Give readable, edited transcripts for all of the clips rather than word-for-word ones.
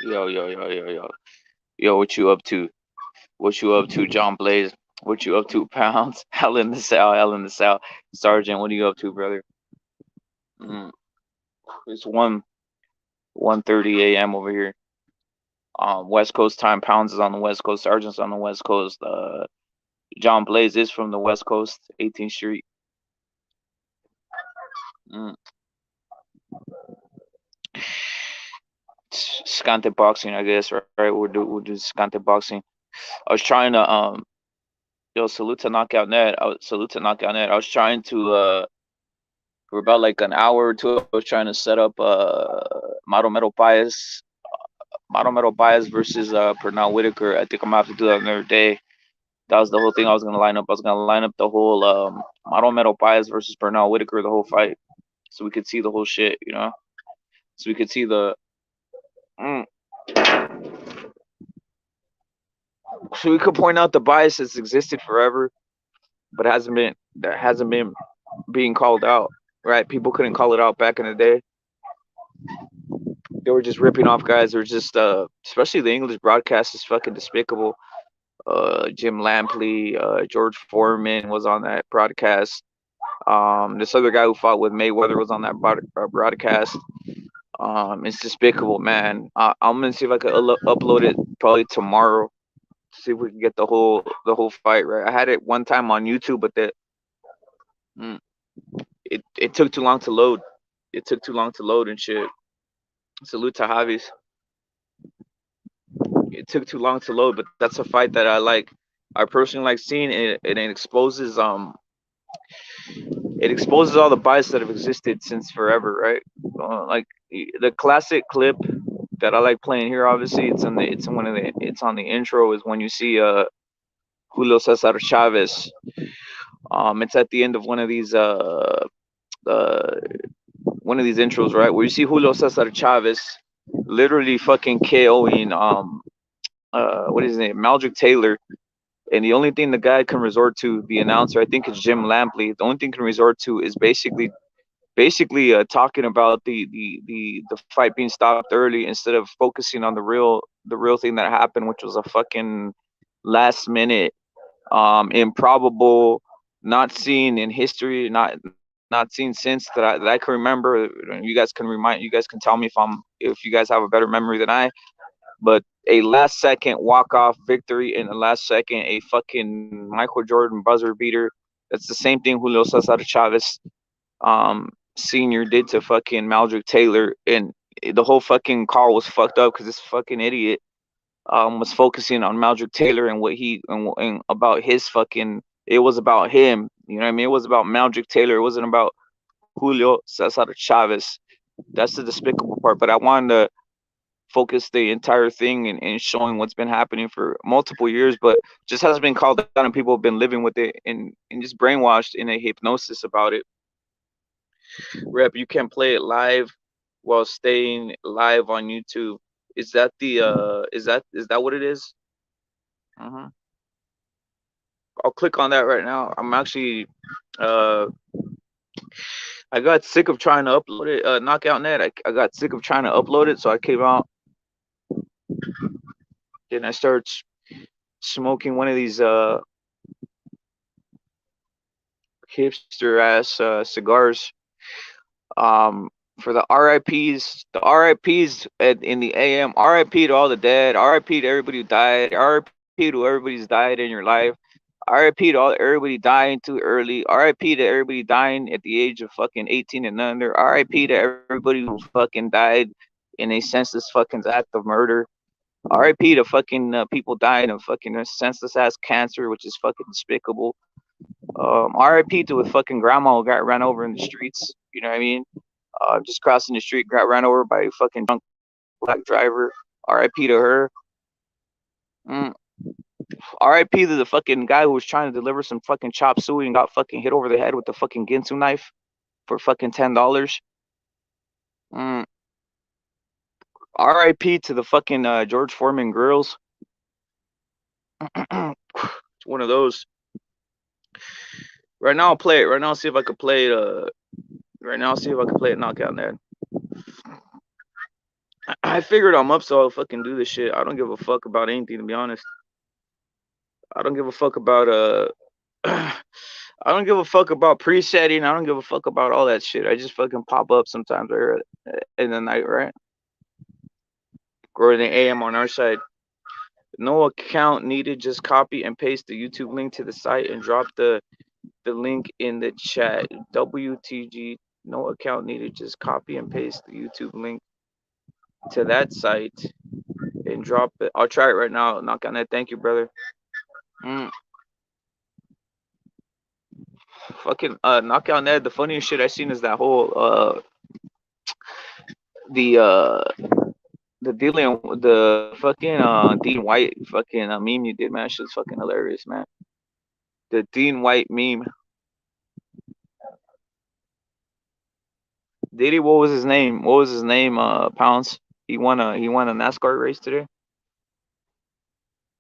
Yo, yo, yo, yo, yo. Yo, what you up to? What you up to, John Blaze? What you up to, Pounds? Hell in the South, hell in the South. Sergeant, what are you up to, brother? Mm, it's 1:30 a.m. over here. West Coast time. Pounds is on the West Coast. Sergeant's on the West Coast. John Blaze is from the West Coast, 18th Street. Mm. Skante boxing, I guess, right? We'll do Skante boxing. I was trying to yo, salute to knockout net. Salute to knockout net. I was trying to for about like an hour or two. I was trying to set up Model Metal Bias versus Pernell Whitaker. I think I'm gonna have to do that another day. That was the whole thing I was gonna line up. I was gonna line up the whole Model Metal Bias versus Pernell Whitaker, the whole fight, so we could see the whole shit, you know. So we could see the mm, so we could point out the bias that's existed forever, but hasn't been being called out. Right? People couldn't call it out back in the day. They were just ripping off guys. They were just, especially the English broadcast is fucking despicable. Jim Lampley, George Foreman was on that broadcast. This other guy who fought with Mayweather was on that broadcast. It's despicable, man. I'm gonna see if I can upload it probably tomorrow. See if we can get the whole fight right. I had it one time on YouTube, but mm, it took too long to load. It took too long to load and shit. Salute to Javis. It took too long to load, but that's a fight that I like. I personally like seeing it, and it exposes all the bias that have existed since forever, right? Like the classic clip that I like playing here. Obviously, it's on the intro is when you see Julio Cesar Chavez. It's at the end of uh one of these intros, right, where you see Julio Cesar Chavez literally fucking KOing what is his name, Maldrick Taylor. And the only thing the guy can resort to, the announcer, I think it's Jim Lampley. The only thing he can resort to is basically talking about the fight being stopped early instead of focusing on the real thing that happened, which was a fucking last minute, improbable, not seen in history, not seen since that I can remember. You guys can tell me if you guys have a better memory than I, but a last second walk off victory in the last second, a fucking Michael Jordan buzzer beater. That's the same thing Julio Cesar Chavez senior did to fucking Maldrick Taylor, and the whole fucking call was fucked up because this fucking idiot was focusing on Maldrick Taylor and what he and about his fucking. It was about him, you know what I mean? It was about Maldrick Taylor. It wasn't about Julio Cesar Chavez. That's the despicable part. But I wanted to focus the entire thing and showing what's been happening for multiple years, but just hasn't been called out, and people have been living with it and just brainwashed in a hypnosis about it. Rep, you can play it live while staying live on YouTube. Is that what it is? Uh-huh. I'll click on that right now. I'm actually uh I got sick of trying to upload it. Knockout Net. I got sick of trying to upload it, so I came out. Then I started smoking one of these hipster ass cigars. For the RIPs in the AM. RIP to all the dead. RIP to everybody who died. RIP to everybody's died in your life. RIP to everybody dying too early. RIP to everybody dying at the age of fucking 18 and under. RIP to everybody who fucking died in a senseless fucking act of murder. RIP to fucking people dying of fucking senseless ass cancer, which is fucking despicable. RIP to a fucking grandma who got ran over in the streets. You know what I mean? Just crossing the street, got ran over by a fucking drunk black driver. RIP to her. Mm. RIP to the fucking guy who was trying to deliver some fucking chop suey and got fucking hit over the head with the fucking Ginsu knife for fucking $10. Mm. RIP to the fucking George Foreman grills. It's one of those. Right now, I'll play it. Right now, I'll see if I can play it. Right now, I'll see if I can play it knockout net. I figured I'm up, so I'll fucking do this shit. I don't give a fuck about anything, to be honest. I don't give a fuck about I don't give a fuck about presetting. I don't give a fuck about all that shit. I just fucking pop up sometimes right in the night, right? Or in the AM on our side. No account needed. Just copy and paste the YouTube link to the site and drop the link in the chat. WTG. No account needed. Just copy and paste the YouTube link to that site and drop it. I'll try it right now. Knock on that. Thank you, brother. Fucking knock on that. The funniest shit I seen is that whole the dealing the fucking Dean White fucking meme you did, man. Shit's fucking hilarious, man. The Dean White meme. Diddy, what was his name? What was his name? Pounds. He won a NASCAR race today.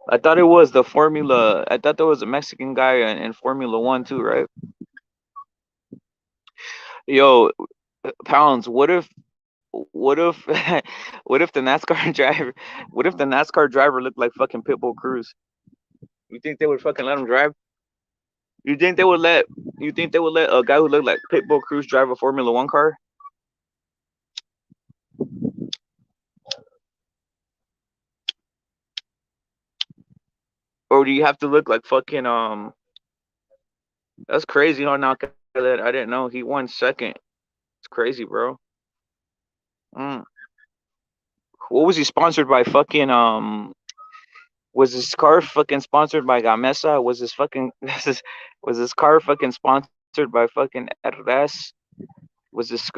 I thought it was the Formula. I thought there was a Mexican guy in Formula One too, right? Yo, Pounds. What if what if what if the NASCAR driver looked like fucking Pitbull Cruz? You think they would fucking let him drive? You think they would let a guy who looked like Pitbull Cruz drive a Formula One car? Or do you have to look like fucking that's crazy, huh? Now that I didn't know he won second. It's crazy, bro. What was he sponsored by? Fucking was his car fucking sponsored by Gamesa? Was his car fucking sponsored by fucking Herdes? Was his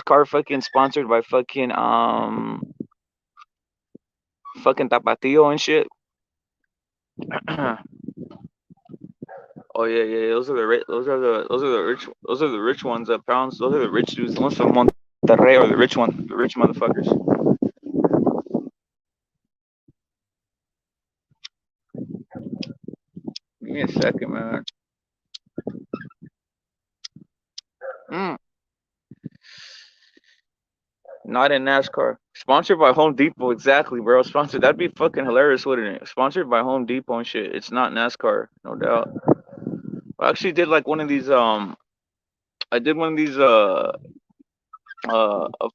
car fucking sponsored by fucking fucking Tapatio and shit? Oh yeah. Those are the rich ones. Pounds. Those are the rich dudes. The ones from Monterrey are the rich motherfuckers. Give me a second, man. Not in NASCAR. Sponsored by Home Depot, exactly, bro. Sponsored. That'd be fucking hilarious, wouldn't it? Sponsored by Home Depot and shit. It's not NASCAR, no doubt. I actually did like one of these. I did one of these. A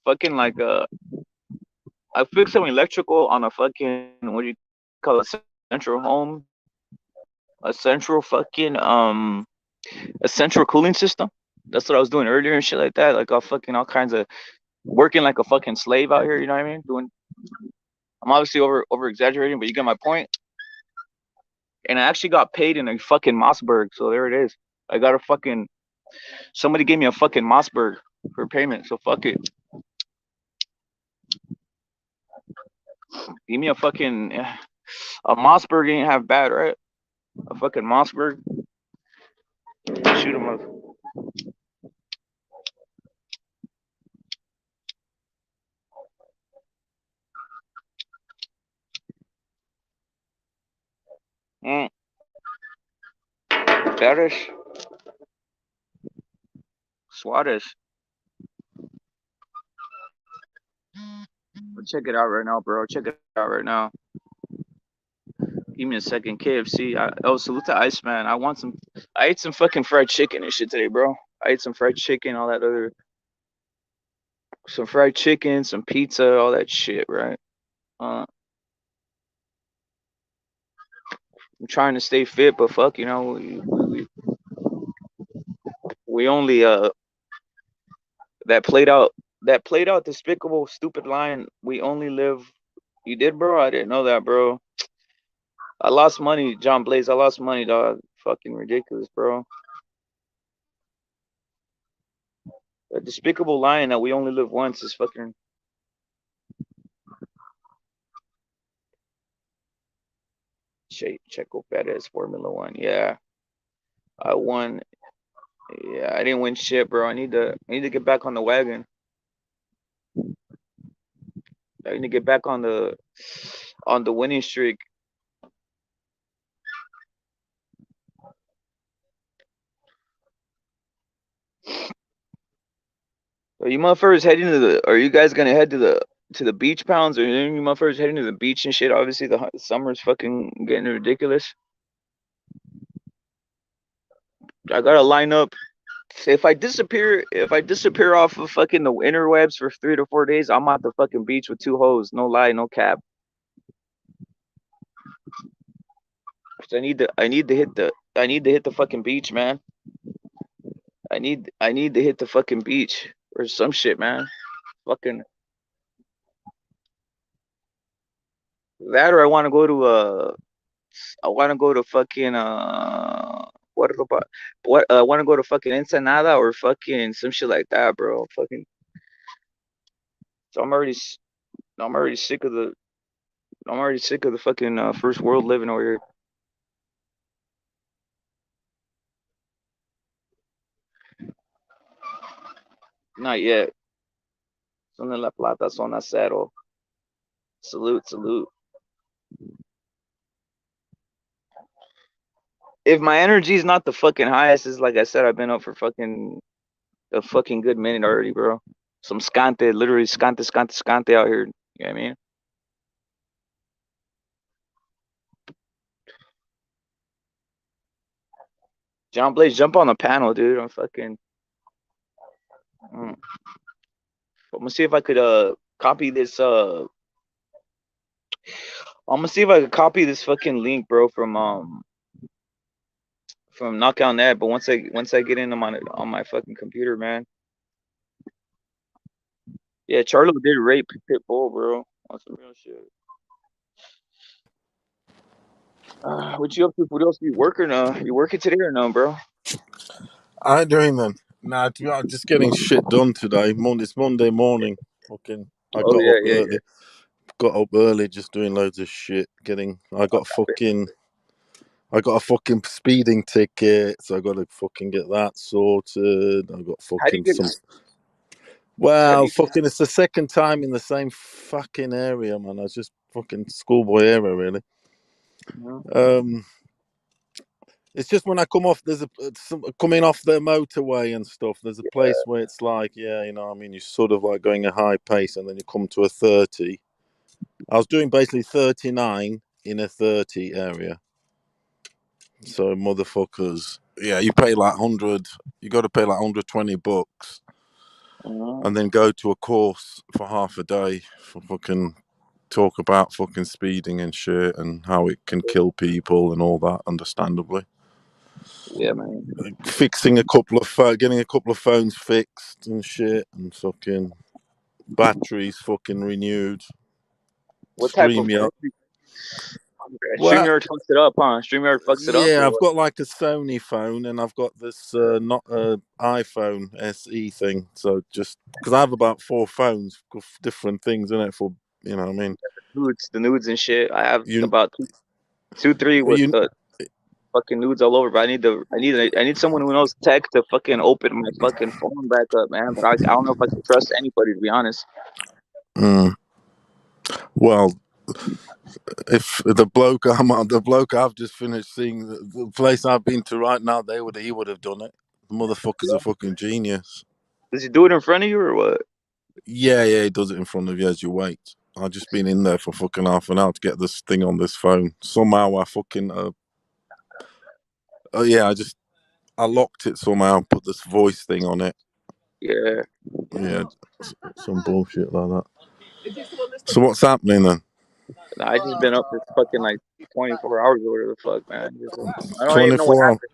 fucking like I fixed some electrical on a fucking what do you call it? Central home. A central fucking a central cooling system. That's what I was doing earlier and shit like that. Like all kinds of working like a fucking slave out here. You know what I mean? I'm obviously over exaggerating, but you get my point. And I actually got paid in a fucking Mossberg, so there it is. I got a fucking somebody gave me a fucking Mossberg for payment, so fuck it. Give me a fucking a Mossberg ain't half bad, right? A fucking Mossberg. Shoot him up. Bearish. Suarez. Check it out right now, bro. Check it out right now. Give me a second. KFC. Salute to Iceman. I ate some fucking fried chicken and shit today, bro. I ate some fried chicken, all that other. Some fried chicken, some pizza, all that shit, right? I'm trying to stay fit, but fuck, you know, we only that played out despicable stupid line. We only live. You did, bro? I didn't know that, bro. I lost money, John Blaze. I lost money, dog. Fucking ridiculous, bro. A despicable line that we only live once is fucking. Checo Perez, Formula One. Yeah, I won. Yeah, I didn't win shit, bro. I need to get back on the wagon. I need to get back on the winning streak. Are you motherfuckers heading to the? Are you guys gonna head to the to the beach pounds, or any of you motherfuckers heading to the beach and shit? Obviously, the summer's fucking getting ridiculous. I gotta line up. If I disappear off of fucking the interwebs for 3 to 4 days, I'm at the fucking beach with two hoes. No lie, no cap. 'Cause I need to hit the fucking beach, man. I need to hit the fucking beach or some shit, man. Fucking that, or I want to go to fucking what I want to go to fucking Ensenada or fucking some shit like that, bro. Fucking so I'm already sick of the fucking first world living over here. Not yet. Son de la Plata, zona cero. Salute, salute. If my energy is not the fucking highest, is like I said, I've been up for fucking a fucking good minute already, bro. Some Skante, literally Skante, Skante, Skante out here. You know what I mean? John Blaze, jump on the panel, dude. I'm fucking. I'm gonna see if I could copy this. I'm gonna see if I could copy this fucking link, bro, from Knockout Net. But once I get in on my fucking computer, man. Yeah, Charlo did rape Pitbull, bro. On some real shit. What you up to? What else? You work or no? You working today or no, bro? I doing then? Nah, I'm just getting shit done today. It's Monday morning. Fucking, I Oh got yeah, up yeah, early. Got up early, just doing loads of shit. I got a fucking speeding ticket, so I got to fucking get that sorted. I got How do you fucking get? some. How do Well, you? fucking, it's the second time in the same fucking area, man. I was just fucking schoolboy era, really. Mhm. Um, It's just when I come off, coming off the motorway and stuff. There's a place where it's like, yeah, you know, what I mean, you're sort of like going a high pace, and then you come to a 30. I was doing basically 39 in a 30 area. So motherfuckers, yeah, you pay like 100. You got to pay like $120, Mhm. and then go to a course for half a day for fucking talk about fucking speeding and shit and how it can kill people and all that. Understandably. Yeah, man. Getting a couple of phones fixed and shit, and fucking batteries fucking renewed. What type of StreamYard. Well, StreamYard fucks it up, huh? StreamYard fucks it up, yeah, or I've what? got like a Sony phone, and I've got this not iPhone SE thing. So just because I have about 4 phones, different things in it for, you know what I mean. The nudes and shit. I have You about two, three with you the fucking nudes all over. But I need someone who knows tech to fucking open my fucking phone back up, man. But I don't know if I can trust anybody, to be honest. mm, well, if the bloke I've just finished seeing, the place I've been to right now, he would have done it. The motherfucker's a fucking genius. Does he do it in front of you or what? Yeah, he does it in front of you as you wait. I've just been in there for fucking half an hour to get this thing on this phone. Somehow I fucking oh yeah, I locked it somehow, put this voice thing on it. Yeah. Yeah, some bullshit like that. So what's happening then? Nah, I just been up this fucking like 24 hours or whatever the fuck, man. I don't even know what 24 hours. happened.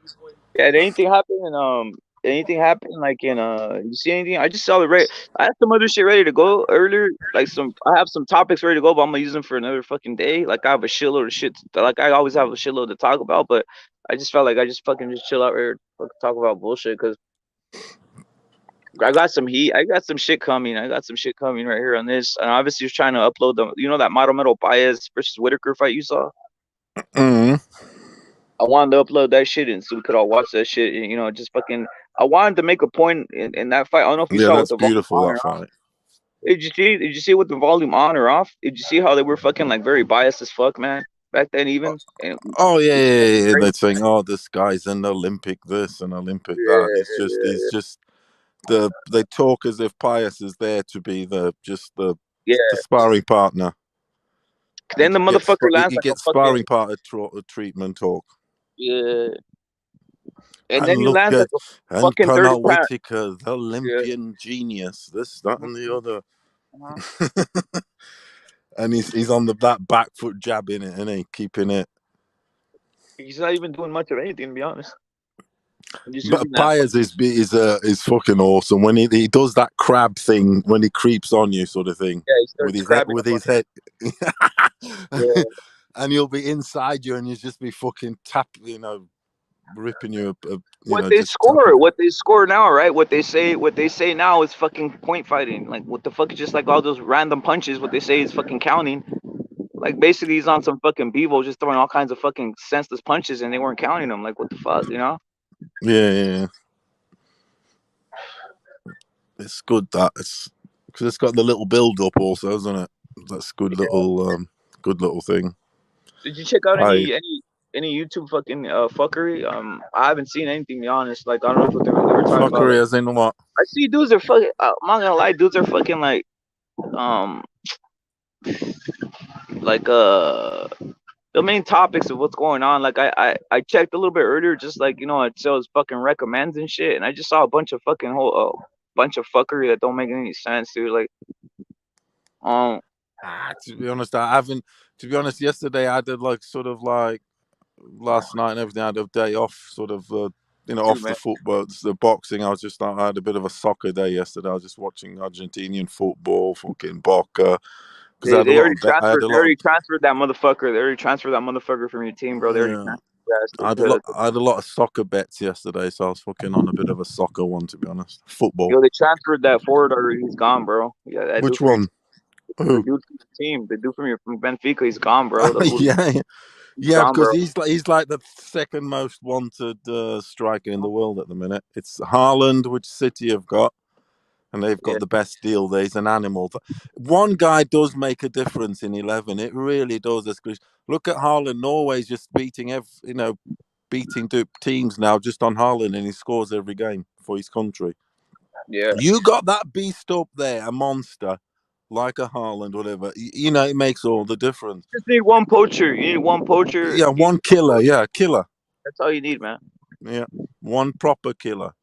Yeah, did anything happen? Anything happen like in you see anything? I just saw the ready. I had some other shit ready to go earlier. I have some topics ready to go, but I'm gonna use them for another fucking day. Like I have a shitload of shit. Like I always have a shitload to talk about, but I just felt like I just fucking just chill out here, fucking talk about bullshit because I got some heat. I got some shit coming. I got some shit coming right here on this. And obviously, was trying to upload that Model Metal Baez versus Whitaker fight you saw. Mm. I wanted to upload that shit and so we could all watch that shit. And, just fucking. I wanted to make a point in that fight. I don't know if you Yeah, saw with that's the volume beautiful, on that or off. fight. Did you see with the volume on or off? Did you see how they were fucking like very biased as fuck, man? Back then, even. And Oh yeah, it's yeah, fucking yeah. crazy. They're saying, "Oh, this guy's an Olympic this and Olympic that." Yeah, He's just they talk as if Pius is there to be the Yeah. the sparring partner. Then the motherfucker lands He like a gets fucking sparring partner treatment talk. yeah. And then And he look lands like at a and fucking 30 Pernell pound. Whitaker, the Yeah. Olympian genius, this, that, and the other. Uh-huh. And he's on that back foot jabbing it, and he keeping it. He's not even doing much of anything, to be honest. Just But using that. Paez is fucking awesome when he does that crab thing when he creeps on you, sort of thing, Yeah, he with starts his head, crabbing up on. Yeah. and he'll be inside you, and you just be fucking ripping you, What they just tapping. score, what they score now, right? What they say now is fucking point fighting. Like what the fuck is just like all those random punches. What they say is fucking counting. Like basically he's on some fucking Bevo just throwing all kinds of fucking senseless punches and they weren't counting them. Like what the fuck, you know? Yeah. It's good that it's because it's got the little build up also, isn't it? That's good little thing. Did you check out I any YouTube fucking fuckery? I haven't seen anything to be honest. Like I don't know what they were talking about. fuckery Like as in what? I see dudes are fucking. I'm not gonna lie, dudes are fucking um like the main topics of what's going on. Like I checked a little bit earlier, just like it shows fucking recommends and shit, and I just saw a bunch of fucking whole bunch of fuckery that don't make any sense, dude. Like um To be honest, I haven't. To be honest, yesterday I did like sort of like last night and everything. I had a day off, sort of. too, Off the man. football, the boxing. I had a bit of a soccer day yesterday. I was just watching Argentinian football, fucking Boca, because I had a They lot already of. I had transferred. a They lot of. already transferred that motherfucker. They already transferred that motherfucker from your team, bro. They already Yeah, transferred that. I had a lot of soccer bets yesterday, so I was fucking on a bit of a soccer one, to be honest. Football. Yo, they transferred that forward already. He's gone, bro. Yeah, that dude Which from your one? the Who? dude from your team, the dude from Benfica, he's gone, bro. Yeah, He's yeah, gone, because bro. he's like the second most wanted striker in the world at the minute. It's Haaland, which City have got, and they've Yeah, got the best deal. There's an animal. One guy does make a difference in 11. It really does. Look at Haaland. Norway's just beating teams now just on Haaland, and he scores every game for his country. yeah. You got that beast up there, a monster like a Haaland, whatever. It makes all the difference. Just need one poacher. You need one poacher. Yeah, one killer. Yeah, killer. That's all you need, man. Yeah, one proper killer.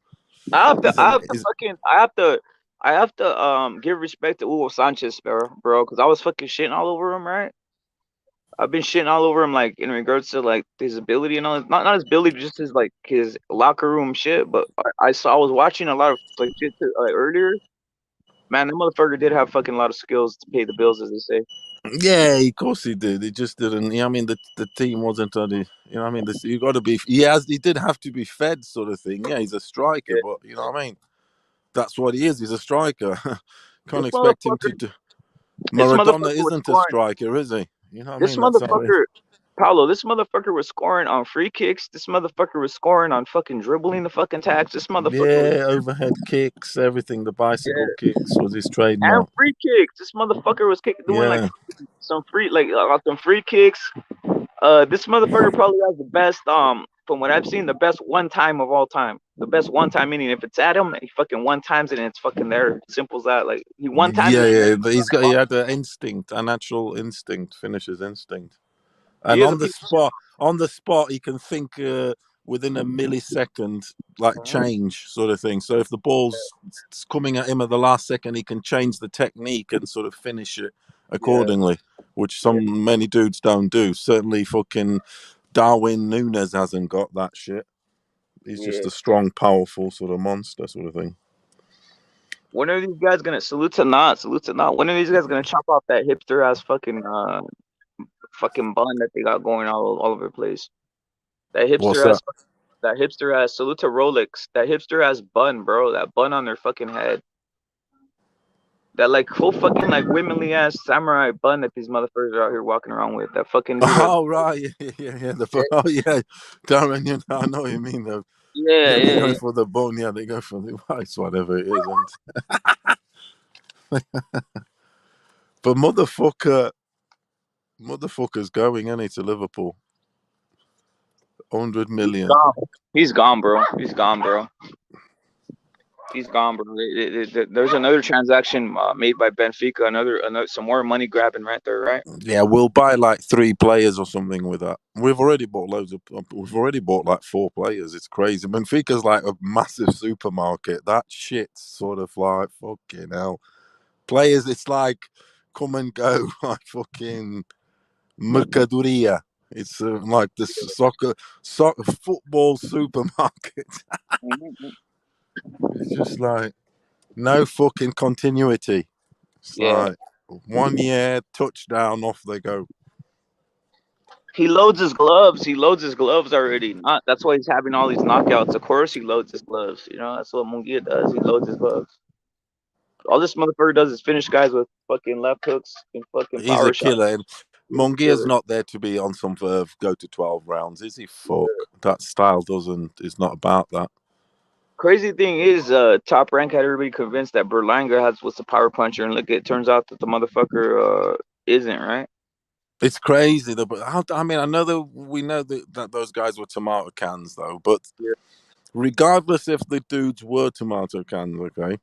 I have to, He's I an have to fucking, I have to give respect to Hugo Sanchez, bro, because I was fucking shitting all over him, right? I've been shitting all over him, like in regards to like his ability and all. Not his ability, just his like his locker room shit. But I was watching a lot of like shit earlier. Man, that motherfucker did have fucking a lot of skills to pay the bills, as they say. Yeah, of course he did. He just didn't. I mean, the team wasn't on the. I mean, you got to be. He did have to be fed, sort of thing. Yeah, he's a striker, Yeah. but you know what I mean. That's what he is. He's a striker. Can't This expect him motherfucker, to do. this Maradona motherfucker was isn't a scoring. striker, is he? You know what I This mean? That's how it. motherfucker, Paulo, this motherfucker was scoring on free kicks. This motherfucker was scoring on fucking dribbling the fucking tax. This motherfucker was, Yeah, overhead kicks, everything. The bicycle yeah, kicks was his and trademark. free kicks. This motherfucker was doing like Yeah, some free, like some free kicks. This motherfucker probably has the best, from what I've seen, the best one time of all time. The best one time meaning if it's at him, he fucking one times it and it's fucking there. Simple as that. Like he one times yeah, it. yeah. He had an instinct, a natural instinct, finisher's instinct. He And is. on the spot he can think within a millisecond, like change sort of thing. So if the ball's coming at him at the last second, he can change the technique and sort of finish it Yeah, accordingly, which yeah, many dudes don't do. Certainly fucking Darwin Nunes hasn't got that shit. He's just yeah. a strong, powerful sort of monster sort of thing. When are these guys gonna salute to not? When are these guys gonna chop off that hipster ass fucking bun that they got going all over the place? That What's hipster that? ass that hipster ass salute to Rolex. That hipster ass bun, bro. That bun on their fucking head. That like whole fucking like womanly ass samurai bun that these motherfuckers are out here walking around with. That fucking dude. Oh right, yeah. Oh yeah, Darren, I know what you mean though. Yeah, Yeah, they yeah, go yeah. for the bone. Yeah, they go for the rice, whatever it is. And but motherfucker's going, ain't he, to Liverpool? 100 He's million. gone. He's gone, bro. He's gone, bro. He's gone, bro. There's another transaction made by Benfica. Another some more money grabbing right there, right? Yeah, we'll buy like 3 players or something with that. We've already bought loads of. We've already bought like 4 players. It's crazy. Benfica's like a massive supermarket. That shit's sort of like fucking hell. Players, it's like come and go, like fucking mercaderia. It's like the soccer, football supermarket. Hmm. It's just like no fucking continuity. It's Yeah, like 1 year touchdown, off they go. he loads his gloves. He loads his gloves already. Not that's why he's having all these knockouts. Of course, he loads his gloves. You know, that's what Mungia does. He loads his gloves. All this motherfucker does is finish guys with fucking left hooks and fucking He's a power shots. killer. And He's a Mungia's killer. not there to be on some verve, go to 12 rounds, is he? Fuck. That style doesn't, is not about that. Crazy thing is, Top Rank had everybody convinced that Berlanga was the power puncher, and look, it turns out that the motherfucker isn't, right? It's crazy though, but how, I mean, I know that we know that those guys were tomato cans though, but Yeah. regardless if the dudes were tomato cans, okay,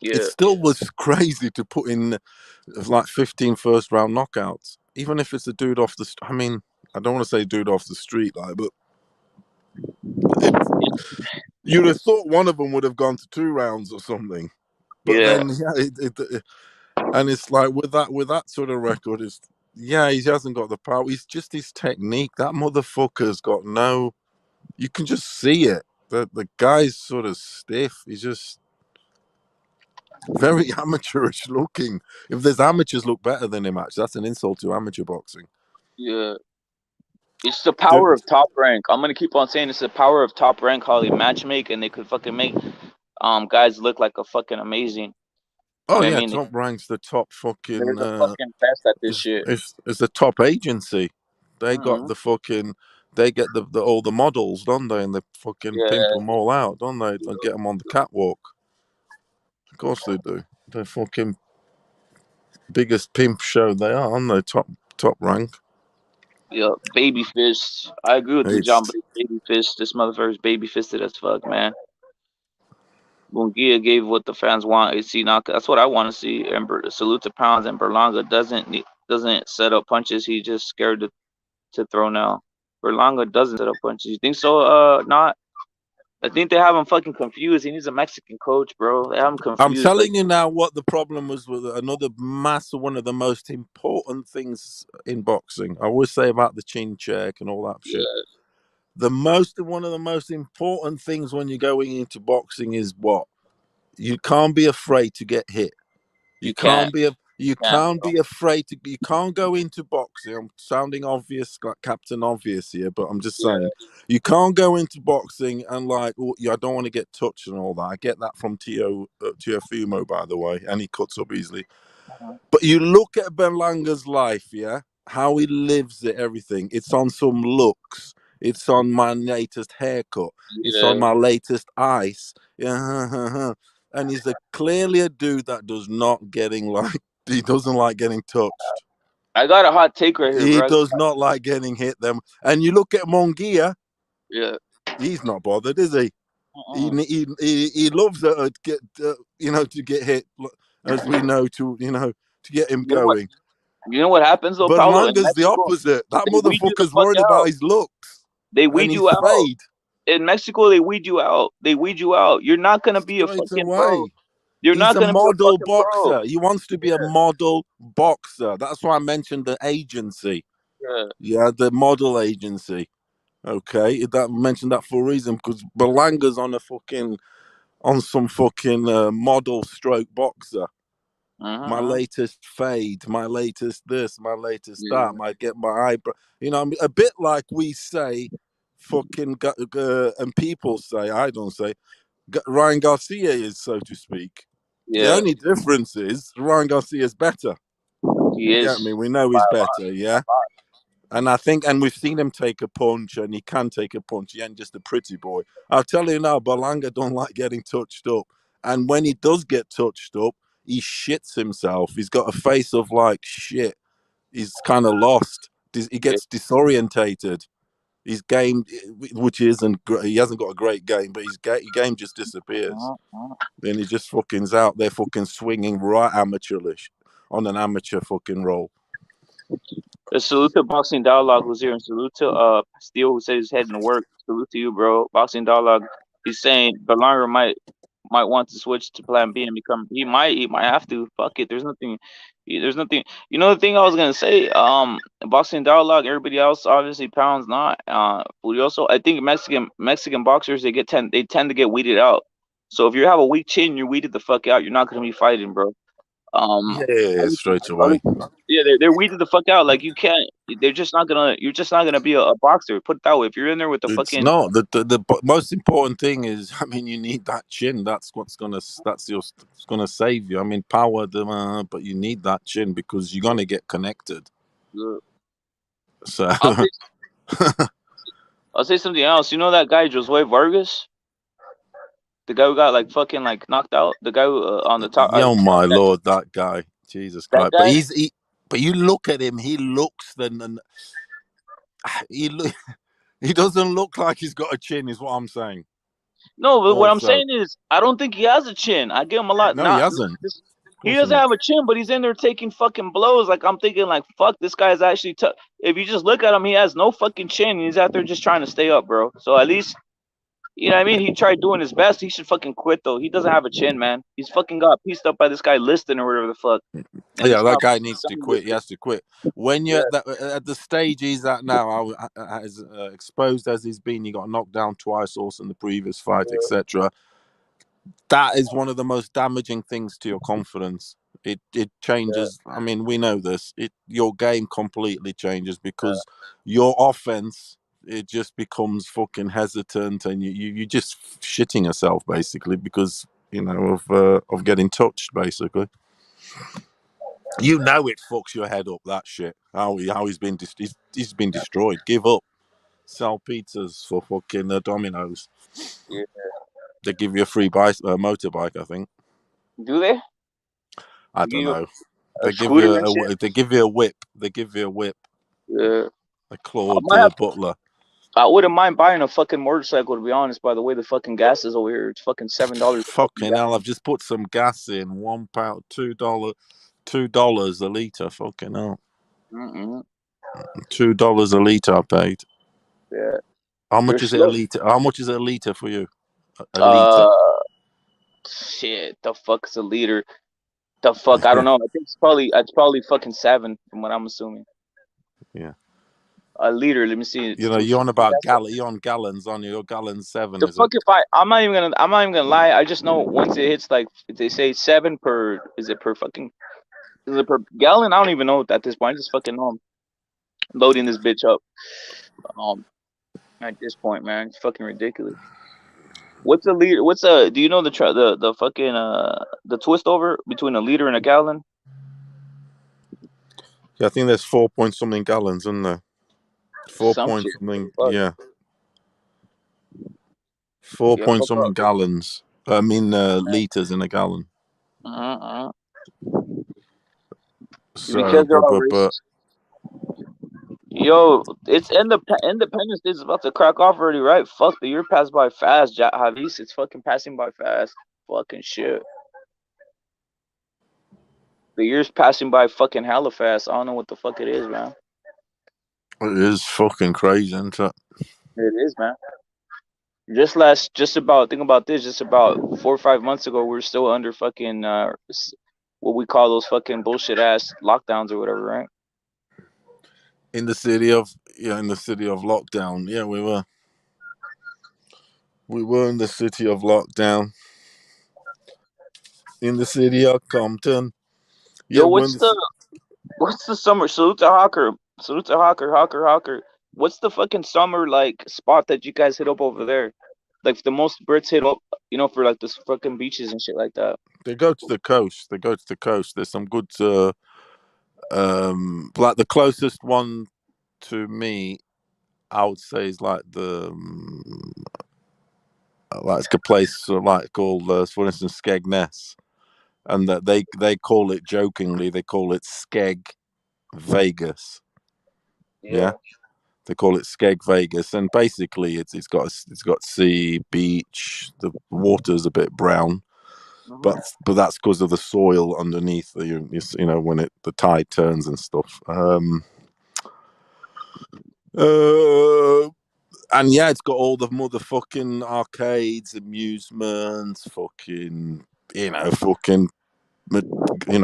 it Yeah. still was crazy to put in like 15 first round knockouts, even if it's a dude off the. I mean, I don't want to say dude off the street, like, but it, you'd have thought one of them would have gone to 2 rounds or something. But Yeah. then, yeah, and it's like with that sort of record, is yeah, he hasn't got the power. He's just his technique. That motherfucker's got no. You can just see it. The guy's sort of stiff. He's just very amateurish looking. If there's amateurs look better than him, actually, that's an insult to amateur boxing. Yeah. It's the Dude. power of Top Rank. I'm gonna keep on saying it's the power of Top Rank. How they matchmake and they could fucking make guys look like a fucking amazing. Oh You know what I yeah, mean? Top Rank's the top They're fucking. the fucking best at this shit. It's the top agency. They got Hmm. the fucking. They get the all the models, don't they? And they fucking pimp Yeah. them all out, don't they? And get them on the catwalk. Of course they do. They're fucking biggest pimp show they are, aren't they? Top rank. Yeah. Baby fist. I agree with you, It's John. But baby fist. This motherfucker's baby fisted as fuck, man. Mungia gave what the fans want. See, now that's what I want to see. And salute to Pounds and Berlanga doesn't set up punches. He's just scared to throw now. Berlanga doesn't set up punches. You think so? Not. I think they have him fucking confused. He needs a Mexican coach, bro. They have him I'm confused. Like, telling you now what the problem was with another massive one of the most important things in boxing. I always say about the chin check and all that shit. yeah, One of the most important things when you're going into boxing is what? You can't be afraid to get hit. You you can't, can't be you can't, can't bro. be afraid to. You can't go into boxing. I'm sounding obvious, like Captain Obvious here, but I'm just Yeah. saying you can't go into boxing and like, oh, yeah, I don't want to get touched and all that. I get that from Tio Fumo, by the way, and he cuts up easily. Uh-huh. But you look at Berlanga's life, yeah, how he lives it, everything. It's on some looks. It's on my latest haircut. It's on Yeah. my latest ice. Yeah, and he's clearly a dude that does not getting like he doesn't like getting touched. I got a hot take right here, He bro. does not like getting hit them. And you look at Mongia, Yeah. he's not bothered, is he? He Uh-uh. he he loves to get to get hit, as we know, to get him You know what? going. You know what happens though, Paulo? In Berlanga's the Mexico, opposite. That they weed you the motherfucker's fuck worried about out. his looks They and weed his you out. fade In Mexico, they weed you out. They weed you out. You're not gonna be a straight fucking pro. away. You're He's not a gonna be a model fucking pro. boxer. He wants to be a model boxer. That's why I mentioned the agency. Yeah. Yeah, the model agency. Okay, that mentioned that for a reason because Berlanga's on some fucking model stroke boxer. My Uh-huh. latest fade, my latest this, my latest that. Yeah. Might get my eyebrow. A bit like we say, fucking, and people say. I don't say. Ryan Garcia is, so to speak. The Yeah. only difference is Ryan Garcia is better. He You get is me? We know by he's a better, yeah. And I think, and we've seen him take a punch, and he can take a punch. He ain't just a pretty boy. I'll tell you now, Berlanga don't like getting touched up. And when he does get touched up, he shits himself. He's got a face of like shit. He's kind of lost. He lot. gets disorientated. his game, which isn't he hasn't got a great game, but his game just disappears. Then he just fucking's out there fucking swinging right amateurish on an amateur fucking roll. Salute to Boxing Dialogue who's here, and salute to Steel who said he's heading to work. Salute to you, bro. Boxing Dialogue. He's saying Berlanger might want to switch to Plan B and become. He might have to. Fuck it. There's nothing. There's nothing. You know the thing I was gonna say. Boxing Dialogue. Everybody else obviously pounds not. Furioso. I think Mexican boxers they tend to get weeded out. So if you have a weak chin, you're weeded the fuck out. You're not gonna be fighting, bro. Yeah, straight away. Yeah, they're weeded the fuck out. Like you can't. They're just not gonna. You're just not gonna be a boxer. Put it that way. If you're in there with the It's fucking. not the most important thing is. I mean, you need that chin. That's gonna save you. I mean, power, but you need that chin because you're gonna get connected. So I'll say something else. You know that guy Josue Vargas, the guy who got like fucking like knocked out. The guy who, on the top. oh my lord, that guy, Jesus That Christ! guy. But you look at him. He looks he look. He doesn't look like he's got a chin. Is what I'm saying. No, but what I'm Also, saying is, I don't think he has a chin. I give him a lot. no, he Not hasn't. he doesn't have a chin, but he's in there taking fucking blows. Like I'm thinking, like fuck, this guy's actually tough. If you just look at him, he has no fucking chin. He's out there just trying to stay up, bro. So at least, you know what I mean? He tried doing his best. He should fucking quit though. He doesn't have a chin, man. He's fucking got pieced up by this guy Liston or whatever the fuck. And Yeah, it's that not guy needs to quit. He has to quit. When you're at the stage he's at now, as exposed as he's been, he got knocked down twice also in the previous fight, etc. That is one of the most damaging things to your confidence. It changes. I mean, we know this. Your game completely changes because your offense it just becomes fucking hesitant, and you just shitting yourself basically because of getting touched basically. You know it fucks your head up. That shit. How he's been he's been destroyed. Give up. Sell pizzas for fucking Domino's. Yeah. They give you a free motorbike. I think. Do they? I don't Give you know. a scooter and shit. They give you a whip. They give you a whip. Yeah. A I Claude might have. Butler. I wouldn't mind buying a fucking motorcycle to be honest. By the way, the fucking gas is over here. It's fucking $7. Fucking hell! I've just put some gas in. £1, $2 a liter. Fucking hell. $2 a liter I paid. Yeah. How much is it a liter? How much is it a liter for you? A Uh, liter. shit. The fuck is a liter? The fuck? I don't know. I think it's probably fucking 7 from what I'm assuming. Yeah. A liter. Let me see. You're on about you're on gallons on your gallon 7. The fuck if I'm not even gonna lie. I just know once it hits like they say 7 per. Is it per gallon? I don't even know at this point. I just fucking know I'm loading this bitch up. At this point, man, it's fucking ridiculous. What's a liter? Do you know the fucking the twist over between a liter and a gallon? Yeah, I think there's 4 point something gallons, isn't there? 4 point something. Yeah. 4 point something gallons. I mean, liters in a gallon. So, because they're all racist. Yo, it's Independence Day is about to crack off already, right? Fuck, the year passed by fast, Javis. It's fucking passing by fast. Fucking shit. The year's passing by fucking hella fast. I don't know what the fuck it is, man. It is fucking crazy, isn't it? It is, man. Think about this, just about 4 or 5 months ago, we were still under fucking, what we call those fucking bullshit ass lockdowns or whatever, right? In the city of lockdown. Yeah, we were. We were in the city of lockdown. In the city of Compton. Yeah, Yo, what's the summer? Salute to Hawker. Salute to Hawker. What's the fucking summer like spot that you guys hit up over there? Like the most Brits hit up, for like this fucking beaches and shit like that. They go to the coast. There's some good like the closest one to me I would say is like like a place like called for instance Skegness, and that they call it jokingly, they call it Skeg Vegas. Yeah. They call it Skeg Vegas, and basically it's got sea, beach. The water's a bit brown, but Mm-hmm. that's because of the soil underneath. When the tide turns and stuff. Uh, and yeah, it's got all the motherfucking arcades, amusements, fucking fucking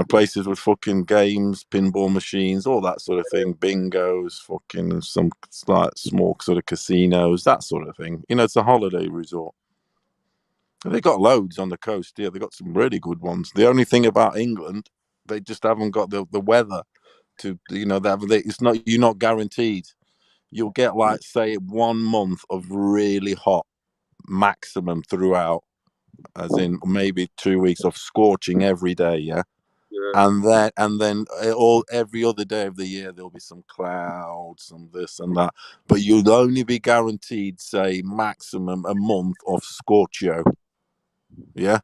places with fucking games, pinball machines, all that sort of thing, bingos, fucking some like small sort of casinos, that sort of thing. It's a holiday resort. They got loads on the coast. Yeah, they got some really good ones. The only thing about England, they just haven't got the weather to it's not you're not guaranteed. You'll get like say 1 month of really hot maximum throughout, as in maybe 2 weeks of scorching every day. Yeah, Yeah, and then all every other day of the year there'll be some clouds, some this and that, but you'll only be guaranteed say maximum a month of scorchio. Yeah,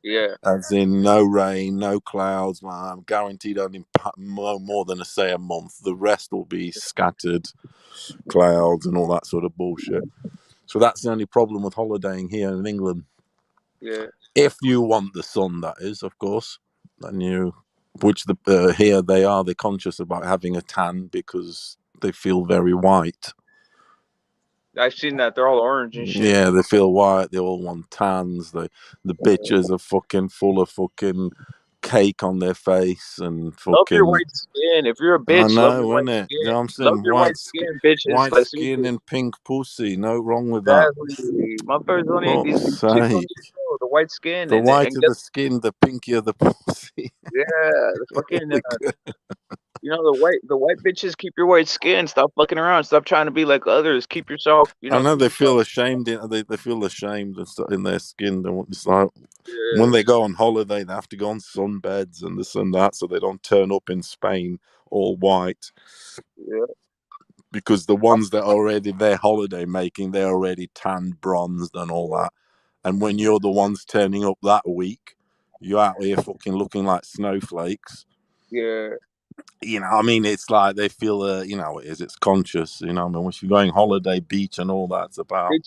yeah, as in no rain, no clouds. Man, I'm guaranteed only more than say a month. The rest will be scattered clouds and all that sort of bullshit. So that's the only problem with holidaying here in England. yeah. If you want the sun, that is, of course, and which here they're conscious about having a tan because they feel very white. I've seen that. They're all orange and shit. Yeah, they feel white. They all want tans. The bitches are fucking full of fucking cake on their face and Love your fucking. white skin. If you're a I bitch, love know, your white innit? You skin. know what I'm Love saying? your white skin, bitches. White Like skin seriously. and pink pussy. No wrong with that. Exactly. Motherfuckers don't need these Fuck's chicks don't sake. need to know the white skin The and whiter get the skin, the pinkier the pussy. yeah, the fucking the white bitches keep your white skin. Stop fucking around. Stop trying to be like others. Keep yourself, I know keep they yourself. feel ashamed. They feel ashamed in their skin. It's like when Yeah, they go on holiday, they have to go on sunbeds and this and that, so they don't turn up in Spain all white. yeah, Because the ones that are already there holiday making, they're already tanned, bronzed, and all that. And when you're the ones turning up that week, you're out here fucking looking like snowflakes. yeah. I mean, it's like they feel, it is. It's conscious. I mean, when you're going holiday, beach, and all that, it's about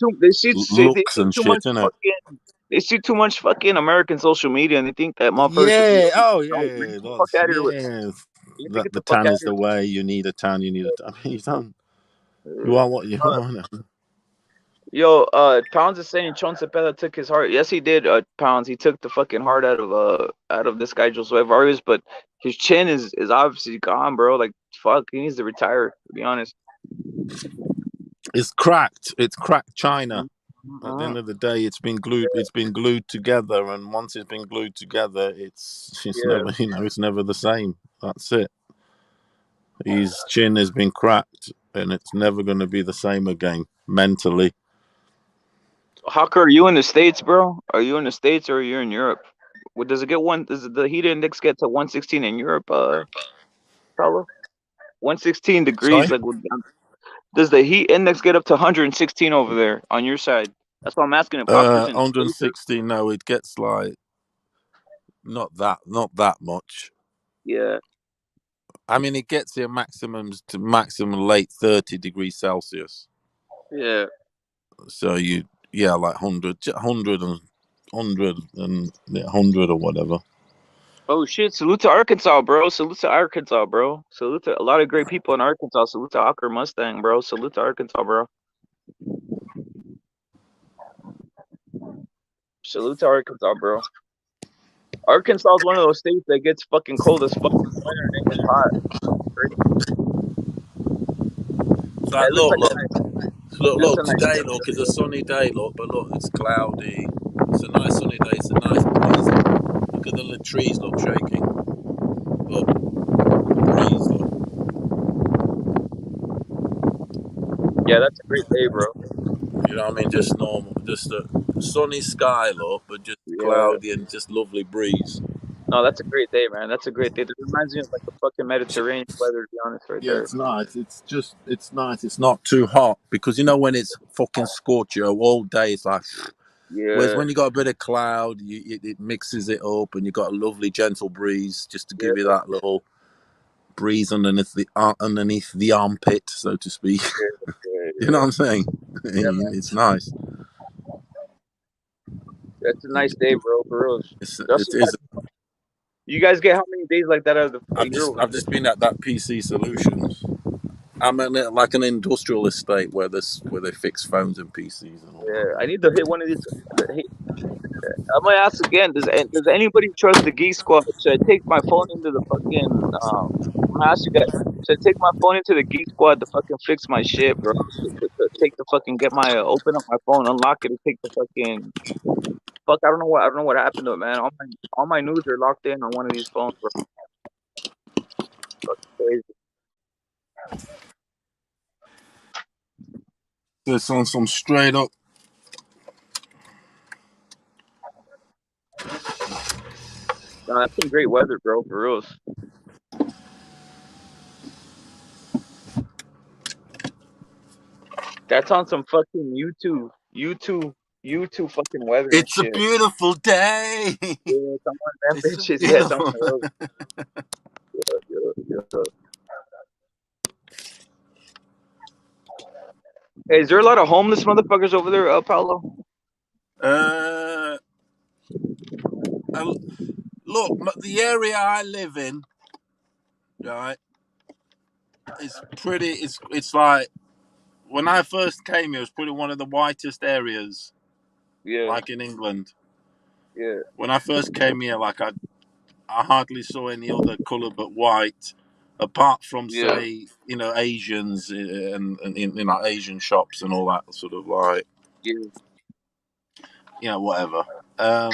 They looks see and too shit, much isn't it? fucking they see too much fucking American social media and they think that motherfuckers should be Yeah. like, Oh, no, man, yeah. get the fuck That's out of here with yeah. you need to That get the the fuck tan out of is here. the way. You need a tan. You need a tan. I mean, you don't. You Uh, are what you are. Yo, Pounds is saying Chon Cepeda took his heart. Yes, he did. Pounds, he took the fucking heart out of this guy Josue Vargas, but his chin is obviously gone, bro. Like fuck, he needs to retire. To be honest. It's cracked. It's cracked China. At the Uh-huh. end of the day, it's been glued. It's been glued together, and once it's been glued together, it's Yeah, never. It's never the same. That's it. His chin has been cracked, and it's never going to be the same again mentally. Hawker, are you in the States, bro? Are you in the States or are you in Europe? What does it get one? Does the heat index get to 116 in Europe, fella? 116 degrees. Sorry. Like, does the heat index get up to 116 over there on your side? That's why I'm asking if Hawker's in the States. 160. No, it gets like not that much. Yeah, I mean, it gets here maximums to maximum late 30 degrees Celsius. yeah. So yeah, like 100 and 100 or whatever. Oh shit! Salute to Arkansas, bro. Salute to Arkansas, bro. Salute to a lot of great people in Arkansas. Salute to Hawker Mustang, bro. Salute to Arkansas, bro. Salute to Arkansas, bro. Arkansas is one of those states that gets fucking cold as fuck in the winter and it gets hot. Crazy. Like, It looks look, like a look, nice. look, That's look. a nice Today, place. look, it's a sunny day. Look, but look, it's cloudy. It's a nice sunny day. It's a nice breeze. Look at the trees. Look, shaking. Look, the breeze. Look. Yeah, that's a great day, bro. You know what I mean? Just normal, just a sunny sky, look, but just Yeah. cloudy and just lovely breeze. No, that's a great day, man. That's a great day. That reminds me of like the fucking Mediterranean weather, to be honest, right Yeah, there. it's nice. It's nice. It's not too hot because when it's fucking scorcher all day, it's like. Whereas Yeah, when you got a bit of cloud, it mixes it up, and you got a lovely gentle breeze just to yeah, give you that little breeze underneath the armpit, so to speak. You know what I'm saying? Yeah, man. It's nice. That's a nice day, bro. For real. That's It is. you guys get how many days like that out of a year over I've there? just been at that PC Solutions. I'm at like an industrial estate where they fix phones and PCs and all that. Yeah, I need to hit one of these. Hey, I'm gonna ask again. Does anybody trust the Geek Squad? Should I take my phone into the fucking? I'm gonna ask you guys. Should I take my phone into the Geek Squad to fucking fix my shit, bro? To take the fucking get my open up my phone, unlock it, and take the fucking fuck. I don't know what happened to it, man. All my news are locked in on one of these phones, bro. Fucking crazy. There's on some straight up. No, that's some great weather, bro. For real. That's on some fucking YouTube fucking weather and It's a shit. beautiful day. Yeah, some of them It's so bitches. Yeah, some beautiful. of those. Yeah. Hey, is there a lot of homeless motherfuckers over there, Paulo? Uh, Look, the area I live in, right, is pretty. It's like when I first came here, it was probably one of the whitest areas, Yeah, like in England. yeah, When I first came here, like I hardly saw any other color but white, apart from yeah, say Asians and in Asian shops and all that sort of like yeah, whatever. Um,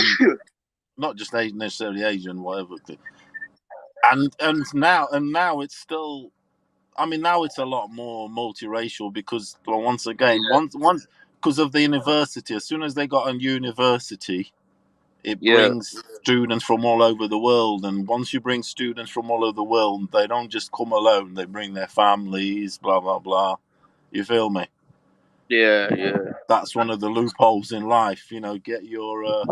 Not just necessarily Asian, whatever. And now it's still. I mean, now it's a lot more multiracial because, well, once again, yeah, once because of the university. As soon as they got a university, it yeah, brings students from all over the world. And once you bring students from all over the world, they don't just come alone; they bring their families. Blah blah blah. You feel me? yeah, yeah, That's one of the loopholes in life. Get your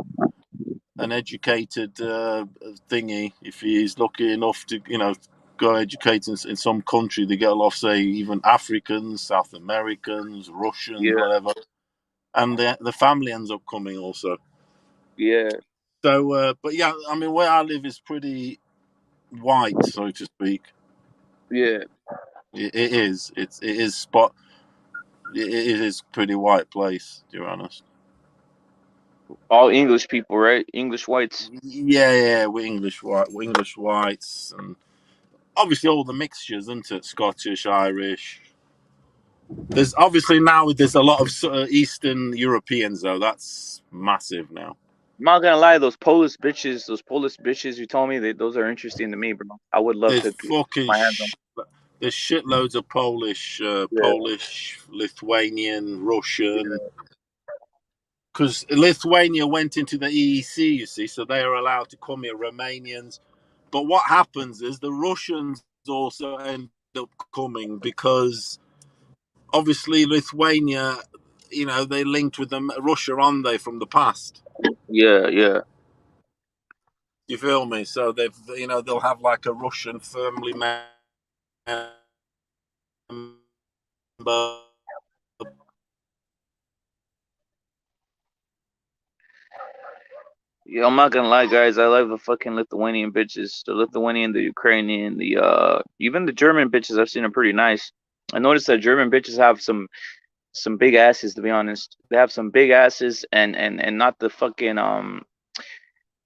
an educated thingy if he's lucky enough to go educate in some country. They get a lot of, say, even Africans, South Americans, Russians, yeah, whatever, and the family ends up coming also. yeah, So but yeah, I mean, where I live is pretty white, so to speak. yeah. It is it is spot it is pretty white place, to be honest. All English people, right? English whites. Yeah, we're English whites, and obviously all the mixtures, isn't it? Scottish, Irish. There's obviously now there's a lot of Eastern Europeans though. That's massive now. I'm not gonna lie, those Polish bitches you told me, those are interesting to me, bro. I would love There's to get fucking my hands on. there's shitloads of Yeah, Lithuanian, Russian. Because Lithuania went into the EEC, you see, so they are allowed to come here. Romanians, but what happens is the Russians also end up coming because obviously Lithuania, they linked with them Russia, aren't they, from the past? yeah, yeah, You feel me? So they'll have like a Russian family member. yeah. I'm not gonna lie, guys. I love the fucking Lithuanian bitches. The Lithuanian, the Ukrainian, the even the German bitches. I've seen are pretty nice. I noticed that German bitches have some big asses. To be honest, they have some big asses, and not the fucking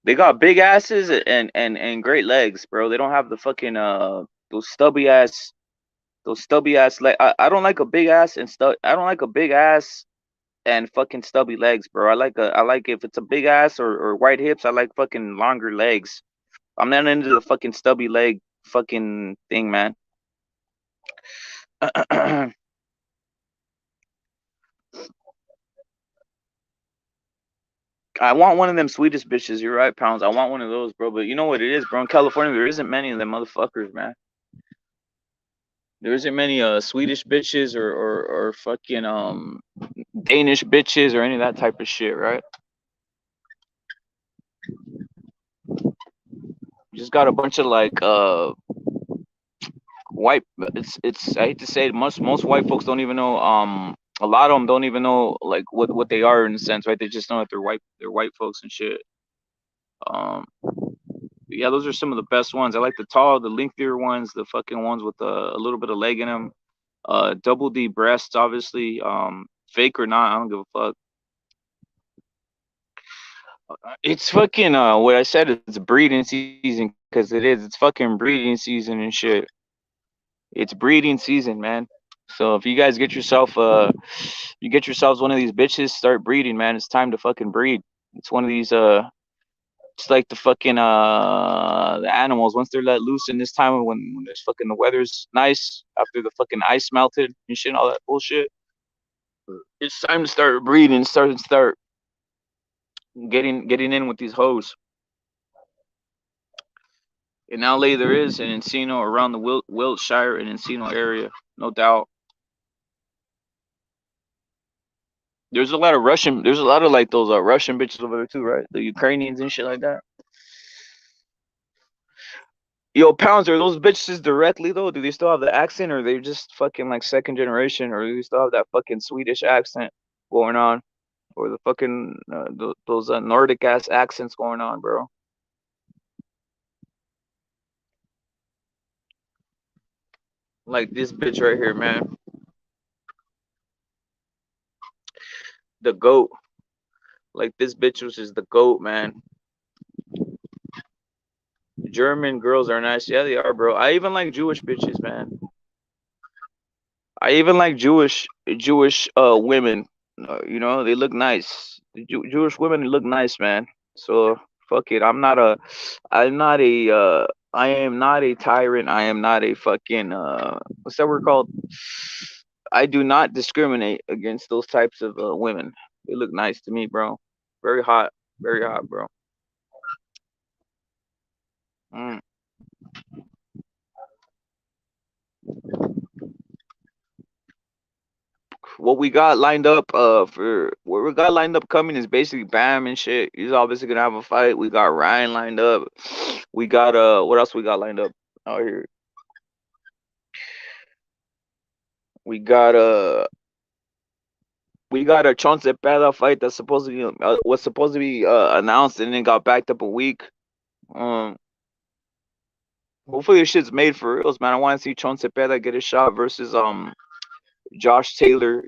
They got big asses and great legs, bro. They don't have the fucking those stubby ass leg. I don't like a big ass and stuff. I don't like a big ass and fucking stubby legs, bro. I like if it's a big ass or white hips. I like fucking longer legs. I'm not into the fucking stubby leg fucking thing, man. I want one of them Swedish bitches. You're right, pounds. I want one of those, bro. But you know what it is, bro. In California, there isn't many of them motherfuckers, man. There isn't many Swedish bitches or fucking Danish bitches or any of that type of shit, right? Just got a bunch of like white. It's I hate to say it, most white folks don't even know. A lot of them don't even know like what they are in a sense, right? They just know that they're white. They're white folks and shit. Um, yeah, those are some of the best ones. I like the tall, the lengthier ones, the fucking ones with a little bit of leg in them. Double D breasts, obviously. Fake or not, I don't give a fuck. It's fucking what I said. It's breeding season because it is. It's fucking breeding season and shit. It's breeding season, man. So if you guys get yourself you get yourselves one of these bitches, start breeding, man. It's time to fucking breed. It's one of these it's like the fucking the animals once they're let loose in this time when there's fucking the weather's nice after the fucking ice melted and shit, all that bullshit. It's time to start breeding, start getting in with these hoes. In LA, there is an Encino around the Wiltshire and Encino area, no doubt. There's a lot of Russian. There's a lot of like those Russian bitches over there too, right? The Ukrainians and shit like that. Yo, pounds, are those bitches directly though? Do they still have the accent, or are they just fucking like second generation, or do they still have that fucking Swedish accent going on, or the fucking those Nordic ass accents going on, bro? Like this bitch right here, man, the goat. Like this bitch was just the goat, man. German girls are nice. Yeah, they are, bro. I even like Jewish bitches, man. I even like Jewish women. You know, they look nice. Jewish women look nice, man. So fuck it. I am not a tyrant. I am not a fucking what's that word called? I do not discriminate against those types of women. They look nice to me, bro. Very hot, bro. Mm. What we got lined up for what we got lined up coming is basically Bam and shit. He's obviously gonna have a fight. We got Ryan lined up. We got what else we got lined up out here? We got a Chance Peda fight that's supposed to be was supposed to be announced and then got backed up a week. Um Hopefully this shit's made for reals, man. I want to see Chance Peda get a shot versus Josh Taylor.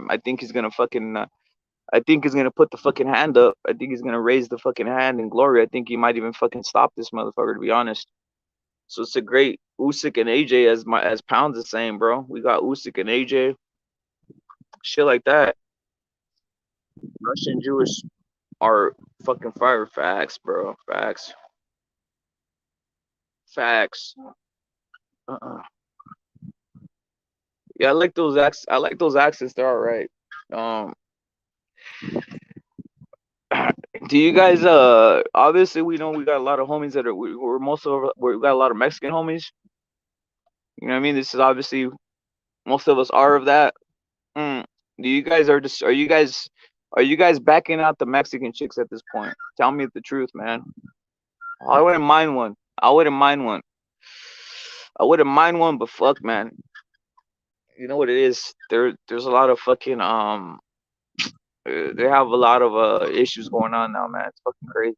I think he's gonna fucking I think he's gonna put the fucking hand up. I think he's gonna raise the fucking hand in glory. I think he might even fucking stop this motherfucker, to be honest. So it's a great Usyk and AJ as Pounds is saying, bro. We got Usyk and AJ, shit like that. Russian Jewish are fucking fire facts, bro. Facts. Uh-uh. Yeah, I like those accents. They're all right. Um, do you guys obviously we know we got a lot of homies that we're most of we got a lot of Mexican homies. You know what I mean? This is obviously most of us are of that. Mm. Do you guys are you guys backing out the Mexican chicks at this point? Tell me the truth, man. I wouldn't mind one. I wouldn't mind one. I wouldn't mind one, but fuck, man. You know what it is? There's a lot of fucking they have a lot of issues going on now, man. It's fucking crazy.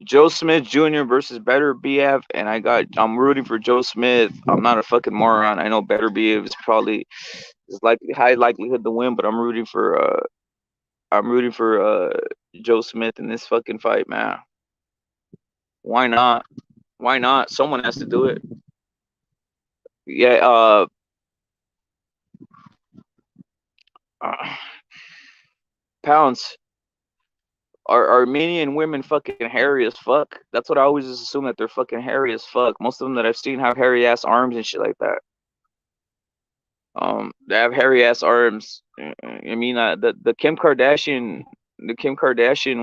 Joe Smith Jr. versus Better BF, and I'm rooting for Joe Smith. I'm not a fucking moron. I know Better BF is likely high likelihood to win, but I'm rooting for Joe Smith in this fucking fight, man. Why not? Why not? Someone has to do it. Yeah, uh Pounds. Are Armenian women fucking hairy as fuck? That's what I always just assume, that they're fucking hairy as fuck. Most of them that I've seen have hairy ass arms and shit like that. They have hairy ass arms. I mean, the Kim Kardashian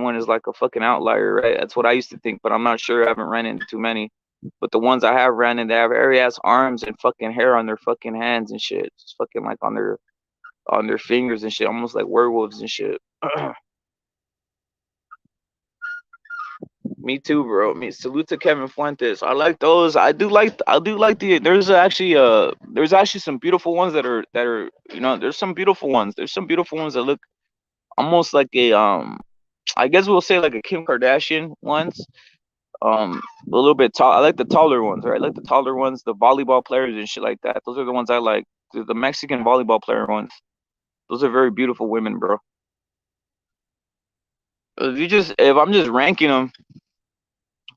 one is like a fucking outlier, right? That's what I used to think, but I'm not sure. I haven't ran into too many. But the ones I have ran into, they have hairy ass arms and fucking hair on their fucking hands and shit. It's fucking like on their fingers and shit, almost like werewolves and shit. Me too, bro. Me salute to Kevin Fuentes. I like those. I do like the there's actually some beautiful ones that are there's some beautiful ones. There's some beautiful ones that look almost like a I guess we'll say like a Kim Kardashian ones. A little bit tall. I like the taller ones, right? I like the taller ones, the volleyball players and shit like that. Those are the ones I like. The Mexican volleyball player ones. Those are very beautiful women, bro. If I'm just ranking them,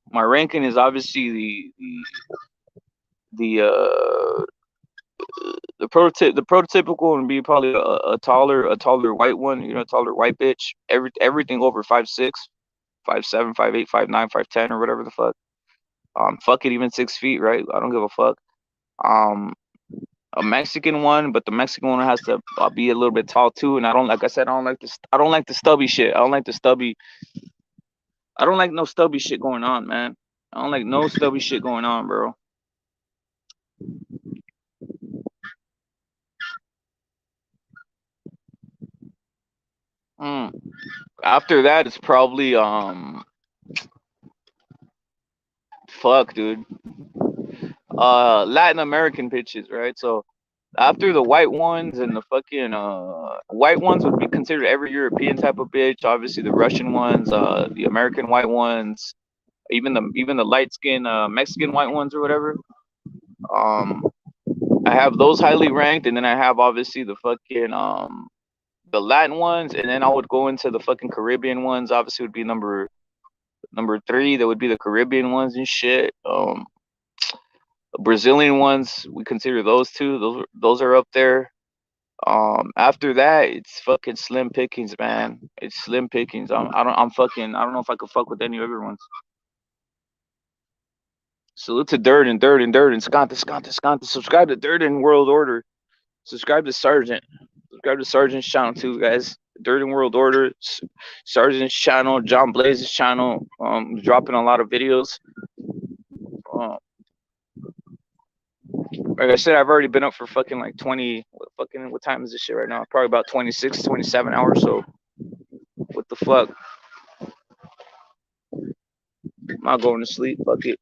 my ranking is obviously the the prototypical would be probably a taller white one, a taller white bitch. Everything over 5'6", 5'7", 5'8", 5'9", 5'10", or whatever the fuck. Fuck it, even 6 feet, right? I don't give a fuck. Um, a Mexican one, but the Mexican one has to be a little bit tall too. And I don't, like I said, I don't like this. I don't like the stubby shit. I don't like the stubby. I don't like no stubby shit going on, man. I don't like no stubby shit going on, bro. Mm. After that, it's probably fuck, dude. Latin American pitches, right? So after the white ones and the fucking white ones would be considered every European type of bitch. Obviously, the Russian ones, the American white ones, even the light skin Mexican white ones or whatever. Um, I have those highly ranked, and then I have obviously the Latin ones, and then I would go into the fucking Caribbean ones. Obviously, would be number three. That would be the Caribbean ones and shit. Brazilian ones, we consider those two. Those are up there. After that, it's fucking slim pickings, man. It's slim pickings. I don't know if I could fuck with any other ones. Salute to Dirt and Dirt and Dirt and Skante, Skante, Skante. Subscribe to Dirt and World Order. Subscribe to Sergeant. Subscribe to Sergeant's channel too, guys. Dirt and World Order, Sergeant's channel, John Blaze's channel. Dropping a lot of videos. Like I said, I've already been up for fucking like 20. What time is this shit right now? Probably about 26, 27 hours. So, what the fuck? I'm not going to sleep. Fuck it.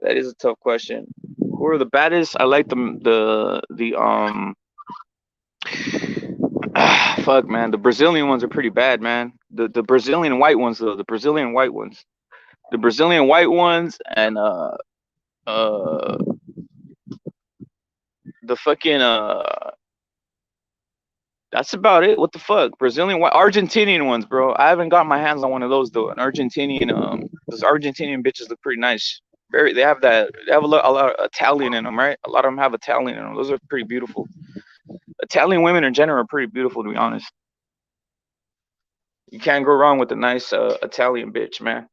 That is a tough question. Who are the baddest? I like fuck, man. The Brazilian ones are pretty bad, man. The Brazilian white ones though. The Brazilian white ones. The Brazilian white ones and the fucking that's about it. What the fuck? Brazilian white, Argentinian ones, bro. I haven't got my hands on one of those though. An Argentinian those Argentinian bitches look pretty nice. They have a lot of Italian in them, right? A lot of them have Italian in them. Those are pretty beautiful. Italian women in general are pretty beautiful, to be honest. You can't go wrong with a nice Italian bitch, man.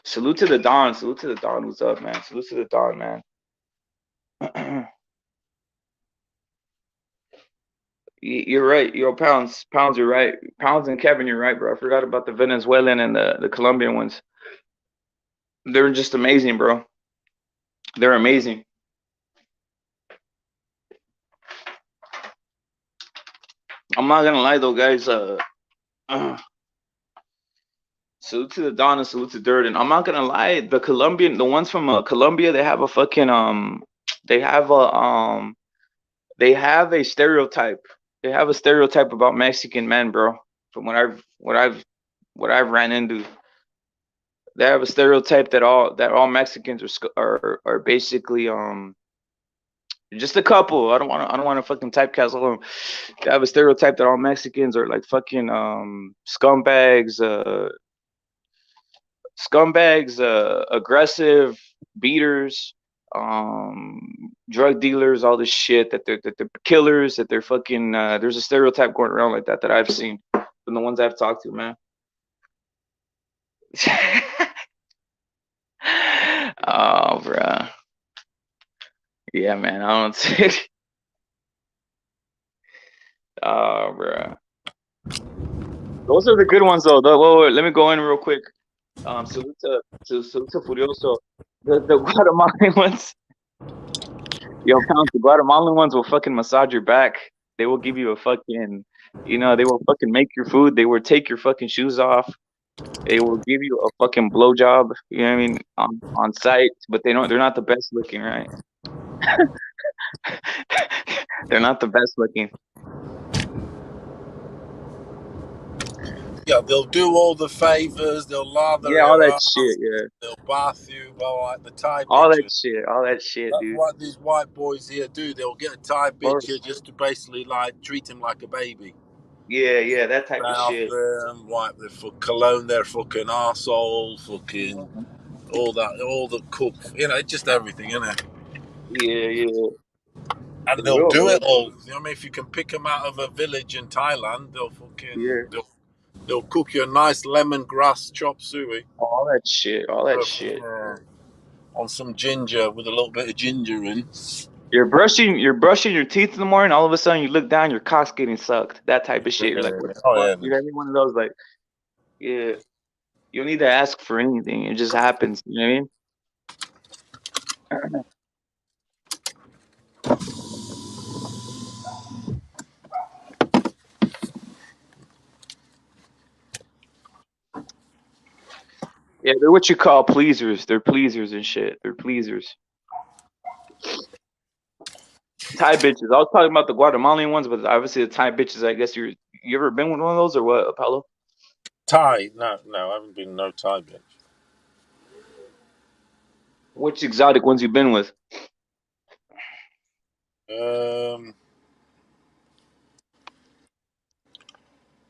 Salute to the Don. Salute to the Don. What's up, man? Salute to the Don, man. You're right. Pounds. Pounds, you're right. Pounds and Kevin, you're right, bro. I forgot about the Venezuelan and the Colombian ones. They're just amazing, bro. They're amazing. I'm not gonna lie though, guys. Salute to the Don and salute to Dirt. And I'm not gonna lie, the ones from Colombia, they have a fucking they have a stereotype. They have a stereotype about Mexican men, bro. From what I've ran into, they have a stereotype that all Mexicans are basically just a couple. I don't want to fucking typecast all of them. They have a stereotype that all Mexicans are like fucking scumbags, aggressive, beaters, drug dealers, all this shit. That they're killers. That they're fucking. There's a stereotype going around like that I've seen from the ones I've talked to, man. Oh, bruh. Yeah, man. I don't see it. Oh, bruh. Those are the good ones, though. Wait, let me go in real quick. Salute to Furioso. The Guatemalan ones. Yo, pounds, the Guatemalan ones will fucking massage your back. They will give you a fucking, they will fucking make your food. They will take your fucking shoes off. They will give you a fucking blowjob. You know what I mean? On site, but they're not the best looking, right? They're not the best looking. Yeah, they'll do all the favors. They'll lather Yeah, all your that ass. shit. Yeah, They'll bath you. Well, like the Thai all that bitches. shit. All that shit, That's dude. what these white boys here do. They'll get a Thai Or bitch here just to basically like treat him like a baby. yeah, yeah, that type of Bath shit. them, wipe their cologne their fucking arsehole, fucking Mhm. all that, all the cook, just everything, Yeah, yeah, And for they'll real, do bro. it all. You know what I mean? If you can pick them out of a village in Thailand, Yeah, they'll cook you a nice lemongrass chop suey. all that shit. All that shit. Yeah. On some ginger with a little bit of ginger in. You're brushing your teeth in the morning. All of a sudden, you look down, your cock's getting sucked. That type of shit. You're like, Yeah. what the Oh fuck? yeah. You know what I mean? One of those like, yeah. You don't need to ask for anything. It just happens. You know what I mean? Yeah, they're what you call pleasers. They're pleasers and shit. They're pleasers. Thai bitches. I was talking about the Guatemalan ones, but obviously the Thai bitches. I guess you ever been with one of those or what, Apollo? Thai? No, no, I haven't been no Thai bitch. Which exotic ones you been with? Um,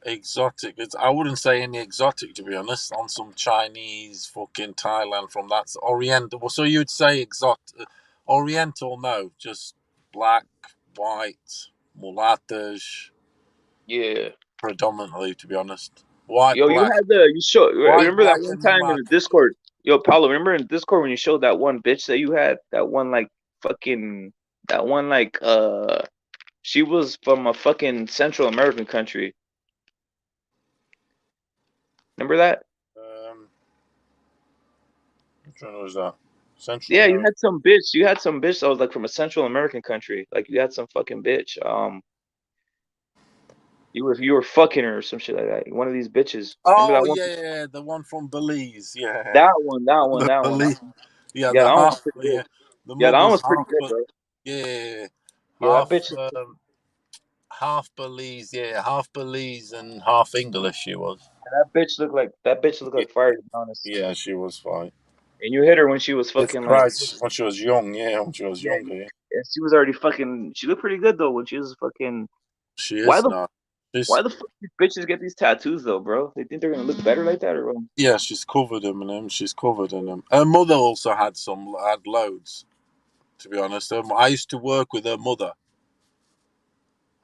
Exotic. I wouldn't say any exotic to be honest. On some Chinese, fucking Thailand from that's Oriental. Well, so you'd say exotic, Oriental? No, just black, white, mulattoes, Yeah. predominantly to be honest. White, Yo, black, you show white, remember that black, one and time in the mulatto. Discord? Yo, Paulo, remember in Discord when you showed that one bitch that you had, that one like fucking that one like she was from a fucking Central American country. Remember that? Which one was that? Central Yeah, America. You had some bitch that was like from a Central American country. Like you had some fucking bitch. You were fucking her or some shit like that. One of these bitches. Remember Oh that one? yeah, yeah, the one from Belize. Yeah, That one, that one, the that one. Belize. Yeah, Yeah, the that one was half. pretty good. Yeah, the Yeah, mum that one was was pretty half. good, But bro. yeah, Yeah, that half. bitch is Half Belize, yeah, half Belize and half English she was. that bitch looked like fire, to be honest. Yeah, she was fine. And you hit her when she was It's fucking like, Christ when she was young, yeah, when she was yeah, younger, yeah. and she was already fucking. She looked pretty good though when she was fucking. She Why is the now. why She's the fuck these bitches get these tattoos though, bro? They think they're gonna look better like that or what? yeah, she's covered in them. She's covered in them. Her mother also had loads. To be honest, I used to work with her mother.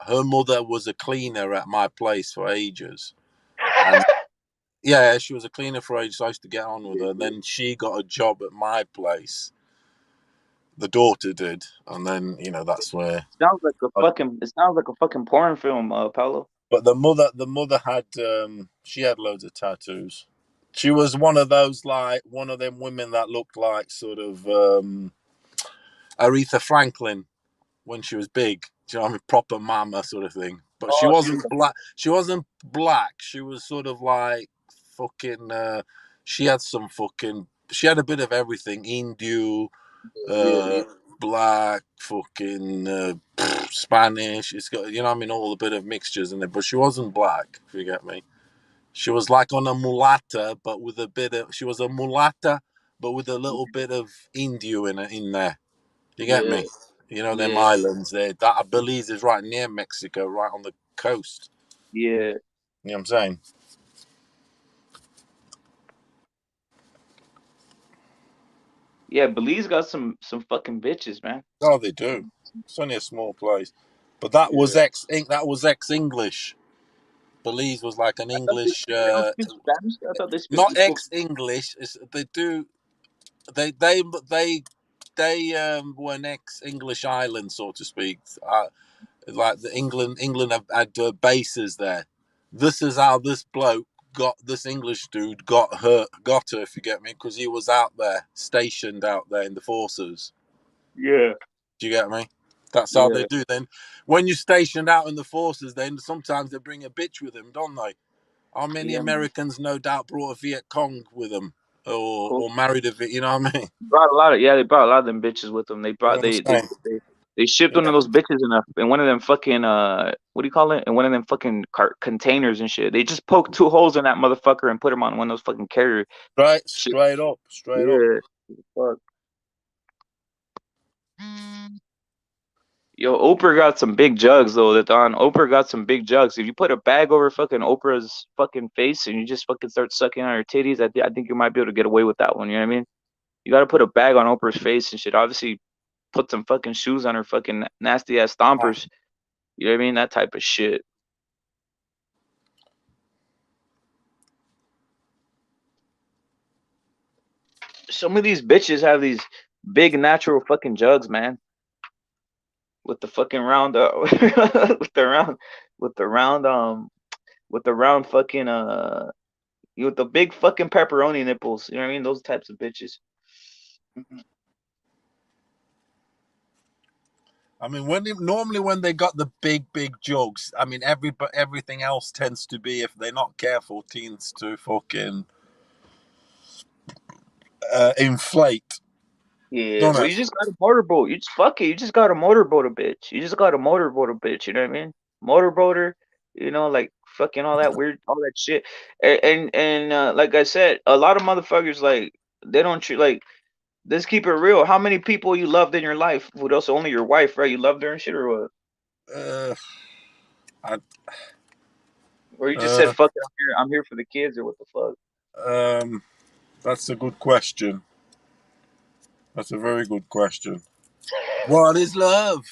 Her mother was a cleaner at my place for ages, and yeah, she was a cleaner for ages. So I used to get on with her. Then she got a job at my place. The daughter did, and then that's where. It sounds like a fucking porn film, Paulo. But the mother had she had loads of tattoos. She was one of those like one of them women that looked like sort of Aretha Franklin when she was big. Do you know what I mean? Proper mama sort of thing. But she Oh, she was wasn't black. She wasn't black. She was sort of like fucking. She had some fucking. She had a bit of everything. Hindu, yeah, uh, black, fucking Spanish. It's got what I mean, all a bit of mixtures in it. But she wasn't black. If you get me, she was like on a mulatta, but with a bit of. She was a mulatta, but with a little bit of Hindu in there. You get yeah, me? Them yeah, islands there. That I believe is right near Mexico, right on the coast. yeah, You know what I'm saying? yeah. Belize got some fucking bitches, man. Oh, they do. It's only a small place, but that was Yeah. ex English. Belize was like an I thought English, they don't speak Spanish. I thought not they spoke. ex English. They do. They they they they were an ex English island, so to speak. Like the England have had bases there. This is how this bloke got this English dude got her if you get me, because he was out there stationed out there in the forces. Yeah, Do you get me? That's how they yeah, do. Then, when you're stationed out in the forces, then sometimes they bring a bitch with them, don't they? How many yeah, man. Americans, no doubt, brought a Viet Cong with them, Cool. or married a Viet? You know what I mean? Brought a lot of yeah, they brought a lot of them bitches with them. They You know brought what I'm saying? they shipped one Yeah. of those bitches in one of them fucking what do you call it? In one of them fucking containers and shit. They just poked two holes in that motherfucker and put him on one of those fucking carrier Right, shit. straight up, straight up. Yeah. Fuck. Yo, Oprah got some big jugs though. That on Oprah got some big jugs. If you put a bag over fucking Oprah's fucking face and you just fucking start sucking on her titties, I think you might be able to get away with that one. You know what I mean? You got to put a bag on Oprah's face and shit. Obviously, put some fucking shoes on her fucking nasty ass Ah, stompers. You know what I mean? That type of shit. Some of these bitches have these big natural fucking jugs, man. With the fucking round, with the round, with the round, with the round fucking, with the big fucking pepperoni nipples. You know what I mean? Those types of bitches. I mean, normally when they got the big jugs, I mean, everything else tends to be, if they're not careful, tends to fucking inflate, Yeah, don't well, it? you just got a motorboat. You just fuck it. You just got a motorboat a bitch. You just got a motorboat a bitch. You know what I mean? Motorboater. You know, like fucking all that weird, all that shit. And like I said, a lot of motherfuckers like they don't treat like. Let's keep it real. How many people you loved in your life? Who else? Only your wife, right? You loved her and shit, or what? Uh, I, Or you just said uh, fuck it. I'm here for the kids, or what the fuck? um, that's a good question. That's a very good question. What is love?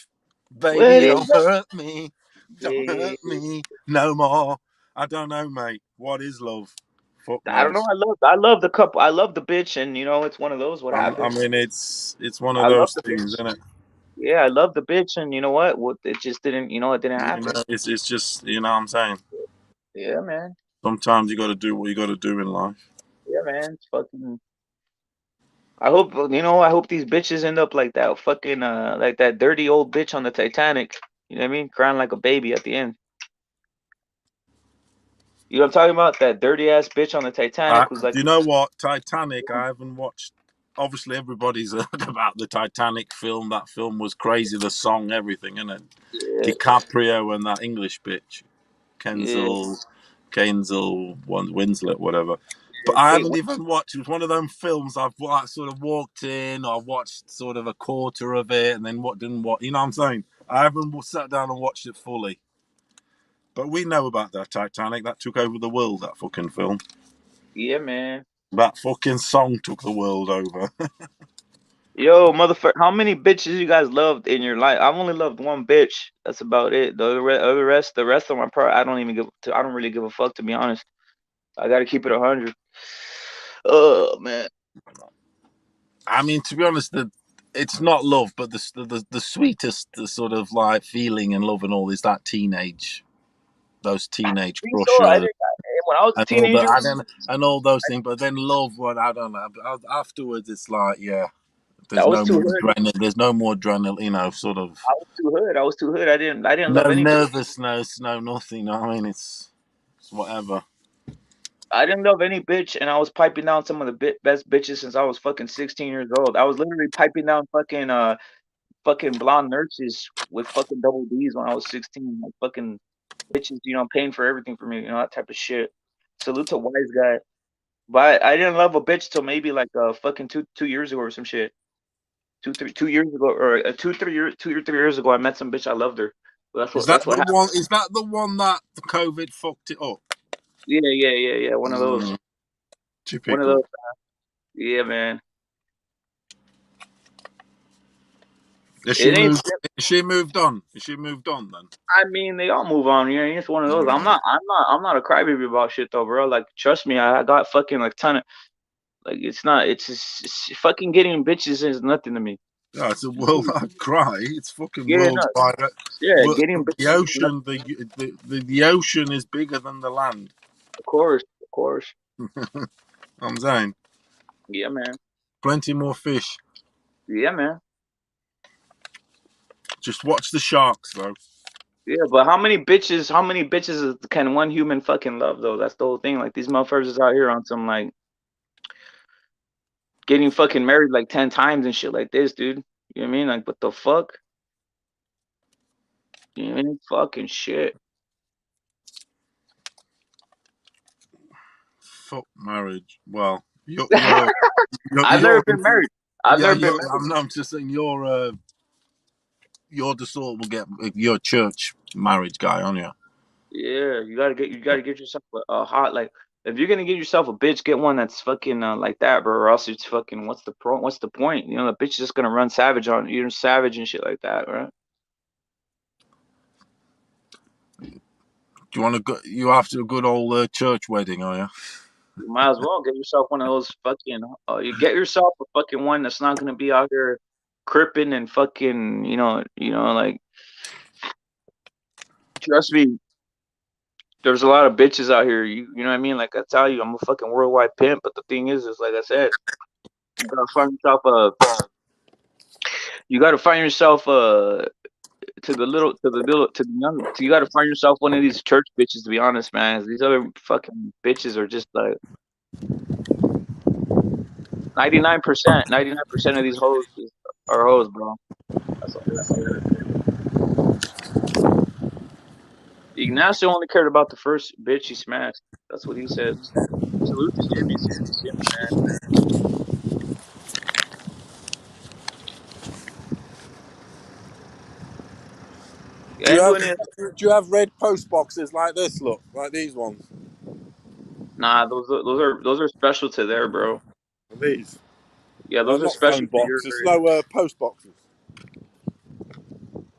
What Baby, is don't that? hurt me. Yeah, Don't yeah, hurt me no more. I don't know, mate. What is love? Fuck yeah. I don't know. knows. I love the couple. I love the bitch, and you know, it's one of those. What I happened? mean, it's one of I love those the things, bitch. isn't it? Yeah, I love the bitch, and you know what? What it just didn't. You know, it didn't You know, happen. it's just, you know what I'm saying. Yeah, man. Sometimes you got to do what you got to do in life. Yeah, man. It's fucking. I hope you know. I hope these bitches end up like that fucking like that dirty old bitch on the Titanic. You know what I mean? Crying like a baby at the end. You know what I'm talking about? That dirty ass bitch on the Titanic was like, Do you know what? Titanic, I haven't watched. Obviously, everybody's heard about the Titanic film. That film was crazy. The song, everything, and it. yeah, DiCaprio and that English bitch, yeah, Kenzel, Winslet, whatever. But yeah. I Kate, haven't even watched. It was one of them films I've sort of walked in, or watched sort of a quarter of it, and then what didn't what. You know what I'm saying? I haven't sat down and watched it fully. But we know about that Titanic. That took over the world. That fucking film. yeah, man. That fucking song took the world over. Yo, motherfucker, how many bitches you guys loved in your life? I've only loved one bitch. That's about it. The rest of my part, I don't even give. I don't really give a fuck, to be honest. I gotta keep it 100. Oh man, I mean, to be honest, it's not love, but the sweetest sort of like feeling and love and all is that teenage, those teenage think so. crushes When I was a and all that. teenager, I don't and all those things. But then love, what I don't know. Afterwards, it's like yeah, I there's was no too more hood. adrenaline. There's no more adrenaline. You know, sort of I was too hood. I was too hood. I didn't love no any bitch. nervousness, no nothing. You know what I mean, it's whatever. I didn't love any bitch, and I was piping down some of the best bitches since I was fucking 16 years old. I was literally piping down fucking blonde nurses with fucking double D's when I was 16. Like fucking bitches, you know, paying for everything for me, you know, that type of shit. Salute to wise guy. But I didn't love a bitch till maybe like fucking two years ago or some shit. 2 years ago or 2 or 3 years ago I met some bitch. I loved her. That's what happened. Is that the one that the COVID fucked it up? Yeah, yeah, yeah, yeah. One of those. Mm, One of typical. those. Yeah, man. Has she It ain't. moved? Has she moved on? Has she moved on then? I mean, they all move on. You know, it's one of those. Mm. I'm not a crybaby about shit though, bro. Like, trust me, I got fucking like ton of like. It's not. It's just fucking getting bitches is nothing to me. Yeah, it's a worldwide cry. It's fucking Yeah, no, worldwide. yeah, getting The bitches is nothing. ocean, the ocean is bigger than the land. Of course, of course. I'm saying, Yeah, man. plenty more fish. Yeah, man. Just watch the sharks, though. Yeah, but how many bitches can one human fucking love though? That's the whole thing. Like these motherfuckers is out here on some like getting fucking married like 10 times and shit like this, dude. You know what I mean? Like what the fuck? You know what I mean? Fucking shit. Fuck marriage. Well, you're, I've you're never been married. I've yeah, never been married. I'm just saying you're the sort will get you're a church marriage guy, aren't you? Yeah, you gotta get yourself a hot like if you're gonna get yourself a bitch, get one that's fucking like that, bro. Or else it's fucking what's the point? You know, the bitch is just gonna run savage on you, savage and shit like that, right? Do you want to go? You after a good old church wedding, are you? You might as well get yourself one of those fucking. You get yourself a fucking one that's not gonna be out here cripping and fucking. Like trust me, there's a lot of bitches out here. You know what I mean? Like I tell you, I'm a fucking worldwide pimp. But the thing is like I said, you gotta find yourself a. You gotta find yourself a to the young. So you gotta find yourself one of these church bitches. To be honest, man, these other fucking bitches are just like 99%. 99% of these hoes are hoes, bro. That's all I gotta say. Ignacio only cared about the first bitch he smashed. That's what he said. Salute to Jimmy. Salute to Jimmy, man. I Do you ain't have doing it. red post boxes like this? Look, like these ones. Nah, those are special to there, bro. These. Yeah, No, those are not special phone to your boxes. area. No, post boxes.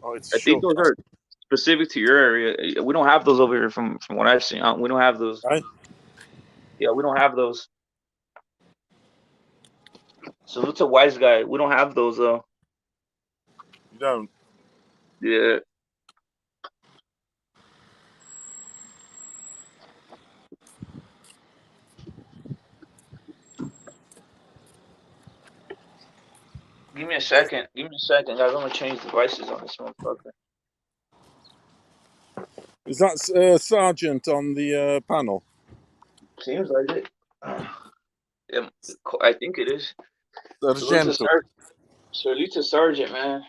Oh, it's I think shut. those are specific to your area. We don't have those over here from what I've seen. We don't have those. Right? Yeah, we don't have those. Salute to Wise Guy. We don't have those though. You don't. Yeah. Give me a second. Give me a second, guys. I'm gonna change devices on this motherfucker. Is that Sergeant on the panel? Seems like it. Yeah, I think it is. Salute to Sergeant. Sergeant. Salute to Sergeant, man.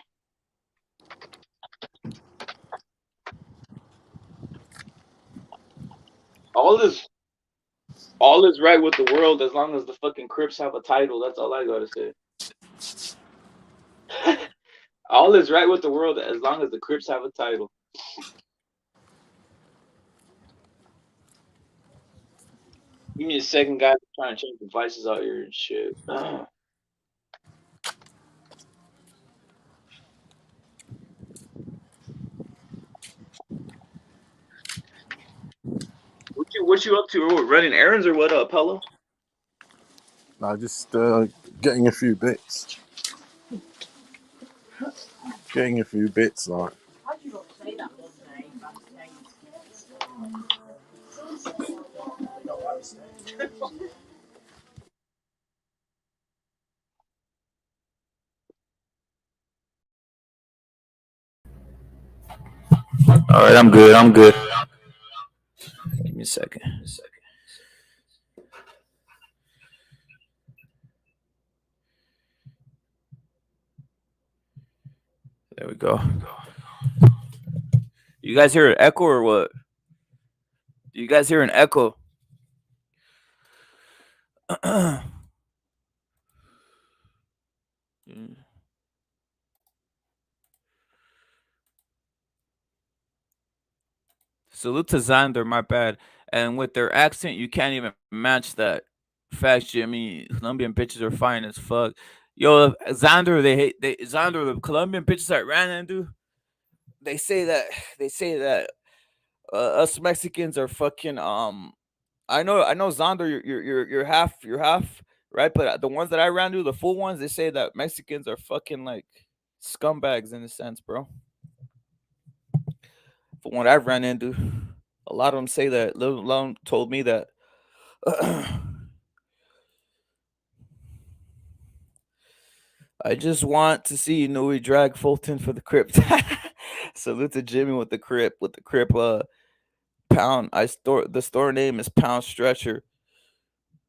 All is all is right with the world as long as the fucking Crips have a title. That's all I gotta say. All is right with the world as long as the Crips have a title. Give me a second, guys. I'm trying to change devices out here and shit. What you up to? What, running errands or what up, Pello? No, just getting a few bits. Getting a few bits, like. All right, I'm good. I'm good. Give me a second. There we go. You guys hear an echo or what? You guys hear an echo? Salute to Xander, my bad. And with their accent, you can't even match that. Facts, Jimmy. Colombian bitches are fine as fuck. Yo, Xander, Xander, the Colombian bitches that ran into. They say that us Mexicans are fucking I know Xander, you're half right, but the ones that I ran to, the full ones, they say that Mexicans are fucking like scumbags in a sense, bro. From what I've ran into, a lot of them say that. Let alone told me that. I just want to see Nui drag Fulton for the crypt. Salute to Jimmy with the crypt. Pound. The store name is Pound Stretcher.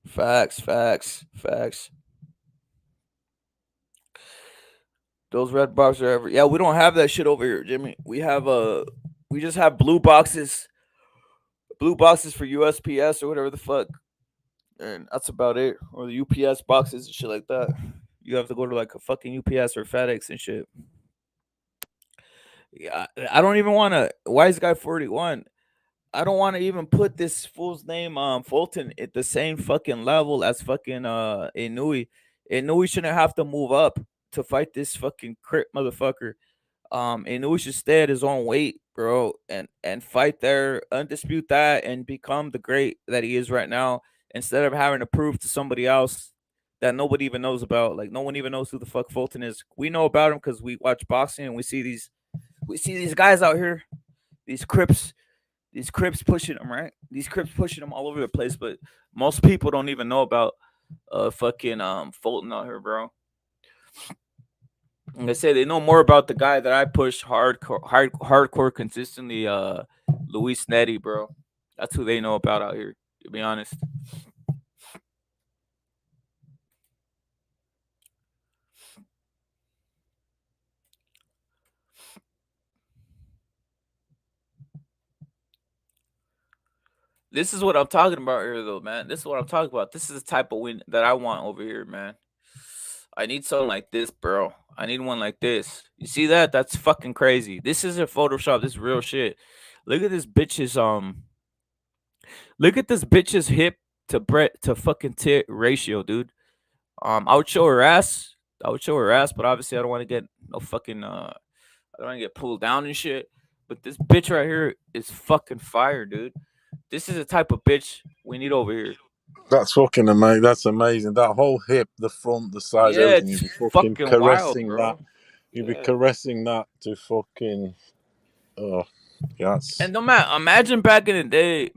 Facts, facts, facts. Those red boxes are ever. Yeah, we don't have that shit over here, Jimmy. We just have blue boxes for USPS or whatever the fuck, and that's about it. Or the UPS boxes and shit like that. You have to go to like a fucking UPS or FedEx and shit. Yeah, I don't even want to. Wise guy 41. I don't want to even put this fool's name, Fulton, at the same fucking level as fucking Inui. Inui shouldn't have to move up to fight this fucking crit motherfucker. Inui should stay at his own weight, bro, and fight there, undispute that, and become the great that he is right now, instead of having to prove to somebody else that nobody even knows about. Like no one even knows who the fuck Fulton is. We know about him because we watch boxing and we see these guys out here, these Crips pushing them, right? These Crips pushing them all over the place, but most people don't even know about fucking Fulton out here, bro. Like I say, they know more about the guy that I push hardcore consistently, Luis Netty, bro. That's who they know about out here, to be honest. This is what I'm talking about here, though, man. This is what I'm talking about. This is the type of win that I want over here, man. I need something like this, bro. I need one like this. You see that? That's fucking crazy. This isn't Photoshop. This is real shit. Look at this bitch's Look at this bitch's hip to Brett to fucking tit ratio, dude. I would show her ass. I would show her ass, but obviously I don't want to get no fucking I don't want to get pulled down and shit. But this bitch right here is fucking fire, dude. This is the type of bitch we need over here. That's fucking amazing. That's amazing. That whole hip, the front, the sides, Yeah, everything. it's You'd be fucking fucking wild, caressing that. bro. You'd be Yeah. caressing that to fucking. Oh, And that's no matter, imagine back in the day,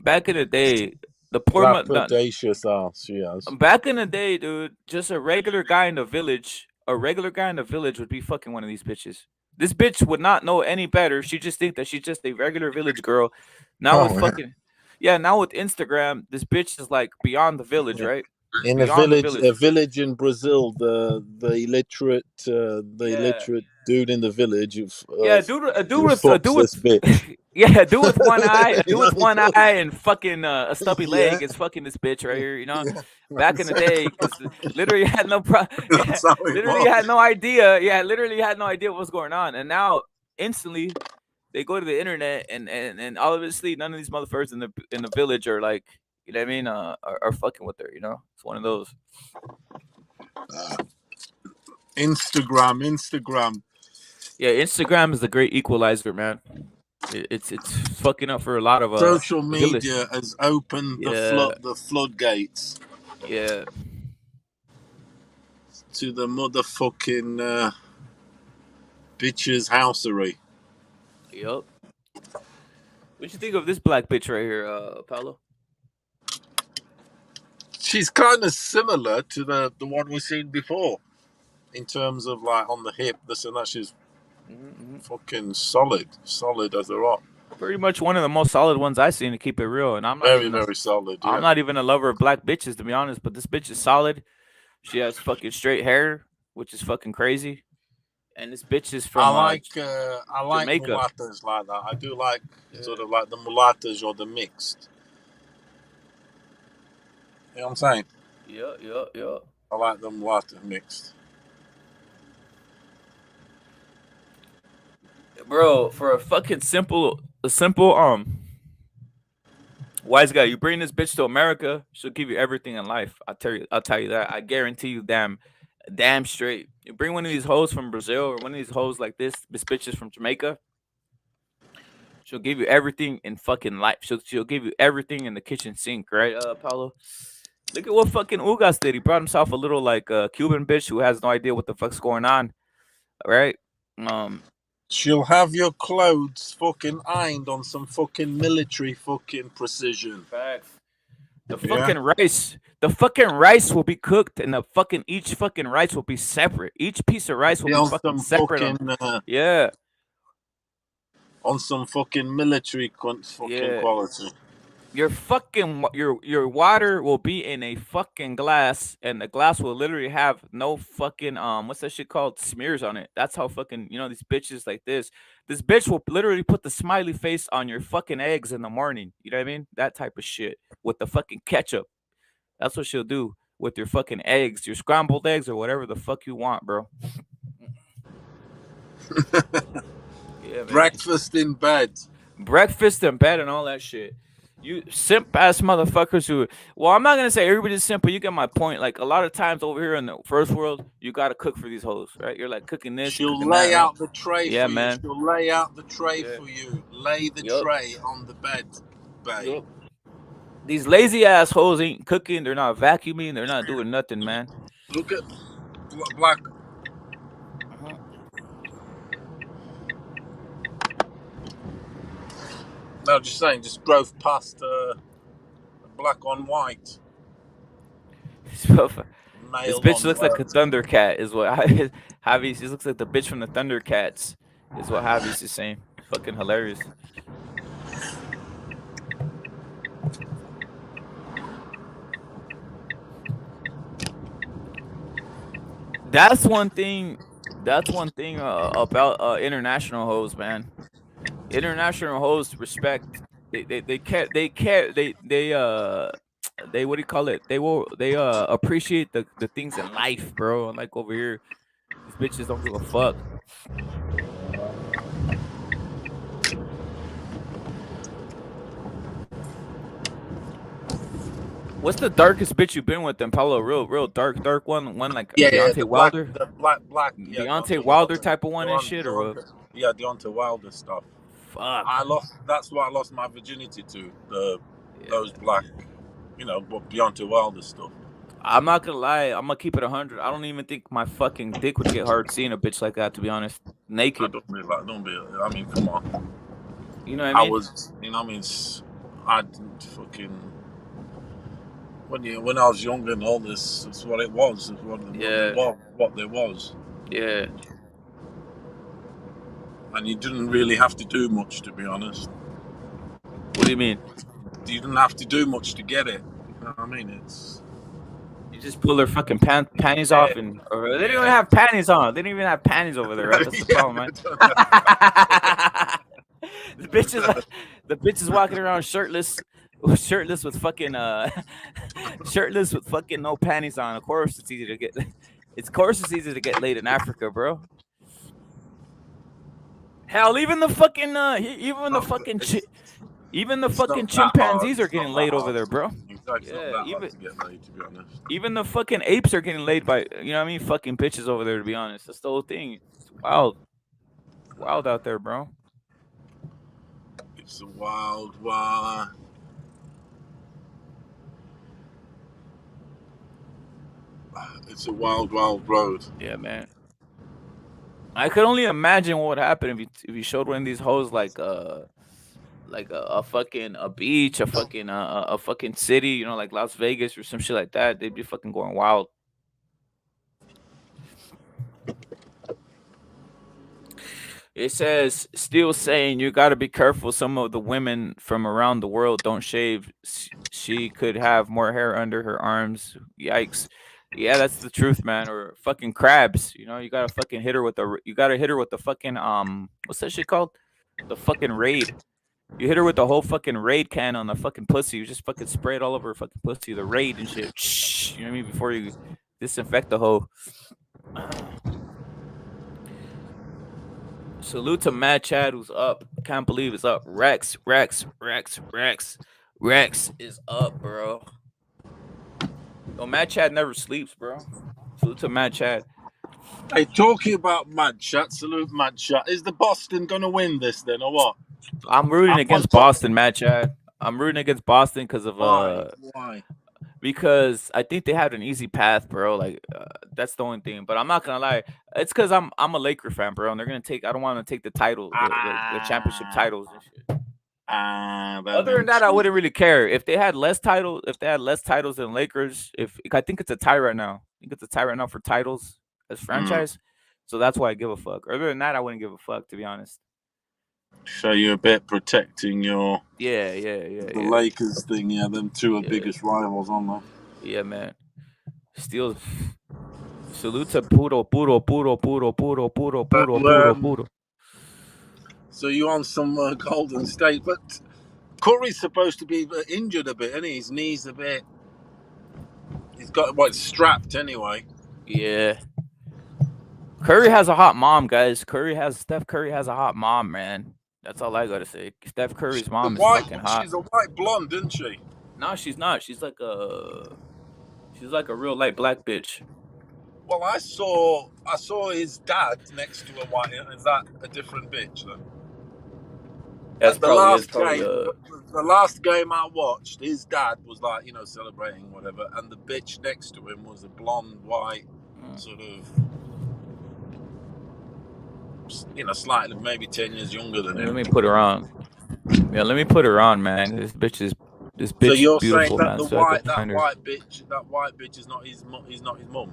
the poor that the, predacious ass. She has. back in the day, dude, just a regular guy in the village, would be fucking one of these bitches. This bitch would not know any better. She just think that she's just a regular village girl. Now with Oh yeah. fucking yeah, now with Instagram, this bitch is like beyond the village, Yeah. right? In Beyond the a village. village in Brazil, the Yeah. illiterate dude in the village, Yeah, who fucks this bitch. yeah, a dude with one eye, You know, he does. and fucking a stubby Yeah, leg is fucking this bitch right here. yeah, Back in that's, the day, because literally had no yeah, that's how it literally had was. no idea. Yeah, literally had no idea what was going on, and now instantly they go to the internet and obviously none of these motherfuckers in the village are like, you know what I mean, are fucking with her. It's one of those. Instagram. Yeah, Instagram is the great equalizer, man. It's fucking up for a lot of Social village. media has opened Yeah, the floodgates yeah, to the motherfucking bitch's housery. yep. What you think of this black bitch right here, Paulo? She's kind of similar to the one we've seen before in terms of like on the hip, this and that. She's Mm-hmm. fucking solid as a rock. Pretty much one of the most solid ones I seen, to keep it real. And Very, very solid. I'm Yeah. not even a lover of black bitches, to be honest. But this bitch is solid. She has fucking straight hair, which is fucking crazy. And this bitch is from I like Jamaica. mulattas like that. I do like sort Yeah, of like the mulattas or the mixed. You know what I'm saying? yeah, yeah, yeah. I like the mulatta mixed. Bro, for a fucking simple wise guy, you bring this bitch to America, she'll give you everything in life. I'll tell you that. I guarantee you, damn straight. You bring one of these hoes from Brazil or one of these hoes like this bitch is from Jamaica. She'll give you everything in fucking life. She'll give you everything in the kitchen sink, right, Paulo? Look at what fucking Ugas did. He brought himself a little like Cuban bitch who has no idea what the fuck's going on, right? She'll have your clothes fucking ironed on some fucking military fucking precision. Facts. The Yeah. fucking rice will be cooked, and each fucking rice will be separate. Each piece of rice will Be be fucking separate yeah, on some fucking military fucking yeah. quality. Your water will be in a fucking glass, and the glass will literally have no fucking what's that shit called, smears on it. That's how fucking, these bitches like this bitch will literally put the smiley face on your fucking eggs in the morning. You know what I mean? That type of shit with the fucking ketchup. That's what she'll do with your fucking eggs, your scrambled eggs or whatever the fuck you want, bro. Yeah, man. Breakfast in bed. Breakfast in bed and all that shit. You simp ass motherfuckers who, well, I'm not gonna say everybody's simple. You get my point. Like a lot of times over here in the first world, you gotta cook for these hoes, right? You're like cooking this, She'll cooking that, lay right? out the tray Yeah, for you. man. She'll lay out the tray Yeah. for you. Lay the Yup. tray on the bed, babe. Yup. These lazy ass hoes ain't cooking. They're not vacuuming. They're not doing nothing, man. Look at black. Uh-huh. No, just saying. Just drove past black on white. This Male bitch on looks like a white. Thundercat, is what Javi. She looks like the bitch from the Thundercats, is what Javi's is saying. Fucking hilarious. That's one thing. That's one thing about international hoes, man. International hoes respect. They care. They care. They what do you call it? They appreciate the things in life, bro. Like over here, these bitches don't give a fuck. What's the darkest bitch you've been with, then, Paulo? Real dark one like Yeah, Deontay the Wilder, black. Yeah, Deontay Deontay Wilder Wilder. type of one and shit, or what? Yeah, Deontay Wilder stuff. Fuck. That's what I lost my virginity to. Yeah, Those man. black, Deontay Wilder stuff. I'm not gonna lie. I'm gonna keep it 100. I don't even think my fucking dick would get hard seeing a bitch like that. To be honest, naked. Don't be. I mean, come on. You know what I mean? I didn't fucking. When I was younger and all this, it's what it was. It's what there was. Yeah. And you didn't really have to do much, to be honest. What do you mean? You didn't have to do much to get it. You know what I mean? It's. You just pull their fucking panties off, or they didn't even have panties on. They didn't even have panties over there, right? That's the problem, right? the bitch is walking around shirtless with fucking shirtless with fucking no panties on. Of course, it's easy to get. It's easy to get laid in Africa, bro. Hell, even the fucking chimpanzees are getting laid over there, bro. Yeah, hard to get laid, to be honest. Even the fucking apes are getting laid by, you know what I mean, fucking bitches over there. To be honest, that's the whole thing. It's wild out there, bro. It's a wild. It's a wild road. Yeah, man. I could only imagine what would happen if you showed one of these hoes like a fucking a beach, a fucking city, you know, like Las Vegas or some shit like that. They'd be fucking going wild. It says, still saying you got to be careful. Some of the women from around the world don't shave. She could have more hair under her arms. Yikes. Yeah, that's the truth, man. Or fucking crabs. You know, you gotta fucking hit her with the fucking what's that shit called? The fucking raid. You hit her with the whole fucking raid can on the fucking pussy. You just fucking spray it all over her fucking pussy, the raid and shit. You know what I mean? Before you disinfect the hoe. Salute to Mad Chad who's up. Can't believe it's up. Rex is up, bro. Yo, Mad Chad never sleeps, bro. Salute to Mad Chad. Hey, talking about Mad Chat, salute Mad Chat. Is the Boston gonna win this then, or what? I'm rooting against Boston, Mad Chad. I'm rooting against Boston because of Why? Because I think they had an easy path, bro. Like that's the only thing. But I'm not gonna lie, it's because I'm a Laker fan, bro, and they're gonna take. I don't want to take the title, the championship titles and shit. Other than that, I wouldn't really care if they had less titles. If they had less titles than Lakers, if I think it's a tie right now. I think it's a tie right now for titles as franchise. So that's why I give a fuck. Other than that, I wouldn't give a fuck, to be honest. So you're a bit protecting your the Lakers thing. Yeah, them two are biggest rivals, aren't they? Yeah, man. Still, salute to puro. So you on some Golden State, but Curry's supposed to be injured a bit, isn't he? His knee's a bit. He's got strapped anyway. Yeah. Curry has a hot mom, guys. Steph Curry has a hot mom, man. That's all I gotta say. Steph Curry's mom is fucking hot. She's a white blonde, isn't she? No, she's not. She's like a real light black bitch. Well, I saw his dad next to a white. Is that a different bitch then? That's the last game I watched, his dad was like, celebrating whatever, and the bitch next to him was a blonde, white, sort of, slightly maybe 10 years younger than him. Let me put her on. Yeah, let me put her on, man. This bitch is so you're beautiful, saying that man. that white bitch is not his mum?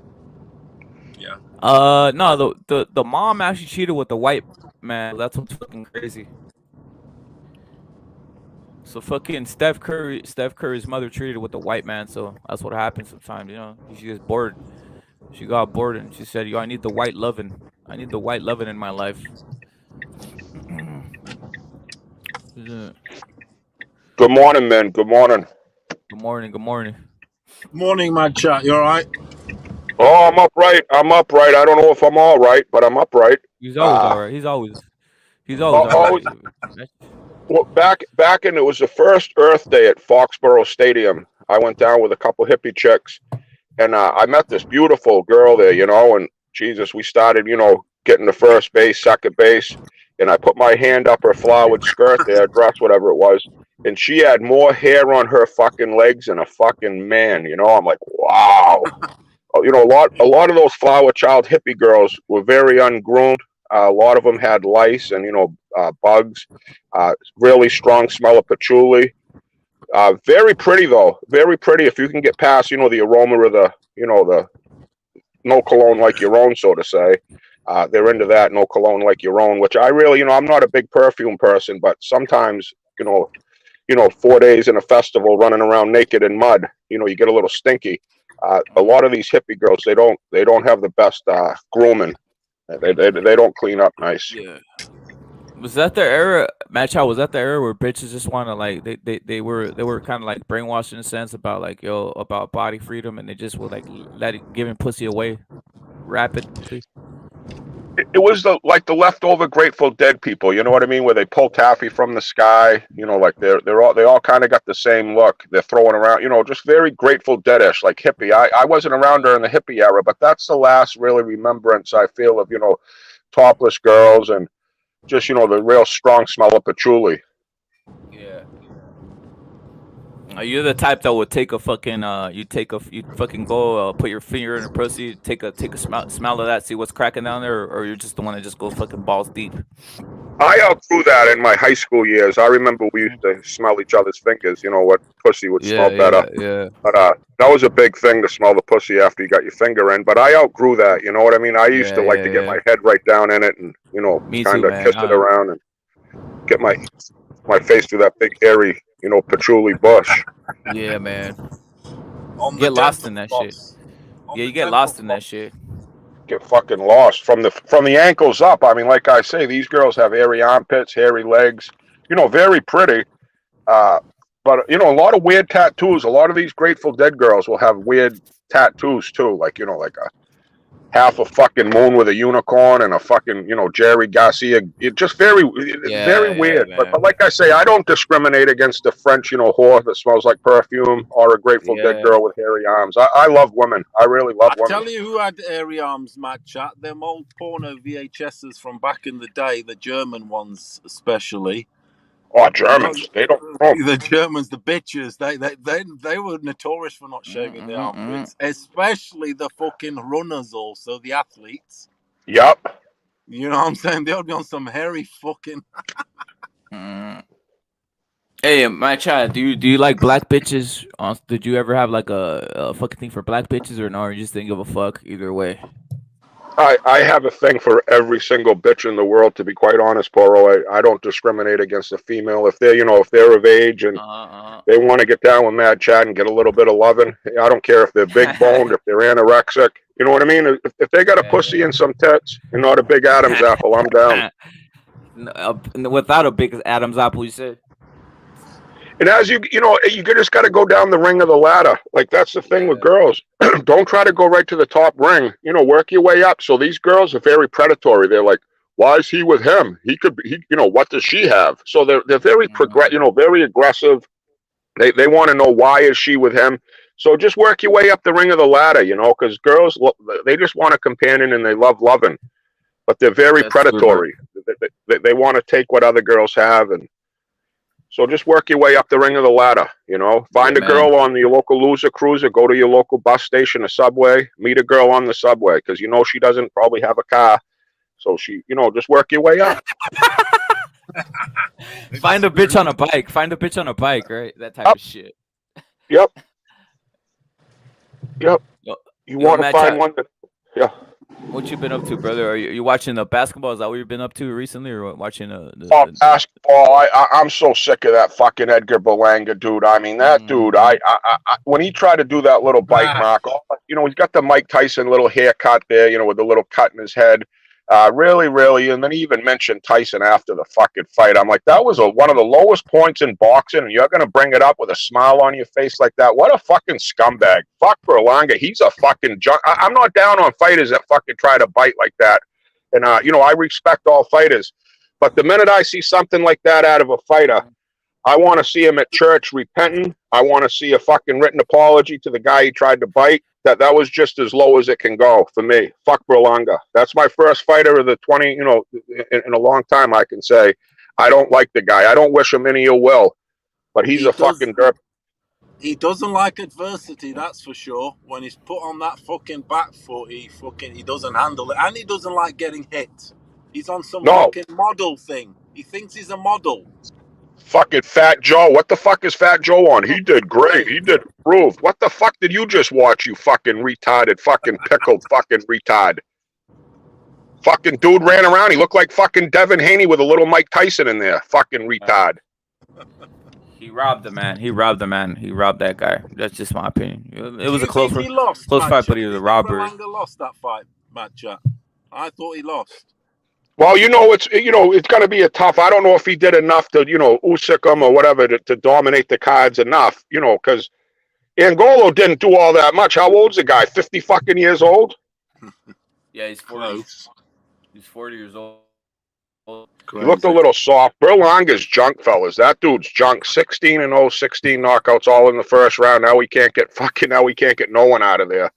Yeah. No, the mom actually cheated with the white man. That's what's fucking crazy. So fucking Steph Curry's mother treated with the white man. So that's what happens sometimes, She gets bored. She got bored and she said, "Yo, I need the white loving. I need the white loving in my life." Good morning, man. Good morning. Good morning. Morning, my chat. You all right? Oh, I'm upright. I don't know if I'm all right, but I'm upright. He's always all right. He's always all right. Well, back in, it was the first Earth Day at Foxborough Stadium. I went down with a couple hippie chicks, and I met this beautiful girl there, and Jesus, we started, getting to first base, second base, and I put my hand up her flowered skirt there, dress, whatever it was, and she had more hair on her fucking legs than a fucking man, I'm like, wow. A lot of those flower child hippie girls were very ungroomed. A lot of them had lice and bugs. Really strong smell of patchouli. Very pretty though. Very pretty if you can get past the aroma of the the no cologne like your own, so to say. They're into that no cologne like your own, which I really I'm not a big perfume person, but sometimes 4 days in a festival running around naked in mud, you get a little stinky. A lot of these hippie girls, they don't have the best grooming. They don't clean up nice. Yeah. Was that the era, Match Out? Was that the era where bitches just want to they were kind of like brainwashed in a sense about about body freedom, and they just would giving pussy away rapidly? It was the leftover Grateful Dead people, you know what I mean, where they pull taffy from the sky, they all kind of got the same look. They're throwing around, just very Grateful Deadish, like hippie. I wasn't around during the hippie era, but that's the last really remembrance I feel of topless girls and just the real strong smell of patchouli. Yeah. You're the type that would take a fucking you fucking go put your finger in a pussy, take a smell of that, see what's cracking down there, or you're just the one that just goes fucking balls deep. I outgrew that in my high school years. I remember we used to smell each other's fingers, what pussy would smell better. Yeah. But that was a big thing to smell the pussy after you got your finger in. But I outgrew that, you know what I mean? I used to like to get my head right down in it and, kind of kiss it around and get my face through that big hairy, patchouli bush. Yeah, man. Get lost in that shit. Yeah, you get lost in that shit. Get fucking lost from the ankles up. I mean, like I say, these girls have hairy armpits, hairy legs, very pretty. But a lot of weird tattoos. A lot of these Grateful Dead girls will have weird tattoos too, like like a half a fucking moon with a unicorn and a fucking Jerry Garcia. It just very weird. Man. But like I say, I don't discriminate against a French whore that smells like perfume or a Grateful Dead girl with hairy arms. I love women. I really love women. I tell you who had hairy arms, Mad Chat. Them old porno VHSs from back in the day, the German ones especially. Oh, Germans! They don't. The Germans, the bitches. They were notorious for not shaving their armpits, especially the fucking runners. Also, the athletes. Yep. You know what I'm saying? They would be on some hairy fucking. Hey, my chat. Do you like black bitches? Did you ever have like a fucking thing for black bitches or no? Or you just didn't give a fuck either way? I have a thing for every single bitch in the world, to be quite honest, Poro. I don't discriminate against a female. If they're, if they're of age and they want to get down with Mad Chad and get a little bit of loving, I don't care if they're big boned, if they're anorexic. You know what I mean? If they got a pussy and some tits and not a big Adam's apple, I'm down. Without a big Adam's apple, you said. And as you just got to go down the ring of the ladder. Like, that's the thing with girls. Don't try to go right to the top ring. Work your way up. So these girls are very predatory. They're like, why is he with him? He could be, what does she have? So they're very very aggressive. They want to know, why is she with him? So just work your way up the ring of the ladder, because girls, they just want a companion and they love loving, but they're very predatory. They want to take what other girls have, and so just work your way up the ring of the ladder, Find a girl on your local loser cruiser, go to your local bus station, a subway, meet a girl on the subway, because she doesn't probably have a car. So just work your way up. Find a bitch on a bike. Find a bitch on a bike, right? That type of shit. Yep. You want to find one that, yeah. What you been up to, brother? Are you watching the basketball? Is that what you've been up to recently, or watching basketball? I'm so sick of that fucking Edgar Berlanga dude. I mean, that dude. I when he tried to do that little bite mark, he's got the Mike Tyson little haircut there, with the little cut in his head. Really, and then he even mentioned Tyson after the fucking fight. I'm like, that was one of the lowest points in boxing, and you're gonna bring it up with a smile on your face like that? What a fucking scumbag! Fuck Berlanga, he's a fucking junk. I'm not down on fighters that fucking try to bite like that, and I respect all fighters, but the minute I see something like that out of a fighter, I want to see him at church repenting. I want to see a fucking written apology to the guy he tried to bite. That was just as low as it can go for me. Fuck Berlanga. That's my first fighter of the 20, in a long time, I can say. I don't like the guy. I don't wish him any ill will, but he's fucking derp. He doesn't like adversity, that's for sure. When he's put on that fucking back foot, he doesn't handle it. And he doesn't like getting hit. He's on some fucking model thing. He thinks he's a model. Fucking Fat Joe. What the fuck is Fat Joe on? He did great. He did improved. What the fuck did you just watch, you fucking retarded, fucking pickled fucking retard? Fucking dude ran around. He looked like fucking Devin Haney with a little Mike Tyson in there. Fucking retard. He robbed the man. He robbed that guy. That's just my opinion. It was a close fight, but he was a robber. Berlanga lost that fight, Matt Chat. I thought he lost. Well, it's going to be a tough. I don't know if he did enough to, Usyk him or whatever to dominate the cards enough, because Angolo didn't do all that much. How old's the guy? 50 fucking years old? Yeah, he's 40. He's 40 years old. He looked a little soft. Berlanga's junk, fellas. That dude's junk. 16-0, 16 knockouts all in the first round. Now we can't get no one out of there.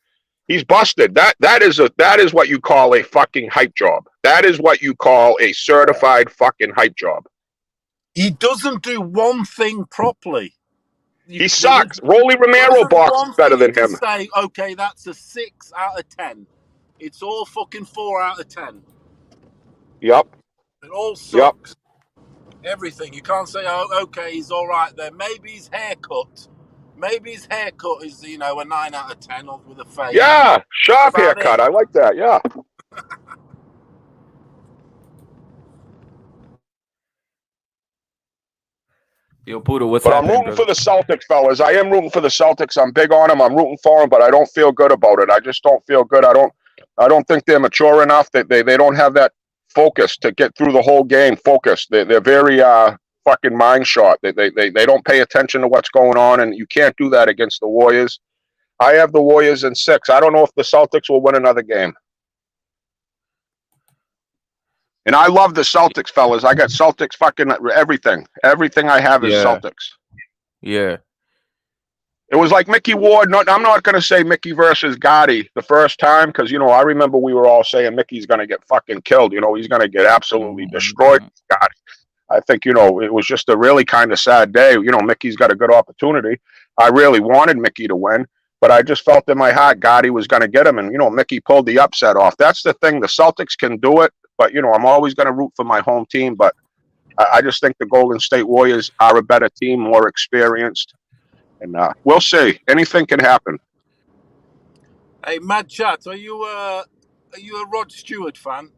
He's busted. That is what you call a fucking hype job. That is what you call a certified fucking hype job. He doesn't do one thing properly. He sucks. Rolly Romero boxes better than him. Say, okay, that's a 6 out of 10. It's all fucking 4 out of 10. Yep. It all sucks. Yep. Everything. You can't say, oh, okay, he's all right there. Maybe his haircut is, a 9 out of 10 with a fade. Yeah, sharp haircut. I like that. Yeah. Yo, Buddha, what's but happening, I'm rooting for the Celtics, fellas. I am rooting for the Celtics. I'm big on them. I'm rooting for them, but I don't feel good about it. I just don't feel good. I don't think they're mature enough. They don't have that focus to get through the whole game. Focused. They're very fucking mind shot. They don't pay attention to what's going on, and you can't do that against the Warriors. I have the Warriors in 6. I don't know if the Celtics will win another game. And I love the Celtics, fellas. I got Celtics fucking everything. Everything I have is Celtics. Yeah. It was like Mickey Ward. I'm not going to say Mickey versus Gotti the first time because, I remember we were all saying Mickey's going to get fucking killed. He's going to get absolutely destroyed. Gotti. I think, it was just a really kind of sad day. Mickey's got a good opportunity. I really wanted Mickey to win, but I just felt in my heart Gotti was going to get him. And, Mickey pulled the upset off. That's the thing. The Celtics can do it, but, I'm always going to root for my home team. But I just think the Golden State Warriors are a better team, more experienced, and we'll see. Anything can happen. Hey, Mad Chat, are you a Rod Stewart fan?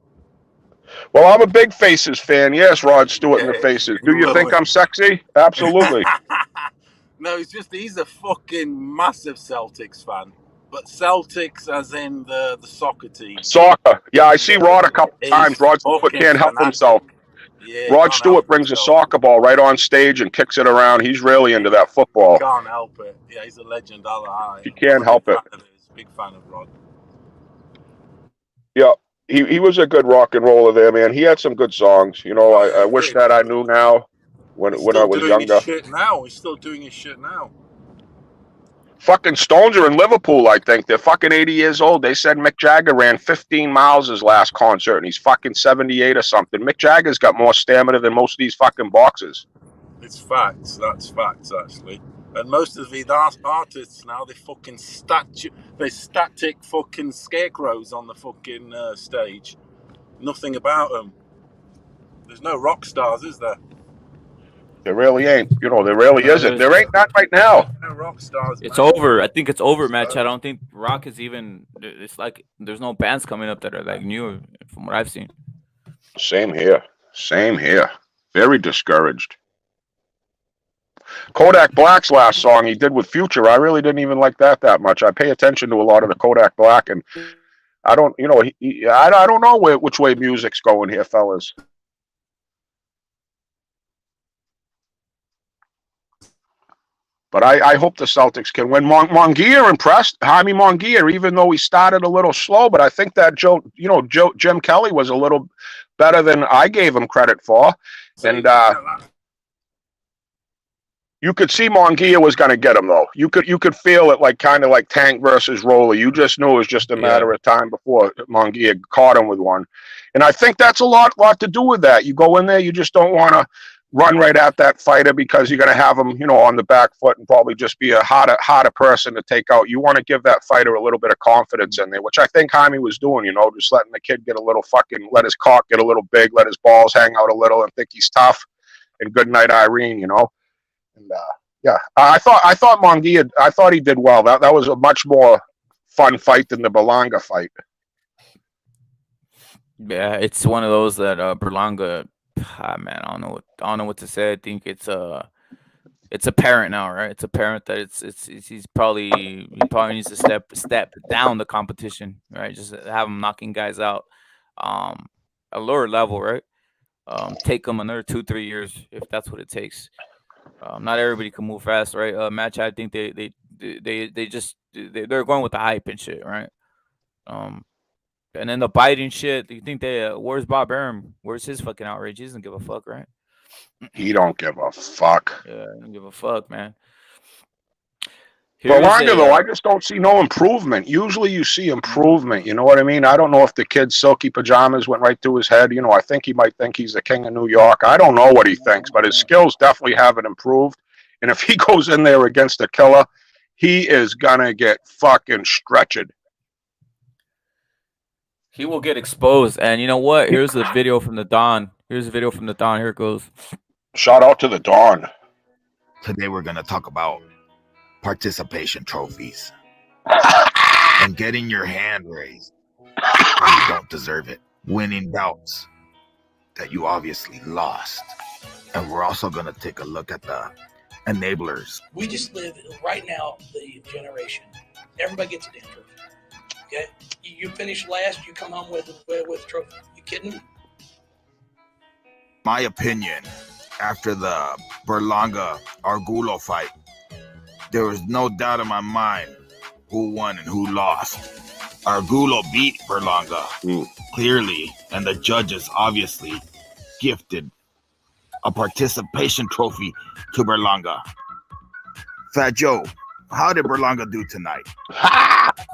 Well, I'm a big Faces fan. Yes, Rod Stewart and the Faces. Do you think I'm sexy? Absolutely. No, he's a fucking massive Celtics fan. But Celtics as in the soccer team. Soccer. Yeah, I see Rod a couple times. Rod Stewart can't help himself. Yeah, Rod Stewart brings a soccer ball right on stage and kicks it around. He's really into that football. Can't help it. Yeah, he's a legend. He can't help it. Big fan of Rod. Yeah, he was a good rock and roller there, man. He had some good songs. You know, I wish that I knew now when I was younger. He's still doing his shit now. Fucking Stones are in Liverpool, I think. They're fucking 80 years old. They said Mick Jagger ran 15 miles his last concert, and he's fucking 78 or something. Mick Jagger's got more stamina than most of these fucking boxers. It's facts. That's facts, actually. And most of these artists now, they're static fucking scarecrows on the fucking stage. Nothing about them. There's no rock stars, is there? There really ain't. You know, there really isn't. There ain't that right now. No rock stars. It's over. I think it's over, Match. I don't think rock is even. It's like there's no bands coming up that are like new, from what I've seen. Same here. Same here. Very discouraged. Kodak Black's last song he did with Future, I really didn't even like that much. I pay attention to a lot of the Kodak Black, and I don't, you know, I don't know which way music's going here, fellas. But I hope the Celtics can win. Mongear impressed. Jaime Mongear, even though he started a little slow, but I think that Jim Kelly was a little better than I gave him credit for. And you could see Mongear was going to get him, though. You could feel it, like kind of like Tank versus Roller. You just knew it was just a matter of time before Mongear caught him with one. And I think that's a lot to do with that. You go in there, you just don't want to run right at that fighter because you're going to have him, you know, on the back foot and probably just be a harder person to take out. You want to give that fighter a little bit of confidence in there, which I think Jaime was doing, you know, just letting the kid get a little let his cock get a little big, let his balls hang out a little and think he's tough. And good night, Irene, you know. And I thought Mongear, I thought he did well. That was a much more fun fight than the Berlanga fight. Yeah, it's one of those that Berlanga, man, I don't know what to say. I think it's apparent now, right? It's apparent that he probably needs to step down the competition, right? Just have him knocking guys out, a lower level, right? Take him another 2-3 years if that's what it takes. Not everybody can move fast, right? Match, I think they're going with the hype and shit, right? And then the biting shit. You think where's Bob Arum? Where's his fucking outrage? He doesn't give a fuck, right? He don't give a fuck. Yeah, he don't give a fuck, man. Berlanga, though, I just don't see no improvement. Usually you see improvement, you know what I mean? I don't know if the kid's silky pajamas went right through his head. You know, I think he might think he's the king of New York. I don't know what he thinks, but his skills definitely haven't improved. And if he goes in there against a killer, he is going to get fucking stretched. He will get exposed. And you know what? Here's a video from the Don. Here it goes. Shout out to the Don. Today we're going to talk about participation trophies and getting your hand raised when you don't deserve it. Winning bouts that you obviously lost. And we're also going to take a look at the enablers. We just live right now, the generation. Everybody gets a damn trophy. Okay? You finish last, you come home with a trophy. You kidding me? My opinion, after the Berlanga Argulo fight, there was no doubt in my mind who won and who lost. Argulo beat Berlanga clearly, and the judges obviously gifted a participation trophy to Berlanga. Fat Joe, how did Berlanga do tonight?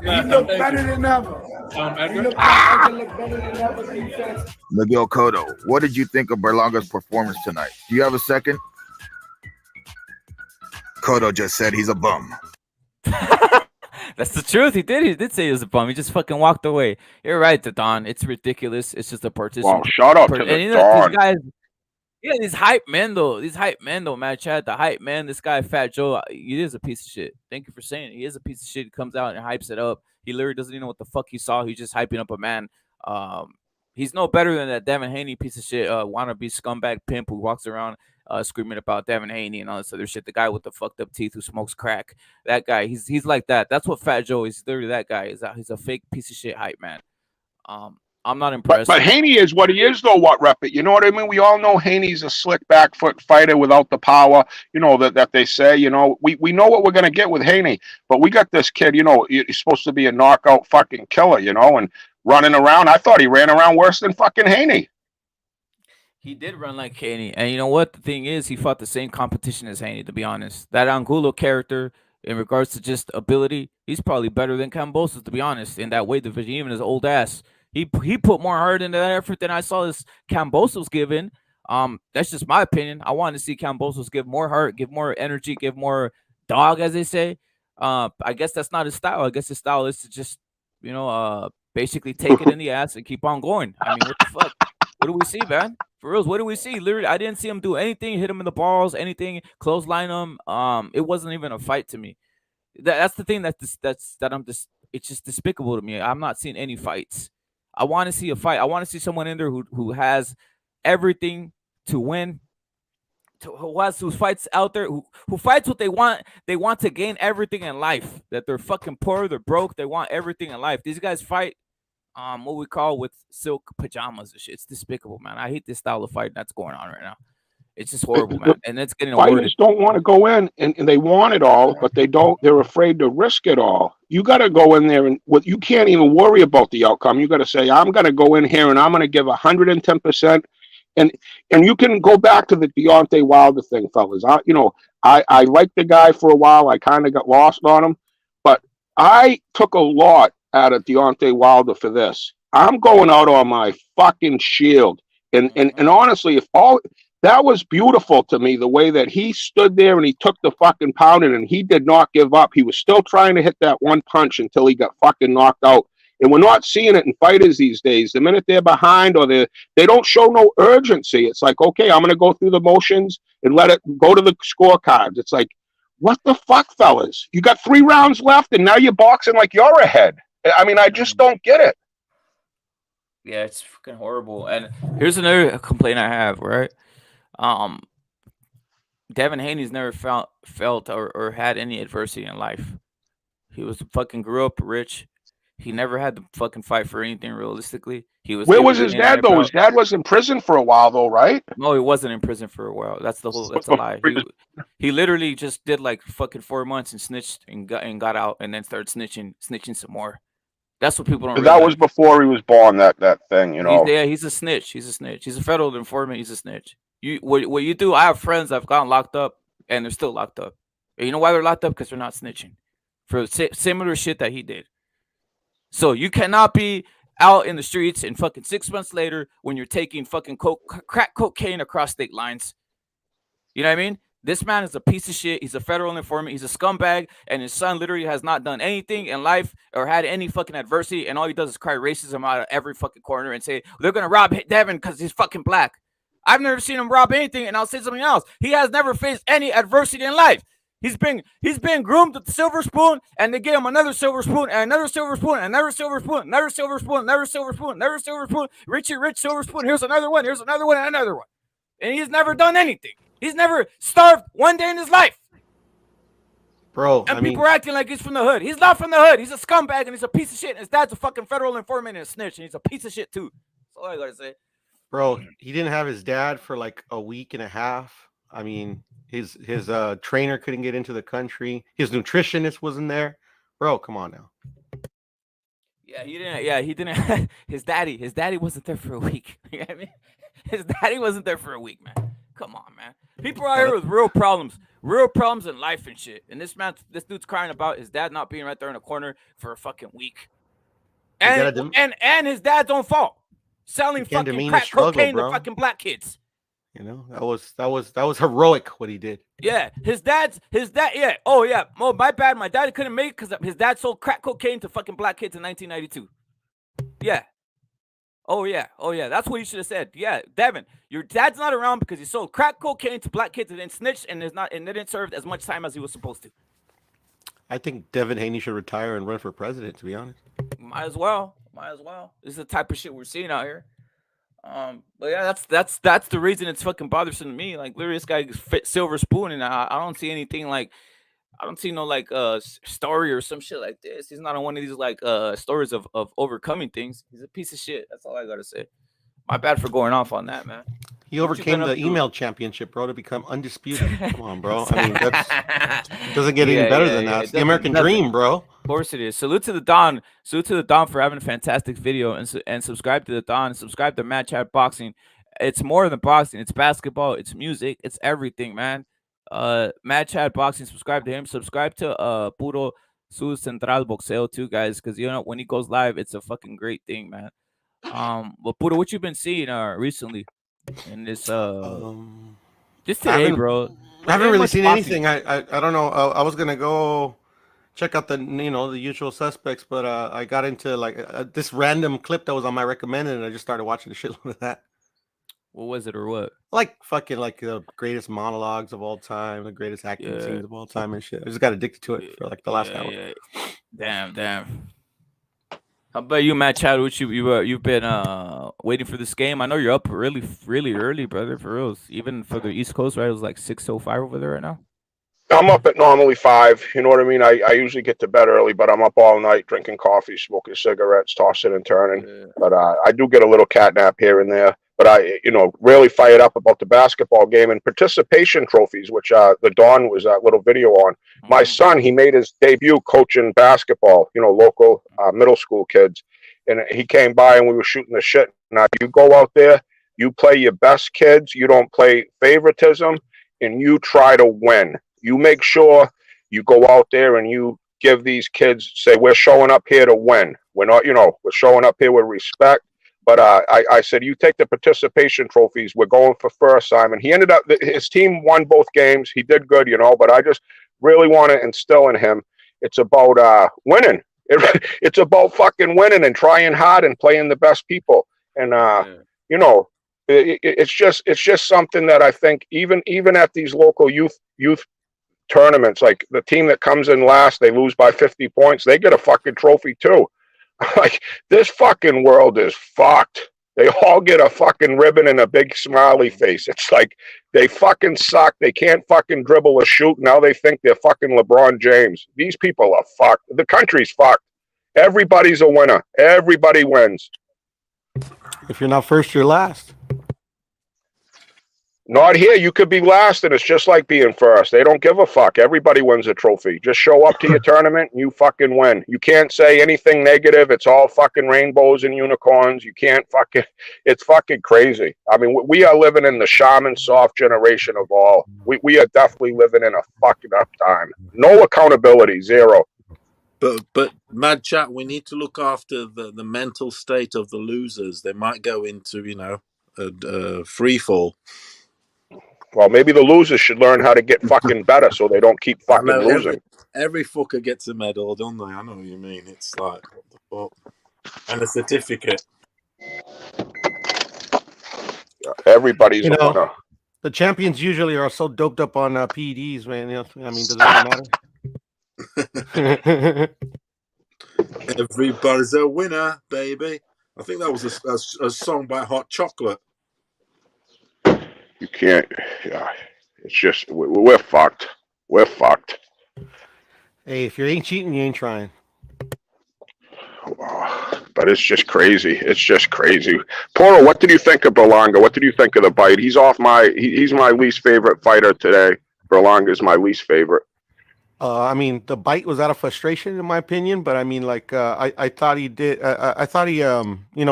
He looked better than ever. Miguel Cotto, what did you think of Berlanga's performance tonight? Do you have a second? Cotto just said he's a bum. That's the truth. He did say he was a bum. He just fucking walked away. You're right, Don. It's ridiculous. It's just a participant. Wow, shout out to the Don. Yeah, these hype men though, man, Chad, the hype man. This guy, Fat Joe, he is a piece of shit. Thank you for saying it. He is a piece of shit. He comes out and hypes it up. He literally doesn't even know what the fuck he saw. He's just hyping up a man. Um, he's no better than that Devin Haney piece of shit, wannabe scumbag pimp who walks around screaming about Devin Haney and all this other shit. The guy with the fucked up teeth who smokes crack. That guy, he's like that. That's what Fat Joe is. Literally, that guy is. He's a fake piece of shit hype man. I'm not impressed. But Haney is what he is, though. What rep it? You know what I mean? We all know Haney's a slick back foot fighter without the power. You know that they say. You know, we know what we're gonna get with Haney. But we got this kid. You know, he's supposed to be a knockout fucking killer. You know, and running around. I thought he ran around worse than fucking Haney. He did run like Haney, and you know what? The thing is, he fought the same competition as Haney. To be honest, that Angulo character, in regards to just ability, he's probably better than Kambosos. To be honest, in that weight division, even his old ass. He put more heart into that effort than I saw this Kambosos given. That's just my opinion. I want to see Kambosos give more heart, give more energy, give more dog, as they say. I guess that's not his style. I guess his style is to just, basically take it in the ass and keep on going. I mean, what the fuck? What do we see, man? For reals, what do we see? Literally, I didn't see him do anything, hit him in the balls, anything, clothesline him. It wasn't even a fight to me. That's the thing that I'm just. It's just despicable to me. I'm not seeing any fights. I want to see a fight. I want to see someone in there who has everything to win, who fights out there, who fights what they want. They want to gain everything in life. That they're fucking poor, they're broke, they want everything in life. These guys fight what we call with silk pajamas and shit. It's despicable, man. I hate this style of fight that's going on right now. It's just horrible, man. And it's getting fighters don't want to go in and they want it all, but they don't. They're afraid to risk it all. You got to go in there and you can't even worry about the outcome. You got to say, I'm going to go in here and I'm going to give 110%. And you can go back to the Deontay Wilder thing, fellas. I liked the guy for a while. I kind of got lost on him, but I took a lot out of Deontay Wilder for this. I'm going out on my fucking shield. And honestly, that was beautiful to me, the way that he stood there and he took the fucking pounding and he did not give up. He was still trying to hit that one punch until he got fucking knocked out. And we're not seeing it in fighters these days. The minute they're behind or they don't show no urgency. It's like, okay, I'm going to go through the motions and let it go to the scorecards. It's like, what the fuck, fellas? You got 3 rounds left and now you're boxing like you're ahead. I mean, I just don't get it. Yeah, it's fucking horrible. And here's another complaint I have, right? Devin Haney's never felt or had any adversity in life. He was fucking grew up rich. He never had to fucking fight for anything realistically. Where was his dad though? His dad was in prison for a while though, right? No, he wasn't in prison for a while. That's a lie. He literally just did like fucking 4 months and snitched and got out and then started snitching some more. That's what people don't realize. That was before he was born, that thing, you know. He's a snitch. He's a federal informant. He's a snitch. What you do, I have friends that have gotten locked up and they're still locked up. And you know why they're locked up? Because they're not snitching for similar shit that he did. So you cannot be out in the streets and fucking 6 months later when you're taking fucking crack cocaine across state lines. You know what I mean? This man is a piece of shit. He's a federal informant. He's a scumbag. And his son literally has not done anything in life or had any fucking adversity. And all he does is cry racism out of every fucking corner and say, they're going to rob Devin because he's fucking black. I've never seen him rob anything. And I'll say something else. He has never faced any adversity in life. He's been groomed with the silver spoon, and they gave him another silver spoon, and another silver spoon, and another silver spoon, another silver spoon, another silver spoon, another silver spoon, Richie Rich silver spoon. Here's another one, and another one. And he's never done anything. He's never starved one day in his life. Bro, and people are acting like he's from the hood. He's not from the hood. He's a scumbag, and he's a piece of shit, and his dad's a fucking federal informant and a snitch, and he's a piece of shit, too. That's all I gotta say. Bro, he didn't have his dad for like a week and a half. I mean, his trainer couldn't get into the country. His nutritionist wasn't there. Bro, come on now. Yeah, he didn't. His daddy wasn't there for a week. You know what I mean? His daddy wasn't there for a week, man. Come on, man. People are out here with real problems in life and shit. And this dude's crying about his dad not being right there in the corner for a fucking week. And his dad's own fault. Selling fucking crack cocaine to fucking black kids. You know, that was heroic what he did. Yeah, his dad. Yeah. Oh yeah. Oh, my bad. My dad couldn't make it because his dad sold crack cocaine to fucking black kids in 1992. Yeah. Oh yeah, that's what you should have said. Yeah, Devin, your dad's not around because he sold crack cocaine to black kids and then snitched and didn't serve as much time as he was supposed to. I think Devin Haney should retire and run for president. To be honest. Might as well. This is the type of shit we're seeing out here. But yeah, that's the reason it's fucking bothersome to me. Like literally, this guy fit silver spoon, and I don't see anything like. I don't see no like story or some shit like this. He's not on one of these like stories of overcoming things. He's a piece of shit. That's all I gotta say. My bad for going off on that, man. He overcame the email championship, bro, to become undisputed. Come on, bro. I mean, that doesn't get any better than that. It's the American dream, bro. Of course it is. Salute to the Don. Salute to the Don for having a fantastic video, and subscribe to the Don. And subscribe to Mad Chat Boxing. It's more than boxing. It's basketball. It's music. It's everything, man. Mad Chat Boxing. Subscribe to him. Subscribe to Puro Su Central Boxeo too, guys, because you know when he goes live, it's a fucking great thing, man. But Puro, what you been seeing recently in this just today, bro? I haven't really seen anything. I don't know. I was gonna go check out the the usual suspects, but I got into like this random clip that was on my recommended, and I just started watching the shitload of that. What was it or what? Like fucking like the greatest monologues of all time, the greatest acting scenes of all time and shit. I just got addicted to it for like the last hour. Yeah. Damn. How about you, Matt Chad? You've been waiting for this game. I know you're up really early, brother. For reals, even for the East Coast, right? It was like 6:05 over there right now. I'm up at normally 5. You know what I mean? I usually get to bed early, but I'm up all night drinking coffee, smoking cigarettes, tossing and turning. Yeah. But I do get a little catnap here and there. But I, really fired up about the basketball game and participation trophies, which the Dawn was that little video on. Mm-hmm. My son, he made his debut coaching basketball, local middle school kids. And he came by and we were shooting the shit. Now, you go out there, you play your best kids, you don't play favoritism, and you try to win. You make sure you go out there and you give these kids, say, we're showing up here to win. We're not, we're showing up here with respect. But I said, you take the participation trophies. We're going for first, Simon. He ended up, his team won both games. He did good, but I just really want to instill in him. It's about winning. It's about fucking winning and trying hard and playing the best people. And, it's just something that I think even at these local youth tournaments, like the team that comes in last, they lose by 50 points. They get a fucking trophy too. Like, this fucking world is fucked. They all get a fucking ribbon and a big smiley face. It's like they fucking suck. They can't fucking dribble or shoot. Now they think they're fucking LeBron James. These people are fucked. The country's fucked. Everybody's a winner. Everybody wins. If you're not first, you're last. Not here. You could be last, and it's just like being first. They don't give a fuck. Everybody wins a trophy. Just show up to your tournament, and you fucking win. You can't say anything negative. It's all fucking rainbows and unicorns. You can't fucking... It's fucking crazy. I mean, we are living in the shaman soft generation of all. We are definitely living in a fucking up time. No accountability. Zero. But Mad Chat, we need to look after the mental state of the losers. They might go into, a free fall. Well, maybe the losers should learn how to get fucking better so they don't keep fucking losing. Every fucker gets a medal, don't they? I know what you mean. It's like, what the fuck? And a certificate. Yeah, everybody's a winner. The champions usually are so doped up on PEDs, man. I mean, does it matter? Everybody's a winner, baby. I think that was a song by Hot Chocolate. You can't. Yeah, it's just we're fucked. We're fucked. Hey, if you ain't cheating, you ain't trying. But it's just crazy. It's just crazy. Poro, what did you think of Berlanga? What did you think of the bite? He's he's my least favorite fighter today. Berlanga is my least favorite. I mean, the bite was out of frustration, in my opinion. But I mean, like, I thought he did. I thought he,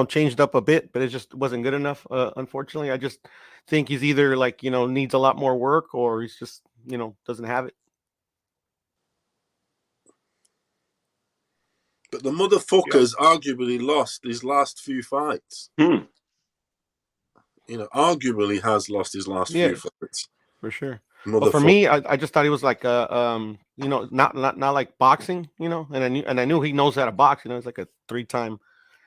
changed up a bit, but it just wasn't good enough. Unfortunately, I just think he's either like, needs a lot more work, or he's just, doesn't have it. But the motherfucker's arguably lost his last few fights. Arguably has lost his last few fights. For sure. But for me, I just thought he was like not like boxing, and I knew he knows how to box. He's like a 3-time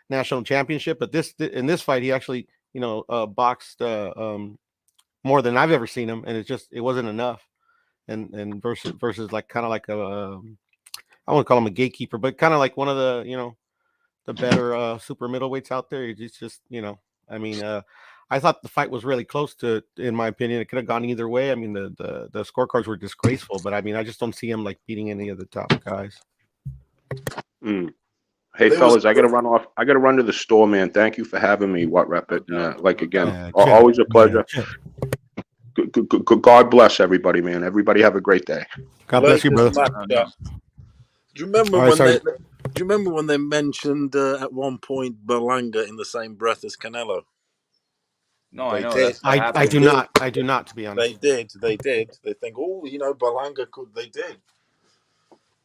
national championship. But in this fight, he actually, boxed more than I've ever seen him, and it wasn't enough. And versus like kind of like I won't call him a gatekeeper, but kind of like one of the the better super middleweights out there. It's just I mean, I thought the fight was really close to, in my opinion, it could have gone either way. I mean, the scorecards were disgraceful, but I mean, I just don't see him like beating any of the top guys. Hey, fellas, I got to run off. I got to run to the store, man. Thank you for having me. What rep it? Again, always a pleasure. God bless everybody, man. Everybody have a great day. God bless you, brother. Do you remember Do you remember when they mentioned at one point Berlanga in the same breath as Canelo? No, they I know. Did. That's what I do not. I do not, to be honest. They did. They think, oh, Berlanga could. They did.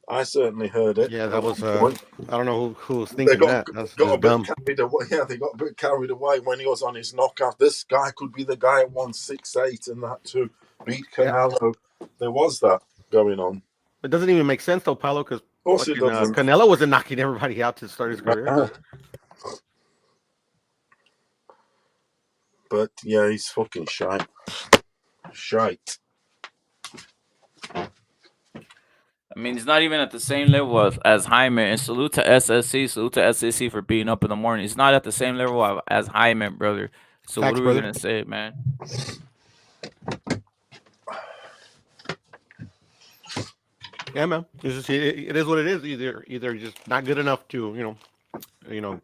I certainly heard it. Yeah, that was. I don't know who was thinking that. That's got a bit dumb. carried away. Yeah, they got a bit carried away when he was on his knockout. This guy could be the guy at 168 and that to beat Canelo. Yeah. There was that going on. It doesn't even make sense though, Paulo, because Canelo wasn't knocking everybody out to start his career. But yeah, he's fucking shite. Shite. I mean, he's not even at the same level as Jaime. And salute to SSC. Salute to SSC for being up in the morning. He's not at the same level as Jaime, brother. So Facts, what are we going to say, man? Yeah, man. It is what it is. Either just not good enough to,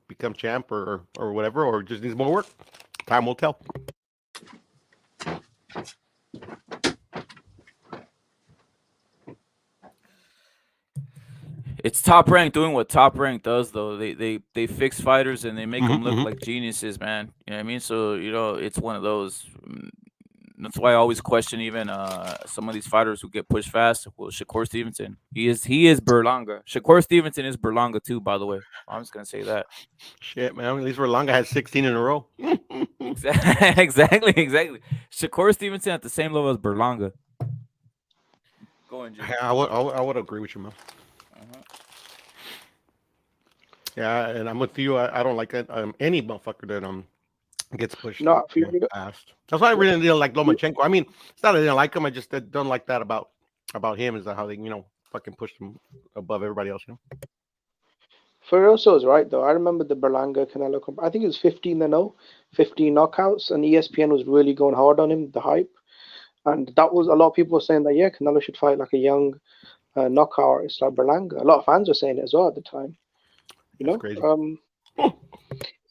become champ or whatever, or just needs more work. Time will tell. It's Top Rank doing what Top Rank does, though. They fix fighters and they make them look like geniuses, man. You know what I mean? So it's one of those. That's why I always question even some of these fighters who get pushed fast. Well, Shakur Stevenson, he is Berlanga. Shakur Stevenson is Berlanga too, by the way. I'm just gonna say that. Shit, man. At least Berlanga had 16 in a row. Exactly. Shakur Stevenson at the same level as Berlanga. Go on, Jim. I would agree with you, man. Yeah, and I'm with you. I don't like any motherfucker that gets pushed fast. That's why I really didn't like Lomachenko. I mean, it's not that I didn't like him. I just don't like that about him. Is that how they fucking pushed him above everybody else? Ferroso is right though. I remember the Berlanga Canelo. I think it was 15-0, 15 knockouts, and ESPN was really going hard on him. The hype, and that was a lot of people were saying that Canelo should fight like a young knockout artist like Berlanga. A lot of fans were saying it as well at the time. That's crazy.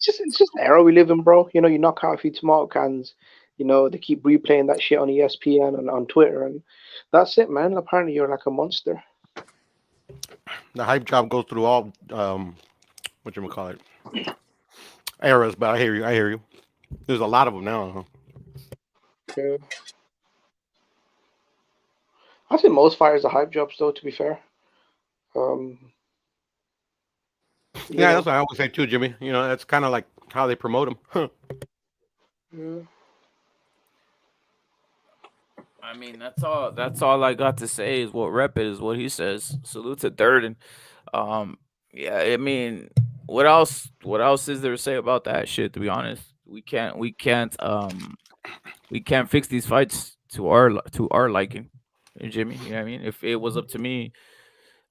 It's just the era we live in, bro. You knock out a few tomato cans. They keep replaying that shit on ESPN and on Twitter, and that's it, man. Apparently, you're like a monster. The hype job goes through all eras, but I hear you. There's a lot of them now. Yeah. I think most fighters are hype jobs, though. To be fair. Yeah, that's what I always say too, Jimmy. That's kind of like how they promote them. Yeah. I mean, that's all I got to say is what rep is what he says. Salute to Durden. Yeah, I mean, what else is there to say about that shit? To be honest, we can't fix these fights to our liking, Jimmy. You know what I mean? If it was up to me,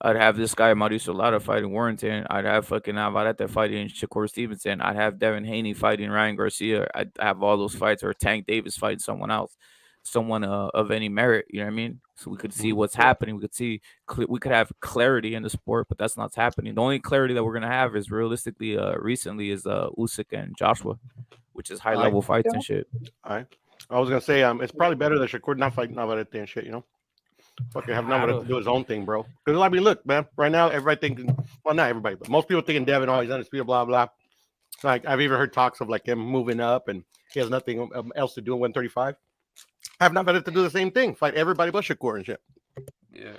I'd have this guy Mauricio Lara fighting Warrington. I'd have fucking Navarrete fighting Shakur Stevenson. I'd have Devin Haney fighting Ryan Garcia. I'd have all those fights, or Tank Davis fighting someone else, someone of any merit. You know what I mean? So we could see what's happening. We could have clarity in the sport, but that's not happening. The only clarity that we're gonna have is realistically, recently is Usyk and Joshua, which is high level fights and shit. All right. I was gonna say it's probably better that Shakur not fight Navarrete and shit. Fucking have Navarrete do his own thing, bro. Because I mean, look, man. Right now, everybody thinking, well, not everybody, but most people thinking Devin, he's undisputed, blah blah. Like I've even heard talks of like him moving up, and he has nothing else to do in 135. Have Navarrete to do the same thing, fight everybody but Shakur and shit. Yeah.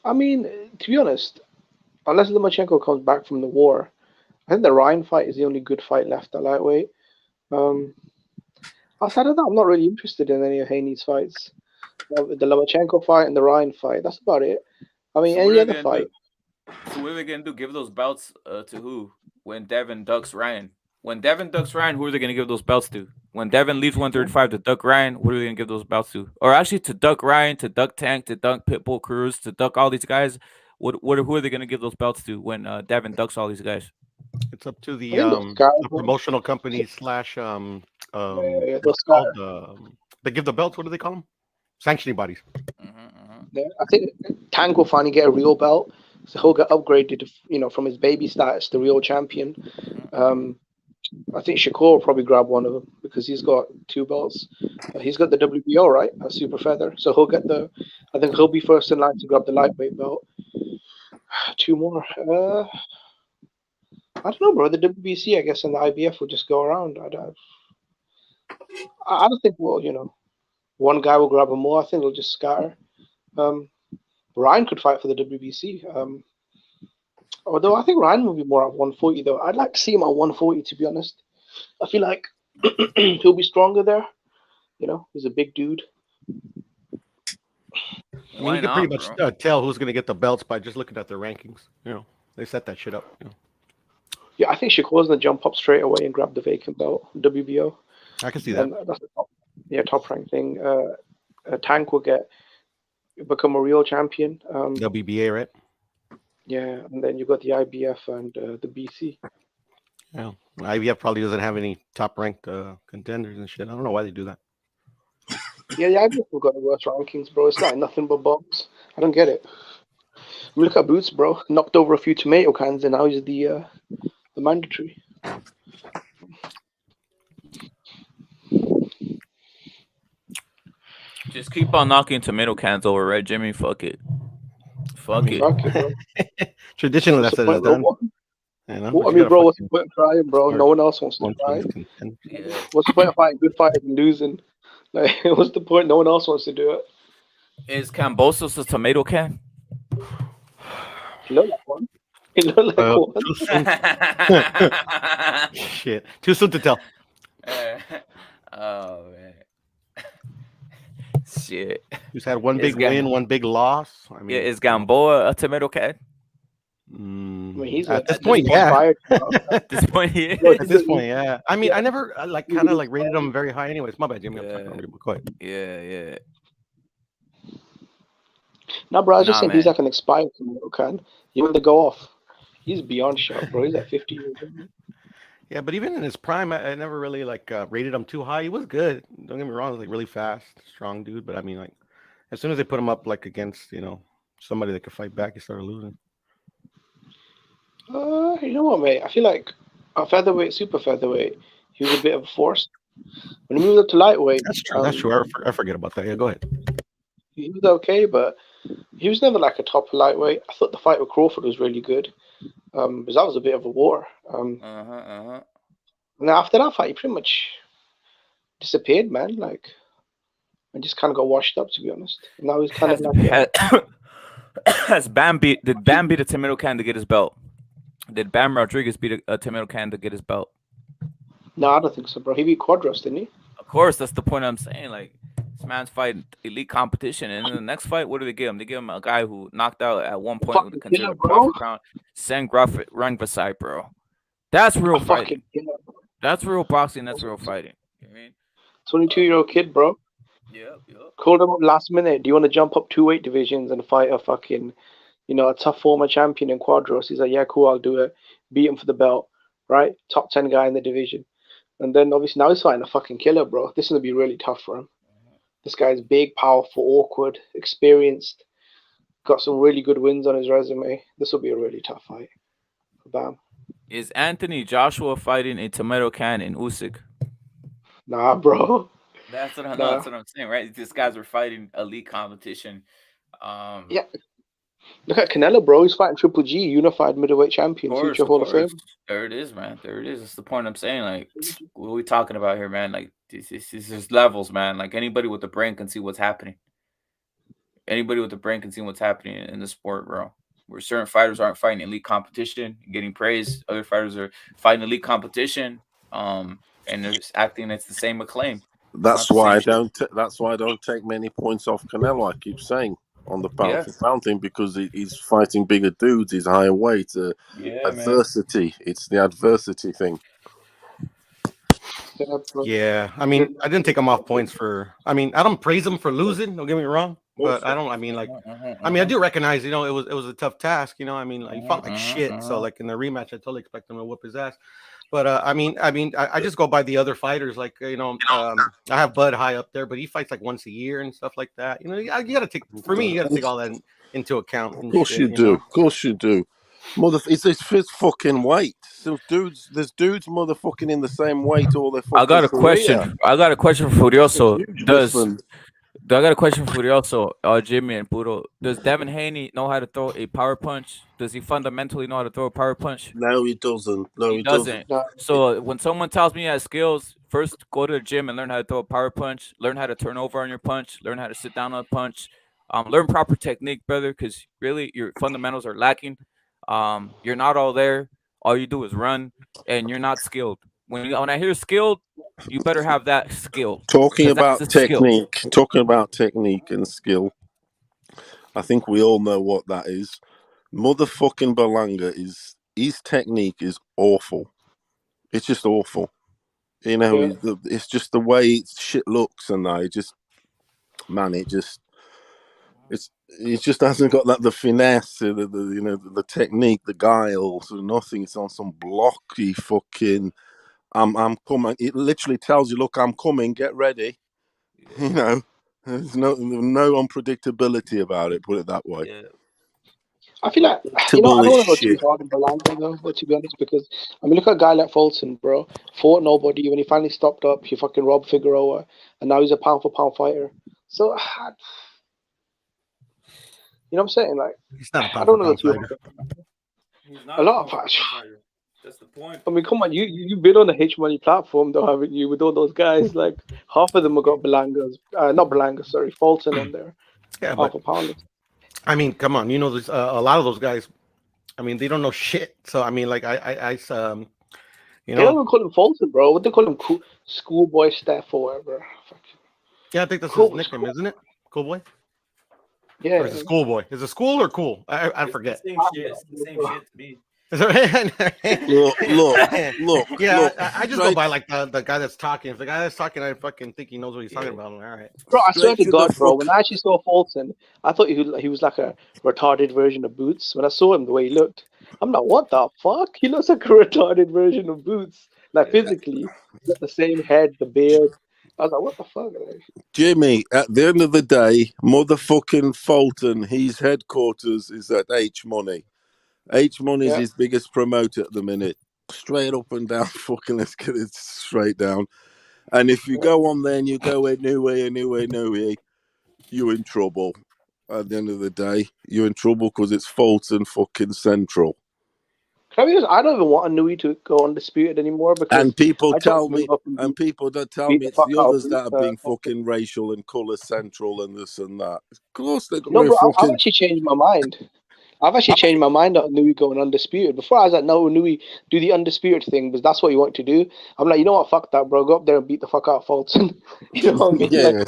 I mean, to be honest, unless Lomachenko comes back from the war, I think the Ryan fight is the only good fight left at lightweight. Outside of that, I'm not really interested in any of Haney's fights. The Lomachenko fight and the Ryan fight, that's about it. I mean, any other fight. So what are they gonna do? Give those belts to who? When Devin ducks Ryan. When Devin ducks Ryan, who are they gonna give those belts to? When Devin leaves 135 to duck Ryan, what are they gonna give those belts to? Or actually to duck Ryan, to duck Tank, to duck Pitbull Cruz, to duck all these guys. Who are they gonna give those belts to when Devin ducks all these guys? It's up to I think those guys, the promotional company slash those what's guys. called they give the belts. What do they call them? Sanctioning bodies. Yeah, I think Tank will finally get a real belt, so he'll get upgraded, from his baby status to real champion. I think Shakur will probably grab one of them because he's got 2 belts. He's got the WBO, right? A super feather, so he'll get the. I think he'll be first in line to grab the lightweight belt. 2 more. I don't know, bro. The WBC, I guess, and the IBF will just go around. I don't think one guy will grab them more. I think they'll just scatter. Ryan could fight for the WBC. Although I think Ryan will be more at 140, though. I'd like to see him at 140, to be honest. I feel like he'll be stronger there. He's a big dude. I mean, you can pretty much tell who's going to get the belts by just looking at their rankings. They set that shit up. Yeah, I think Shakur's going to jump up straight away and grab the vacant belt, WBO. I can see that. That's the top rank thing. Tank will become a real champion. WBA, right? Yeah, and then you got the IBF and the BC. Yeah, IBF probably doesn't have any top ranked contenders and shit. I don't know why they do that. Yeah, the IBF have got the worst rankings, bro. It's like nothing but bombs. I don't get it. I mean, look at Boots, bro. Knocked over a few tomato cans, and now he's the mandatory. Just keep on knocking tomato cans over, right, Jimmy? Fuck it. Fuck it, bro. Traditionally, that's what it's done. I mean, bro, what's the point of trying, bro? No one else wants to try. Yeah. What's the point of fighting good fighters and losing? Like, what's the point? No one else wants to do it. Is Cambosos a tomato can? You know that one. You know that one. Shit. Too soon to tell. Oh, man. Shit. He's had one big win, one big loss. I mean, is Gamboa a tomato can? I mean, he's at this point, yeah. At this point, yeah. At this point, yeah. I mean, I never kind of rated him very high. Anyways, my bad, Jimmy. I'm talking over you. Go ahead. Yeah. No, bro, I was just saying he's like an expired tomato can. You want to go off? He's beyond sharp, bro. He's at 50 years old. Yeah, but even in his prime, I never really rated him too high. He was good. Don't get me wrong. He was really fast, strong dude. But I mean, as soon as they put him up against somebody that could fight back, he started losing. You know what, mate? I feel like at featherweight, super featherweight, he was a bit of a force. When he moved up to lightweight, that's true. That's true. I forget about that. Yeah, go ahead. He was okay, but he was never like a top lightweight. I thought the fight with Crawford was really good, because that was a bit of a war. And after that fight, he pretty much disappeared, man. And just kind of got washed up, to be honest. And now he's kind of like. Did Bam beat a tomato can to get his belt? Did Bam Rodriguez beat a tomato can to get his belt? No, I don't think so, bro. He beat Quadros, didn't he? Of course, that's the point I'm saying. This man's fighting elite competition, and in the next fight, what do they give him? They give him a guy who knocked out at one point with the considered profit crown, Sen Rangvasai, bro. That's real fighting. That's real boxing. That's real fighting. You know what I mean? 22-year-old kid, bro. Yep. Called him up last minute. Do you want to jump up 2 weight divisions and fight a fucking, a tough former champion in Quadros? He's like, yeah, cool, I'll do it. Beat him for the belt, right? Top 10 guy in the division. And then obviously now he's fighting a fucking killer, bro. This is going to be really tough for him. This guy's big, powerful, awkward, experienced. Got some really good wins on his resume. This will be a really tough fight for Bam. Is Anthony Joshua fighting a tomato can in Usyk? Nah, bro. That's what I'm saying, right? These guys are fighting elite competition. Yeah. Look at Canelo, bro. He's fighting Triple G, unified middleweight champion, future Hall of Fame. There it is, man. There it is. That's the point I'm saying. What are we talking about here, man? There's levels, man. Anybody with the brain can see what's happening. Anybody with the brain can see what's happening in the sport, bro. Where certain fighters aren't fighting elite competition, getting praise. Other fighters are fighting elite competition, and they're just acting it's the same acclaim. That's why I don't. That's why I don't take many points off Canelo. I keep saying. on the pound for pound thing because he's fighting bigger dudes. He's higher weight. Adversity. It's the adversity thing. Yeah, I mean, I didn't take him off points for. I mean, I don't praise him for losing. Don't get me wrong, but I don't. I mean, like, I mean, I do recognize, you know, it was a tough task. You know, I mean, like, he fought like shit. So, like in the rematch, I totally expect him to whoop his ass. But I just go by the other fighters. Like, you know, I have Bud high up there, but he fights like once a year and stuff like that. You know, you got to take. For me, you got to take all that into account. Of course you do. Of course you do. It's his fifth fucking weight. So there's dudes motherfucking in the same weight all their fucking I got a question. career. I got a question for Furioso. I got a question for Furioso, Jimmy and Puro. Does Devin Haney know how to throw a power punch? Does he fundamentally know how to throw a power punch? No, he doesn't. No, he doesn't. So when someone tells me he has skills, first go to the gym and learn how to throw a power punch. Learn how to turn over on your punch. Learn how to sit down on a punch. Learn proper technique, brother, because really your fundamentals are lacking. You're not all there. All you do is run, and you're not skilled. When I hear skilled, you better have that skill. Talking about technique and skill, I think we all know what that is. Motherfucking Berlanga his technique is awful. It's just awful. You know, it's just the way shit looks and that. It just hasn't got the finesse, the technique, the guile, so nothing. It's on some blocky fucking. I'm coming. It literally tells you, look, I'm coming. Get ready. You know, there's no unpredictability about it. Put it that way. Yeah. I feel like, you know, I don't want to go too hard on Berlanga though, to be honest, because I mean, look at a guy like Fulton, bro. Fought nobody. When he finally stopped up, he fucking robbed Figueroa, and now he's a pound for pound fighter. So, you know what I'm saying? Like, he's not a pound I don't for know. pound fighter. He's not a lot of fighter. That's the point. I mean, come on, you've been on the H Money platform though, haven't you? With all those guys, like half of them have got Berlangas, not Berlanga, sorry, Fulton on there. Yeah, half a pound. I mean, come on, you know, there's a lot of those guys. I mean, they don't know shit. So I mean, like you know, they don't even call him Fulton, bro. What they call him, schoolboy Steph or whatever. Yeah, I think that's his nickname, isn't it? Cool boy. Yeah. Or is it schoolboy? Is it school or cool? I forget. It's the same shit to me. look. Yeah, I just go by like the guy that's talking. If the guy that's talking, I fucking think he knows what he's talking about. All right, bro. I swear to God, bro. When I actually saw Fulton, I thought he was like a retarded version of Boots. When I saw him, the way he looked, I'm like, what the fuck? He looks like a retarded version of Boots. Like physically, got the same head, the beard. I was like, what the fuck? Jimmy, at the end of the day, motherfucking Fulton, his headquarters is at H Money. H Money is his biggest promoter at the minute. Straight up and down, fucking let's get it straight down. And if you go on there and you go anyway, you're in trouble. At the end of the day, you're in trouble because it's Fulton fucking Central. I don't even want Nui to go undisputed anymore because and people tell me it's the others that are being fucking racial and colour central and this and that. Of course they're going to I've actually changed my mind. I've actually changed my mind on Nui going undisputed. Before I was like, no, Nui, do the undisputed thing because that's what you want to do. I'm like, you know what, fuck that, bro. Go up there and beat the fuck out of Fulton. You know what I mean? Yeah,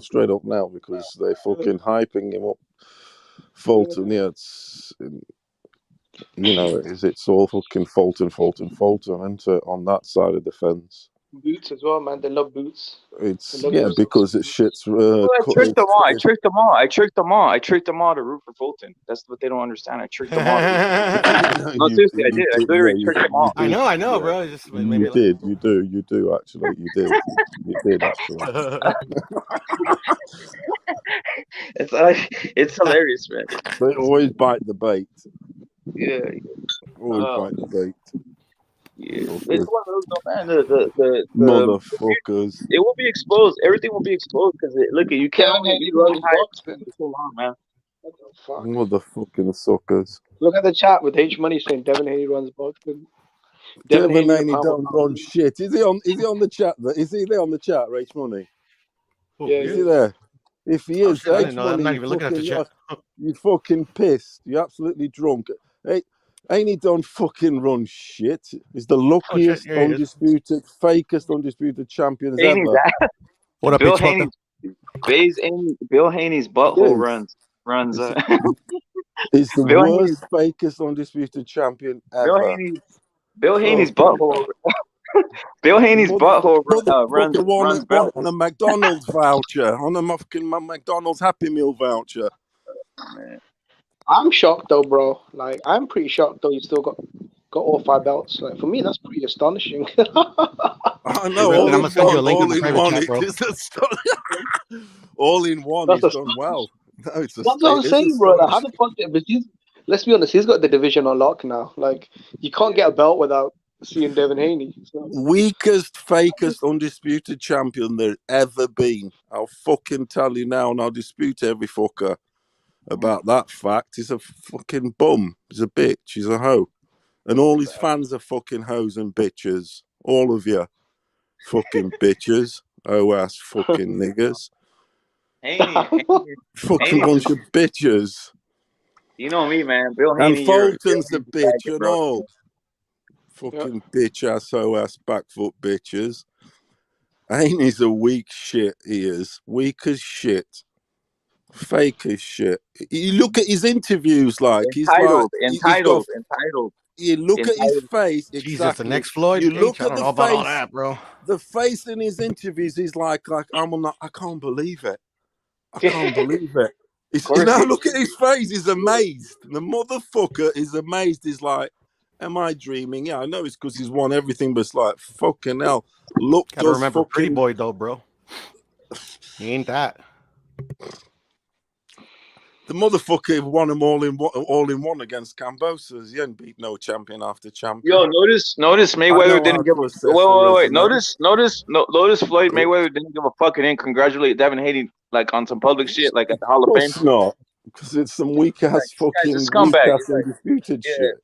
straight up now because they're fucking hyping him up. Fulton, it's you know, it's all fucking Fulton, isn't it, on that side of the fence. Boots as well, man. They love Boots. It's because it shit's. I tricked them all. I tricked them all to root for Fulton. That's what they don't understand. I tricked them all. No, seriously, I did. I literally tricked them all. I know, bro. You do actually. You did actually. It's hilarious, man. They always bite the bait. Yeah. Always bite the bait. Yeah, it's one of those, man. The motherfuckers. It will be exposed. Everything will be exposed because look, you can't run high for so long, man. What the fuck? Motherfucking suckers. Look at the chat with H Money saying Devin Haney runs boxing. Devin Haney don't run shit. Is he on the chat? Is he there on the chat, H Money? Yeah, is he there? If he is, H Money, I'm not even looking at the chat. You fucking pissed. You're absolutely drunk. Hey. Haney don't fucking run shit. He's the luckiest, undisputed, fakest, undisputed champion ever. What up, Bill Haney's butthole runs. runs. He's the Bill worst, fakest undisputed champion Bill ever. Haney, Bill Haney's Fucking butthole. Bill Haney's butthole runs Motherfucker won on Bellator. a McDonald's voucher, on a fucking McDonald's Happy Meal voucher. Man. I'm shocked though, bro. Like, I'm pretty shocked though. You still got all 5 belts. Like, for me, that's pretty astonishing. I know. I'm All gonna in send you a one, link in all the in private one. chat, It bro. is all in one. That's He's done well. No, it's That's what I'm saying, bro. Like, how the fuck? But let's be honest, he's got the division on lock now. Like, you can't get a belt without seeing Devin Haney. So. Weakest, fakest, undisputed champion there ever been. I'll fucking tell you now, and I'll dispute every fucker about that fact. He's a fucking bum. He's a bitch. He's a hoe. And all his fans are fucking hoes and bitches. All of you. Fucking bitches. Oh-ass fucking niggers. Haney, Fucking bunch of bitches. you know me, man. Bill And Haney, Fulton's a bitch and bro. all. Fucking bitch ass, ho-ass, backfoot bitches. Haney's a weak shit, he is. Weak as shit. Fake as shit. You look at his interviews, like entitled. You look at his face, exactly. Jesus, the next Floyd. You look I at don't the know about all face, that, bro. the face in his interviews. He's like I'm not. I can't believe it. I can't believe it. Now look at his face. He's amazed. The motherfucker is amazed. He's like, "Am I dreaming?" Yeah, I know it's because he's won everything, but it's like fucking hell. Look, Gotta remember Pretty Boy though, bro. He ain't that. The motherfucker won them all in one against Cambosos. He ain't beat no champion after champion. Yo, notice Mayweather didn't give a wait. Notice Floyd Mayweather didn't give a fuck and didn't congratulate Devin Haney like on some public shit like at the Hall of Fame. Of course not, because it's some weak ass fucking weak ass undisputed shit.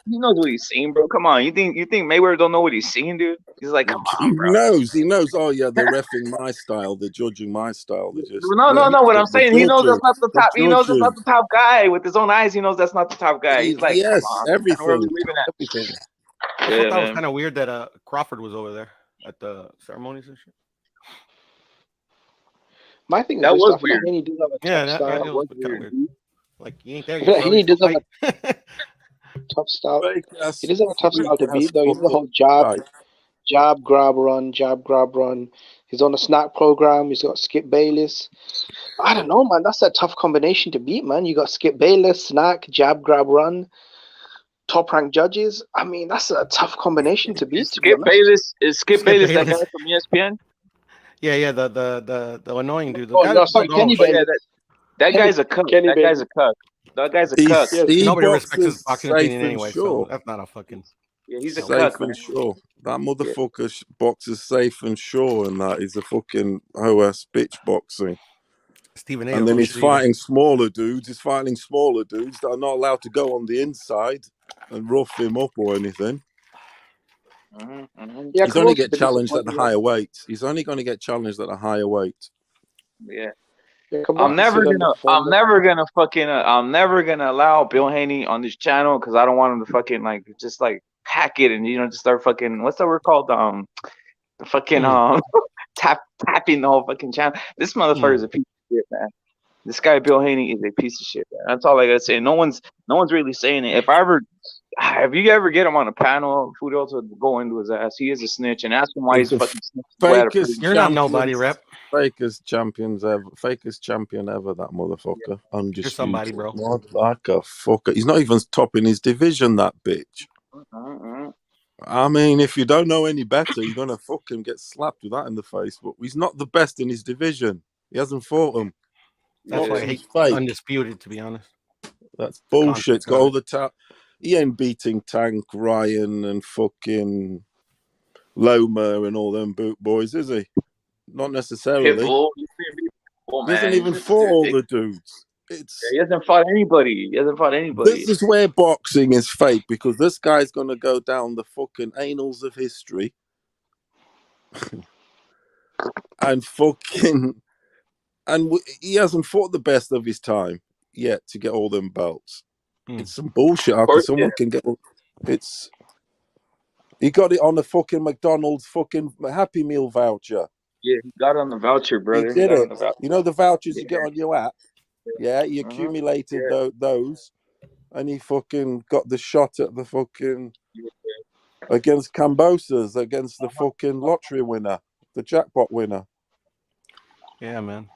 He knows what he's seeing, bro. Come on, you think Mayweather don't know what he's seeing, dude? He's like, come on, bro. He knows. Oh yeah, they're reffing my style. They're judging my style. They're just no. What I'm saying, he knows that's not the top. He knows that's not the top guy. With his own eyes, he knows that's not the top guy. He's like, yes, come on, everything. where are we leaving at? Everything. I thought that was kind of weird that Crawford was over there at the ceremonies and shit. My thing is that was weird. Haney does have a tough style. That was kind of weird. Like you ain't there yet. Haney does have a tough style. He does have a tough style to beat though. He's the whole jab, grab, run, jab, grab, run. He's on a snack program. He's got Skip Bayless. I don't know, man. That's a tough combination to beat, man. You got Skip Bayless, snack, jab, grab, run. Top ranked judges. I mean, that's a tough combination to beat. Skip Bayless that guy from ESPN? Yeah, the annoying dude. That guy's a cuck. That guy's a cuck. That guy's a cuck. Nobody respects his boxing opinion anyway, so that's not a fucking. Yeah, he's a safe cuck, and man. sure. That motherfucker boxes safe and sure, and that is a fucking OS bitch boxing. Stephen and then he's fighting smaller dudes. He's fighting smaller dudes that are not allowed to go on the inside and rough him up or anything. Yeah, he's only get challenged at the higher weight. He's only going to get challenged at a higher weight. Yeah. I'm never gonna allow Bill Haney on this channel because I don't want him to fucking just hack it and just start fucking what's that word called tapping the whole fucking channel. This motherfucker is a piece of shit, man. This guy Bill Haney is a piece of shit, man. That's all I gotta say. No one's really saying it. If you ever get him on a panel, Fudo to go into his ass. He is a snitch, and ask him why he's fucking snitching. You're not nobody, rep. Fakest champion ever, that motherfucker. Yeah. Undisputed. You're somebody, bro. Not like a fucker. He's not even top in his division, that bitch. I mean, if you don't know any better, you're gonna fucking get slapped with that in the face. But he's not the best in his division. He hasn't fought him. That's why I hate Undisputed, to be honest. That's bullshit. Got all the time. He ain't beating Tank, Ryan, and fucking Loma and all them boot boys, is he? Not necessarily. He hasn't even fought all the dudes. He hasn't fought anybody. This is where boxing is fake, because this guy's going to go down the fucking annals of history and he hasn't fought the best of his time yet to get all them belts. It's some bullshit. After someone can get he got it on the fucking McDonald's fucking Happy Meal voucher. Yeah, he got it on the voucher, brother. He did it. You know the vouchers you get on your app? Yeah, he accumulated those, and he fucking got the shot at the fucking against Cambosos, against the fucking lottery winner, the jackpot winner. Yeah, man.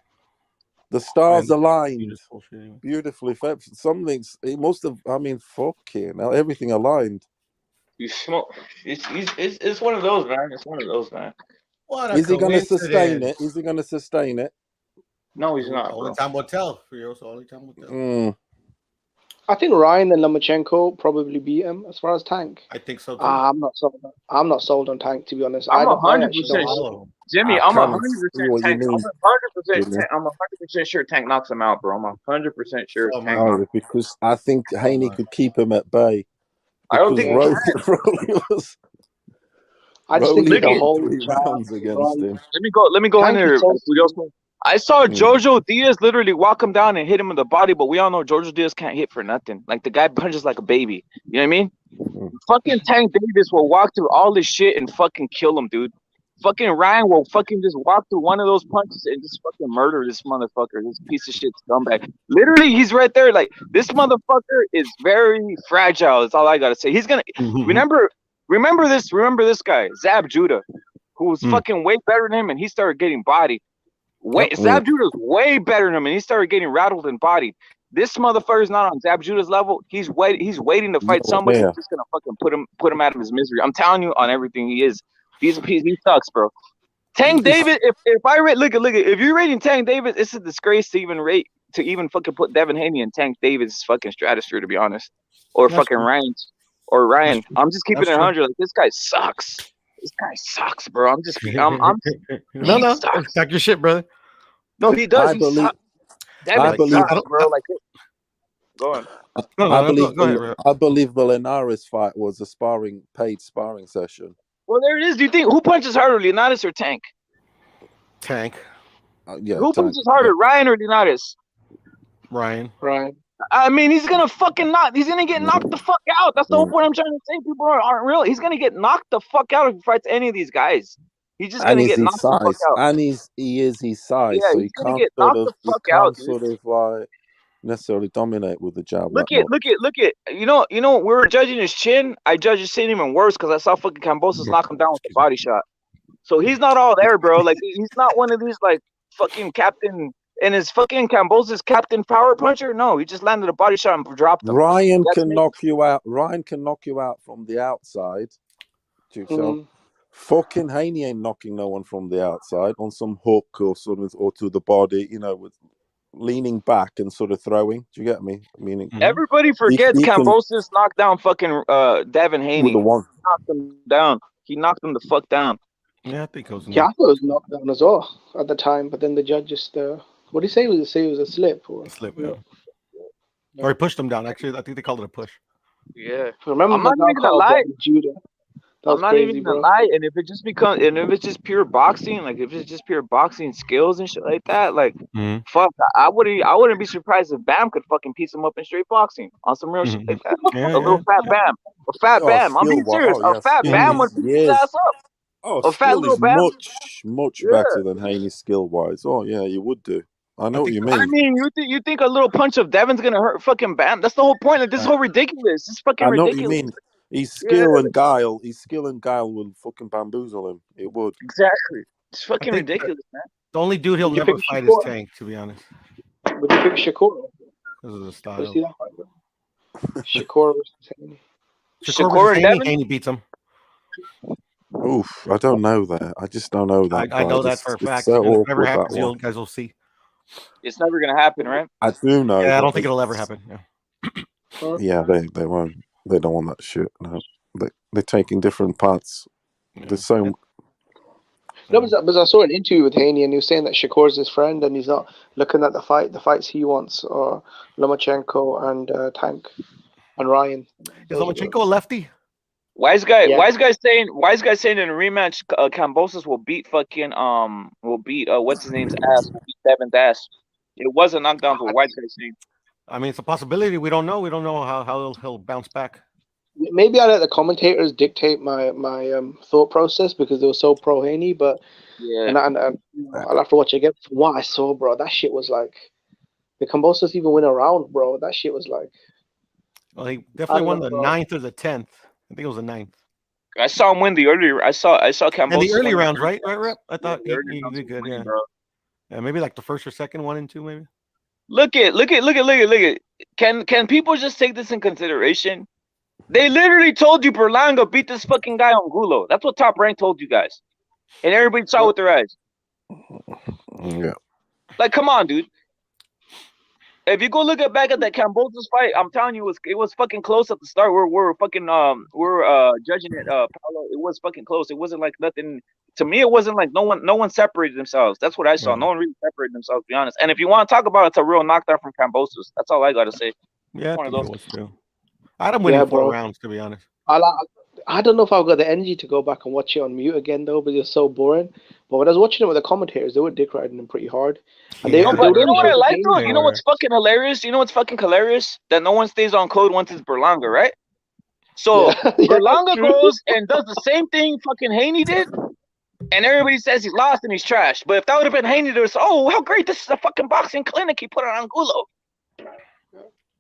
The stars And aligned bullshit. beautifully. Something's. It must have. I mean, fucking hell, everything aligned. You smoke. It's one of those, man. It's one of those, man. What a Is he going to sustain coincidence. it? Is he going to sustain it? No, he's not, Only bro. time will tell. For you, so only time will tell. I think Ryan and Lomachenko probably beat him as far as Tank. I think so too. I'm not sold. I'm not sold on Tank, to be honest. I'm I actually 100% don't. Jimmy, I I'm can't 100% see what you Tank. mean. I'm 100% sure Tank knocks him out, bro. I'm 100% sure So am Tank I. knocks. No, because I think Haney could keep him at bay. I don't Because think he Rolly was I just think Rolly he's a won whole 3 rounds against him. Let me go in Tank there. is so I saw Jojo Diaz literally walk him down and hit him in the body, but we all know Jojo Diaz can't hit for nothing. Like the guy punches like a baby. You know what I mean? Fucking Tank Davis will walk through all this shit and fucking kill him, dude. Fucking Ryan will fucking just walk through one of those punches and just fucking murder this motherfucker, this piece of shit scumbag. Literally, he's right there. Like, this motherfucker is very fragile. That's all I gotta say. He's gonna remember this guy, Zab Judah, who was fucking way better than him, and he started getting bodied. Zab Judah's way better than him, and he started getting rattled and bodied. This motherfucker's not on Zab Judah's level. He's waiting to fight somebody who's just gonna fucking put him out of his misery. I'm telling you on everything he is. He's a piece. He sucks, bro. Tank Davis. If I rate, look at. If you're rating Tank Davis, it's a disgrace to even fucking put Devin Haney and Tank Davis fucking stratosphere, to be honest, or That's fucking true. Ryan. I'm just keeping it That's 100. Like, this guy sucks. This guy sucks, bro. I'm No, talk your shit, brother. No, he does. He sucks. Devin sucks, bro. Like, go on. I believe the Linares fight was a paid sparring session. Well, there it is. Do you think who punches harder, Linares or Tank? Tank. Yeah. Who punches harder, Ryan or Linares? Ryan. I mean, he's gonna fucking He's gonna get knocked the fuck out. That's the whole point I'm trying to say. People aren't real. He's gonna get knocked the fuck out if he fights any of these guys. He's just gonna get knocked the fuck out. And he is his size, Yeah, so he's gonna get knocked the fuck out, dude. sort of like necessarily dominate with the jab. Look at. You know, we were judging his chin. I judged his chin even worse because I saw fucking Cambosos knock him down with the body shot. So he's not all there, bro. Like, he's not one of these like fucking captain. And his fucking Cambosos captain power puncher? No, he just landed a body shot and dropped him. Ryan can knock you out. Ryan can knock you out from the outside. Fucking Haney ain't knocking no one from the outside on some hook or to the body, with leaning back and sort of throwing. Do you get me? Meaning everybody forgets Cambosos knocked down fucking Devin Haney. He knocked him down. He knocked him the fuck down. Yeah, I think it was. Yeah, I thought it was knocked down as well at the time, but then the judge just what did he say? It was a slip or a slip? Yeah. Or he pushed him down. Actually, I think they called it a push. Yeah. Remember, I'm not even gonna lie. Judah. I'm not even gonna lie. And if it's just pure boxing, like if it's just pure boxing skills and shit like that, like fuck, I wouldn't be surprised if Bam could fucking piece him up in straight boxing on some real shit like that. Little fat Bam, Bam. I'm being serious. A fat Bam would piece his ass up. A fat little Bam, much better than Haney skill wise. Oh yeah, you would do. I know what you mean. I mean, you think a little punch of Devin's gonna hurt fucking Bam? That's the whole point. Like, this is whole ridiculous. It's fucking ridiculous. I know what you mean. His skill and guile will fucking bamboozle him. It would. Exactly. It's fucking ridiculous, man. The only dude he'll never fight is Tank, to be honest. Would you pick Shakur? Because of the style. Shakur versus Haney. Shakur and Devin? Haney beats him. Oof, I don't know that. I just don't know that. I know that for a fact. So if it never happens, you guys will see. It's never gonna happen, right? I do know. Yeah, I don't think it'll ever happen. Yeah, yeah, they won't. They don't want that shit. No, they're taking different parts. Yeah. There's so. No, but I saw an interview with Haney, and he was saying that Shakur's his friend, and he's not looking at the fights he wants, or Lomachenko and Tank and Ryan. Is Lomachenko a lefty? Wise guy saying in a rematch, Cambosos will beat what's his name's ass, will beat Devin's ass. It was a knockdown for Wise guy saying. I mean, it's a possibility. We don't know. We don't know how he'll bounce back. Maybe I let the commentators dictate my thought process because they were so pro Haney, but yeah, and I'll have to watch it again. From what I saw, bro, that shit was like The Cambosos even win a round, bro. That shit was like. Well, he I definitely don't won know, the bro. 9th or the 10th. I think it was the 9th. I saw him win the earlier. I saw And Cambosos the early win rounds, the right? Rep? I thought the he earlier rounds did was good. winning, Yeah. bro. Yeah, maybe like the first or second, 1 and 2, maybe. Look at. Can people just take this in consideration? They literally told you Berlanga beat this fucking guy on Gulo. That's what Top Rank told you guys, and everybody saw with their eyes. Yeah. Like, come on, dude. If you go look back at that Cambosos fight, I'm telling you, it was fucking close at the start. We're fucking judging it, Paulo. It was fucking close. It wasn't like nothing. To me, it wasn't like no one separated themselves. That's what I saw. Right. No one really separated themselves, to be honest. And if you want to talk about it, it's a real knockdown from Cambosos. That's all I gotta say. Yeah, I One of think it those. was too. I had him winning Yeah, 4 bro. rounds, to be honest. I don't know if I've got the energy to go back and watch it on mute again though, because it's so boring. But when I was watching it with the commentators, they were dick riding him pretty hard. And Yeah, No, they but would you know only what show I the like game. though? they You know were. what's fucking hilarious? You know what's fucking hilarious? That no one stays on code once it's Berlanga, right? So Yeah, yeah, Berlanga true. goes and does the same thing fucking Haney did, and everybody says he's lost and he's trash. But if that would have been Haney, there's how great, this is a fucking boxing clinic, he put it on Gulo.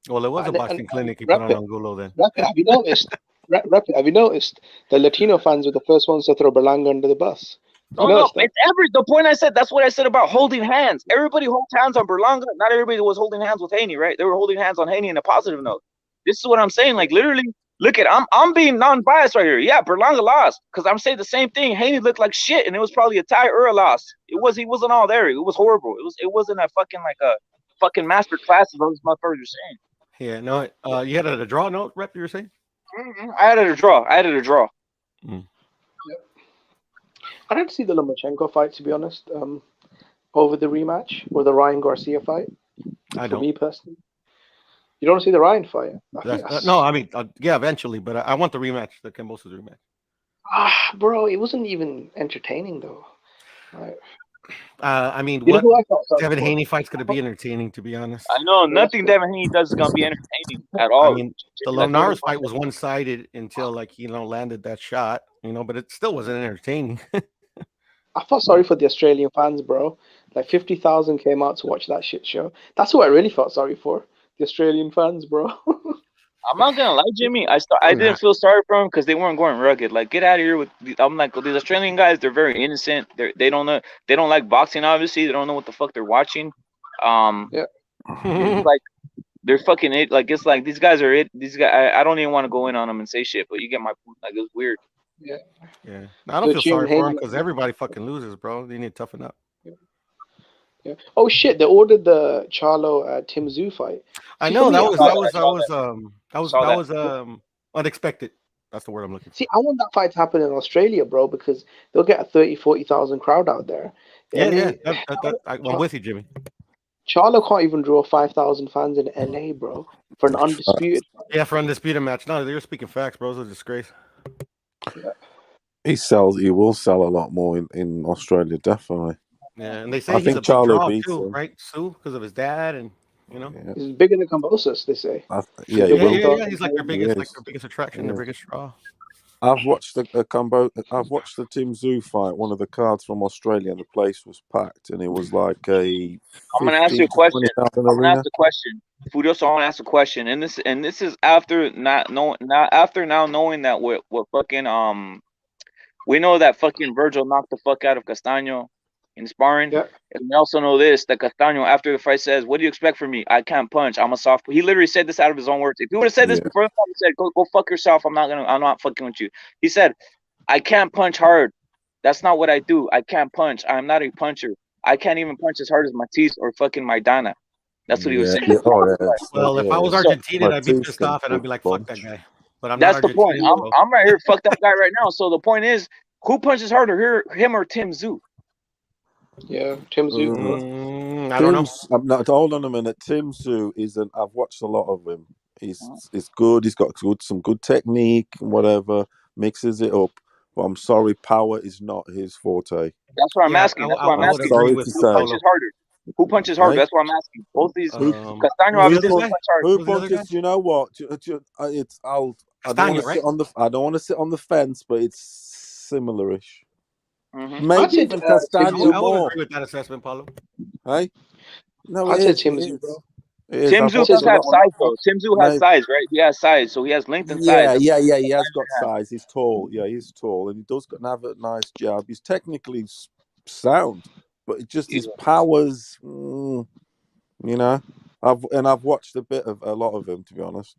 Well, it was a And boxing clinic he put on Angulo then. Rapid, have you noticed? Rapid, have you noticed? The Latino fans were the first ones to throw Berlanga under the bus. No, it's the point I said. That's what I said about holding hands. Everybody holds hands on Berlanga. Not everybody was holding hands with Haney, right? They were holding hands on Haney in a positive note. This is what I'm saying. Like, literally, look at, I'm being non-biased right here. Yeah, Berlanga lost because I'm saying the same thing. Haney looked like shit, and it was probably a tie or a loss. He wasn't all there. It was horrible. It wasn't a fucking like a fucking master class of those motherfuckers are saying. Yeah, no, you had a draw note, Rep, you were saying? I had it a draw. Mm. I didn't see the Lomachenko fight, to be honest, over the rematch or the Ryan Garcia fight. I For don't. me personally, you don't see the Ryan fight. No, I mean, yeah, eventually, but I want the rematch, the Cambosos rematch. Bro, it wasn't even entertaining though. Right. I mean, You know what who I felt sorry Devin for? Haney fight's going to be entertaining, to be honest. I know nothing Devin Haney does is gonna be entertaining at all. I mean, the Linares fight was one-sided until landed that shot, but it still wasn't entertaining. I felt sorry for the Australian fans, bro. Like 50,000 came out to watch that shit show. That's who I really felt sorry for. The Australian fans, bro. I'm not gonna lie, Jimmy. I didn't feel sorry for them because they weren't going rugged. Like, get out of here with. I'm like, these Australian guys. They're very innocent. They don't know. They don't like boxing. Obviously, they don't know what the fuck they're watching. Yeah. It's like they're fucking it. Like, it's like these guys are it. These guys. I don't even want to go in on them and say shit. But you get my point. Like, it's weird. Yeah. Yeah. I don't feel sorry for them because everybody fucking loses, bro. They need to toughen up. Yeah. Oh shit! They ordered the Charlo Tim Tszyu fight. I know that was unexpected. That's the word I'm looking for. See, I want that fight to happen in Australia, bro, because they'll get a 30,000-40,000 crowd out there. Yeah, I'm with you, Jimmy. Charlo can't even draw 5,000 fans in LA, bro, for an undisputed. Yeah, for undisputed match. No, you're speaking facts, bro. It's a disgrace. Yeah. He will sell a lot more in Australia, definitely. Yeah, and they say I he's think a big Charlo draw beats too, him. right? Sue, because of his dad, and Yeah. He's bigger than Cambosos, they say. Yeah, he's like their biggest attraction, their biggest draw. I've watched the Tim Tszyu fight, one of the cards from Australia, and the place was packed, and it was like a. I'm gonna ask you a question. Furioso, I want to ask a question, and this is after now knowing that what fucking we know that fucking Virgil knocked the fuck out of Castaño in sparring. Yeah. And we also know this, that Castaño after the fight says, "What do you expect from me? I can't punch. I'm a soft." He literally said this out of his own words. If he would have said this before the fight, he said, "Go fuck yourself. I'm not fucking with you." He said, "I can't punch hard. That's not what I do. I can't punch. I'm not a puncher. I can't even punch as hard as Matisse or fucking Maidana." That's what he was saying. Yeah. Well, if I was Argentinian, I'd be pissed off and I'd be like, "Fuck that guy." But I'm that's not the point. I'm right here. Fuck that guy right now. So the point is, who punches harder, him or Tim Tszyu? Yeah, Tim Tszyu. I don't know. Hold on a minute. Tim Tszyu isn't. I've watched a lot of him. He's good. He's got some good technique and whatever. Mixes it up. But I'm sorry, power is not his forte. That's what I'm asking. That's what I'm asking. Who punches harder? Who punches harder? That's what I'm asking. Both these Castaño obviously punch hard. Who punches? You know what? I don't want to sit on the fence, but it's similar-ish. Maybe even Castaño I more. would agree with that assessment, Paulo. Hey? No, I'd it say is. It Tim Tszyu, is. bro. It is. Tim I've Tszyu I'd say does watched it's a a have lot. lot. size though. Tim Tszyu has No, size, right? He has size, so he has length and size. yeah, That's yeah. He has got size. He's tall. Yeah, he's tall, and he does have a nice jab. He's technically sound, but it just his powers. You know, I've watched a lot of him, to be honest.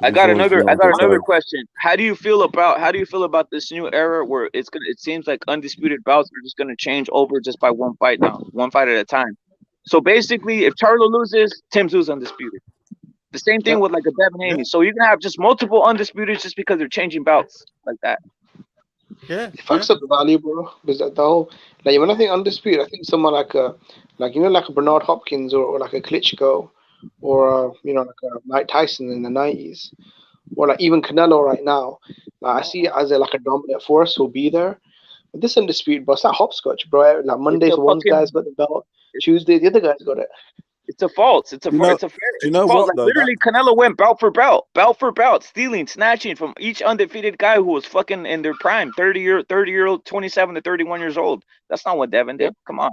I He's got always been I on got the another go. question. How do you feel about this new era where it seems like undisputed bouts are just gonna change over just by one fight now, one fight at a time. So basically, if Charlo loses, Tim Tszyu's undisputed. The same thing Yep. with like a Devin Haney. So you can have just multiple undisputeds just because they're changing belts like that. Yeah, It fucks up the value, bro. Because the whole like when I think undisputed, I think someone like a like a Bernard Hopkins or like a Klitschko or like a Mike Tyson in the '90s, or like even Canelo right now. Like, I see it as like a dominant force who'll be there. But this undisputed, bro, it's like hopscotch, bro. Like It's Mondays, a one fucking guy's got the belt. Tuesday, the other guy's got it. it's a false. It's a You know, it's a fair. do you It's a know fault. what Like though? That literally, Canelo went belt for belt, stealing, snatching from each undefeated guy who was fucking in their prime, 30 year old, 27 to 31 years old. That's not what Devin did. Come on.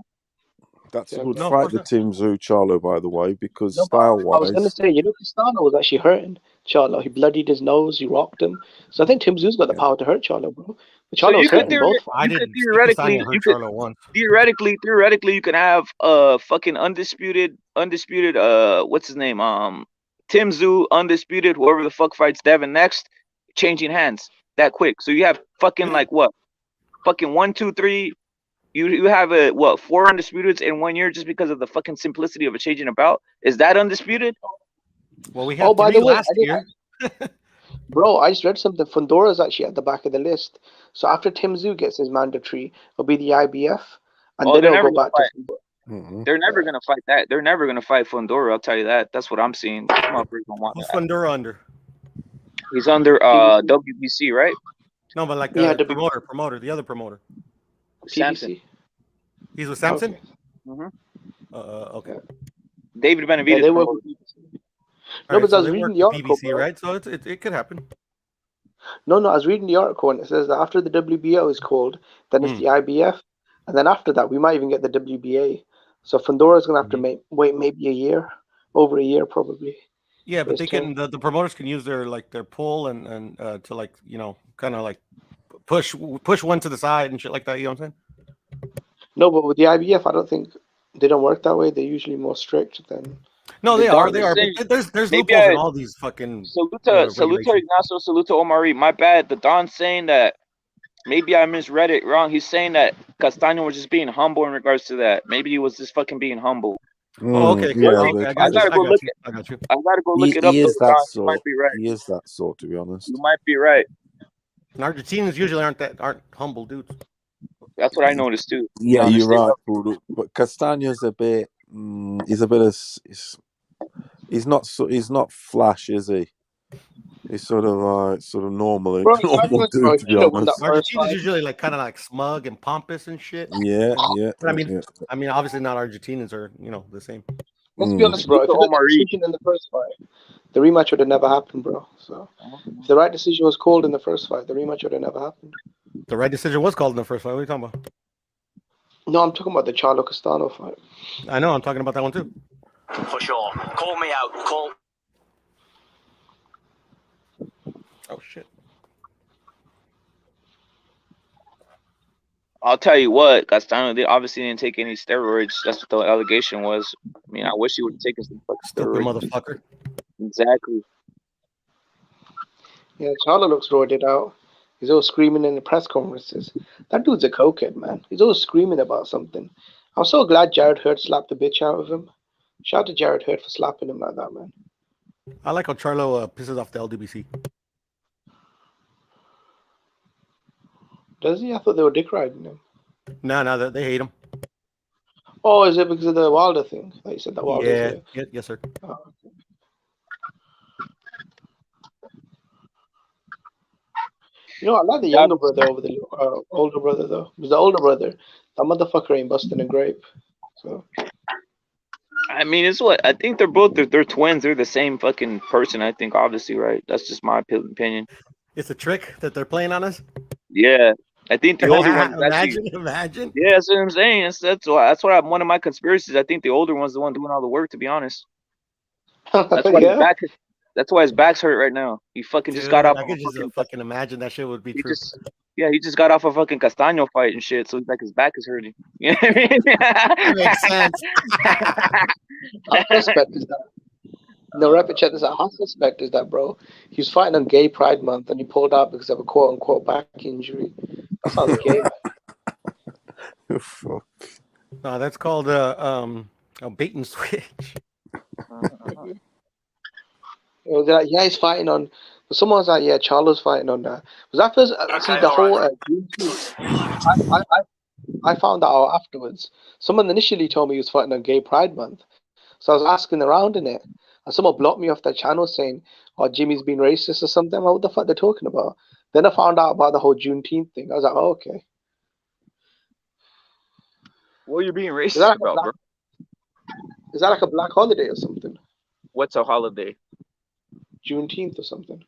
that's a Yeah, good bro. no, of fight, course the not. Tim Tszyu Charlo, by the way, because No, but style I was gonna wise, say, Castano was actually hurting Charlo. He bloodied his nose. He rocked him. So I think Tim Tszyu got the yeah. power to hurt Charlo, bro. But So Charlo was you could hurting both I fights. didn't see Castano hurt Charlo once. theoretically you can have fucking undisputed what's his name, Tim Tszyu undisputed, whoever the fuck fights Devin next, changing hands that quick. So you have fucking like what, fucking 1 2 3, you have a what, 4 undisputeds in 1 year just because of the fucking simplicity of a changing about. Is that undisputed? Well, we Oh, had by 3 the way, last year. bro, I just read something. Fundora's actually at the back of the list. So after Tim Tszyu gets his mandatory, it'll be the IBF, and Oh, then they're it'll never go gonna back fight. to Fundora. Mhm. They're never Yeah. gonna fight that. They're never gonna fight Fundora. I'll tell you that. That's what I'm seeing. These motherfuckers don't want Who's that. Fundura under? He's under PBC. WBC, right? No, but like Yeah, promoter, the other promoter. Samson. PBC. He's with Samson. Okay. Mm-hmm. Okay. Yeah. David Yeah, Benavidez they work promoted. with PBC. All No, right, but so I was they reading work the with article, PBC, bro. right? So it could happen. No, I was reading the article, and it says that after the WBO is called, then it's Mm. the IBF, and then after that, we might even get the WBA. So Fundora's gonna have to wait maybe a year, over a year probably. Yeah, for but his they turn. can the promoters can use their pull and to like kind of like push one to the side and shit like that. You know what I'm saying? No, but with the IBF, I don't think they don't work that way. They're usually more strict than. No, They they are. don't. They I'm are. saying, But there's maybe loopholes in all these fucking Saluta regulations. Ignacio, Saluta Omari. My bad. The Don's saying that maybe I misread it wrong. He's saying that Castaño was just being humble in regards to that. Maybe he was just fucking being humble. Oh, okay. Yeah, Okay, I got you. I got you. I got you. I gotta go look it up he though, is that Don. You might sort. be right. He is that sort, to be honest. You might be right. And Argentinians usually aren't humble dudes. That's what I noticed too. Yeah, You you're understand? right, Budu. But Castaño's a bit. He's a bit of. He's not flash, is he? He's sort of normal, Bro, normal Castaño, dude, to be should have won that honest. first Argentina's fight. usually like kind of like smug and pompous and shit. Yeah, yeah. But yeah. I mean, obviously not Argentinians are the same. Let's be honest, bro. If Saluta you got the Omari. decision in the first fight, the rematch would have never happened, bro. So if the right decision was called in the first fight, the rematch would have never happened. The right decision was called in the first fight. What are you talking about? No, I'm talking about the Charlo Castano fight. I know. I'm talking about that one too. For sure. Call me out. Call. Oh shit. I'll tell you what, Castaño obviously didn't take any steroids. That's what the allegation was. I mean, I wish he would have taken some fucking Stupid steroids. motherfucker. Exactly. Yeah, Charlo looks roided out. He's always screaming in the press conferences. That dude's a cokehead, man. He's always screaming about something. I'm so glad Jared Hurd slapped the bitch out of him. Shout out to Jared Hurd for slapping him like that, man. I like how Charlo pisses off the LDBC. Does he? I thought they were dick riding him. No, they hate him. Oh, is it because of the Wilder thing? Like you said, that Wilder. Yeah, yes, sir. Oh, okay. You know, I like the younger brother over the older brother, though. Because the older brother, that motherfucker ain't busting a grape. So. I mean, it's what I think they're twins. They're the same fucking person. I think, obviously, right? That's just my opinion. It's a trick that they're playing on us. Yeah, I think the older ones actually. Imagine. Yeah, that's what I'm saying. That's why one of my conspiracies. I think the older one's the one doing all the work. To be honest, that's why his Yeah. back. That's why his back's hurt right now. He fucking just got Dude, off I of a could just fucking. fucking imagine that shit would be He true. just. Yeah, he just got off a fucking Castaño fight and shit. So it's like his back is hurting. You know what I mean? That makes sense. How suspect is that? No, rapid check this out. How suspect is that, bro? He was fighting on Gay Pride Month and he pulled out because of a quote unquote back injury. That sounds gay, man. Fuck. No, that's called a bait and switch. Yeah, he's fighting on. Someone was like, yeah, Charlo's fighting on that. Was that first? See, the whole. I found that out afterwards. Someone initially told me he was fighting on Gay Pride Month. So I was asking around in it. And someone blocked me off their channel saying, oh, Jimmy's been racist or something. What the fuck they're talking about? Then I found out about the whole Juneteenth thing. I was like, oh, okay. What are you being racist Is about, bro? Is that like a black holiday or something? What's a holiday? Juneteenth or something.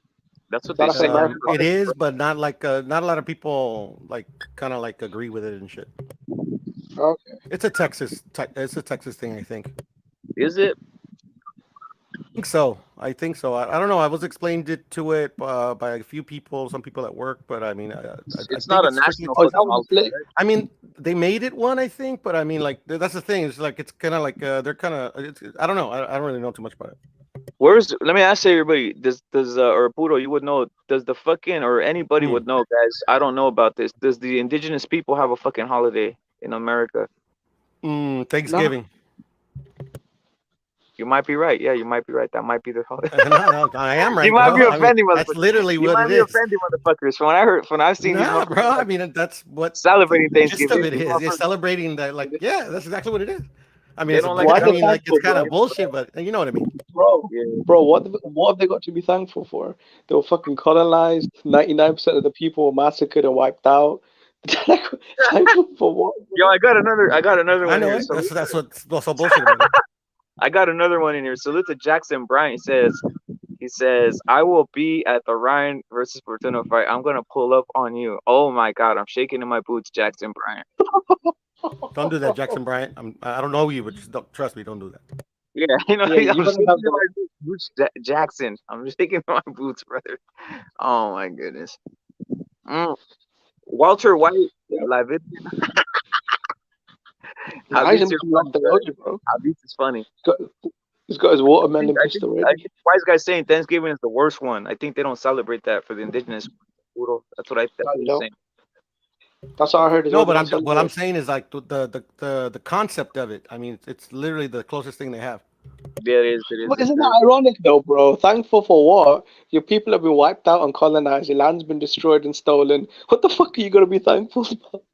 That's what Is that they like say. an American It is, but not like not a lot of people like kind of like agree with it and shit. Okay. It's a Texas thing, I think. Is it? I think so. I don't know. I was explained to it by a few people, some people at work, but I mean, it's not a national holiday. I mean, they made it one, I think, but I mean, like that's the thing. It's like it's kind of like they're kind of. I don't know. I don't really know too much about it. Let me ask everybody, does or Puro, you would know, does the fucking, or anybody would know, guys, I don't know about this, does the indigenous people have a fucking holiday in America? Thanksgiving. No. You might be right. Yeah, you might be right. That might be their holiday. No, I am right. You might be offending motherfuckers. That's literally what it is. You might be offending motherfuckers. When I've seen these bro, I mean, that's what celebrating Thanksgiving. It is. You're celebrating that, like, yeah, that's exactly what it is. I mean, They it's don't like it's kind of bullshit, but you know what I mean, bro. What have they got to be thankful for? They were fucking colonized. 99% of the people were massacred and wiped out. Thankful for what? Yo, I got another one. I know here. it. That's what's so bullshit about it. I got another one in here. Salute to Jackson Bryant. He says, I will be at the Ryan versus Fortuna fight. I'm gonna pull up on you. Oh my god, I'm shaking in my boots, Jackson Bryant. Don't do that, Jackson Bryant. I don't know you, but just don't, trust me, don't do that. Yeah, I'm shaking in my boots, Jackson. I'm shaking in my boots, brother. Oh my goodness. Walter White, live it. Habits is funny. He's got his watermelon pistol ready. Wise guys saying Thanksgiving is the worst one. I think they don't celebrate that for the indigenous people. That's what I'm saying. That's all I heard. No, but what I'm saying is like the concept of it. I mean, it's literally the closest thing they have. Yeah, it is. But isn't that ironic though, bro? Thankful for what? Your people have been wiped out and colonized. Your land's been destroyed and stolen. What the fuck are you gonna be thankful about?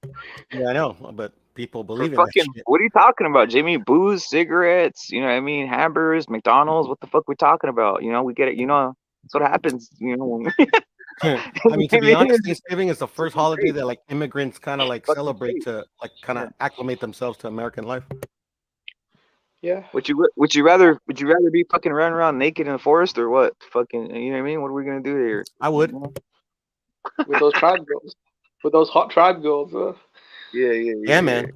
Yeah, I know, but people believe in that shit. What are you talking about, Jimmy? Booze, cigarettes, you know what I mean? Hamburgers, McDonald's. What the fuck we talking about? You know, we get it. You know, that's what happens. You know. I mean, to be honest, Thanksgiving is the first holiday that like immigrants kind of like celebrate to like kind of acclimate themselves to American life. Yeah. Would you rather be fucking running around naked in the forest or what? Fucking, you know what I mean? What are we gonna do here? I would. With those tribe girls, with those hot tribe girls. Yeah, man.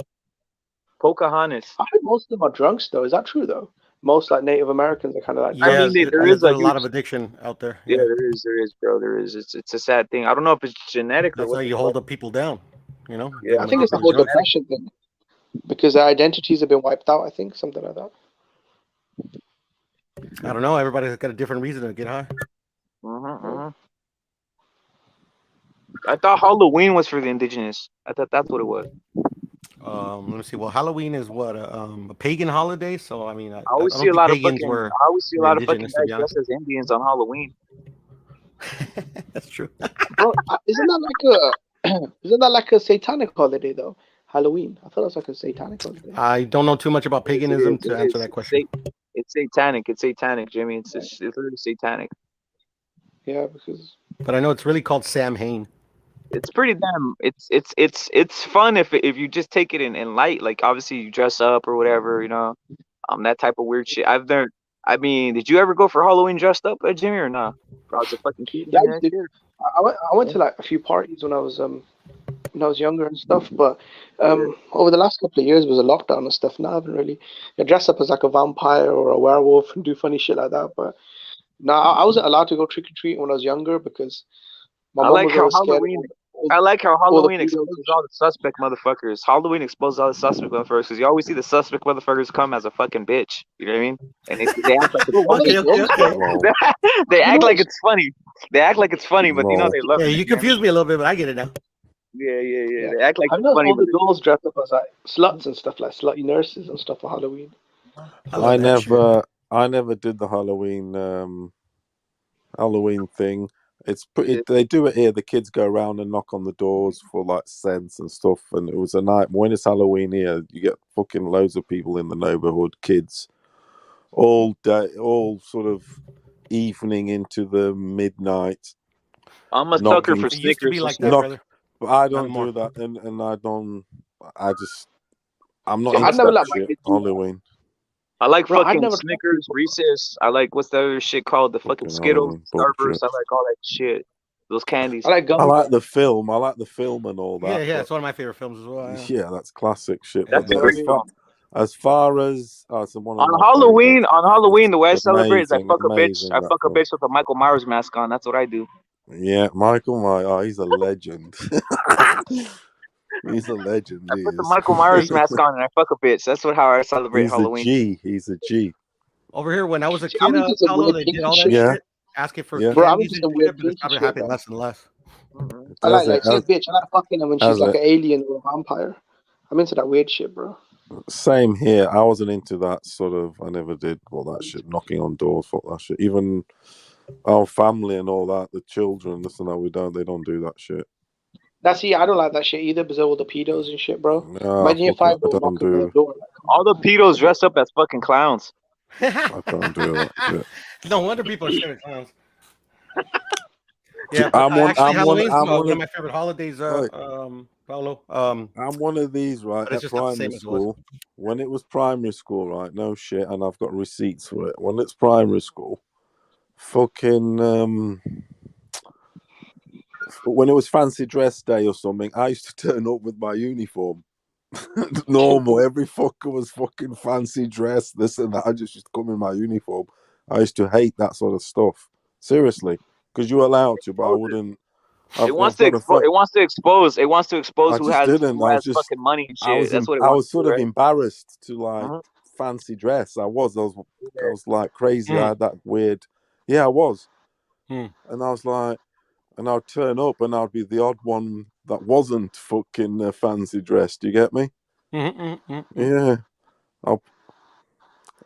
Pocahontas. I heard most of them are drunks though. Is that true though? Most like Native Americans are kind of like. Yeah, I mean, there is a lot of addiction out there. Yeah, there is, bro. There is. It's a sad thing. I don't know if it's genetic. That's how you hold the people down. You know. Yeah, I think it's the whole depression thing, because their identities have been wiped out. I think something like that. I don't know. Everybody's got a different reason to get high. I thought Halloween was for the indigenous. I thought that's what it was. Let me see. Well, Halloween is what a pagan holiday. So I mean, I always see a lot of fucking guys dressed as Indians on Halloween. That's true. Bro, isn't that like a satanic holiday though? Halloween. I thought it was like a satanic holiday. I don't know too much about paganism to answer that question. It's satanic. It's satanic, Jimmy. It's literally satanic. Yeah, because. But I know it's really called Samhain. It's pretty damn. It's fun if you just take it in light. Like obviously you dress up or whatever, you know, that type of weird shit. I've learned. I mean, did you ever go for Halloween dressed up, Jimmy, or not? I was a fucking kid. Yeah, I went to like a few parties when I was when I was younger and stuff. But over the last couple of years, was a lockdown and stuff. Now I haven't really. I dress up as like a vampire or a werewolf and do funny shit like that. But no, I wasn't allowed to go trick or treat when I was younger because my I mom like was how always scared of Halloween. I like how all the Halloween pedos and exposes all the suspect motherfuckers. Halloween exposes all the suspect motherfuckers because you always see the suspect motherfuckers come as a fucking bitch. You know what I mean? And they act like it's Bro, one of funny. the girls, Okay. Well, They you act know, like it's funny. They act like it's funny, but you know no. they love Yeah, it. you You know what I confused mean? me a little bit, but I get it now. Yeah. yeah. They act like I it's know funny, all but the girls dress up as like sluts and stuff, like slutty nurses and stuff for Halloween. I love that shit. I never did the Halloween thing. It's pretty. Yeah. They do it here. The kids go around and knock on the doors for like scents and stuff. And it was a night when it's Halloween here. You get fucking loads of people in the neighborhood, kids, all day, all sort of evening into the midnight, I'm a sucker knocking, for It used to be Snickers and like that, shit. knock. brother. But I Not don't anymore. do that, and I don't. I just I'm not See, I'm a I'd into never that sucker. let my shit. kids do that. Halloween, I like Bro, I'd fucking never trust Snickers, people. Reese's. I like what's the other shit called? The fucking fucking Skittles, Halloween Starburst. bullshit. I like all that shit. Those candies. I like I gummy like bears. the film. I like the film and all Yeah, that, yeah, but it's one of my favorite films as well. Yeah. yeah, that's classic shit. Yeah, But That's a yeah. great film. as far as it's one of On my Halloween, favorites. on Halloween, the way I It's celebrate is I amazing, fuck a bitch. amazing I that fuck a film. bitch with a Michael Myers mask on. That's what I do. Yeah, Michael Myers, he's a legend. He's a legend. I He put the is. Michael Myers mask on and I fuck a bitch. That's how I celebrate He's a Halloween. G. He's a G. Over here, when I was a See, I'm kid, into some Paulo, weird they did kinky all that shit. Yeah, shit, asking for yeah. Bro, I'm candies into and some weird shit, but it's kinky started shit, happening man. less and less. Mhm. I Does like, it? see a bitch, I like fucking her when she's Has like it? an alien or a vampire. I'm into that weird shit, bro. Same here. I wasn't into that sort of. I never did all that shit. Knocking on doors, fuck that shit. Even our family and all that, the children, listen, that we don't. They don't do that shit. That's I don't like that shit either because of all the pedos and shit, bro. Nah, Imagine your fuck it. I 5-year-old don't knocking on the do. door. Like, come All the on, pedos dressed up as fucking clowns. I don't do that shit. No wonder people are scared of clowns. Yeah, but I'm one. actually, I'm one. Halloween's I'm one one of of. my favorite holidays, Like, Paulo. I'm one of these, right? But it's At just not the primary same as it was. school, when it was primary school, right? No shit, and I've got receipts for it. When it's primary school, fucking when it was fancy dress day or something, I used to turn up with my uniform. Normal, every fucker was fucking fancy dress, this and that. I just used to come in my uniform. I used to hate that sort of stuff. Seriously, because you're allowed to, but I wouldn't. It wants I've to got a expose. It wants to expose. It wants to expose I just didn't. who has fucking money and shit. That's what it I wants was to do, sort of right? embarrassed to like Mhm. fancy dress. I was like crazy. I Hmm. had that weird. Yeah, I was, Hmm. and I was like, and I'd turn up, and I'd be the odd one that wasn't fucking fancy dressed. Do you get me? Yeah. I'll,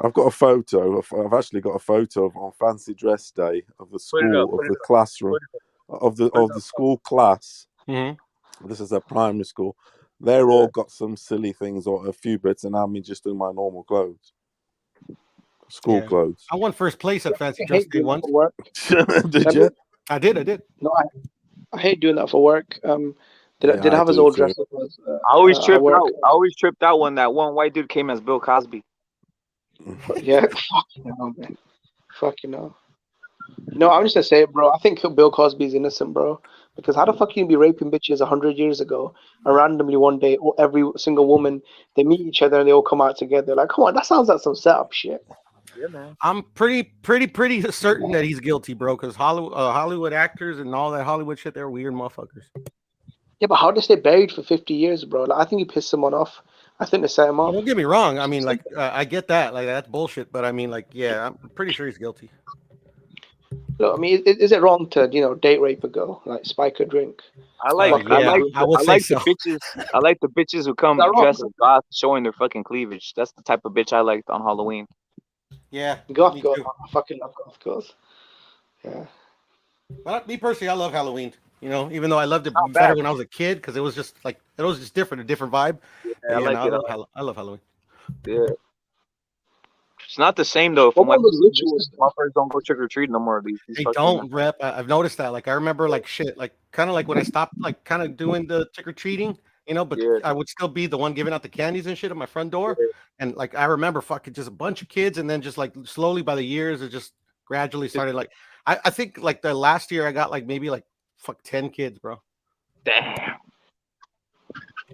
I've got a photo. I've actually got a photo of on fancy dress day of the Put it up. school, of Put it the up. classroom, Put it of Put it the up. school class. Mm-hmm. This is a primary school. They're all got some silly things or a few bits, and I'm just in my normal clothes, school Yeah. clothes. I won first place at Fancy I Dress hate Day doing that once. for work. Did Remember? you? I did. No, I hate doing that for work. Yeah, Did I I have us do all too. dressed up as I always at tripped work? out. I always tripped out when that one white dude came as Bill Cosby. Yeah, fucking hell, man. Fucking hell. You know, I'm just gonna say it, bro. I think Bill Cosby's innocent, bro. Because how the fuck can you be raping bitches 100 years ago, and randomly one day, every single woman they meet each other and they all come out together? Like, come on, that sounds like some setup shit. Yeah, man. I'm pretty certain that he's guilty, bro. Because Hollywood actors and all that Hollywood shit, they're weird motherfuckers. Yeah, but how they stay buried for 50 years, bro? Like, I think he pissed someone off. I think they set him Well, off. don't get me wrong. I mean, like, I get that. Like, that's bullshit. But I mean, like, yeah, I'm pretty sure he's guilty. Look, I mean, is it wrong to date rape a girl, like spike a drink? I like Yeah, I would say so. the bitches. I like the bitches who come Is that wrong? dressed as goth, showing their fucking cleavage. That's the type of bitch I liked on Halloween. Yeah, Goth me girls, too. I fucking love goth girls. Yeah. But me personally, I love Halloween. You know, even though I loved it Not better bad. when I was a kid, because it was just like it was just different, a different vibe. Yeah, But I yeah, like no, it. I love Halloween. Yeah. It's not the same though. What From what about those rituals? motherfuckers don't go trick or treat no more. These They fucking don't rep. I've noticed that. Like I remember, like shit, like kind of like when I stopped, like kind of doing the trick or treating, you know. But yeah. I would still be the one giving out the candies and shit at my front door. Yeah. And like I remember, fucking just a bunch of kids, and then just like slowly by the years, it just gradually started. Like I think like the last year I got like maybe like 10 kids, bro. Damn.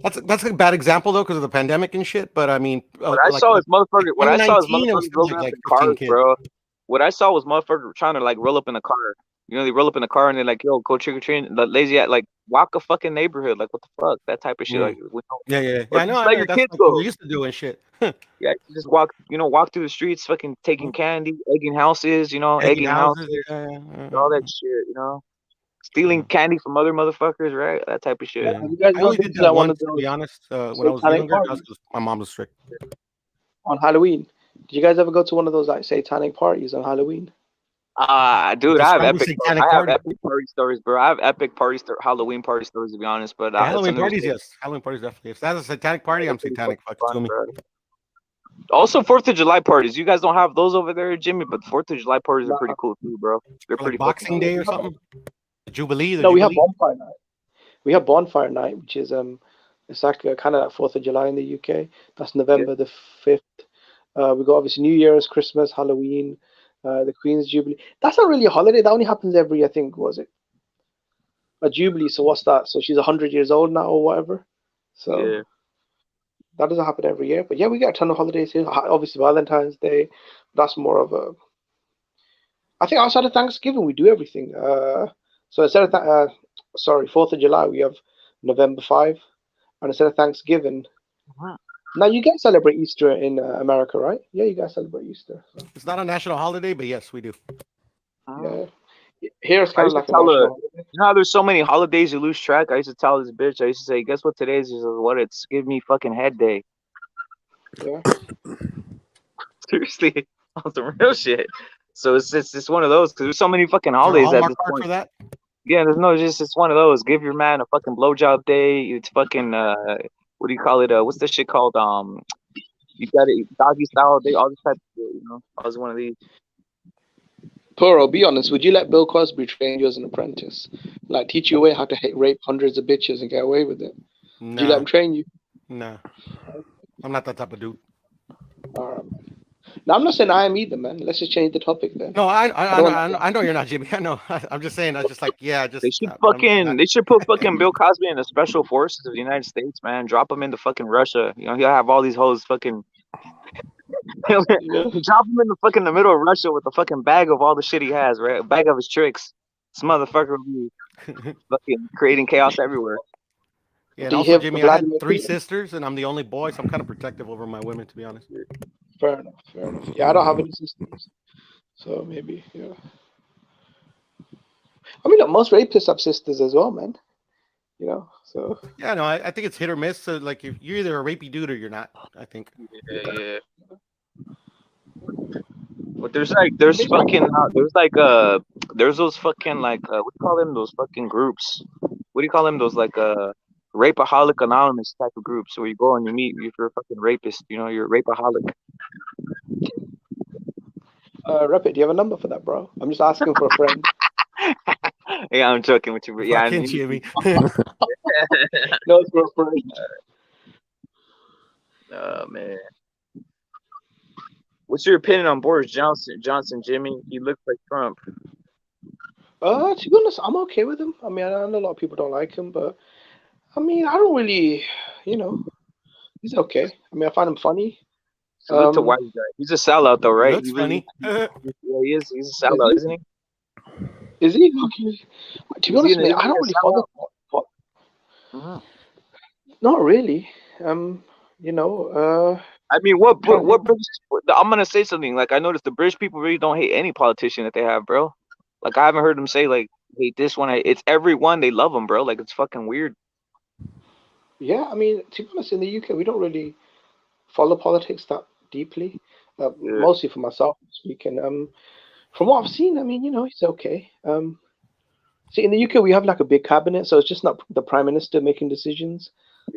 That's a bad example though because of the pandemic and shit. But I mean, What I like saw is motherfucker. What I saw is 2019, it was motherfuckers still rolling up like in 15 cars, kids. bro. What I saw was motherfucker trying to like roll up in a car. You know, they roll up in a car and they're like, "Yo, go trick or treat." The lazy like walk a fucking neighborhood. Like, what the fuck? That type of shit. Like, we don't, Yeah. or I just know. let your That's kids like what go. we used to do and shit. Yeah, you just walk. You know, walk through the streets, fucking taking candy, egging houses. You know, Egging egging houses, houses. all that shit. You know, stealing candy from other motherfuckers, right? That type of shit. Yeah. Have you guys I ever only been did to that one of once, to those be honest. When I was satanic younger, that was parties 'cause my mom was strict. on Halloween? Did you guys ever go to one of those like satanic parties on Halloween? Dude, Describe a satanic I have party. epic party stories, bro. I have epic Halloween party stories to be honest. But Yeah, it's Halloween something parties, yes. Halloween parties, definitely. If that's a satanic party, I'm pretty satanic. fucking Fuck it to fun, me. bro. Also, 4th of July parties. You guys don't have those over there, Jimmy, but 4th of July parties are Nah. pretty cool too, bro. They're For like pretty fucking Boxing cool. Day or something. The Jubilee. No, we have bonfire night. We have bonfire night, which is it's like kind of like 4th of July in the UK. That's Yeah. November the 5th. We got obviously New Year's, Christmas, Halloween, the Queen's Jubilee. That's not really a holiday. That only happens every, I think, was it a Jubilee? So what's that? So she's 100 years old now or whatever. So Yeah. that doesn't happen every year. But yeah, we get a ton of holidays here. Obviously Valentine's Day. That's more of a. I think outside of Thanksgiving we do everything. So instead of 4th of July we have November 5, and instead of Thanksgiving. Uh-huh. Now you guys celebrate Easter in America, right? Yeah, you guys celebrate Easter. So. It's not a national holiday, but yes, we do. Yeah. Here it's I kind of used to like a tell national her, holiday. you know how there's so many holidays you lose track? I used to tell this bitch, I used to say, guess what today is? She says, what? It's give me fucking head day. Yeah. Seriously. On some real shit. So it's one of those because there's so many fucking Is there a holidays at Hallmark this card point. for that? Yeah, there's no just it's one of those. Give your man a fucking blowjob day. It's fucking what do you call it? What's this shit called? You got it doggy style day, all this type of shit, you know. I was one of these. Puro, be honest. Would you let Bill Cosby train you as an apprentice? Like teach you away how to rape hundreds of bitches and get away with it? Would you let him train you? Nah. I'm not that type of dude. All right. Now I'm not saying I am either, man. Let's just change the topic then. No, I know you're not, Jimmy. I know. I'm just saying. I just like, yeah, just. They should they should put fucking Bill Cosby in the special forces of the United States, man. Drop him into fucking Russia. You know, he'll have all these hoes fucking. Drop him in the fucking the middle of Russia with a fucking bag of all the shit he has, right? A bag of his tricks. This motherfucker will be fucking creating chaos everywhere. Yeah, and also, Jimmy, I had 3 sisters, and I'm the only boy, so I'm kind of protective over my women, to be honest. Fair enough. Yeah, I don't have any sisters, so maybe, yeah. I mean, look, most rapists have sisters as well, man. You know, so. Yeah, no, I think it's hit or miss. So, like, if you're either a rapey dude or you're not, I think. Yeah. But there's fucking there's those fucking like what do you call them, those fucking groups? What do you call them, those like rapeaholic anonymous type of groups where you go and you meet if you're a fucking rapist, you know, you're a rapeaholic. Rapid, do you have a number for that, bro? I'm just asking for a friend. Yeah, I'm joking with you, but yeah, fucking Jimmy. No, it's for a friend. Oh man. What's your opinion on Boris Johnson, Jimmy? He looks like Trump. To be honest, I'm okay with him. I mean, I know a lot of people don't like him, but I mean, I don't really, you know, he's okay. I mean, I find him funny. Salute to white guy. He's a sellout though, right? Looks funny. Yeah, he is. He's a sellout, isn't he? Is he? Okay. To be honest, man, I don't really follow. Not really. You know. I mean, what British? I'm gonna say something. Like I noticed the British people really don't hate any politician that they have, bro. Like I haven't heard them say like hate this one. It's everyone they love them, bro. Like it's fucking weird. Yeah, I mean, to be honest, in the UK we don't really follow politics that deeply. Mostly for myself speaking. From what I've seen, I mean, you know, he's okay. See, in the UK we have like a big cabinet, so it's just not the prime minister making decisions.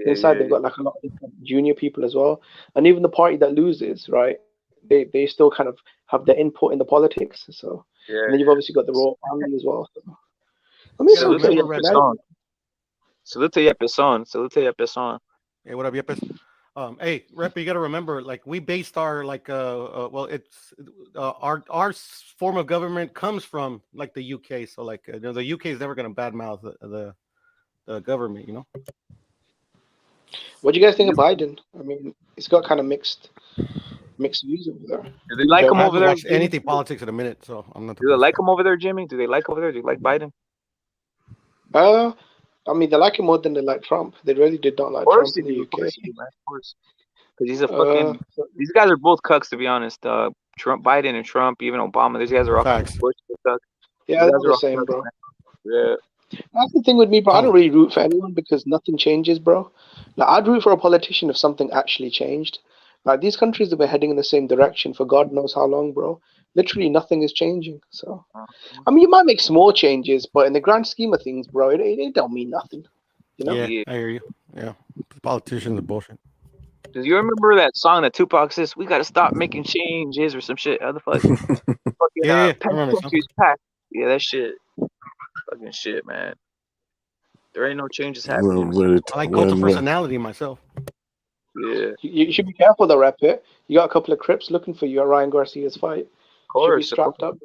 Inside they've got like a lot of junior people as well, and even the party that loses, right? They still kind of have their input in the politics. So and then you've obviously got the royal family as well. So. I mean, Salute to Yepes. Hey, what up, Yepes? Hey, Rep, you got to remember, like we based our like well, it's our form of government comes from like the UK, so like the UK is never gonna badmouth the government, you know. What do you guys think of Biden? I mean, he's got kind of mixed views over there. Do they like him I over haven't there? watched anything politics in a minute, so I'm not. Do they like him over there, Jimmy? Do they like over there? Do you like Biden? I mean, they like him more than they like Trump. They really did not like Of course Trump they in the do. Of UK. course they do, man. Of course. Because he's a fucking. These guys are both cucks, to be honest. Trump, Biden, and Trump, even Obama. These guys are all Facts. Bush, cuck. Yeah, they're the same, bro. Yeah. That's the thing with me, bro. I don't really root for anyone because nothing changes, bro. Like, I'd root for a politician if something actually changed. Like, these countries have been heading in the same direction for God knows how long, bro. Literally nothing is changing. So, I mean, you might make small changes, but in the grand scheme of things, bro, it don't mean nothing. You know? Yeah, I hear you. Yeah, politicians are bullshit. Do you remember that song that Tupac says, "We gotta stop making changes" or some shit? How the fuck? Fucking, Yeah, I remember pack. Yeah, that shit. Fucking shit, man. There ain't no changes happening. I like cult of personality myself. Yeah. You should be careful though, Rap It. You got a couple of Crips looking for you at Ryan Garcia's fight. Of course. Should be strapped up.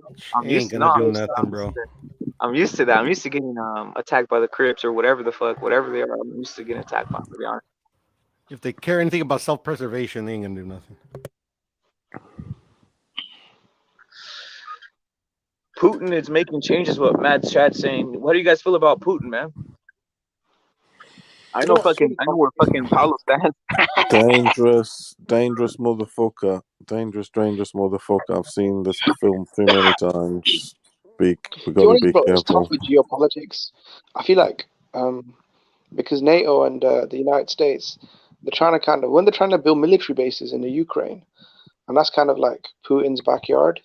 He ain't gonna do nothing, bro. I'm used to that. I'm used to getting attacked by the Crips or whatever the fuck, whatever they are. I'm used to getting attacked by them, to be honest. If they care anything about self-preservation, they ain't gonna do nothing. Putin is making changes. What Matt's chat saying. What do you guys feel about Putin, man? I know where fucking Paulo stands. Dangerous motherfucker. Dangerous motherfucker. I've seen this film too many times. We gotta be Bro, careful. it's tough with geopolitics. I feel like because NATO and the United States, they're trying to build military bases in the Ukraine, and that's kind of like Putin's backyard.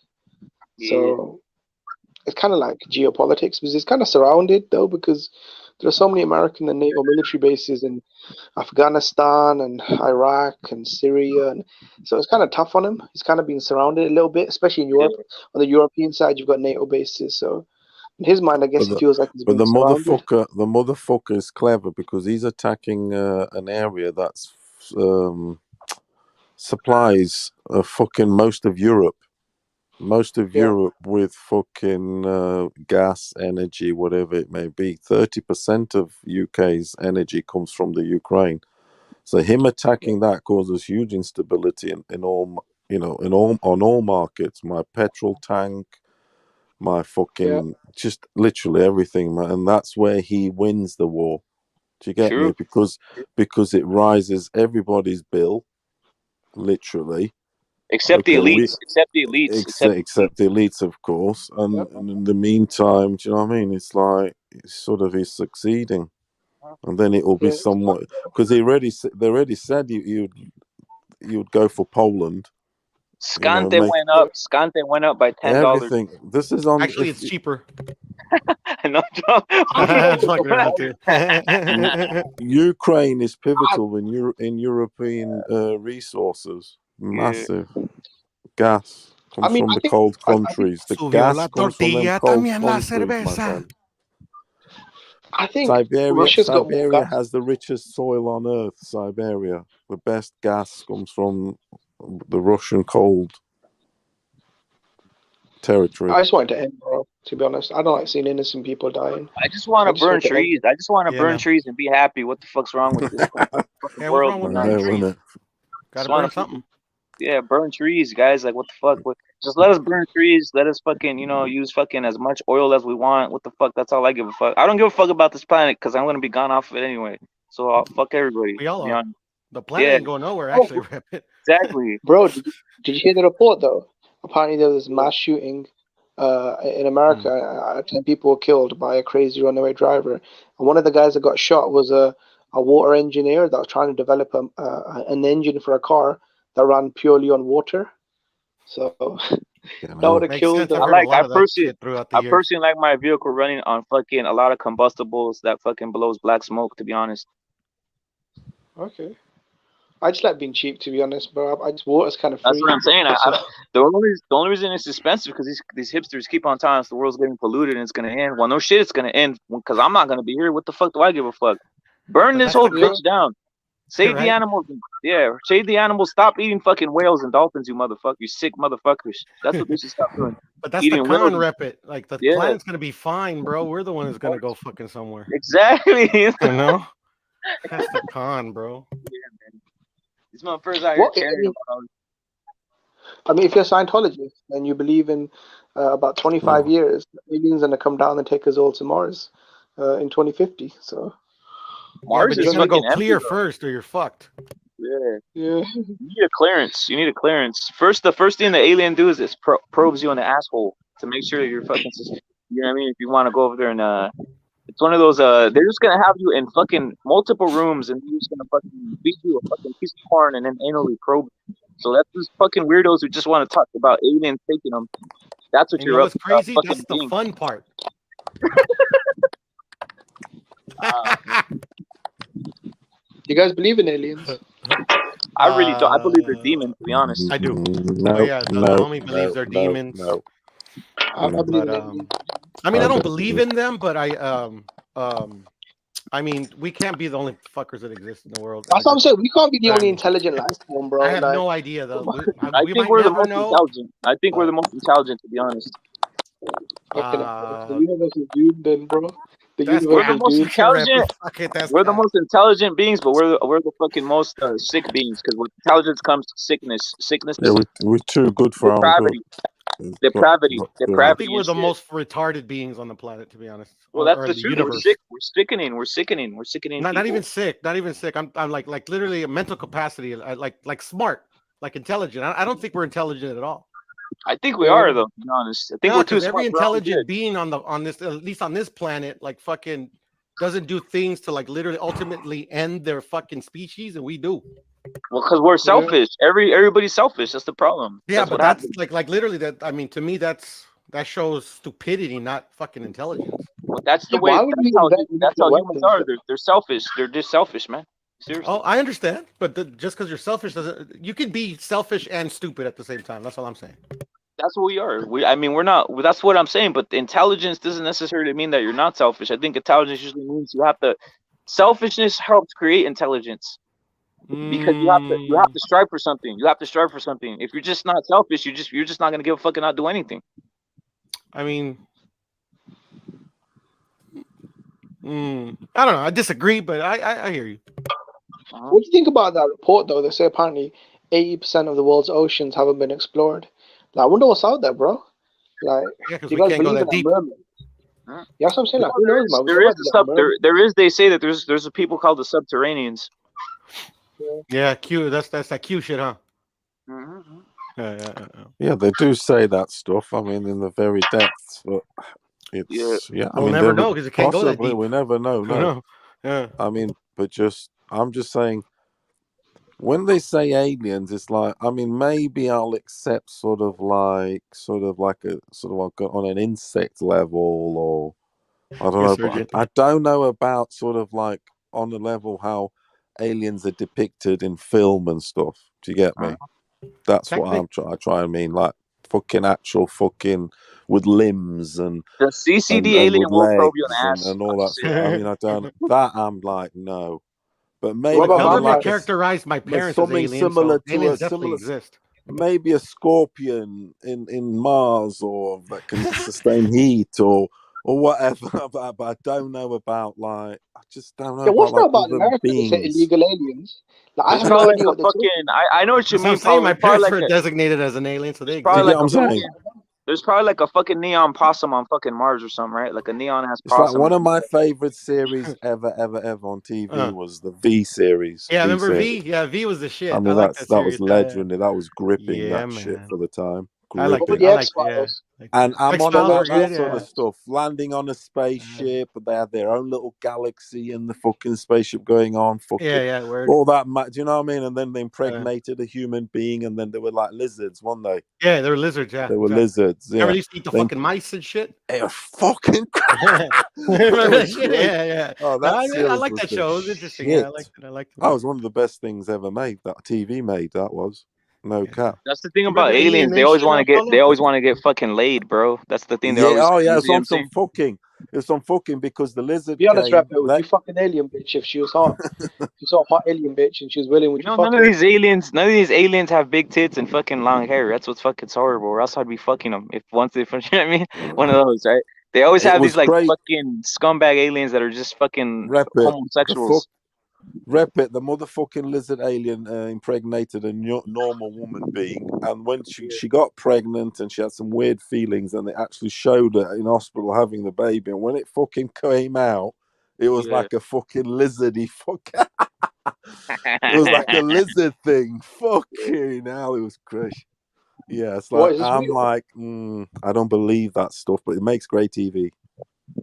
Yeah. So it's kind of like geopolitics because it's kind of surrounded though because there are so many American and NATO military bases in Afghanistan and Iraq and Syria, and so it's kind of tough on him. He's kind of being surrounded a little bit, especially in Europe. Yeah. On the European side, you've got NATO bases, so in his mind, I guess he feels like he's being surrounded. The motherfucker is clever because he's attacking an area that's supplies fucking most of Europe. Europe with fucking gas, energy, whatever it may be. 30% of UK's energy comes from the Ukraine. So him attacking that causes huge instability in all, on all markets. My petrol tank, my fucking, just literally everything, man. And that's where he wins the war. Do you get me? Because it rises everybody's bill, literally. Except the elites. Except the elites, of course. And in the meantime, do you know what I mean? It's like he's succeeding, and then it will be somewhat because they already said you'd go for Poland. Skante went up. Skante went up by $10. Everything. This is on. Actually, it's cheaper. No, Ukraine is pivotal in European resources. Massive. Gas comes from the cold countries. The gas comes from them cold countries, my friend. I think Siberia has the richest soil on earth. Siberia. The best gas comes from the Russian cold territory. I just want it to end, bro. To be honest, I don't like seeing innocent people dying. I just want to burn trees. I just want to burn trees and be happy. What the fuck's wrong with this fucking world? What's wrong with trees? Gotta burn something. Yeah, burn trees, guys. Like, what the fuck? Just let us burn trees. Let us fucking, use fucking as much oil as we want. What the fuck? That's all I give a fuck. I don't give a fuck about this planet because I'm gonna be gone off of it anyway. So I'll fuck everybody. We all are. The planet ain't going nowhere, actually. Exactly. Bro, did you hear the report though? Apparently there was mass shooting in America. 10 people were killed by a crazy runaway driver. And one of the guys that got shot was a water engineer that was trying to develop an engine for a car that ran purely on water. So that would have killed them. I personally like my vehicle running on fucking a lot of combustibles that fucking blows black smoke, to be honest. Okay. I just like being cheap, to be honest, bro. Water's kind of free. That's what I'm saying. The only reason it's expensive because these hipsters keep on telling us the world's getting polluted and it's gonna end. Well, no shit, it's gonna end because I'm not gonna be here. What the fuck do I give a fuck? Burn this whole bitch down. Save the animals. Yeah, save the animals. Stop eating fucking whales and dolphins, you motherfucker. You sick motherfuckers. That's what they should stop doing. But that's the con, rep it. Like, the planet's gonna be fine, bro. We're the one who's gonna go fucking somewhere. Exactly. You know? That's the con, bro. Yeah, These motherfuckers out here What? caring about. I mean, if you're a Scientologist and you believe in about 25 years, aliens gonna come down and take us all to Mars in 2050. So Yeah, Mars but you is gotta go fucking empty, clear though. first, or you're fucked. Yeah. yeah, You need a clearance. You need a clearance. The first thing the alien do is this probes you in the asshole to make sure that you're fucking. You know what I mean? If you want to go over there and it's one of those. They're just gonna have you in fucking multiple rooms and they're just gonna fucking beat you a fucking piece of corn and then anally probe. So that's these fucking weirdos who just want to talk about aliens taking them. That's what And you you're know up what's crazy? fucking That's the being. fun part. you guys believe in aliens? I really don't. I believe they're demons, to be honest. I do. No, Oh yeah, the no, homie believes they're no, demons. no. I believe But in aliens. I mean, I don't don't believe in them, but I mean, we can't be the only fuckers that exist in the world. That's what I'm saying. We can't be the I only mean, intelligent life form, bro. I have Like, no idea though. I We think might we're the never most know. intelligent. I think we're the But most intelligent, to be honest. fucking hell, the universe is doomed, then, bro. The that's We're universe the is most doomed. intelligent. Fuck it, that's We're the cap. most intelligent beings, but we're the fucking most sick beings. Because with intelligence comes sickness, Yeah, we're too good for our own good. depravity, I think we're and the shit. most retarded beings on the planet, to be honest. Well, that's or the the truth. universe. We're sick. We're sickening. We're sickening. We're sickening. Not people. even sick. Not even sick. I'm like literally a mental capacity. Like smart, like intelligent. I don't think we're intelligent at all. I think we are, though. To be honest, I think No, we're too because smart every for our own intelligent good. being on this, at least on this planet, like fucking doesn't do things to like literally ultimately end their fucking species, and we do. Well, because we're selfish. Everybody's selfish. That's the problem. Yeah, That's but what that's happens. like literally that. I mean, to me, that shows stupidity, not fucking intelligence. Well, that's the Yeah, way. why would we invent That's nuclear how humans weapons? are. They're selfish. They're just selfish, man. Seriously. Oh, I understand, but just because you're selfish doesn't. You can be selfish and stupid at the same time. That's all I'm saying. That's what we are. I mean, we're not. That's what I'm saying. But intelligence doesn't necessarily mean that you're not selfish. I think intelligence usually means you have to. Selfishness helps create intelligence because you have to strive for something. You have to strive for something. If you're just not selfish, you're just not gonna give a fuck and not do anything. I mean, I don't know. I disagree, but I hear you. What do you think about that report, though? They say apparently 80% of the world's oceans haven't been explored. Like, I wonder what's out there, bro. Like, Yeah, because do we you guys can't go believe that in that deep. mermaid? Yeah, that's what I'm saying. Like, who knows, man? There is There is. They say that there's a people called the subterraneans. Yeah, Q. That's that Q shit, huh? Yeah, they do say that stuff. I mean, in the very depths, but it's I We'll mean, never know because it can't go that possibly deep. we never know. No, yeah. I mean, but I'm just saying. When they say aliens, it's like, I mean, maybe I'll accept sort of like on an insect level, or I don't know, but I don't know about sort of like on the level how aliens are depicted in film and stuff. Do you get me? That's what I try and mean, like fucking actual fucking with limbs and the CCD and alien with will probe legs your ass and all that stuff. I mean, I don't that I'm like no. But maybe What about Government vampires? characterized my parents as something aliens, similar so to aliens a definitely similar, exist. maybe a scorpion in Mars, or that can sustain heat, or whatever. But I don't know about like I just don't know Yeah, what's about that like about in other America? They say beings. illegal aliens. Like, I There's have no probably idea like what a they're talking fucking. I know what you That's what I'm mean. saying. My Probably parents like were designated as an alien, so they probably You get exist. what I'm like a saying? there's probably like a fucking neon possum on fucking Mars or something, right? Like a neon ass It's like possum. one of my favorite series ever on TV was the V series. Yeah, remember series. V? Yeah, V was the shit. I I mean, like that that series. was legendary. That was gripping. Yeah, That shit man. for the time. I like Gripping. that. I like yeah. And I'm on X-Files about were good, that sort yeah. of stuff. Landing on a spaceship, but they had their own little galaxy in the fucking spaceship going on. Fucking Yeah, word. all that. Do you know what I mean? And then they impregnated a human being, and then they were like lizards, weren't they? Yeah, they were lizards. Yeah, They were lizards. Yeah, remember they used to eat the fucking mice and shit. They were fucking. Remember that shit? Yeah. Oh, No, that I series like was that the show. It was interesting. shit. Yeah, I liked it. That was one of the best things ever made. That TV made. That was no cap. That's the thing You about remember Alien aliens. They always Nation, want to Apollo? they always want to get fucking laid, bro. That's the thing. They're always. Oh yeah, you it's see what on I'm some saying? fucking. It's on fucking because the lizard. Be honest, came, Rapper, would you fuck an alien bitch if she was hot? If you saw a hot alien bitch and she was willing, would you fuck None her? of these aliens have big tits and fucking long hair. That's what's fucking so horrible. Or else I'd be fucking them. If once they, you know what I mean, one of those, right? They always It have was these like great. fucking scumbag aliens that are just fucking Rep it. homosexuals. Rep it, the motherfucking lizard alien impregnated a normal woman being, and when she got pregnant and she had some weird feelings, and they actually showed her in hospital having the baby, and when it fucking came out, it was like a fucking lizardy fuck. It was like a lizard thing. Fucking hell, it was crazy. Yeah, it's What like is this I'm real? like, I don't believe that stuff, but it makes great TV.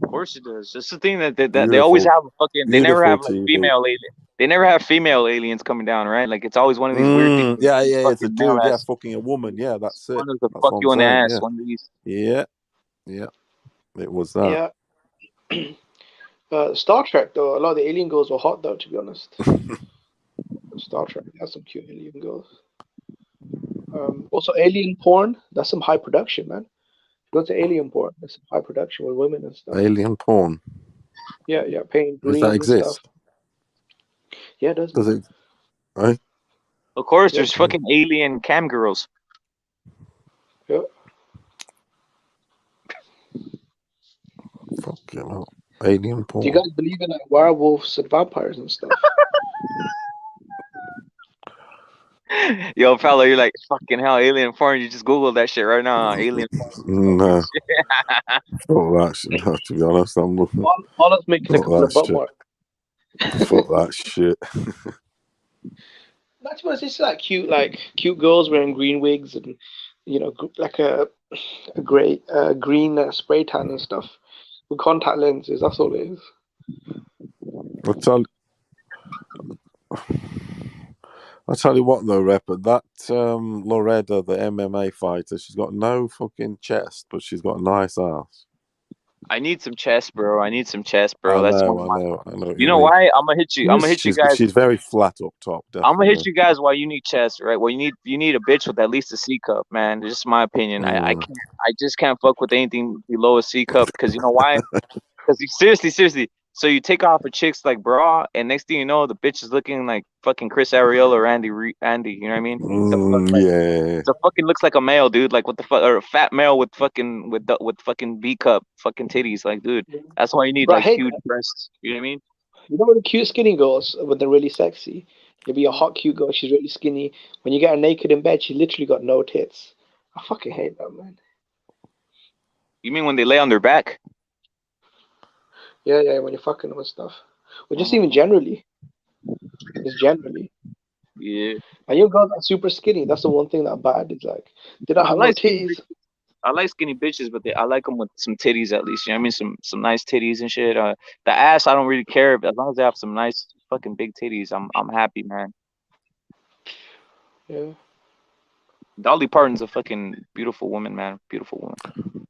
Of course it does. That's the thing that they always Beautiful, have a fucking. They never beautiful have like TV. female alien. They never have female aliens coming down, right? Like it's always one of these weird things. Yeah, These it's a fucking male dude, yeah, ass. fucking a woman. Yeah, that's it. One of the That's fuck what I'm you in the saying. ass. Yeah, One of these. yeah, yeah. It was that. Yeah. Star Trek though, a lot of the alien girls were hot though, to be honest. Star Trek has some cute alien girls. Also, alien porn. That's some high production, man. Go to alien porn. That's some high production with women and stuff. Alien porn. Yeah, painting Does green that and stuff. exist? Yeah, it does. Does it? Right? Of course, Yeah. there's fucking alien cam girls. Yeah. Fucking hell. Alien porn. Do you guys believe in like werewolves and vampires and stuff? Yo, fella, you're like fucking hell. Alien porn. You just Google that shit right now. Alien porn. No. Fuck that shit. No, to be honest, I'm looking. All us making a Fuck couple that of butt shit. marks. Fuck that shit. That's what it's just like cute girls wearing green wigs and like a green spray tan and stuff with contact lenses. That's all it is. I'll tell you what though, Repper, that Loretta, the MMA fighter, she's got no fucking chest, but she's got a nice ass. I need some chest, bro. I need some chest, bro. I That's know. one of my. I know. What You know mean. why? I'm gonna hit you. I'm gonna hit you guys. She's very flat up top. Definitely. I'm gonna hit you guys while you need chest, right? Well, you need a bitch with at least a C cup, man. It's just my opinion. I can't. I just can't fuck with anything below a C cup because you know why? Because seriously. So you take off a chick's like bra, and next thing you know, the bitch is looking like fucking Chris Ariel or Andy. You know what I mean? Yeah. The fucking looks like a male, dude. Like what the fuck, or a fat male with fucking fucking B cup, fucking titties. Like, dude, that's why you need like huge breasts. You know what I mean? You know the cute skinny girls when they're really sexy. You'll be a hot cute girl. She's really skinny. When you get her naked in bed, she literally got no tits. I fucking hate that, man. You mean when they lay on their back? Yeah, when you're fucking them and stuff. Or just even generally. Just generally. Yeah. And you girls are super skinny. That's the one thing that bad is like they don't have no titties. I like skinny bitches, but I like them with some titties at least. You know what I mean? Some nice titties and shit. The ass, I don't really care, but as long as they have some nice fucking big titties, I'm happy, man. Yeah. Dolly Parton's a fucking beautiful woman, man. Beautiful woman.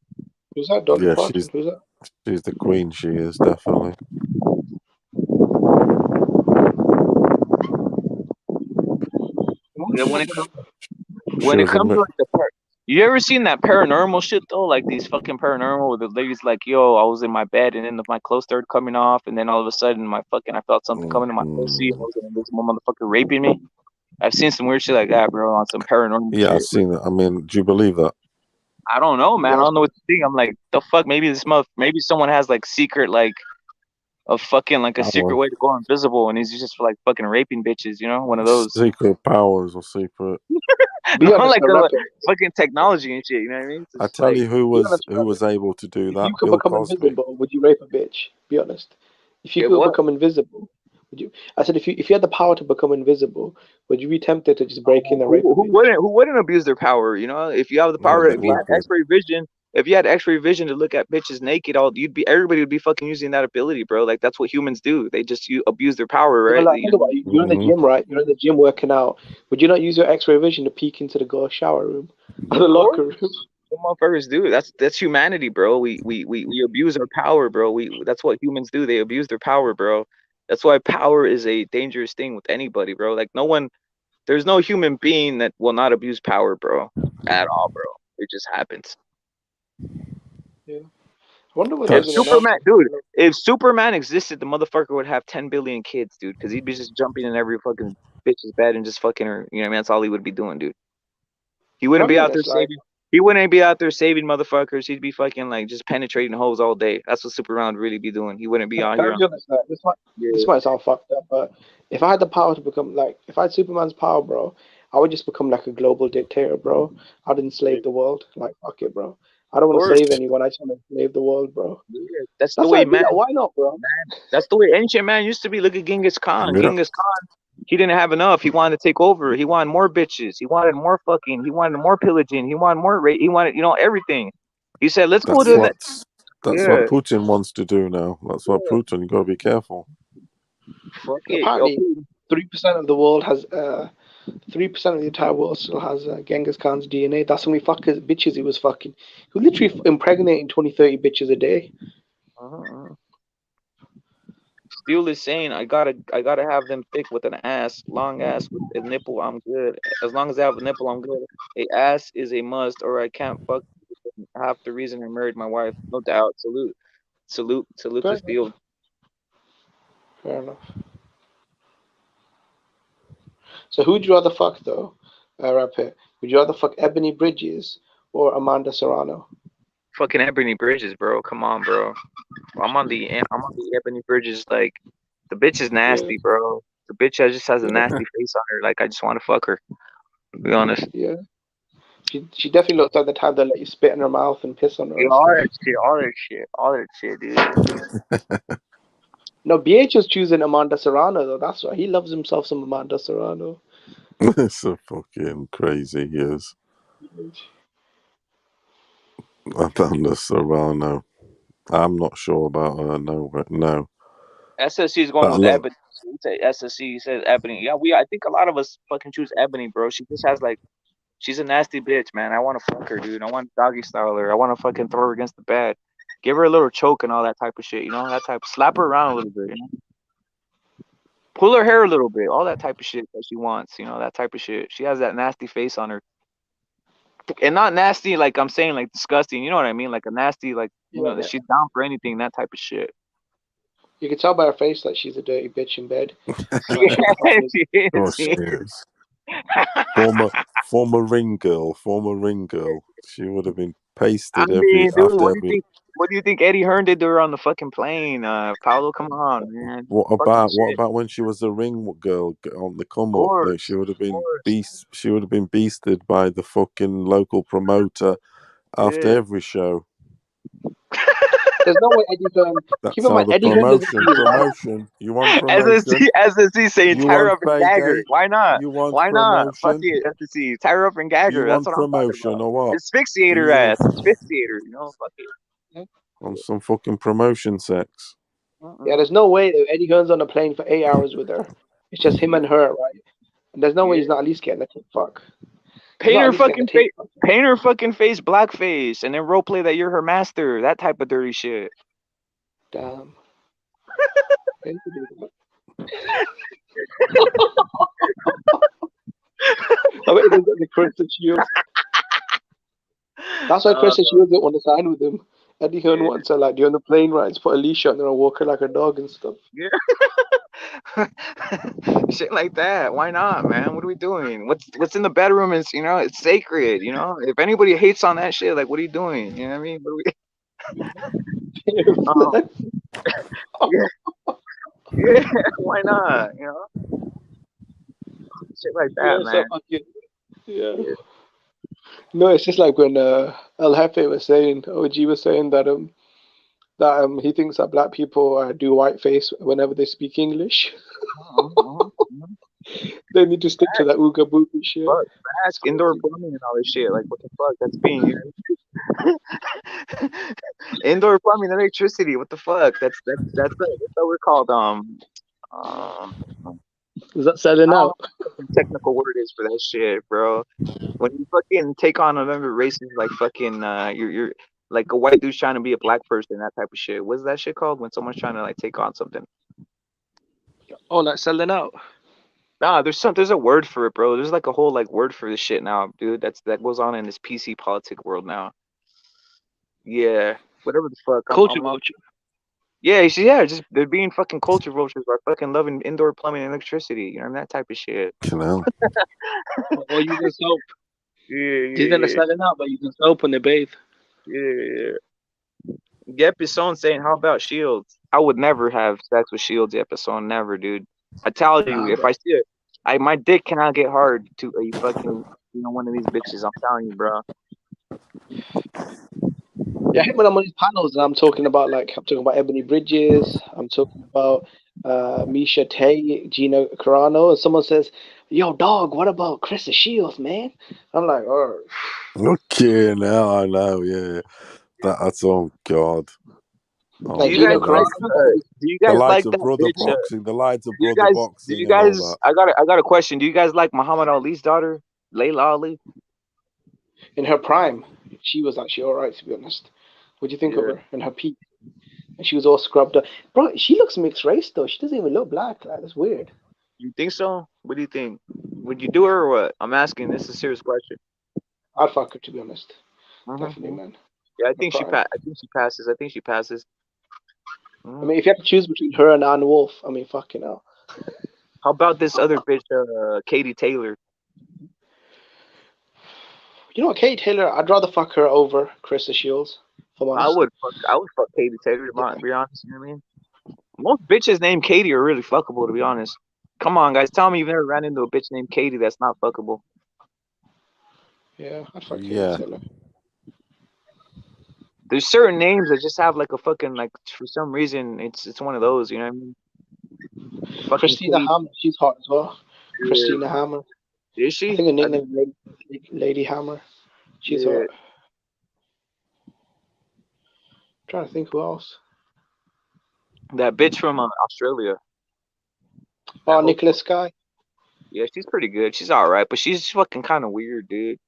Who's that, Dolly Parton? Who's that? She's the queen. She is definitely. Yeah, when it comes to like the part, you ever seen that paranormal shit though? Like these fucking paranormal where the lady's like, "Yo, I was in my bed and then my clothes started coming off, and then all of a sudden I felt something coming in my pussy, and I was like, this motherfucker raping me." I've seen some weird shit like that, bro, on some paranormal shit. Yeah, I've seen that. I mean, do you believe that? I don't know, man. I don't know what to think. I'm like, the fuck? Maybe someone has like secret like a fucking like a secret way to go invisible, and he's just for like fucking raping bitches, you know, one of those secret powers or secret. No, like fucking technology and shit. You know what I mean? I tell you who was able to do that. If you could Bill become Cosby. invisible, would you rape a bitch? Be honest. If you could become invisible, would you? I said, if you had the power to become invisible, would you be tempted to just break in and rape? Who wouldn't abuse their power? You know, if you have the power, if you had X-ray vision. If you had X-ray vision to look at bitches naked, everybody would be fucking using that ability, bro. Like that's what humans do. They just abuse their power, right? Like, you're in the gym, right? You're in the gym working out. Would you not use your X-ray vision to peek into the girls' shower room or the locker room? What motherfuckers do? That's humanity, bro. We abuse our power, bro. That's what humans do. They abuse their power, bro. That's why power is a dangerous thing with anybody, bro. Like there's no human being that will not abuse power, bro, at all, bro. It just happens. Yeah. I wonder what if Superman existed, the motherfucker would have 10 billion kids, dude, because he'd be just jumping in every fucking bitch's bed and just fucking her. You know what I mean? That's all he would be doing, dude. He wouldn't be out there saving. He wouldn't be out there saving motherfuckers. He'd be fucking like just penetrating hoes all day. That's what Superman would really be doing. He wouldn't be out Can here. I be honest? Like, this might sound fucked up, but if I had the power to become like, if I had Superman's power, bro, I would just become like a global dictator, bro. I'd enslave the world. Like, fuck it, bro. I don't want to save anyone. I just want to enslave the world, bro. Yeah, that's the That's way what I man. do. Why not, bro? That's the way ancient man used to be. Look at Genghis Khan. Yeah. Genghis Khan, he didn't have enough. He wanted to take over. He wanted more bitches. He wanted more fucking. He wanted more pillaging. He wanted more rape. He wanted, everything. He said, "Let's go to that." That's Yeah. what Putin wants to do now. That's what Putin. You got to be careful. Fuck it. Apparently, 3% of the world has 3% of the entire world still has Genghis Khan's DNA. That's how many fuckers bitches he was fucking. He was literally impregnating 20-30 bitches a day. Steel is saying, I gotta have them thick with an ass, long ass with a nipple. I'm good. As long as I have a nipple, I'm good. A ass is a must, or I can't fuck. Half the reason I married my wife, no doubt. Salute to Steel. Fair enough. So who'd you rather fuck though, Rapid? Would you rather fuck Ebony Bridges or Amanda Serrano? Fucking Ebony Bridges, bro. Come on, bro. I'm on the Ebony Bridges. Like, the bitch is nasty, bro. The bitch just has a nasty face on her. Like, I just want to fuck her. To be honest. Yeah. She definitely looks like the type that let you spit in her mouth and piss on her. Yeah, all that shit, dude. No, BH is choosing Amanda Serrano though. That's why he loves himself some Amanda Serrano. It's a fucking crazy, he is. Amanda Serrano. I'm not sure about her. No. SSC is going with Ebony. SSC says Ebony. Yeah, I think a lot of us fucking choose Ebony, bro. She just has like, she's a nasty bitch, man. I want to fuck her, dude. I want to doggy style her. I want to fucking throw her against the bed, give her a little choke and all that type of shit. That type. Slap her around a little bit. Pull her hair a little bit. All that type of shit that she wants. That type of shit. She has that nasty face on her, and not nasty like I'm saying like disgusting. You know what I mean? Like a nasty like that she's down for anything. That type of shit. You can tell by her face that she's a dirty bitch in bed. She is. Former ring girl. She would have been pasted what do you think Eddie Hearn did to her on the fucking plane? Paulo, come on, man. What about when she was a ring girl on the come up? She would have been beasted by the fucking local promoter after every show. There's no way Eddie Hearn. That's how the promotion. You want promotion? SSC saying tie her up and gag her. Why not? Why not? Fuck it, SSC. Tie her up and gag her. That's what I'm talking about. Or what? Asphyxiate her ass. Asphyxiate her. Fuck it. On some fucking promotion sex. Yeah, there's no way that Eddie Hearn's on a plane for 8 hours with her. It's just him and her, right? And there's no way he's not at least getting a fuck. Paint her fucking face blackface, and then role play that you're her master. That type of dirty shit. Damn. I bet he doesn't get the Kristen Shields. That's why Kristen Shields didn't want to sign with him. Eddie Hearn wants to like, do you on the plane rides, put a leash on her and walk her like a dog and stuff. Yeah. Shit like that. Why not, man? What are we doing? What's in the bedroom is, it's sacred, If anybody hates on that shit, like, what are you doing? You know what I mean? What are we... yeah, why not? Shit like that, man. Yeah. No, it's just like when El Jefe was saying, OG was saying that he thinks that black people do whiteface whenever they speak English. They need to stick to that ooga booga shit. Fuck, ask indoor plumbing and all this shit. Like, what the fuck? That's being indoor plumbing, electricity. What the fuck? That's what we're called. Is that selling out? Technical word is for that shit, bro. When you fucking take on another races, like fucking, you're like a white dude's trying to be a black person, that type of shit. What's that shit called? When someone's trying to like take on something. Oh, like selling out. Nah, there's a word for it, bro. There's like a whole like word for this shit now, dude. That goes on in this PC politic world now. Yeah, whatever the fuck. Culture vulture. Yeah, just they're being fucking culture vultures by fucking loving indoor plumbing and electricity. That type of shit. Canelo. Or using soap. He's gonna sell it out, but you can open the bathe. yeah. Yepison saying, how about Shields? I would never have sex with Shields, Yepison. Never, dude. I tell you, Nah, if bro. I see it, my dick cannot get hard to a fucking, one of these bitches. I'm telling you, bro. Yeah, I hate when I'm on these panels and I'm talking about Ebony Bridges. I'm talking about Misha Tate, Gina Carano, and someone says, "Yo, dog, what about Chris Shields, man?" I'm like, "Oh, Okay, now I know. Yeah, that's oh god. Oh, Do like you Gina guys the like likes, Carano." do you the guys likes like of that brother bitch? boxing, the likes of Do you brother guys do boxing, you and all guys that. I got a question. Do you guys like Muhammad Ali's daughter, Layla Ali? In her prime, she was actually all right, to be honest. What do you think of Yeah. her in her peak? And she was all scrubbed up. Bro, she looks mixed race though. She doesn't even look black. Like, that's weird. You think so? What do you think? Would you do her or what? I'm asking. This is a serious question. I'd fuck her, to be honest. Definitely, Mm-hmm. man. Yeah, Her prime. I think she passes. I think she passes. I mean, if you have to choose between her and Ann Wolf, I mean, fucking hell. How about this other bitch, Katie Taylor? You know what, Kate Taylor? I'd rather fuck her over Krista Shields. If I'm honest. I would fuck Katie Taylor to be honest. You know what I mean? Most bitches named Katie are really fuckable, to be honest. Come on, guys, tell me you've never ran into a bitch named Katie that's not fuckable. Yeah, I'd fuck Yeah. Katie Taylor. There's certain names that just have like a fucking for some reason it's one of those. You know what I mean? Fucking Christina Katie. Hammer, she's hot as well. Yeah. Christina Hammer. Is she? I think her nickname is Lady Hammer. She's hot. Trying to think who else. That bitch from Australia. Oh, Nicholas Sky. Yeah, she's pretty good. She's all right, but she's fucking kind of weird, dude.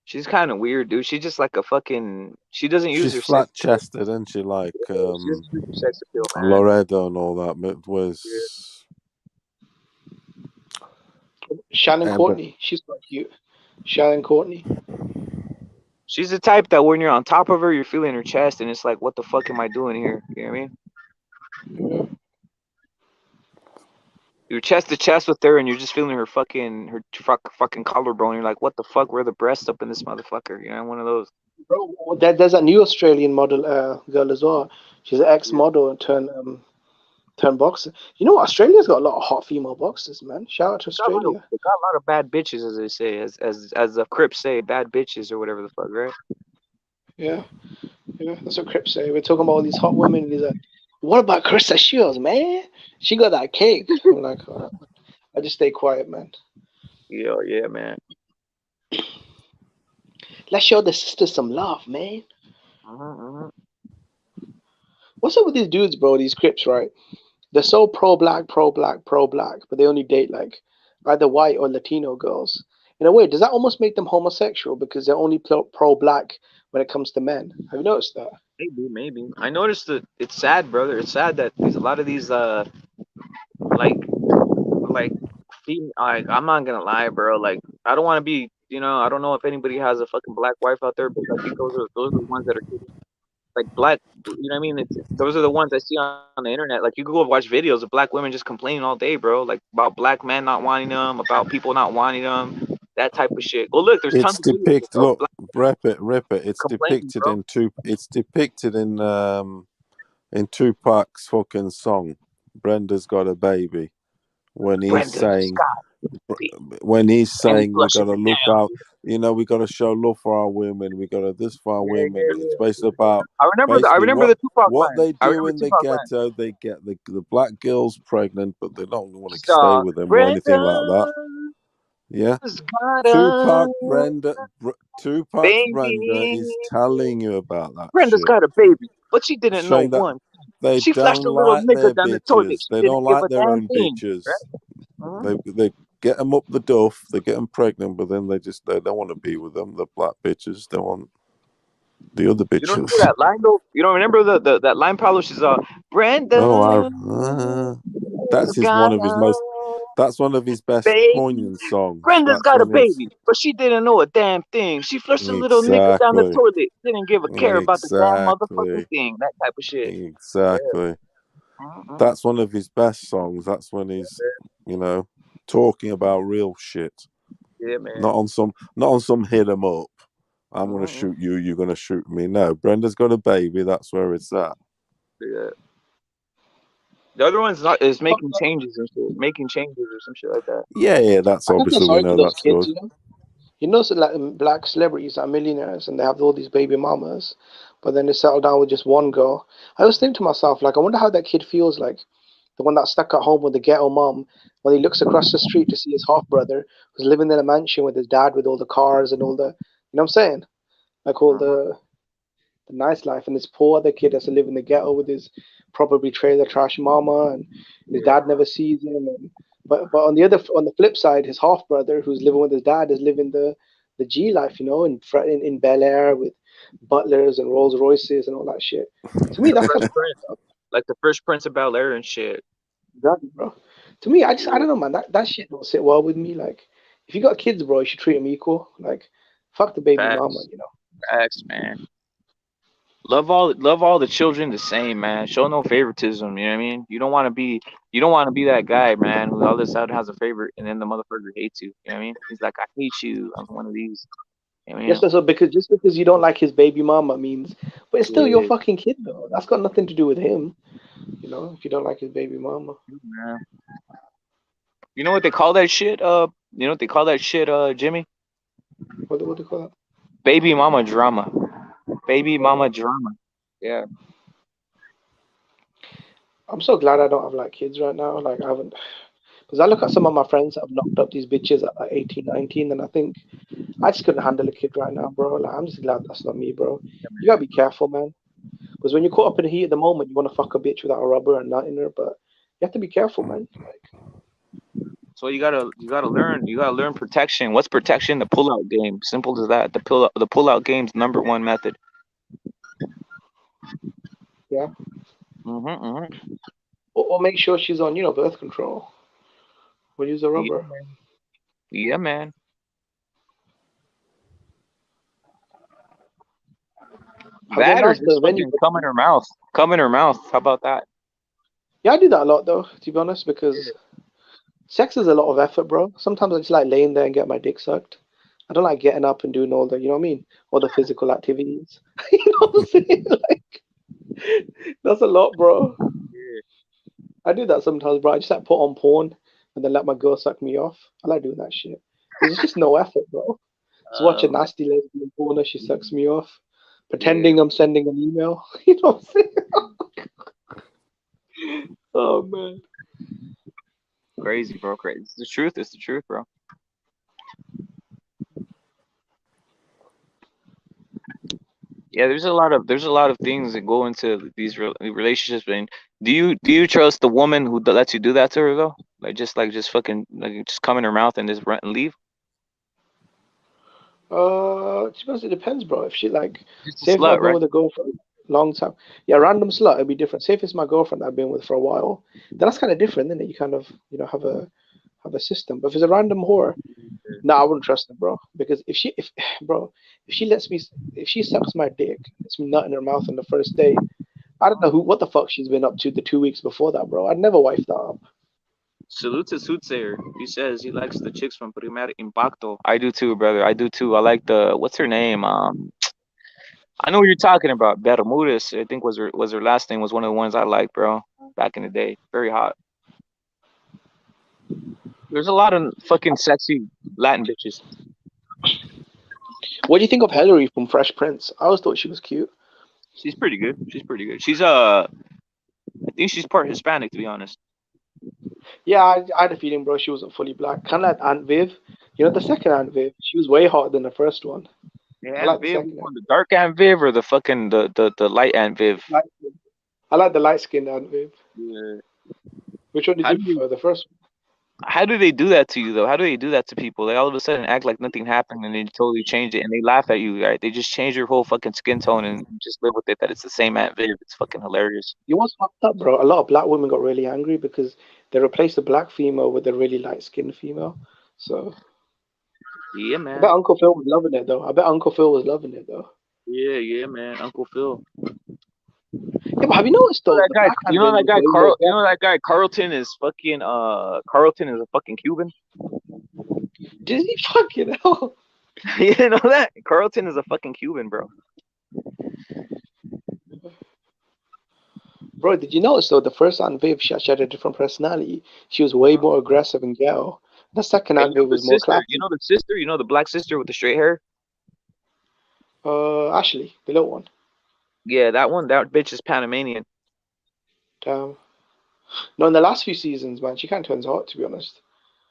She's kind of weird, dude. She's just like a fucking. She doesn't use She's her flat sex. chested, isn't she? Like She doesn't use her sex appeal, man. Loredo and all that. But it was Shannon Courtney. She's quite cute. Shannon Courtney. She's the type that when you're on top of her, you're feeling her chest, and it's like, what the fuck am I doing here? You know what I mean? Yeah. You're chest to chest with her, and you're just feeling her fucking collarbone. You're like, what the fuck? Where are the breasts up in this motherfucker? You know, one of those. Bro, there's a new Australian model girl as well. She's an ex-model and turned boxer. You know what? Australia's got a lot of hot female boxers, man. Shout out to Australia. They got a lot of bad bitches, as they say, as the Crips say, bad bitches or whatever the fuck, right? Yeah, that's what Crips say. We're talking about all these hot women. And he's like, what about Krista Shields, man? She got that cake. I'm like, all right. I just stay quiet, man. Yeah, man. Let's show the sisters some love, man. What's up with these dudes, bro? These Crips, right? They're so pro-black, but they only date like either white or Latino girls. In a way, does that almost make them homosexual because they're only pro-black when it comes to men? Have you noticed that? Maybe. I noticed that it's sad, brother. It's sad that there's a lot of these like I'm not gonna lie, bro. Like, I don't want to be, I don't know if anybody has a fucking black wife out there, but I think those are the ones that are like black. You know what I mean? Those are the ones I see on the internet. Like, you go watch videos of black women just complaining all day, bro. Like about black men not wanting them, about people not wanting them, that type of shit. Well, look, there's it's tons of videos depicted. of Look, black rip it. It's complaining, depicted bro. in two. It's depicted in Tupac's fucking song. Brenda's got a baby. When he's saying we gotta look out, we gotta show love for our women, we gotta this for our women. It's based about I remember the Tupac what line. they do in the ghetto. They get the black girls pregnant, but they don't want to stay with them or anything like that. Yeah, Tupac's Brenda is telling you about that. Brenda's shit. got a baby, but she didn't know Showing that one. they She flashed don't a little like nigga their down the toilet. bitches. She They didn't don't give like a their damn own thing. bitches. Right? They get them up the duff. They get them pregnant, but then they don't want to be with them. The black bitches. They want the other bitches. You don't remember that line though? You don't remember that line, Pablo? She's Brenda. That's That's one of his best poignant songs. Brenda's got a baby, but she didn't know a damn thing. She flushed a little nigga down the toilet. Didn't give a care about the damn motherfucking thing. That type of shit. Exactly. Yeah. That's one of his best songs. That's when he's, talking about real shit. Yeah, man. Not on some hit 'em up. I'm gonna shoot you. You're gonna shoot me. No, Brenda's got a baby. That's where it's at. Yeah. The other one's is making changes and shit, making changes or some shit like that. Yeah, that's I feel obviously we sorry know for those that's kids, good. You know, so like black celebrities are millionaires and they have all these baby mamas, but then they settle down with just one girl. I always think to myself, like, I wonder how that kid feels like, the one that's stuck at home with the ghetto mom, when he looks across the street to see his half brother who's living in a mansion with his dad with all the cars and all the, you know what I'm saying? Like all the nice life, and this poor other kid has to live in the ghetto with his probably trailer trash mama, and his dad never sees him. And but on the flip side, his half brother who's living with his dad is living the G life, in Bel Air with butlers and Rolls Royces and all that shit. To me, that's kind of like the Fresh Prince of Bel Air and shit. exactly, bro. To me, I don't know, man. That shit don't sit well with me. Like, if you got kids, bro, you should treat them equal. Like, fuck the baby mama, Facts, man. Love all the children the same, man. Show no favoritism. You know what I mean? You don't want to be that guy, man, who all of a sudden has a favorite and then the motherfucker hates you. You know what I mean? He's like, I hate you. I'm one of these. You know what I mean? Yes, so because you don't like his baby mama means, but it's still your Yeah. fucking kid though. That's got nothing to do with him. If you don't like his baby mama. Yeah. You know what they call that shit? You know what they call that shit, Jimmy? What do they call that? Baby mama drama. Baby mama drama. Yeah. I'm so glad I don't have like kids right now. Like I haven't, because I look at some of my friends that have knocked up these bitches at like 18, 19, and I think I just couldn't handle a kid right now, bro. Like I'm just glad that's not me, bro. You gotta be careful, man. Because when you're caught up in the heat at the moment, you want to fuck a bitch without a rubber and nut in her, but you have to be careful, man. Like, So you gotta learn protection. What's protection? The pull-out game. Simple as that. The pull-out game's #1 method. yeah. Or Or make sure she's on, birth control. We'll use a rubber. Yeah, man. That or just fucking cum in her mouth. Cum in her mouth. How about that? Yeah, I do that a lot though, to be honest, because sex is a lot of effort, bro. Sometimes I just like laying there and get my dick sucked. I don't like getting up and doing all the, you know what I mean? All the physical activities. You know what I'm saying? Like, that's a lot, bro. I do that sometimes, bro. I just like put on porn and then let my girl suck me off. I like doing that shit. Because it's just no effort, bro. Just watch a nasty lesbian porn as she sucks me off. Pretending I'm sending an email. You know what I'm saying? Oh, man. Crazy, bro. Crazy. It's the truth. It's the truth, bro. Yeah, there's a lot of things that go into these relationships. And do you trust the woman who lets you do that to her though? Just fucking just come in her mouth and just run and leave? To be honest, it depends, bro. If she Just a say if slut, I've been right? with a girl for a long time, yeah, random slut, it'd be different. Say if it's my girlfriend that I've been with for a while, then that's kind of different, then you kind of have a system. But if it's a random whore, no, I wouldn't trust her, bro. Because if she sucks my dick, it's me nut in her mouth on the first day, I don't know what the fuck she's been up to the 2 weeks before that, bro. I'd never wife that up. Salute to Soothsayer. He says he likes the chicks from Primer Impacto. I do too, brother. I do too. I like what's her name? I know what you're talking about. Bermudez, I think was her last name, was one of the ones I liked, bro. Back in the day. Very hot. There's a lot of fucking sexy Latin bitches. What do you think of Hillary from Fresh Prince? I always thought she was cute. She's pretty good. She's I think she's part Hispanic, to be honest. Yeah, I had a feeling, bro, she wasn't fully black. Kind of like Aunt Viv. The second Aunt Viv, she was way hotter than the first one. Yeah, I like Aunt Viv, the the dark Aunt Viv or the fucking the light Aunt Viv? I like the light skinned Aunt Viv. Yeah. Which one did you prefer? The first one? How do they do that to you though? How do they do that to people? They all of a sudden act like nothing happened and they totally change it and they laugh at you, right? They just change your whole fucking skin tone and just live with it that it's the same Aunt Viv. It's fucking hilarious. You what's fucked up, bro? A lot of black women got really angry because they replaced the black female with a really light skinned female. So yeah, I man. bet Uncle Phil was loving it though. Yeah, man. Uncle Phil. Yeah, but have you noticed though? You know that guy Carlton is fucking Carlton is a fucking Cuban. Did he fucking hell? You didn't know that? Carlton is a fucking Cuban, bro. Bro, did you notice though the first Aunt Viv she had a different personality. She was way more aggressive and ghetto. The second Hey, Aunt Viv was more classy. you know the sister, you know the black sister with the straight hair? Ashley, the little one. Yeah, that one, that bitch is Panamanian. Damn. No, in the last few seasons, man, she kind of turns hot, to be honest.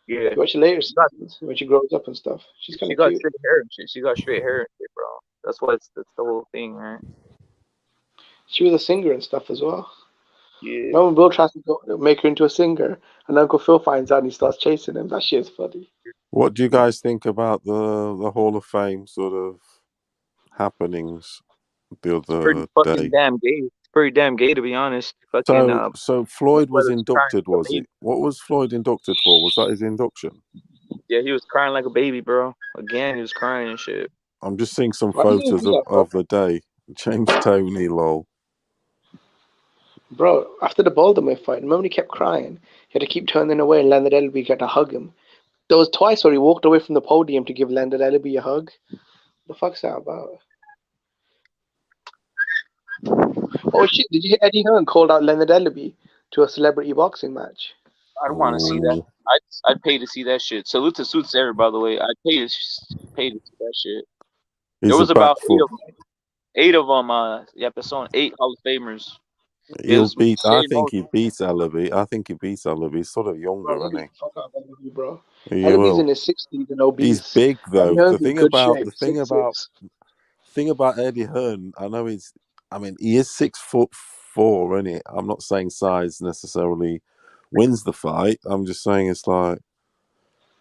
Yeah. You watch the later seasons when she grows up and stuff. She's kind She of got cute. straight hair and shit. She got straight hair and shit, bro. That's the whole thing, right? She was a singer and stuff as well. Yeah. Remember when Bill tries to make her into a singer, and Uncle Phil finds out and he starts chasing him? That shit is funny. What do you guys think about the Hall of Fame sort of happenings the Pretty other fucking day? damn gay. It's pretty damn gay, to be honest. Fucking So Floyd was brother's crying inducted, like a was baby. it? What was Floyd inducted for? Was that his induction? Yeah, he was crying like a baby, bro. Again, he was crying and shit. I'm just seeing some Why did you photos do that, bro? of the day. James Toney, lol. Bro, after the Baltimore fight, remember he kept crying? He had to keep turning away and Leonard Ellerby got to hug him. There was twice where he walked away from the podium to give Leonard Ellerby a hug. The fuck's that about? Oh shit, did you hear Eddie Hearn called out Leonard Ellerby to a celebrity boxing match? I'd want to see that. Ooh. I'd pay to see that shit. Salute to Suits Sarah, by the way. I'd pay to see that shit. There He's a was about back foot. eight of them. Yeah, son, 8 Hall of Famers. He'll beat. I Shane think he beats Ellerby. I think he beats Ellerby. He's sort of younger, Bro, isn't fuck out of Ellerby, bro. he? He Ellerby's will. in his 60s and He's obese. big Eddie though. Hearn's in good shape, 6'6". Thing about Eddie Hearn, I know he's. I mean, he is 6'4", isn't he? I'm not saying size necessarily wins the fight. I'm just saying it's like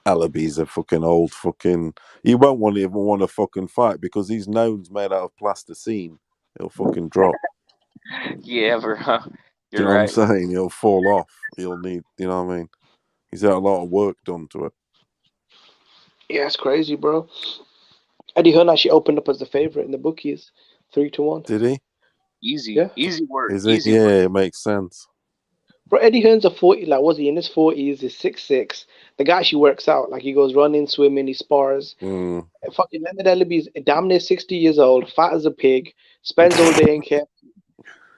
Ellerby's a fucking old fucking. He won't even want to fucking fight because his nose's made out of plasticine. He'll fucking drop. Yeah, bro. Do you know what I'm saying? He'll fall off. He'll need. You know what I mean? He's had a lot of work done to it. Yeah, it's crazy, bro. Eddie Hearn actually opened up as the favorite in the bookies, 3-1. Did he? Easy, Yeah. easy work. Is it? Easy Yeah, work. it makes sense. Bro, Eddie Hearn's a 40. Like, was he in his 40s? He's 6'6". The guy actually works out. Like, he goes running, swimming, he spars. Mm. Fucking Leonard Ellerby's damn near 60 years old, fat as a pig, spends all day in care.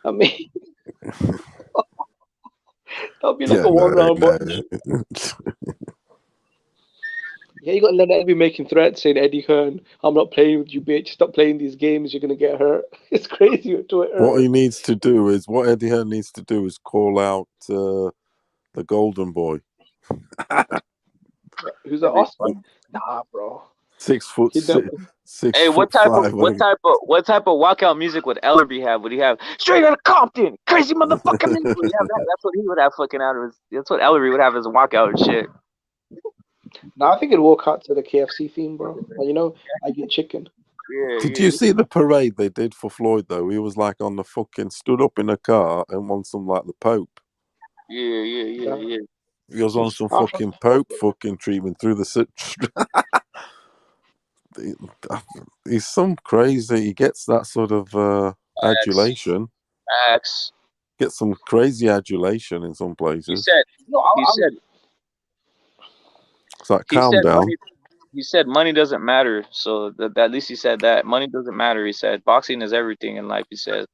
I mean, that'll be like a one-round body. Yeah, you got Leonard Ellerby making threats saying, Eddie Hearn, I'm not playing with you, bitch. Stop playing these games. You're going to get hurt. It's crazy with Twitter. What Eddie Hearn needs to do is call out the Golden Boy. Who's that, Oscar? Nah, bro. 6 foot six. Hey, what type of 5, walkout music would Ellerby have? Would he have straight out of Compton, crazy motherfucker? That's what he would have fucking out of his. That's what Ellerby would have as a walkout and shit. No, I think it'd walk out to the KFC theme, bro. Like, you know, I get chicken. Yeah, Did you see the parade they did for Floyd though? He was like on the fucking stood up in a car and on some like the Pope. Yeah. He was on some fucking Pope fucking treatment through the. He's some crazy. He gets that sort of adulation. Gets some crazy adulation in some places. He said. It's like calm down. He said money doesn't matter. So at least he said that money doesn't matter. He said boxing is everything in life. He said.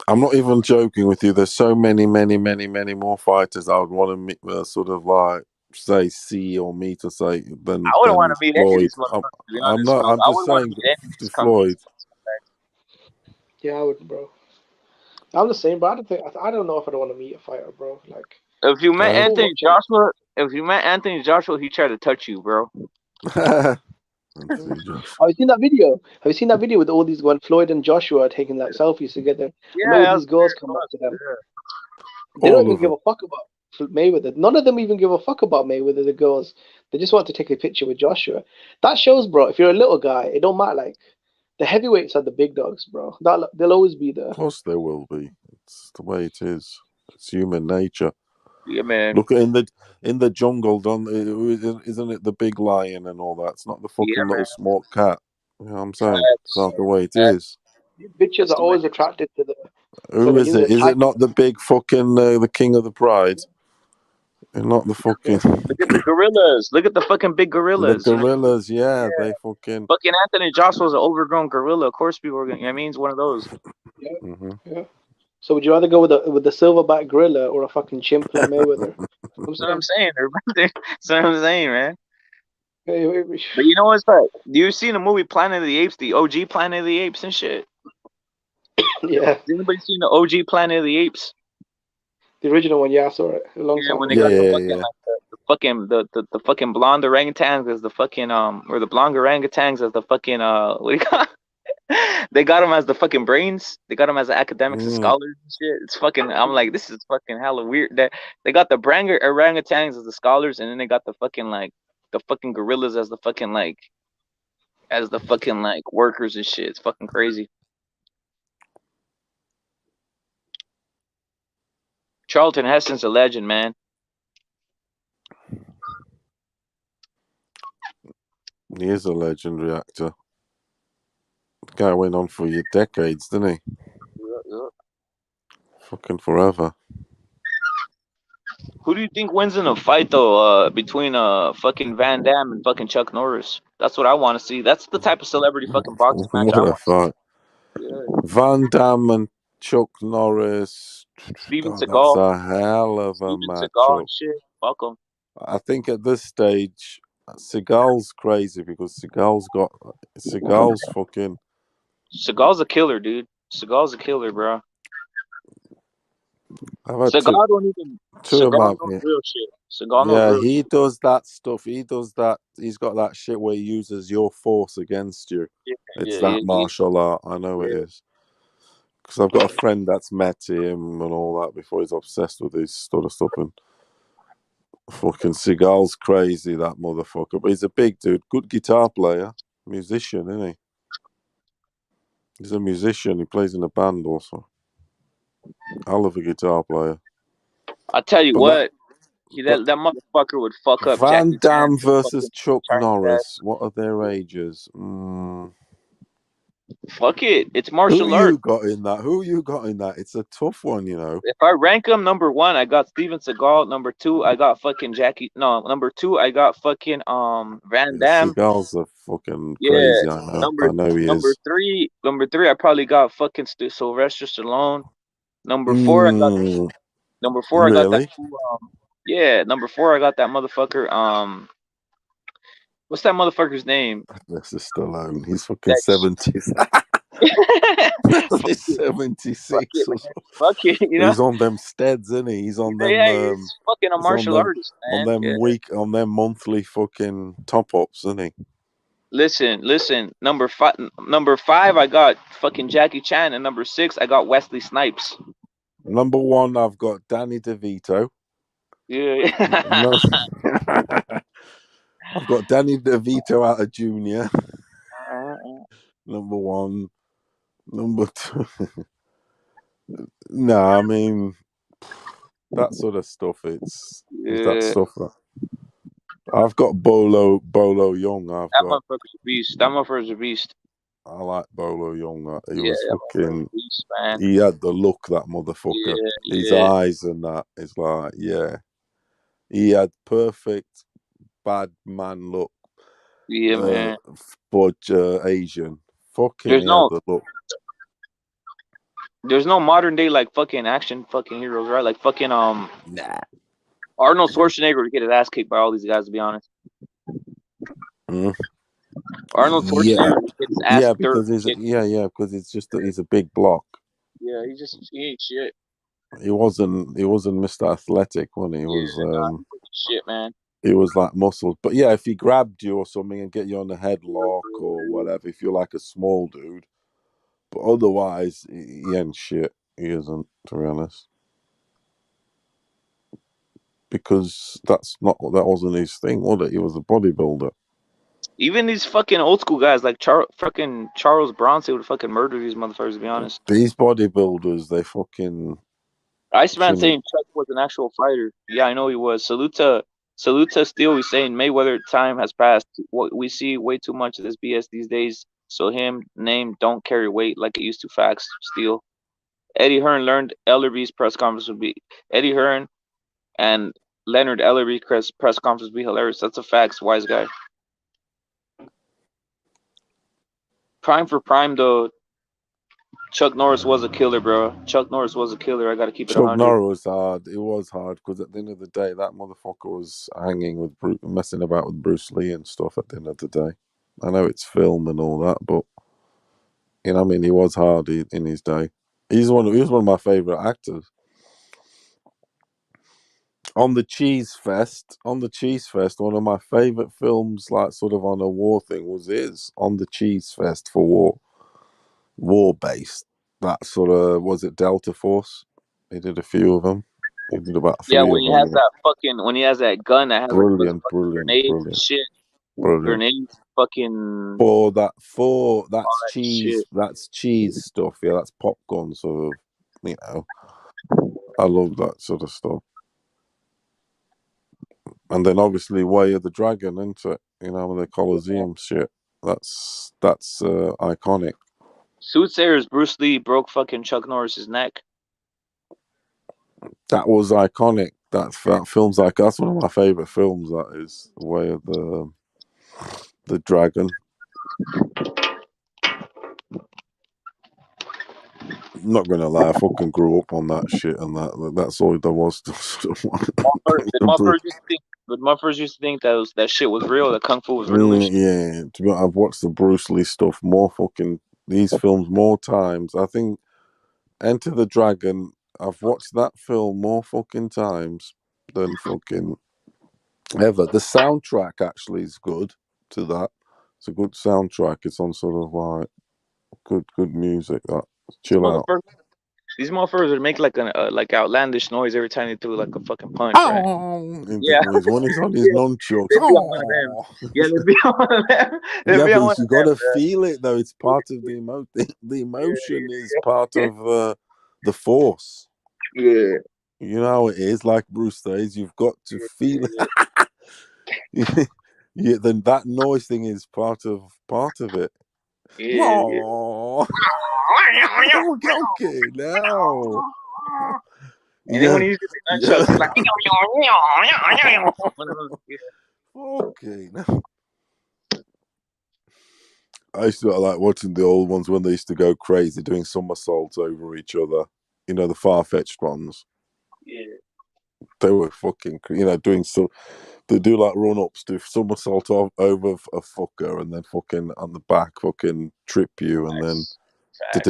I'm not even joking with you. There's so many more fighters I would want to sort of like say see or meet or say than I wouldn't want to meet any of these Floyd. motherfuckers. I'm not. I'm just saying to Floyd. Yeah, I would, bro. I'm the same, but I don't know if I don't want to meet a fighter, bro. Like, if you met Anthony Joshua, he tried to touch you, bro. Have you seen that video? Have you seen that video with all these when Floyd and Joshua are taking like selfies together? Yeah, all these girls come up to them. They don't even give a fuck about Mayweather. None of them even give a fuck about Mayweather. The girls, they just want to take a picture with Joshua. That shows, bro. If you're a little guy, it don't matter. Like, the heavyweights are the big dogs, bro. They'll always be there. Of course, there will be. It's the way it is. It's human nature. Yeah, man. Look in the jungle, isn't it the big lion and all that? It's not the fucking little small cat. You know what I'm saying? It's not the way it is. Bitches are always attracted to the. Who is it? Is it not the big fucking the king of the pride? They're not the fucking Look at the gorillas. Look at the fucking big the gorillas. You know? gorillas. Yeah, they fucking. Fucking Anthony Joshua's an overgrown gorilla. Of course, people are gonna. You know what I mean, it's one of those. Yeah. Mm-hmm. Yeah. So would you rather go with the silverback gorilla or a fucking chimp like Mayweather? That's what I'm saying. That's what I'm saying, man. Hey, But you know what's that? Do you see the movie Planet of the Apes, the OG Planet of the Apes and shit? yeah, Has anybody seen the OG Planet of the Apes? the original one. Yeah, I saw it a long Yeah, time when they ago. got the Yeah, fucking yeah. like the fucking the fucking blonde orangutans as the fucking or the blonde orangutans as the fucking what do you call? They got them as the fucking brains. They got them as the academics and Mm. scholars and shit. It's fucking. I'm like, this is fucking hella weird. That they got the branger orangutans as the scholars, and then they got the fucking like the fucking gorillas as the fucking like workers and shit. It's fucking crazy. Charlton Heston's a legend, man. He is a legendary actor. The guy went on for decades, didn't he? Fucking forever. Who do you think wins in a fight though? Between fucking Van Damme and fucking Chuck Norris. That's what I want to see. That's the type of celebrity fucking boxing match I What a want to fight. see. Yeah. Van Damme and Chuck Norris. Steven God, that's Seagal. a hell of a Steven Seagal and matchup. shit. Fuck him. I think at this stage, Seagal's crazy because Seagal's fucking. Seagal's a killer, dude. Seagal's a killer, bro. I've had Seagal don't even. two of Seagal my. knows real shit. Seagal knows Yeah, real he shit. does that stuff. He does that. He's got that shit where he uses your force against you. Yeah, It's yeah, that martial art. I know it yeah. is. Because I've got a friend that's met him and all that before. He's obsessed with this sort of stuff. And fucking Seagal's crazy, that motherfucker. But he's a big dude. Good guitar player. Musician, isn't he? He's a musician. He plays in a band also. Hell of a guitar player. I tell you But what, but that motherfucker would fuck up Van Jackie Chan Damme for versus fucking Chuck Chinese ass. Norris. What are their ages? Fuck it, it's Who martial art. you got in that? Who you got in that? It's a tough one, you know. If I rank them, number one, I got Steven Seagal. Number two, I got fucking Jackie. No, number two, I got fucking Van Yeah, Damme. Seagal's a fucking Yeah, crazy. I know. number I know he number is. three, number three, I probably got fucking Sylvester Stallone. Number four, I got Mm, number four, I got that really? fool, yeah, number four, I got that motherfucker. What's that motherfucker's name? This is Stallone. He's fucking That's 70s. fuck He's it, fuck 76 it, or man. so. Fuck it, you know. He's on them steads, isn't he? He's on them. Yeah, he's fucking a He's on martial them. artist, man. Yeah. On them monthly fucking top ups, isn't he? Listen. Number five, I got fucking Jackie Chan, and number six, I got Wesley Snipes. Number one, I've got Danny DeVito. Yeah. No. I've got Danny DeVito out of Junior. Number one. Number two. No, I mean that sort of stuff. It's that stuff. I've got Bolo Young. That motherfucker's a beast. That motherfucker's a beast. I like Bolo Young. He Yeah, was fucking. beast, man. He had the look, that motherfucker. Yeah, His yeah. eyes and that is like, yeah. He had perfect bad man look. Yeah, man. But Asian. Fucking There's had the look. There's no modern day like fucking action fucking heroes, right? Like fucking Nah. Arnold Schwarzenegger would get his ass kicked by all these guys, to be honest. Arnold Schwarzenegger would get his ass because because it's just that he's a big block. Yeah, he ain't shit. He wasn't Mr. Athletic, wasn't he? He was shit, man. He was like muscles. But yeah, if he grabbed you or something and get you on a headlock or whatever, if you're like a small dude. But otherwise, he ain't shit. He isn't, to be honest. Because that wasn't his thing, was it? He was a bodybuilder. Even these fucking old school guys like fucking Charles Bronson would fucking murder these motherfuckers, to be honest. These bodybuilders, they fucking... Iceman saying Chuck was an actual fighter. Yeah, I know he was. Saluta Steel, he's saying Mayweather time has passed. We see way too much of this BS these days. So him name don't carry weight like it used to. Facts. Steel. Eddie Hearn learned Ellerby's press conference would be Eddie Hearn and Leonard Ellery press conference be hilarious. That's a facts, wise guy. Prime for prime though. Chuck Norris was a killer, bro. Chuck Norris was a killer. I gotta keep it Chuck 100. Norris was hard. It was hard because at the end of the day, that motherfucker was hanging with messing about with Bruce Lee and stuff. At the end of the day, I know it's film and all that, but you know, what I mean, he was hard in his day. He was one of my favorite actors. On the Cheese Fest, one of my favorite films, like sort of on a war thing, was his On the Cheese Fest for war based. That sort of, was it Delta Force? He did a few of them. He did about Yeah, 3 when of he has them. that fucking, when he has that gun that has like Brilliant, grenades and shit, brilliant. grenades, fucking That's that cheese. shit. That's cheese stuff. Yeah, that's popcorn sort of. You know, I love that sort of stuff. And then obviously Way of the Dragon, isn't it? You know, with the Colosseum shit. That's iconic. Soothsayers, Bruce Lee broke fucking Chuck Norris's neck. That was iconic. That film's like, that's one of my favorite films. That is Way of the Dragon. I'm not gonna lie, I fucking grew up on that shit, and that's all there was to Muffers used to think that shit was real, that kung fu was real and shit. Yeah, to be honest, I've watched the Bruce Lee stuff these films more times. I think Enter the Dragon, I've watched that film more fucking times than fucking ever. The soundtrack actually is good to that. It's a good soundtrack. It's on sort of like good music. That chill out. These motherfuckers would make like like outlandish noise every time they threw like a fucking punch, right? Yeah. When he's on his nunchucks. They'd be on one of them. Yeah, they'd be on them. Yeah, Be on but one you of gotta them, feel it though. It's part of the emotion. The emotion is part of the force. Yeah. You know how it is. Like Bruce says, you've got to feel it. Yeah, then that noise thing is part of it. Yeah. Okay, now. And then when he used to be nunchucks, he's like, okay, now. I used to like watching the old ones when they used to go crazy, doing somersaults over each other. You know, the far-fetched ones. Yeah. They were fucking, doing so. They do like run-ups, do somersault over a fucker, and then fucking on the back, fucking trip you, and then, They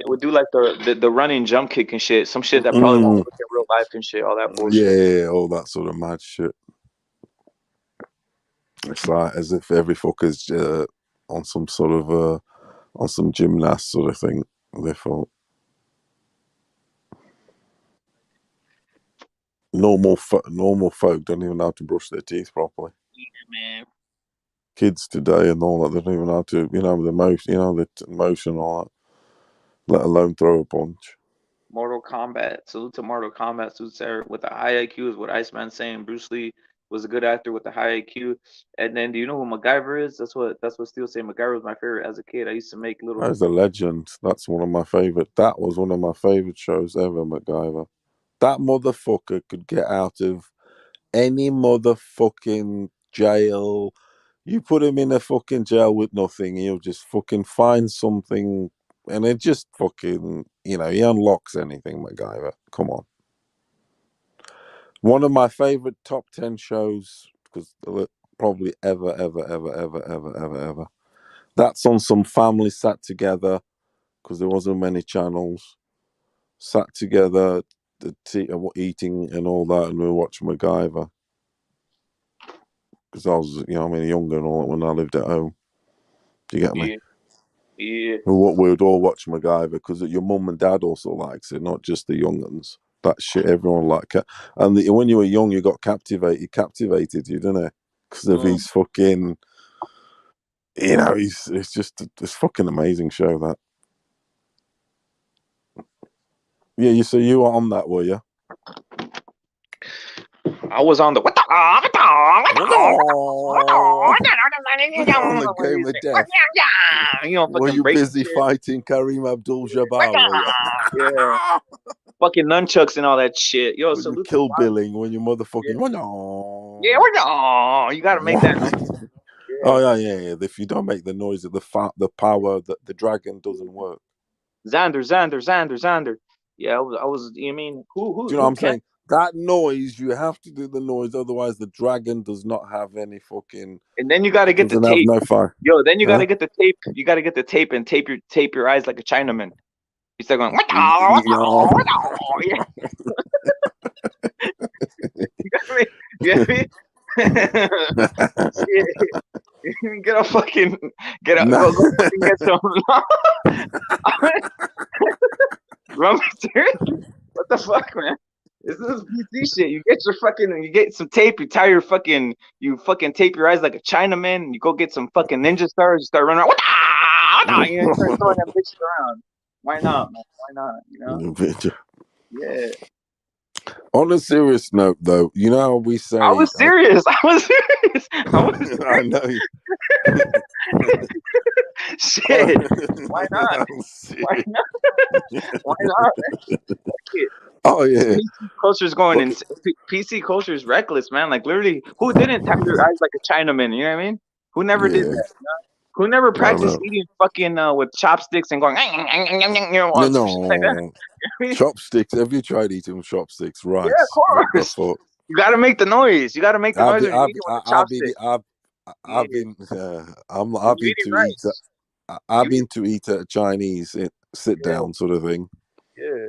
would do like the running jump kick and shit. Some shit that probably won't work in real life and shit. All that bullshit. Yeah, all that sort of mad shit. It's like as if every fucker's on some sort of on some gymnast sort of thing. They thought normal folk don't even know how to brush their teeth properly. Yeah, man. Kids today and all that, they don't even know how to, the motion, all that, let alone throw a punch. Mortal Kombat. Salute to Mortal Kombat. Salute with a high IQ is what Iceman's saying. Bruce Lee was a good actor with a high IQ. And then, do you know who MacGyver is? That's what Steel saying. MacGyver was my favorite as a kid. I used to make little. That was a legend. That's one of my favorite. That was one of my favorite shows ever. MacGyver. That motherfucker could get out of any motherfucking jail. You put him in a fucking jail with nothing, he'll just fucking find something, and it just fucking, he unlocks anything, MacGyver. Come on. One of my favorite top 10 shows, because probably ever. That's on some family sat together, because there wasn't many channels, sat together, eating and all that, and we watched MacGyver. Because I was, younger and all that when I lived at home. Do you get me? Yeah. We would all watch MacGyver because your mum and dad also likes it, not just the young ones. That shit, everyone liked it. And when you were young, you got captivated you, didn't it? Because of his fucking, it's just this fucking amazing show, that. Yeah, so you were on that, were you? I was on the on the game of death. Were you busy fighting Kareem Abdul-Jabbar? Were you? Yeah. fucking nunchucks and all that shit. Yo, When you salute the kill flag. billing, when you motherfucking Yeah, we're no. You gotta make that noise. Oh Yeah. yeah. If you don't make the noise, the power, the dragon doesn't work. Xander. Yeah, I was. You mean Do you know what I'm can? saying? That noise, you have to do the noise, otherwise the dragon does not have any fucking. And then you gotta It get the doesn't have tape. no fire. Yo, then you Huh? gotta get the tape. You gotta get the tape and tape your eyes like a Chinaman. You start going. No. Yeah. You got me. You got me. Shit. Get a fucking No. go fucking get some. Rum seriously? What the fuck, man? This is PC shit. You get some tape, you fucking tape your eyes like a Chinaman, and you go get some fucking ninja stars, you start running around, you start throwing them bitches around. Why not, man? Why not? You know? Yeah. On a serious note, though, you know how we say. I was serious. I was serious. I know. Shit. Why not? Why not? Why not? Oh yeah. PC culture is going in. PC culture is reckless, man. Like literally, who didn't tap their eyes like a Chinaman? You know what I mean? Who never did that? You know? Who never practiced eating fucking with chopsticks and going, you know, like that? Chopsticks. Have you tried eating chopsticks? Rice. Yeah, of course. You gotta make the noise. You gotta make the noise when you're eating with a chopstick. I've been to eat at a Chinese sit down sort of thing. Yeah.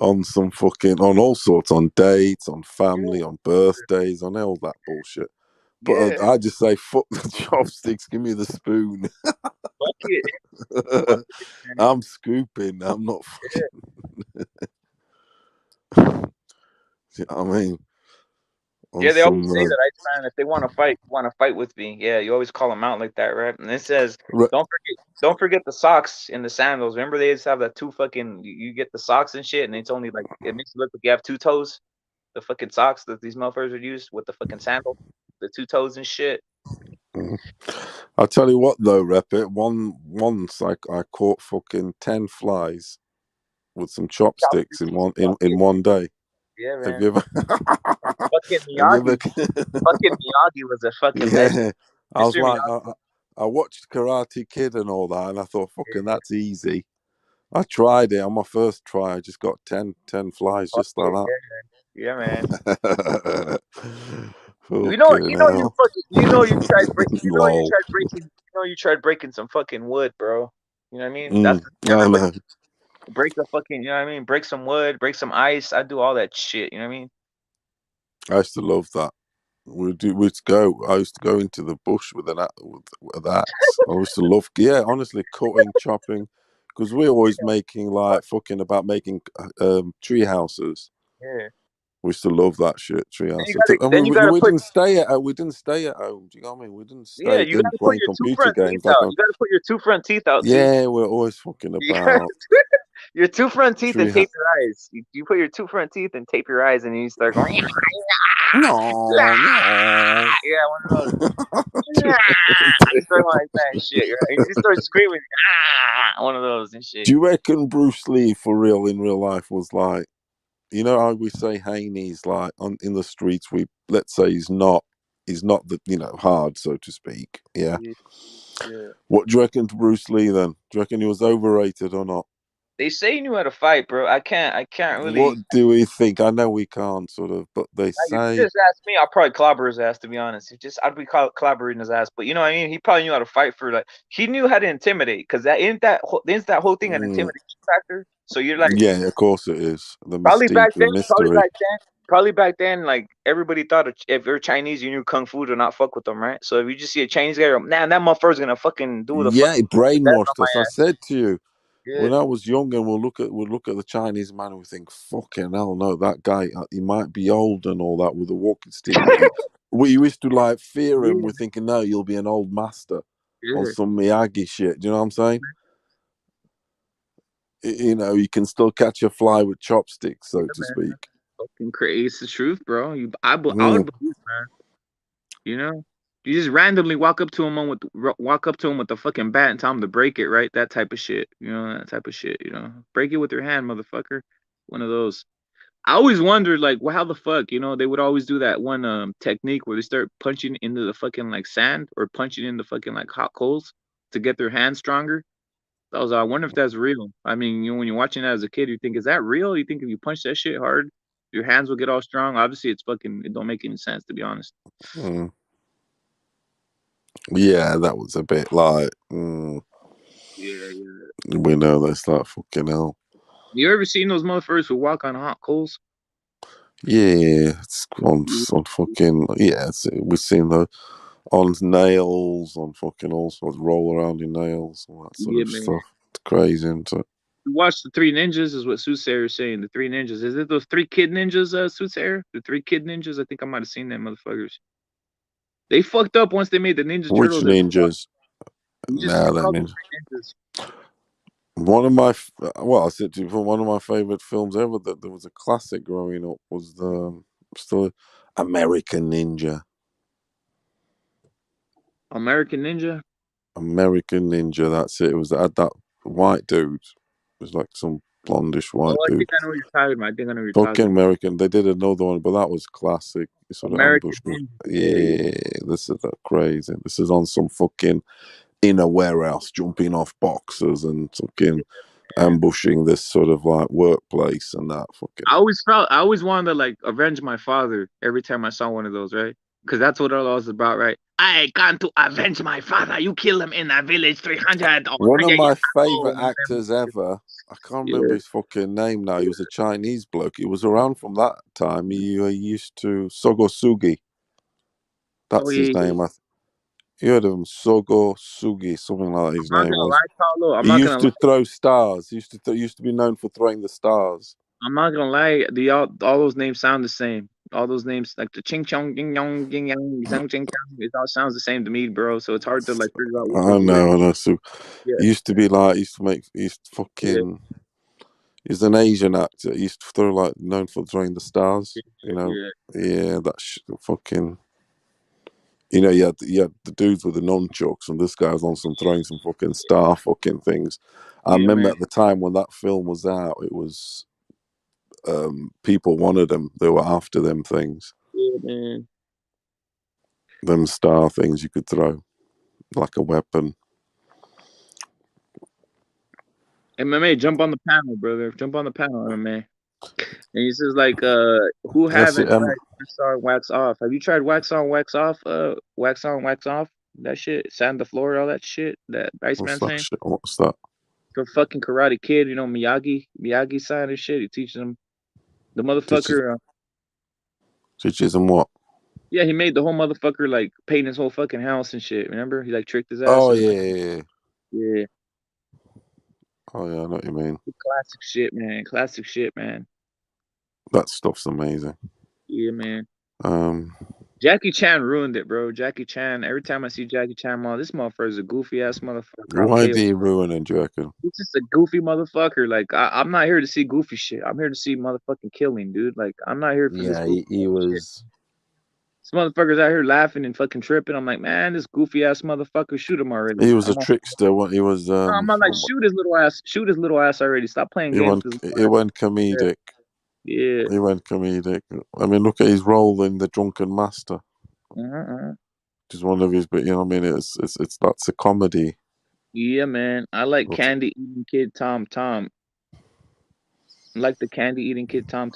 On some fucking, on all sorts, on dates, on family, on birthdays, on all that bullshit. But I just say, fuck the chopsticks, give me the spoon. Fuck it. I'm scooping. I'm not fucking. I mean, yeah, they always say that. If they want to fight with me. Yeah, you always call them out like that, right? And it says, don't forget the socks and the sandals. Remember they used to have that two fucking. You get the socks and shit, and it's only like it makes it look like you have two toes. The fucking socks that these motherfuckers would use with the fucking sandal, the two toes and shit. I'll tell you what though, Rep it. Once I caught fucking 10 flies with some chopsticks in one day. Yeah, man. Have you ever? Fucking Miyagi. Fucking Miyagi was a fucking legend. I was like, I watched Karate Kid and all that, and I thought, fucking, that's easy. I tried it on my first try. I just got 10 flies just like that. Yeah, man. You tried breaking some fucking wood, bro. You know what I mean? Break the fucking, you know what I mean? Break some wood, break some ice. I do all that shit. You know what I mean? I used to love that. I used to go into the bush with an axe. I used to love, honestly, cutting, chopping, because we're always making making tree houses. Yeah. We used to love that shit, tree house. We didn't stay at home. Do you know what I mean? We didn't stay in playing computer games. You gotta put your two front teeth out. Yeah, we're always fucking about. Your two front teeth and tape your eyes. You put your two front teeth and tape your eyes, and you start going. No. Yeah, one of those. You start like that shit. Right? You start screaming. One of those and shit. Do you reckon Bruce Lee, for real, in real life, was like, you know how we say Haney's like in the streets? Let's say he's not the hard, so to speak. Yeah. What do you reckon to Bruce Lee then? Do you reckon he was overrated or not? They say he knew how to fight, bro. I can't really. What do we think? I know we can't sort of, but they say. If you just ask me, I'll probably clobber his ass. To be honest, I'd be clobbering his ass. But you know what I mean? He probably knew how to fight he knew how to intimidate, because that whole thing an intimidation factor. So you're like, yeah, of course it is. Probably back then, like everybody thought if you're Chinese, you knew kung fu to not fuck with them, right? So if you just see a Chinese guy, that motherfucker's gonna fucking do the it brainwashed us. I said to you. Yeah. When I was young, and we'll look at the Chinese man and we think, fucking hell, no, that guy, he might be old and all that with a walking stick. We used to fear him. We're thinking, no, you'll be an old master or some Miyagi shit. Do you know what I'm saying? You can still catch a fly with chopsticks, so to speak. Fucking crazy. It's the truth, bro. I would believe, man. You know? You just randomly walk up to him with the fucking bat and tell him to break it, right? That type of shit. You know, that type of shit, Break it with your hand, motherfucker. One of those. I always wondered, like, well, how the fuck, they would always do that one technique where they start punching into the fucking like sand or punching into fucking like hot coals to get their hands stronger. I wonder if that's real. I mean, when you're watching that as a kid, you think, is that real? You think if you punch that shit hard, your hands will get all strong? Obviously, it don't make any sense, to be honest. Mm. Yeah, that was a bit like, Yeah. we know that's like fucking hell. You ever seen those motherfuckers who walk on hot coals? Yeah, it's on fucking, yeah, we've seen the on nails, on fucking all sorts, roll around in nails, all that sort Yeah, of man. stuff. It's crazy, isn't it? You watch the Three Ninjas, is what Soothsayer is saying. The Three Ninjas. Is it those three kid ninjas, Soothsayer? The three kid ninjas? I think I might have seen them motherfuckers. They fucked up once they made the Ninja Which Turtles. ninjas? You just Nah, that call them ninja. Three Ninjas. One of my, I said to you, one of my favorite films ever that there was a classic growing up was the still American Ninja. American Ninja? American Ninja, that's it. It was that white dude. It was like some blondish white I dude. think I know what you're talking about. I think I know what you're Fucking talking about. American. They did another one, but that was classic. Sort of American ambush. Ninja. Yeah, this is crazy. This is on some fucking in a warehouse, jumping off boxes and fucking ambushing this sort of like workplace and that fucking. I always wanted to like avenge my father every time I saw one of those, right? Because that's what all was about, right? I got to avenge my father. You kill him in that village 300. One of my favorite actors ever. I can't remember his fucking name now. He was a Chinese bloke. He was around from that time. He used to Sogo Sugi. That's his name. You heard of him, Sogo Sugi, something like that. His I'm not name gonna was. lie, Paulo. He used to throw stars. He used to be known for throwing the stars. I'm not gonna lie. All those names sound the same. All those names, like the ching chong, ging yong, ging yang, zang ching chong, it all sounds the same to me, bro. So it's hard to like figure out which I one's which. know. So Yeah. he used to be like, he's fucking. He's an Asian actor. He used to throw like known for throwing the stars. Yeah, that's fucking. You know, you had the dudes with the nunchucks, and this guy was on some throwing some fucking star fucking things. I remember at the time when that film was out, it was people wanted them. They were after them things. Yeah, man. Them star things you could throw like a weapon. MMA, jump on the panel, brother. Jump on the panel, MMA. And he says like, who haven't tried wax on, wax off? Have you tried wax on, wax off? Wax on, wax off. That shit, sand the floor, all that shit. That Iceman saying. What's that? The fucking Karate Kid, Miyagi sign and shit. He teaches him. The motherfucker. Teaches him what? Yeah, he made the whole motherfucker like paint his whole fucking house and shit. Remember? He like tricked his ass. Oh yeah. Oh yeah, I know what you mean. Classic shit, man. Classic shit, man. That stuff's amazing. Yeah, man. Jackie Chan ruined it, bro. Jackie Chan. Every time I see Jackie Chan, this motherfucker's a goofy ass motherfucker. Why did he ruin it, do you reckon? He's just a goofy motherfucker. Like I'm not here to see goofy shit. I'm here to see motherfucking killing, dude. Like I'm not here for this. Yeah, he was. Shit. This motherfucker's out here laughing and fucking tripping. I'm like, man, this goofy ass motherfucker, shoot him already. He was a trickster. He was. I'm not like shoot his little ass. Shoot his little ass already. Stop playing games. He went comedic. Yeah. He went comedic. I mean, look at his role in The Drunken Master. Which is one of his, but you know what I mean? It's that's a comedy. Yeah, man. I like candy eating kid Tom. I like the candy eating kid Tom.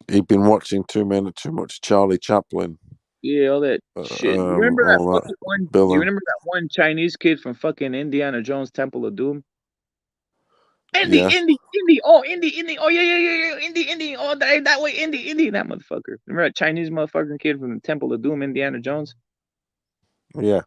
He'd been watching too much Charlie Chaplin. Yeah, all that shit. You remember that fucking one? You remember that one Chinese kid from fucking Indiana Jones Temple of Doom? Indy. Oh, Indy. Oh, yeah. Indy. Oh, that way, Indy. That motherfucker. Remember that Chinese motherfucking kid from the Temple of Doom, Indiana Jones? Yeah.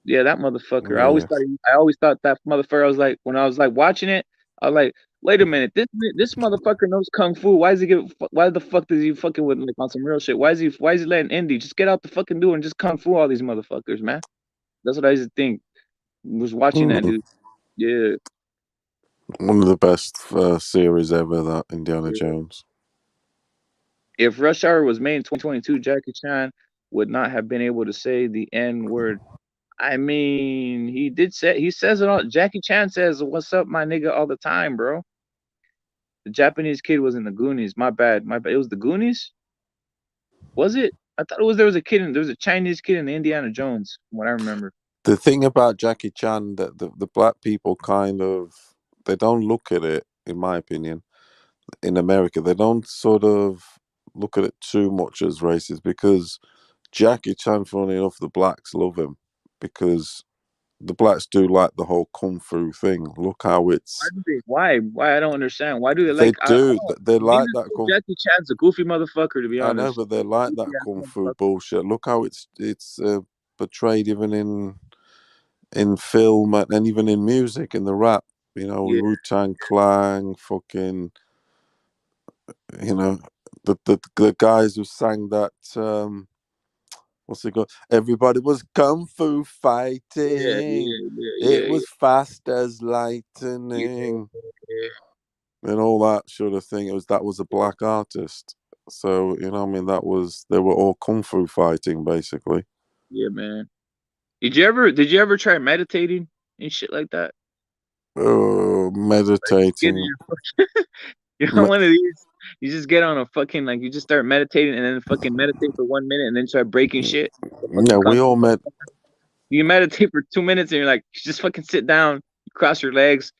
Yeah, that motherfucker. Yeah. I always thought that motherfucker. I was like, when I was like watching it, I was like, wait a minute, this motherfucker knows kung fu. Why the fuck does he fucking with like on some real shit? Why is he letting Indy just get out the fucking door and just kung fu all these motherfuckers, man? That's what I used to think. Was watching that dude. Yeah. One of the best series ever, that Indiana Jones. If Rush Hour was made in 2022, Jackie Chan would not have been able to say the N word. I mean, he says it all. Jackie Chan says, "What's up, my nigga," all the time, bro. The Japanese kid was in the Goonies. My bad. My bad. It was the Goonies. Was it? I thought it was. There was a kid. There was a Chinese kid in the Indiana Jones. From what I remember. The thing about Jackie Chan that the black people kind of they don't look at it, in my opinion, in America. They don't sort of look at it too much as racist because Jackie Chan, funny enough, the blacks love him because the blacks do like the whole kung fu thing. Look how Why it's do they? Why? Why? I don't understand. Why do they they like? I do. don't. They Me like and that kung. Jackie Chan's a goofy motherfucker, to be I know, honest. but they like Goofy that ass kung fu motherfucker. bullshit. Look how it's portrayed even in film and even in music, in the rap. You know, Yeah, Wu-Tang Clan, fucking, you know, the guys who sang that. What's it called? Everybody was kung fu yeah, fighting. yeah, yeah, It yeah, was fast as yeah, lightning, yeah, and all that sort of thing. That was a black artist. So you know, I mean, they were all kung fu fighting basically. yeah, man. Did you ever try meditating and shit like that? Get in Meditating. one of these. You just get on a fucking like you just start meditating and then fucking meditate for 1 minute and then start breaking shit. The Yeah, fucking we all met. you meditate for 2 minutes and you're like, you just fucking sit down, you cross your legs,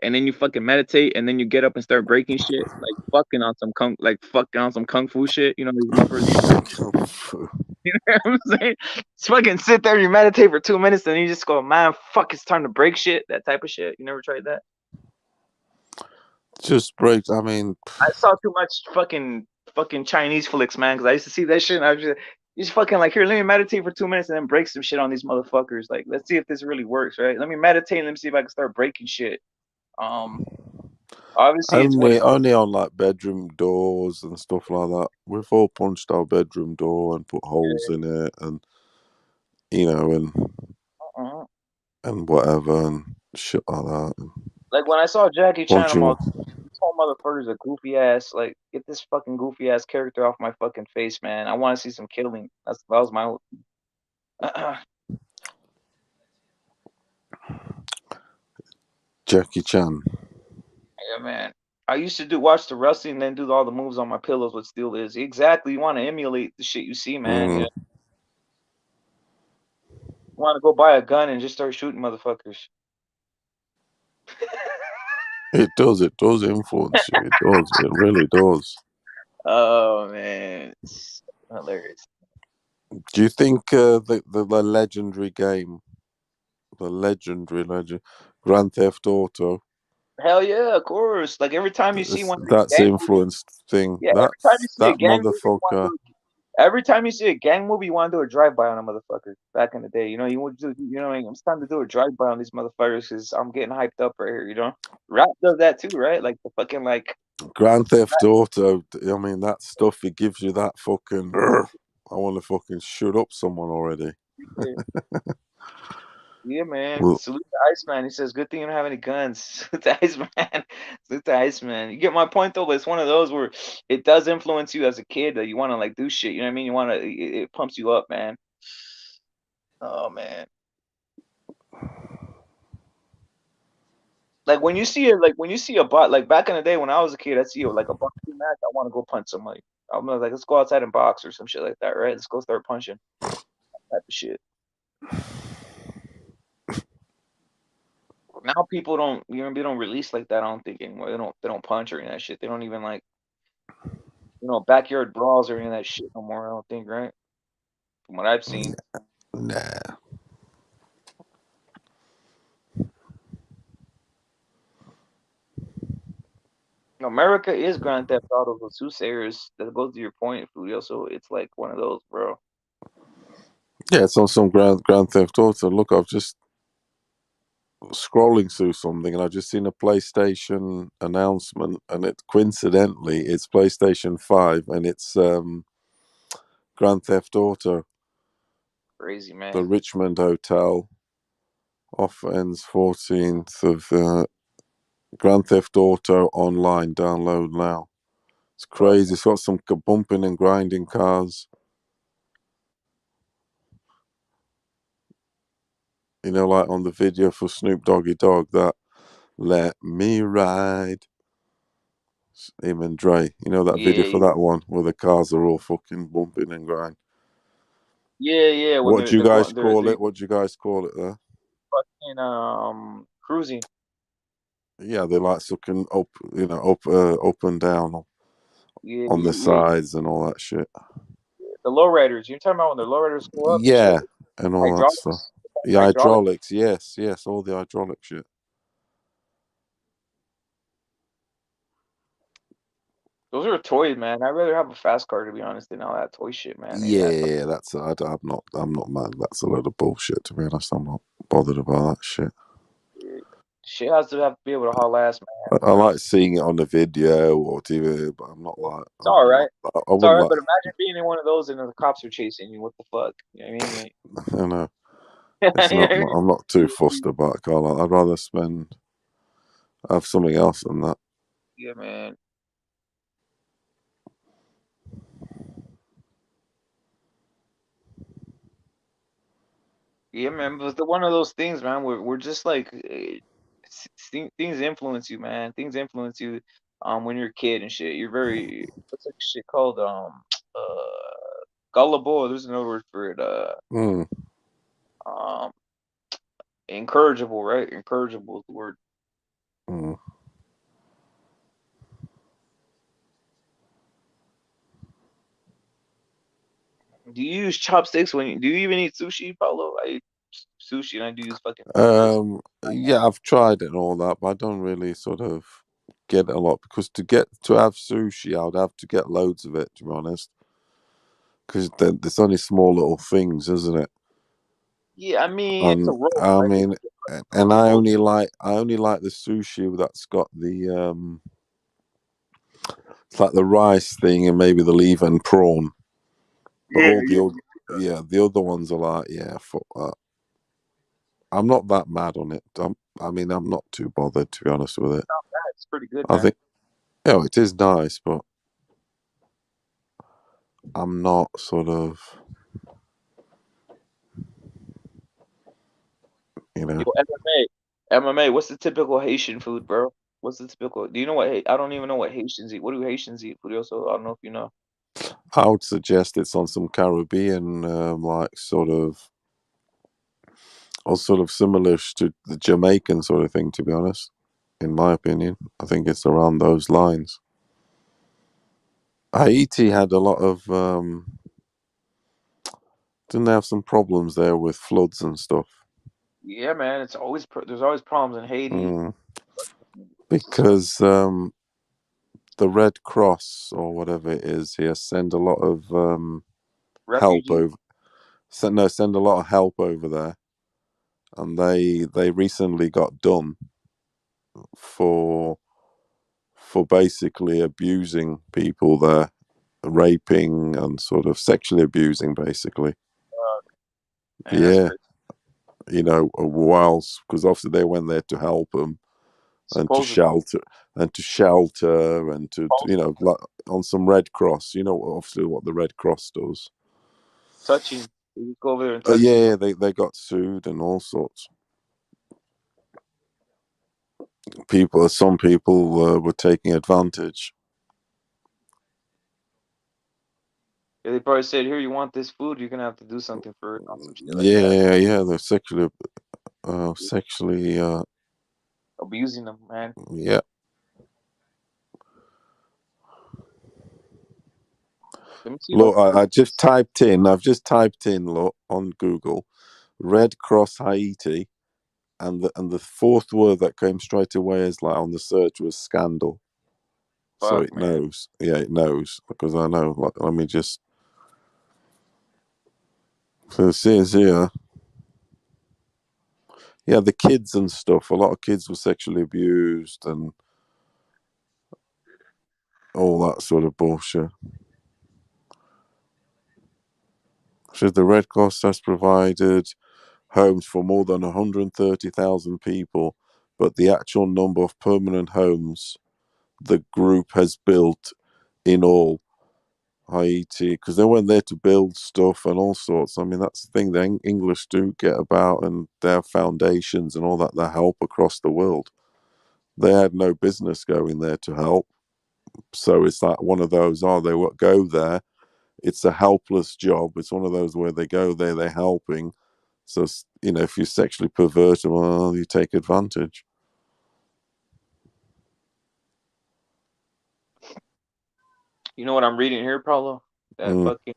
and then you fucking meditate and then you get up and start breaking shit, like fucking on some kung fu shit. You know these motherfuckers. You know what I'm saying? Just fucking sit there, you meditate for 2 minutes, and you just go, man, fuck, it's time to break shit. That type of shit. You never tried that? Just breaks. I mean, I saw too much fucking Chinese flicks, man, because I used to see that shit and I was just fucking like, here, let me meditate for 2 minutes and then break some shit on these motherfuckers. Like, let's see if this really works, right? Let me meditate and let me see if I can start breaking shit. Um, obviously it's what only on like bedroom doors and stuff like that. We've all punched our bedroom door and put holes in it, and you know, uh and whatever and shit like that. like when I saw Jackie Chan, I'm Punching. all, this whole motherfucker's a goofy ass. Like, get this fucking goofy ass character off my fucking face, man. I want to see some killing. That was my. Jackie Chan. Yeah, man. I used to watch the wrestling and then do all the moves on my pillows with steel is. Exactly. You want to emulate the shit you see, man. Yeah. You want to go buy a gun and just start shooting motherfuckers. It does. It does influence you. It does. It really does. Oh man, it's hilarious. Do you think the legendary game, the legendary Grand Theft Auto, Hell yeah, of course. Like every time you see one of these that's gang movies, influenced thing? yeah, every time you That's see a that gang movie, you want to motherfucker. every time you see a gang movie, you want to do a drive-by on a motherfucker. Back in the day, you know, you would do, you know, it's time to do a drive-by on these motherfuckers because I'm getting hyped up right here. You know, rap does that too, right? Like the fucking like, Grand Theft Auto. I mean, that stuff. It gives you that fucking. I want to fucking shoot up someone already. yeah, yeah, man. Well, Salute to Iceman. He says, "Good thing you don't have any guns." Salute to Iceman. Salute to Iceman. You get my point though, but it's one of those where it does influence you as a kid that you want to like do shit. You know what I mean? You want to. It pumps you up, man. Oh man. Like when you see a bot, like back in the day when I was a kid, I'd see like a boxing match. I want to go punch somebody. I'm like, let's go outside and box or some shit like that, right? Let's go start punching. That type of shit. Now people don't, they don't release like that. I don't think anymore. They don't punch or any of that shit. They don't even like, backyard brawls or any of that shit no more. I don't think, right? From what I've seen, nah. America is Grand Theft Auto with soothsayers. That goes to your point, Fudio. So it's like one of those, bro. Yeah, it's on some Grand Theft Auto. Look, I've just scrolling through something and I've just seen a PlayStation announcement, and it coincidentally it's PlayStation 5 and it's Grand Theft Auto. Crazy, man. The Richmond Hotel off ends 14th of Grand Theft Auto online. Download now. It's crazy. It's got some bumping and grinding cars. You know, like on the video for Snoop Doggy Dogg, that "Let Me Ride." Him and Dre. You know that video for Yeah, that one where the cars are all fucking bumping and grind. yeah. When What do you they're guys going, call they're it? What do you guys call it there? cruising. Yeah, they like sucking up, up and down Yeah, on the yeah. sides and all that shit. The lowriders. You're talking about when the lowriders go up and shit. Yeah, and all that stuff. Hydraulics. The Hydraulics. hydraulics, yes, all the hydraulic shit. Those are toys, man. I'd rather have a fast car, to be honest, than all that toy shit, man. Yeah, that's I'm not mad. That's a load of bullshit. To be honest, I'm not bothered about that shit. Shit has to be able to haul ass, man. I like seeing it on the video or TV, but I'm not like. It's all right. I It's all wouldn't right, like. but imagine being in one of those and the cops are chasing you. What the fuck? You know what I mean? I know. It's not. I'm not too fussed about a car. I'd rather have something else than that. Yeah, man. Yeah, man. But the one of those things, man. We're just like things influence you, man. Things influence you. When you're a kid and shit, you're very what's that shit called? Gullible. There's another word for it. Um, incorrigible, right? Incorrigible is the word. Mm. Do you use chopsticks do you even eat sushi, Paulo? I eat sushi and I do use fucking forks. Yeah, I've tried it and all that, but I don't really sort of get it a lot because to have sushi, I would have to get loads of it. To be honest, because there's only small little things, isn't it? Yeah, I mean it's a roll, I right? mean, and I only like the sushi that's got the it's like the rice thing and maybe the leaf and prawn. But all the other ones are like, fuck that. I'm not that mad on it. I'm not too bothered, to be honest with it. It's pretty good, I man. think, it is nice, but I'm not sort of, Yo, MMA. What's the typical Haitian food, bro? What's the typical? Do you know what? I don't even know what Haitians eat. What do Haitians eat? Curioso. I don't know if you know. I would suggest it's on some Caribbean, like sort of, or sort of similar to the Jamaican sort of thing, to be honest. In my opinion, I think it's around those lines. Haiti had a lot of, didn't they have some problems there with floods and stuff? Yeah, man. There's always problems in Haiti. Because the Red Cross or whatever it is here send a lot of help Refugees. over. Send a lot of help over there, and they recently got done for basically abusing people there, raping and sort of sexually abusing, basically. Man, that's Yeah, crazy. whilst because obviously they went there to help them and to Supposedly. shelter and to like on some Red Cross. Obviously what the Red Cross does. Touching. You go over there and touch Yeah, people. they got sued and all sorts. Some people were taking advantage. Yeah, they probably said, "Here, you want this food? You're gonna have to do something for it." Or some shit like that. Yeah, they're sexually, Abusing them, man. yeah. Let me see Look, what. I've just typed in, look, on Google, Red Cross Haiti, and the fourth word that came straight away is like on the search was scandal. So Fuck, it man. knows. Yeah, it knows because I know. Like, let me just. So it says here. Yeah, the kids and stuff. A lot of kids were sexually abused and all that sort of bullshit. So the Red Cross has provided homes for more than 130,000 people, but the actual number of permanent homes the group has built in all Haiti, because they went there to build stuff and all sorts. I mean, that's the thing the English do get about, and their foundations and all that, they help across the world. They had no business going there to help, So it's like one of those. Oh, they go there. It's a helpless job. It's one of those where they go there, they're helping. So if you're sexually perverted, well, you take advantage. You know what I'm reading here, Paulo? That fucking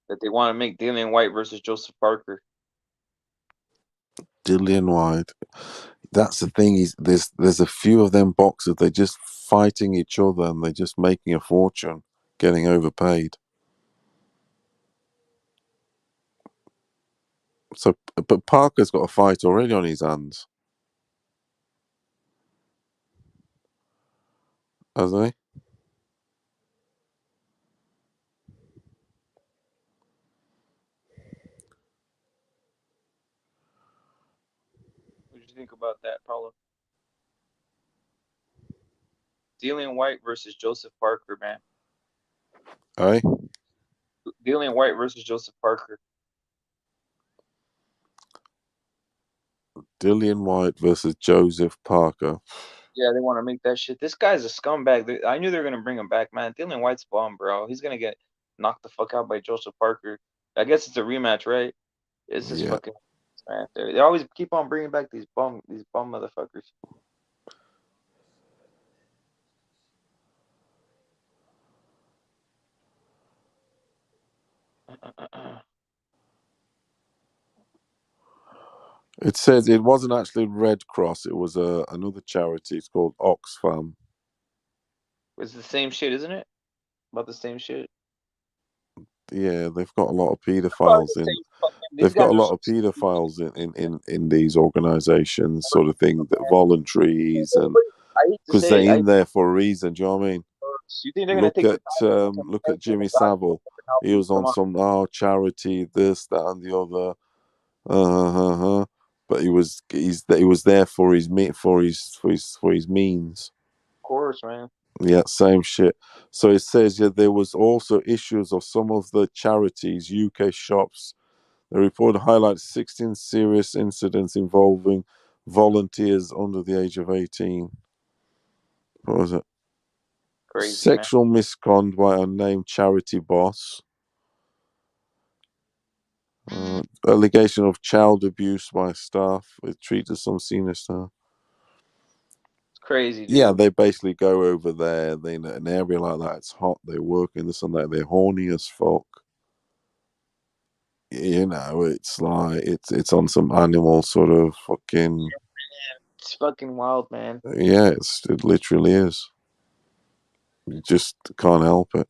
that they want to make Dillian White versus Joseph Parker. Dillian White. That's the thing. There's a few of them boxers. They're just fighting each other and they're just making a fortune, getting overpaid. So, but Parker's got a fight already on his hands, hasn't he? What do you think about that, Paulo? Dillian White versus Joseph Parker, man. Hey, Dillian White versus Joseph Parker. Dillian White versus Joseph Parker. Yeah, they want to make that shit. This guy's a scumbag. I knew they were gonna bring him back, man. Dillian White's bum, bro. He's gonna get knocked the fuck out by Joseph Parker. I guess it's a rematch, right? It's just Yeah. fucking man. They always keep on bringing back these bum motherfuckers. It says it wasn't actually Red Cross. It was another charity. It's called Oxfam. It's the same shit, isn't it? About the same shit. Yeah, they've got a lot of Probably paedophiles the in. same fucking. These They've got guys a are lot so of paedophiles in these organizations, sort of thing, that voluntaries, and I hate to because say, they're in there for a reason. Do you know what I mean? you think they're gonna take the Look at Jimmy Savile. He was on some charity, this, that, and the other. But he was there for his means. Of course, man. Yeah, same shit. So it says there was also issues of some of the charities, UK shops. The report highlights 16 serious incidents involving volunteers under the age of 18. What was it? Crazy, man. Sexual misconduct by a unnamed charity boss. Allegation of child abuse by staff. It treated some senior staff. It's crazy, dude. Yeah, they basically go over there. They in an area like that, it's hot. They work in this and that. They're horny as fuck. It's like it's on some animal sort of fucking. It's fucking wild, man. Yeah, it literally is. You just can't help it.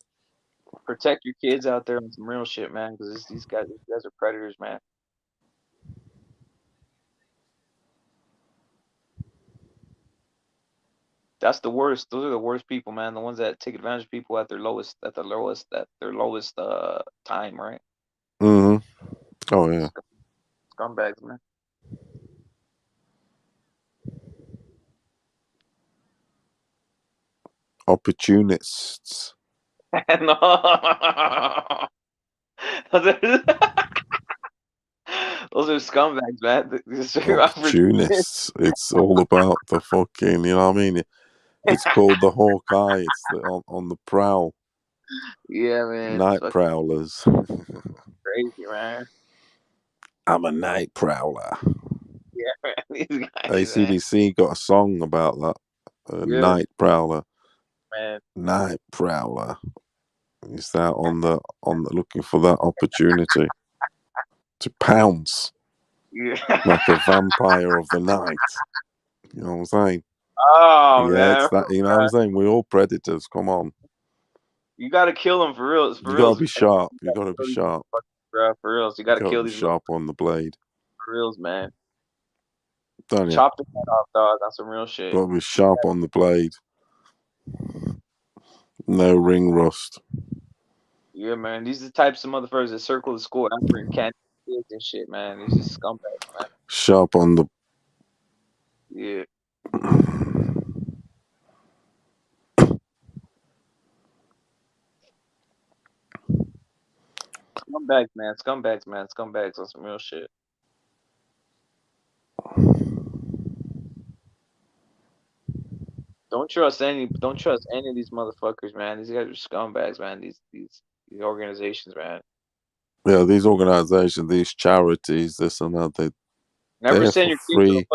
Protect your kids out there on some real shit, man. Because these guys are predators, man. That's the worst. Those are the worst people, man. The ones that take advantage of people at their lowest time, right? Oh yeah. Scumbags, man. Opportunists. No. Those are scumbags, man. Opportunists. It's all about the fucking. You know what I mean? It's called the Hawkeye. It's on the prowl. Yeah, man. Night prowlers. Crazy, man. I'm a night prowler. Yeah, man. These guys, ACDC got a song about that. Night prowler. man. Night prowler. Is that on the looking for that opportunity to pounce like a vampire of the night? You know what I'm saying? Oh, yeah, man. it's that. You know what I'm saying? We're all predators. Come on. You gotta kill them for real. You gotta be sharp. You gotta be sharp. Bro, for reals. You gotta kill be these sharp on the blade. for reals, man. Don't you? Chop the head off, dog. That's some real shit. Gotta be sharp on the blade. No ring rust. Yeah, man. These are the types of motherfuckers that circle the school after and can't kids and shit, man. These just scumbags, man. Sharp on the. Yeah. Scumbags, man. Scumbags, man. Scumbags on some real shit. Don't trust any of these motherfuckers, man. These guys are scumbags, man. These organizations, man. Yeah, these organizations, these charities, this and that, Never they're send for your kid to free.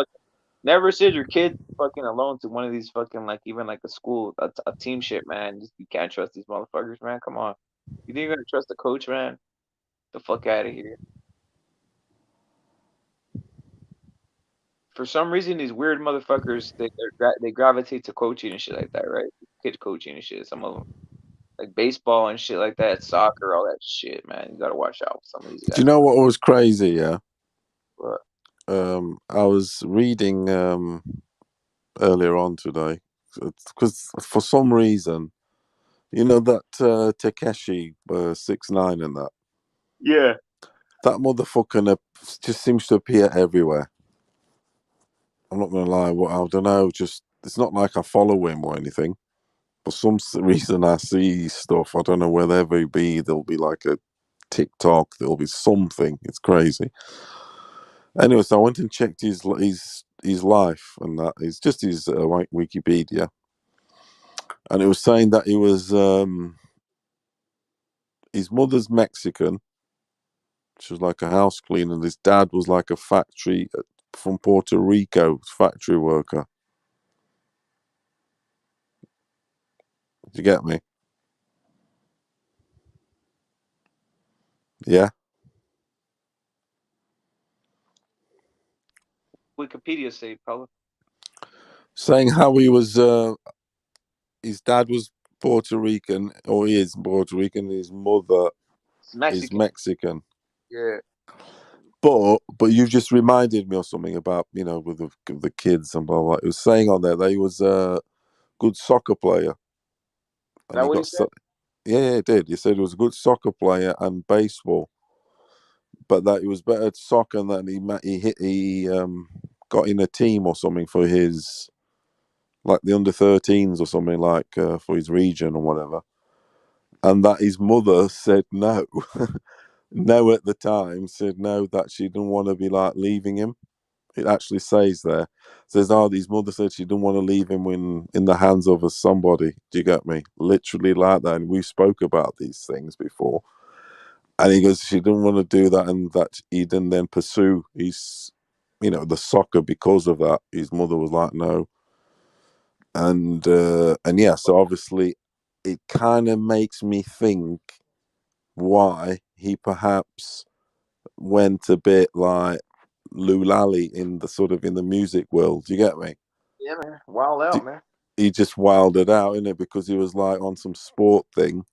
never send your kid fucking alone to one of these fucking like even like a school a team shit, man. Just you can't trust these motherfuckers, man. Come on. You think you're gonna trust the coach, man? The fuck out of here. For some reason, these weird motherfuckers they gravitate to coaching and shit like that, right? Kids coaching and shit. Some of them like baseball and shit like that, soccer, all that shit, man. You gotta watch out with some of these Do you guys. know what was crazy? Yeah. But I was reading earlier on today because for some reason, you know that Takeshi 6ix9ine and yeah, that motherfucker just seems to appear everywhere. I'm not gonna lie. What I don't know. Just it's not like I follow him or anything. For some reason, I see stuff. I don't know wherever he be. There'll be like a TikTok. There'll be something. It's crazy. Anyway, so I went and checked his life and that. It's just his Wikipedia, and it was saying that he was his mother's Mexican. She was like a house cleaner. And his dad was like a factory from Puerto Rico, factory worker. Did you get me? Yeah. Wikipedia say, Paula. Saying how he was, his dad was Puerto Rican, or he is Puerto Rican. His mother It's Mexican. is Mexican. Yeah. But you've just reminded me of something about with the kids and blah blah. It was saying on there that he was a good soccer player, Is and that he what he got said? yeah, it did. He said he was a good soccer player and baseball, but that he was better at soccer than he got in a team or something for his like the under-13s or something like for his region or whatever, and that his mother said no. No, at the time said no, that she didn't want to be like leaving him. It actually says there, says, "Oh, his mother said she didn't want to leave him in the hands of somebody." Do you get me? Literally like that. And we spoke about these things before. And he goes, she didn't want to do that, and that he didn't then pursue his, the soccer because of that. His mother was like, no, and yeah. So obviously, it kind of makes me think why he perhaps went a bit like Lulali in the music world. Do you get me? Yeah, man. Wild out, man. He just wilded out in it because he was like on some sport thing,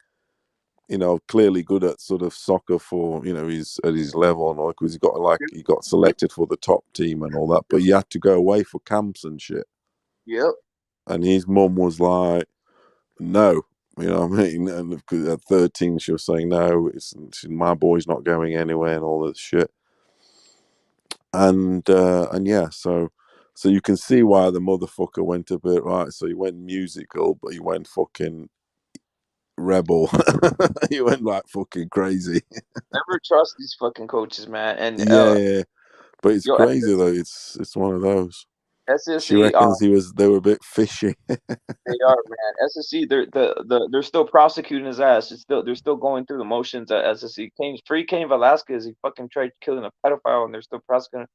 clearly good at sort of soccer for he's at his level and all, because he got selected for the top team and all that, but he had to go away for camps and shit. Yep. And his mum was like, no, you know what I mean? And because at 13 she was saying no, my boy's not going anywhere and all this shit. And yeah, so you can see why the motherfucker went a bit right. So he went musical, but he went fucking rebel. He went like fucking crazy. Never trust these fucking coaches, man. And Yeah, but it's yo, crazy though. It's one of those. She SSC, reckons they were a bit fishy. they are, man. SSC, they're still prosecuting his ass. They're still going through the motions at SSC. Cain Velasquez, he fucking tried killing a pedophile, and they're still prosecuting.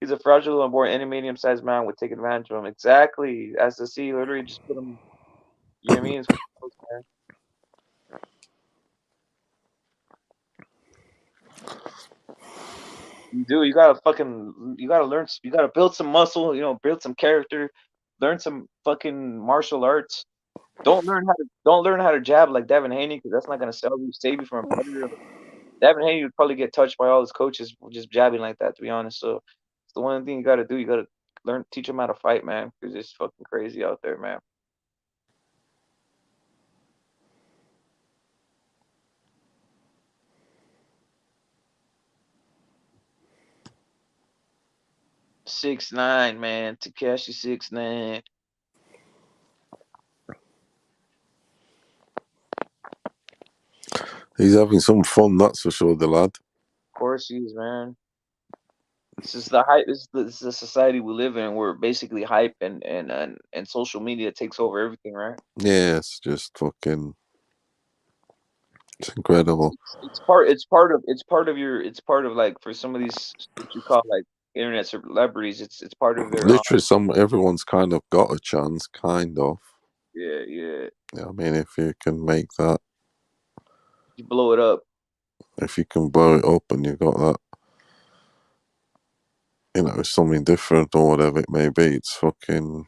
He's a fragile and born any medium-sized man would take advantage of him. Exactly. SSC literally just put him. You know what I mean? It's close, man. You do. You gotta learn. You gotta build some muscle. Build some character. Learn some fucking martial arts. Don't learn how to jab like Devin Haney, because that's not gonna save you from a predator. Devin Haney would probably get touched by all his coaches for just jabbing like that. To be honest, so it's the one thing you gotta do. You gotta teach them how to fight, man, because it's fucking crazy out there, man. Six nine, man. Takashi 6ix9ine. He's having some fun, that's for sure, the lad. Of course he is, man. This is the hype. This is the society we live in, where basically hype and social media takes over everything, right? Yeah, it's just fucking. It's incredible. It's part of like for some of these what you call like internet celebrities. It's part of their Literally, everyone's kind of got a chance, kind of. yeah. I mean, if you can make that, You blow it up. if you can blow it up, and you got that, something different or whatever it may be, it's fucking.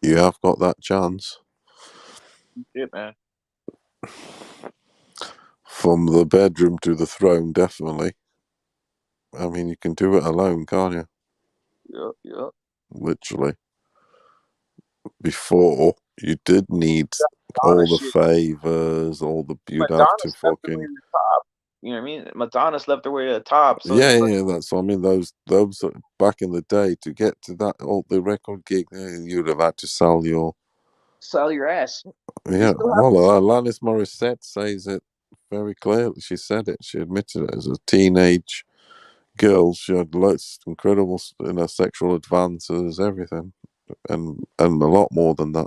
You have got that chance. Shit, man. From the bedroom to the throne, definitely. I mean, you can do it alone, can't you? Yep. Literally. Before, you did need Madonna all the shit. favors, you'd have Madonna to slept her way fucking. to the top. You know what I mean? Madonna slept her way to the top. So it's like Yeah, that's. I mean, those back in the day to get to that the record gig, you'd have had to sell your. sell your ass. You Yeah, still have well, to sell. Alanis Morissette says it very clearly. She said it. She admitted it as a teenage girl. She had lots incredible, sexual advances, everything, and a lot more than that.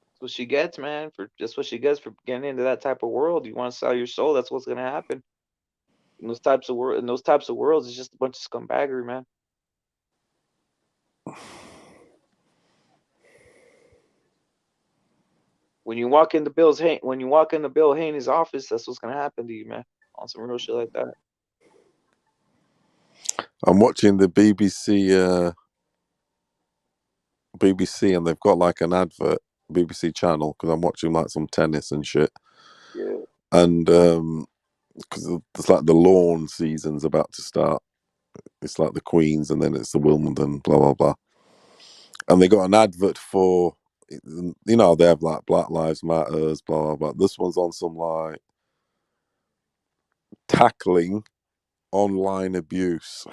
That's what she gets, man. That's what she gets for getting into that type of world. You want to sell your soul, that's what's gonna happen. In those types of worlds, it's just a bunch of scumbaggery, man. When you walk into Bill Haney's office, that's what's gonna happen to you, man. On some real shit like that. I'm watching the BBC, and they've got like an advert, BBC channel, because I'm watching like some tennis and shit, Yeah. and because it's like the lawn season's about to start. It's like the Queens, and then it's the Wimbledon, blah blah blah, and they got an advert for, they have like Black Lives Matters, blah blah blah. This one's on some like tackling online abuse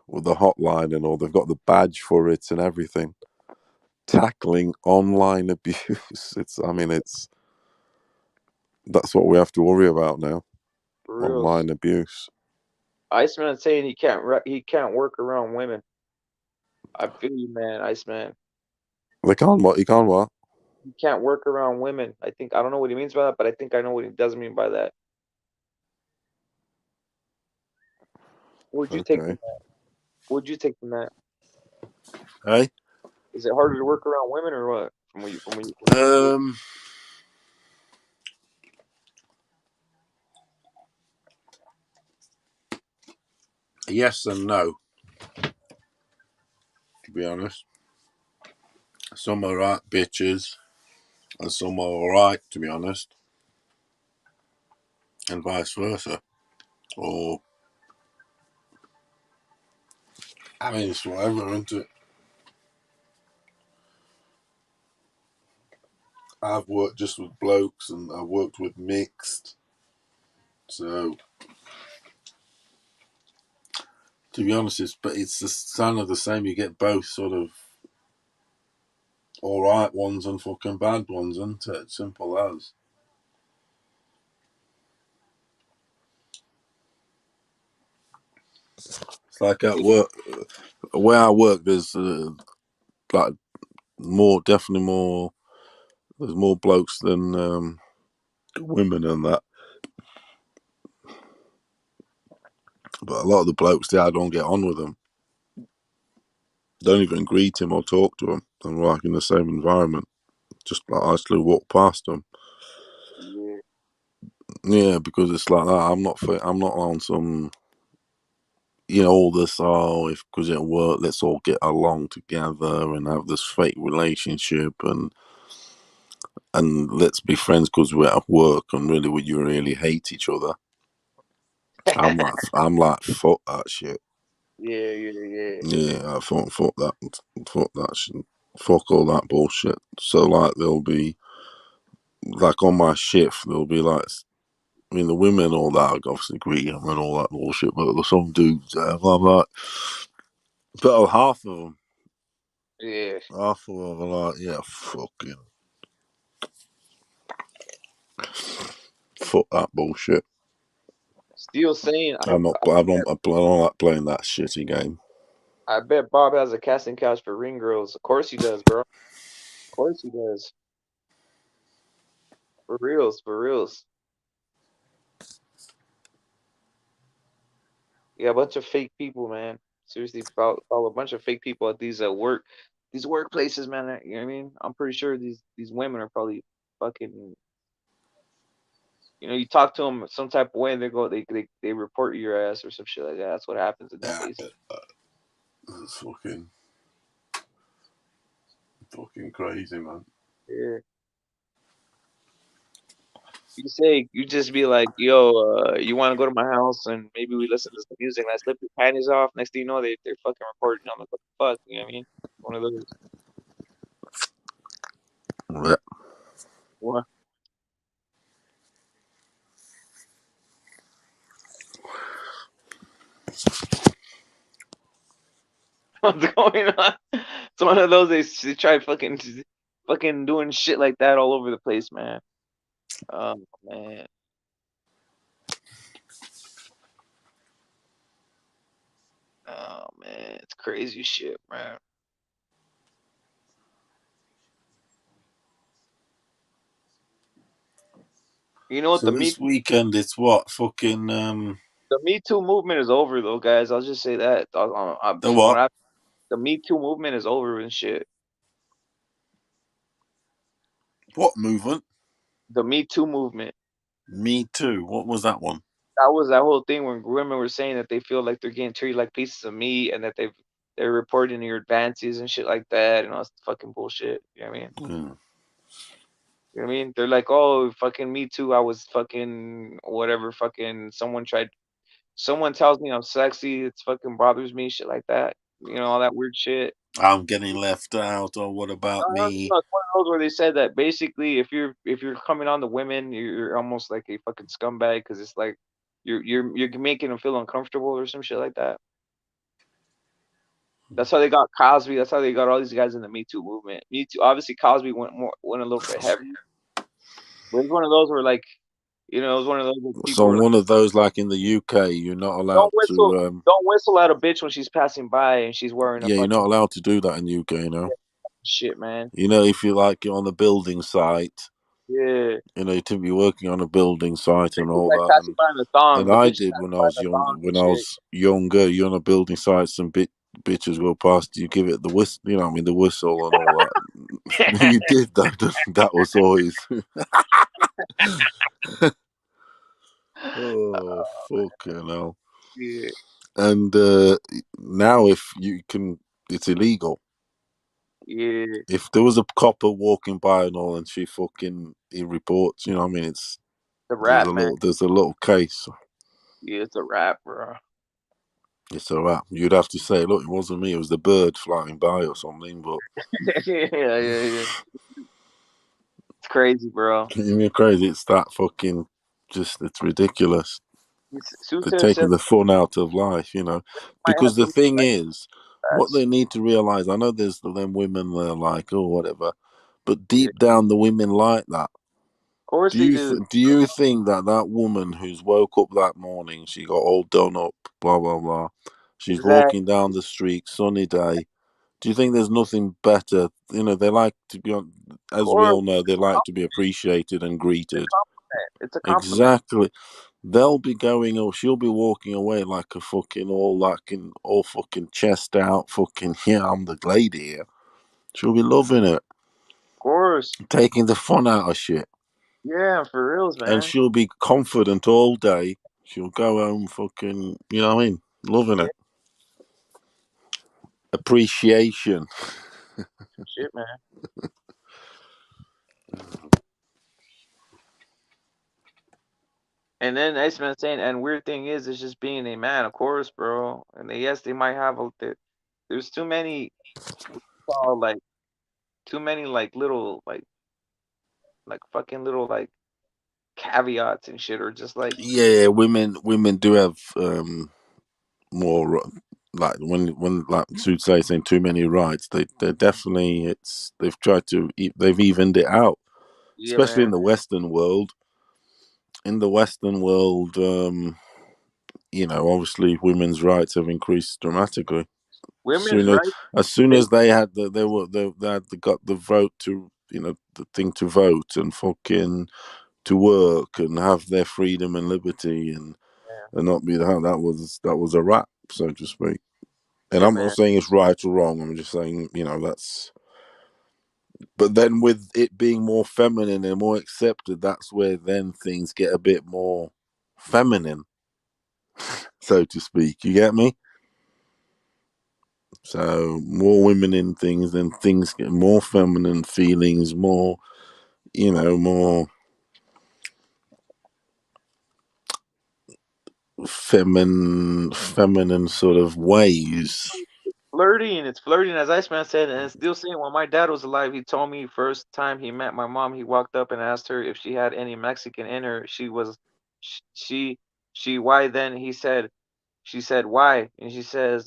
with the hotline and all. They've got the badge for it and everything. Tackling online abuse. It's that's what we have to worry about now. For real. Online abuse. Iceman saying he can't work around women. I feel you, man, Iceman. They can't what? You can't what? He can't work around women. I don't know what he means by that, but I think I know what he does mean by that. What'd you take Okay. from that? What'd you take from that? Hey. Is it harder to work around women or what? From what you Yes and no. To be honest, some are right bitches, and some are alright. To be honest, and vice versa. Or it's whatever, isn't it? I've worked just with blokes, and I've worked with mixed. So, to be honest, it's just kind of the same. You get both sort of all right ones and fucking bad ones, isn't it? Simple as. It's like at work, where I work. There's like definitely more. There's more blokes than women and that. But a lot of the blokes there, I don't get on with them. Don't even greet him or talk to him. I'm like in the same environment. Just like I actually walk past them. yeah. Yeah, because it's like that. I'm not on some. All this. Oh, if because at work, let's all get along together and have this fake relationship and let's be friends because we're at work and you really hate each other. I'm like fuck that shit. Yeah. Yeah, I fuck that shit. Fuck all that bullshit. So like there'll be like on my shift there'll be like the women all that I obviously greet them and all that bullshit, but there's some dudes there. I'm like, but Yeah. half of them are like, yeah, fucking fuck that bullshit. Steel's saying, I don't like playing that shitty game. I bet Bob has a casting couch for ring girls. Of course he does, bro. Of course he does. For reals, for reals. Yeah, a bunch of fake people, man. Seriously, follow a bunch of fake people at these these workplaces, man. You know what I mean? I'm pretty sure these women are probably fucking. You know, you talk to them some type of way, and they report your ass or some shit like that. That's what happens in these places. That's fucking crazy, man. Yeah. You just be like, yo, you want to go to my house and maybe we listen to some music and I slip your panties off. Next thing you know, they're fucking recording. I'm like, what the fuck? You know what I mean? One of those. Yeah. What? What's going on? It's one of those they try fucking doing shit like that all over the place, man. Oh man. Oh man, it's crazy shit, man. You know what So this weekend it's what fucking the Me Too movement is over though, guys. I'll just say that. the what? The Me Too movement is over and shit. What movement? The Me Too movement. Me Too. What was that one? That was that whole thing when women were saying that they feel like they're getting treated like pieces of meat and that they're reporting your advances and shit like that and all this fucking bullshit. You know what I mean? Mm. You know what I mean? They're like, oh, fucking me too. I was fucking whatever. Fucking someone tells me I'm sexy. It's fucking bothers me. Shit like that. You know all that weird shit. I'm getting left out, or what about me? No, it's one of those where they said that basically if you're coming on the women, you're almost like a fucking scumbag because it's like you're making them feel uncomfortable or some shit like that. That's how they got Cosby. That's how they got all these guys in the Me Too movement. Me Too. Obviously, Cosby went a little bit heavy, but it's one of those where like, it was one of those where So people were like, one of those like in the UK, you're not allowed to. don't whistle at a bitch when she's passing by and she's wearing a Yeah, you're fucking not allowed to do that in the UK. You know. shit, man. You know, if you like you're on a building site. Yeah. You know, you to be working on a building site and all Like that. passing by in the thong. And The I bitch did passing when I by in was the young. thong When and I shit. was younger, you're on a building site. Some bitches go past. You give it the whistle. You know, what I mean, the whistle and all that. You did that. That was always. Oh fucking hell! Yeah. And now, if you can, it's illegal. Yeah. If there was a copper walking by and all, and he reports. You know, what I mean, It's a rap, man. there's a little case. Yeah, it's a rap, bro. It's a wrap. You'd have to say, look, it wasn't me. It was the bird flying by or something. But yeah. It's crazy, bro. you mean crazy? It's that fucking it's ridiculous. They're Suter taking said the fun out of life, you know. might have Because the some thing is, what facts. they need to realize, I know there's them women that are like, oh, whatever, but Yeah. deep down, the women like that. Of course they do. Do you think that woman who's woke up that morning, she got all done up, blah blah blah, she's Exactly. walking down the street, sunny day? Do you think there's nothing better? You know, they like to be on, Of as we course. all know, they like to be appreciated and greeted. It's a compliment. Exactly. They'll be going, or she'll be walking away like a fucking all fucking chest out, fucking yeah, I'm the lady here. She'll be loving it, Of course. taking the fun out of shit, Yeah, for reals, and man. she'll be confident all day. She'll go home, fucking, you know what I mean, loving Yeah, it. Appreciation. shit, man. And then Iceman saying, and weird thing is, it's just being a man, of course, bro. And yes, they might have there's too many, like too many like little like fucking little like caveats and shit, or just like Yeah, women do have more like when like Suit saying too many rights. They're definitely they've tried to they've evened it out, yeah, especially man. in the Western world. In the Western world, obviously women's rights have increased dramatically. Women's rights. As soon as they had they got the vote to the thing to vote and fucking to work and have their freedom and liberty and not be that was a wrap, so to speak. And Yeah, I'm man. not saying it's right or wrong. I'm just saying that's. But then with it being more feminine and more accepted, that's where then things get a bit more feminine, so to speak. You get me? So more women in things, then things get more feminine feelings, more, more feminine sort of ways. Flirting. It's flirting, as Iceman said, and it's still saying. When my dad was alive, he told me first time he met my mom, he walked up and asked her if she had any Mexican in her. She why then she said why, and he said,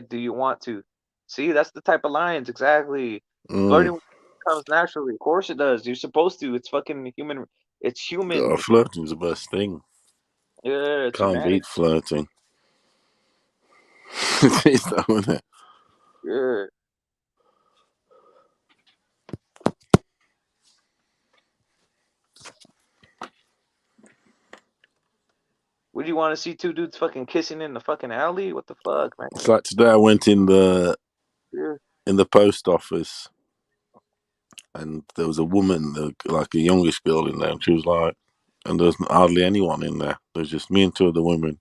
do you want to? See, that's the type of lines exactly. Mm. Flirting comes naturally. Of course it does. You're supposed to. It's fucking human. It's human. Flirting's the best thing. Yeah, it's Can't humanity. beat flirting. It is though, isn't it? Yeah. Would you want to see two dudes fucking kissing in the fucking alley? What the fuck, man? It's like today I went in the post office and there was a woman, like a youngish girl in there, and she was like, and there's hardly anyone in there. There's just me and two other women.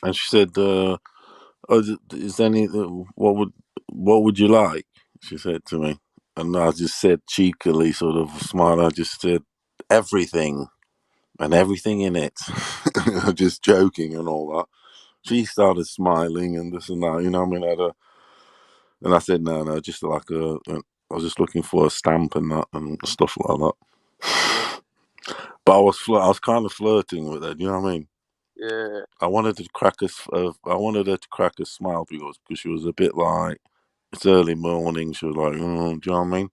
And she said, "Oh, is any what would you like?" She said to me, and I just said cheekily, sort of smile. I just said everything and everything in it, just joking and all that. She started smiling and this and that. I mean, and I said, no, just like I was just looking for a stamp and that and stuff like that. But I was kind of flirting with her. You know what I mean? Yeah. I wanted I wanted her to crack a smile because she was a bit like it's early morning. She was like, oh, do you know what I mean?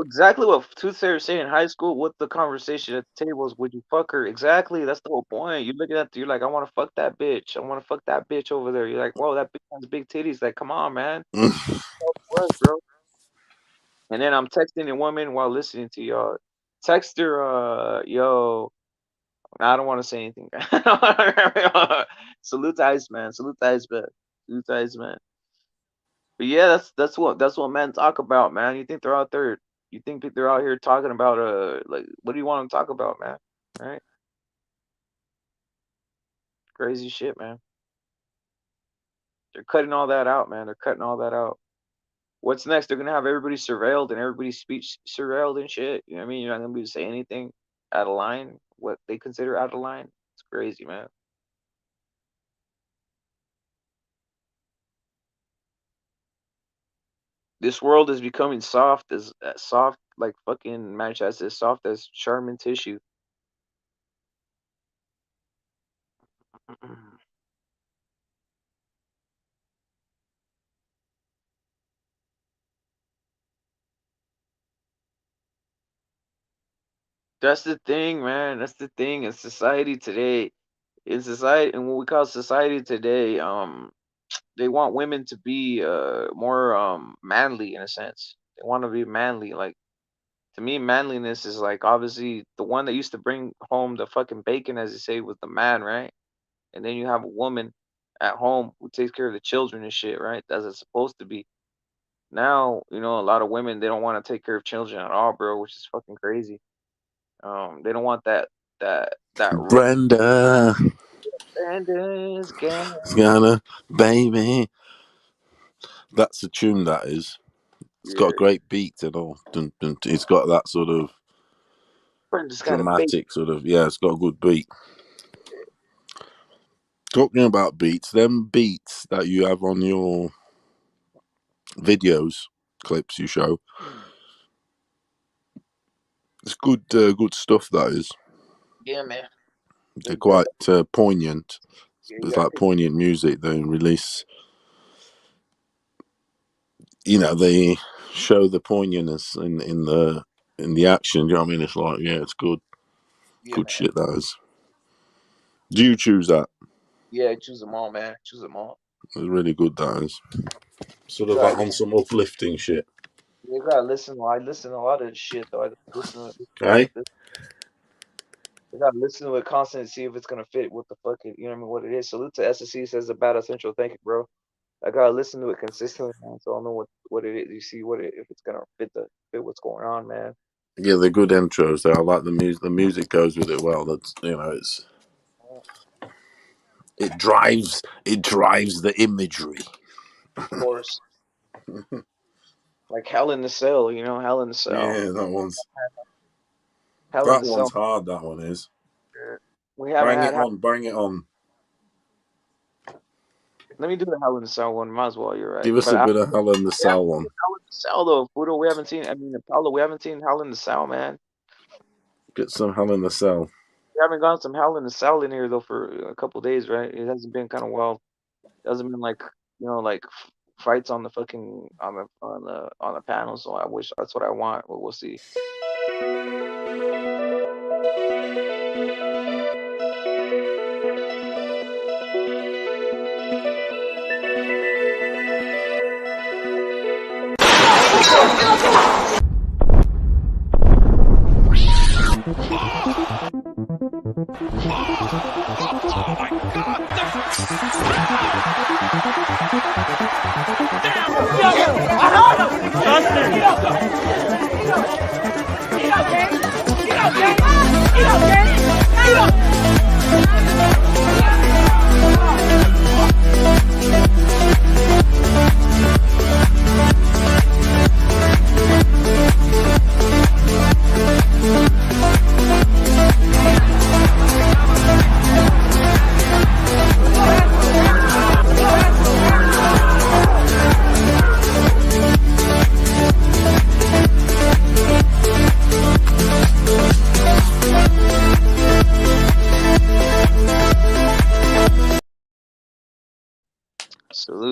Exactly what Toothsayer was saying in high school. What the conversation at the table is, would you fuck her? Exactly. That's the whole point. You're looking at, you're like, I want to fuck that bitch. I want to fuck that bitch over there. You're like, whoa, that bitch has big titties. Like, come on, man. What, bro? And then I'm texting a woman while listening to y'all. Text her, yo. I don't want to say anything. Salute to Iceman. Salute to Iceman. Salute to Iceman. But yeah, that's what men talk about, man. You think they're out there? You think they're out here talking about like what do you want them to talk about, man? Right? Crazy shit, man. They're cutting all that out, man. They're cutting all that out. What's next? They're gonna have everybody surveilled and everybody's speech surveilled and shit. You know what I mean? You're not gonna be able to say anything out of line. What they consider out of line. It's crazy, man. This world is becoming soft as soft like fucking Manchester, as soft as Charmin tissue. That's the thing, man. That's the thing in society today. In society, and what we call society today, they want women to be more manly in a sense. They want to be manly. Like to me, manliness is like obviously the one that used to bring home the fucking bacon, as they say, was the man, right? And then you have a woman at home who takes care of the children and shit, right? As it's supposed to be. Now, a lot of women they don't want to take care of children at all, bro, which is fucking crazy. They don't want that Brenda, Brandon's gang. Scanner, baby. That's a tune. That is. It's got a Yeah, great beat and all. Dun, dun, dun. It's got that sort of Brenda's got a big. dramatic sort of. Yeah, it's got a good beat. Talking about beats, them beats that you have on your videos, clips you show, it's good stuff. That is. Yeah, man. They're There's that. quite poignant. Yeah, you It's gotta like take. poignant music. They release. They show the poignantness in the action. You know what I mean? It's like, yeah, it's good, Yeah, good man. shit. That is. Do you choose that? Yeah, choose them all, man. Choose them all. It's really good, that is. Sort of Right. like on some uplifting shit. You gotta listen. I listen to a lot of shit though. I listen to Hey? I gotta listen to it constantly to see if it's gonna fit what the fuck it, you know what I mean, what it is. Salute to SSC says about essential. Thank you, bro. I gotta listen to it consistently, man, so I know what it is. You see what it if it's gonna fit what's going on, man. Yeah, they're good intros there. I like the music. The music goes with it well. That's it drives the imagery. Of course. Like Hell in the Cell, Hell in the Cell. Yeah, that one's Cell. hard. That one is. We haven't Bring had it on. Bring it on. Let me do the Hell in the Cell one. Might as well. You're right. Give us But a bit of Hell in the Cell one. Hell in the Cell though, Fudo. We haven't seen. I mean, Paulo. We haven't seen Hell in the Cell, man. Get some Hell in the Cell. We haven't gotten some Hell in the Cell in here though for a couple days, right? It hasn't been kind of well. It hasn't been like like fights on the fucking on the panel. So I wish that's what I want, but we'll see.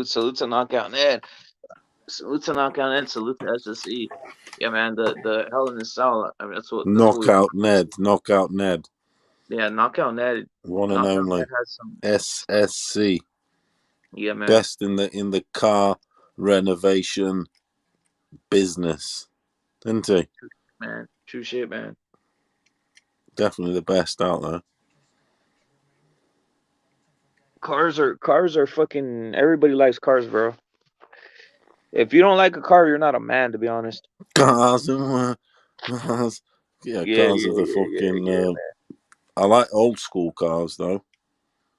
Salute to Knockout Ned. Salute to Knockout Ned. Salute to SSE. Yeah, man. The Hell in the Cell. I mean, that's what. Knockout Ned. Yeah, Knockout Ned. One and only. Ned has some SSC. Yeah, man. Best in the car renovation business, isn't he? Man, true shit, man. Definitely the best out there. Cars are fucking. Everybody likes cars, bro. If you don't like a car, you're not a man, to be honest. Cars are the fucking. I like old school cars though.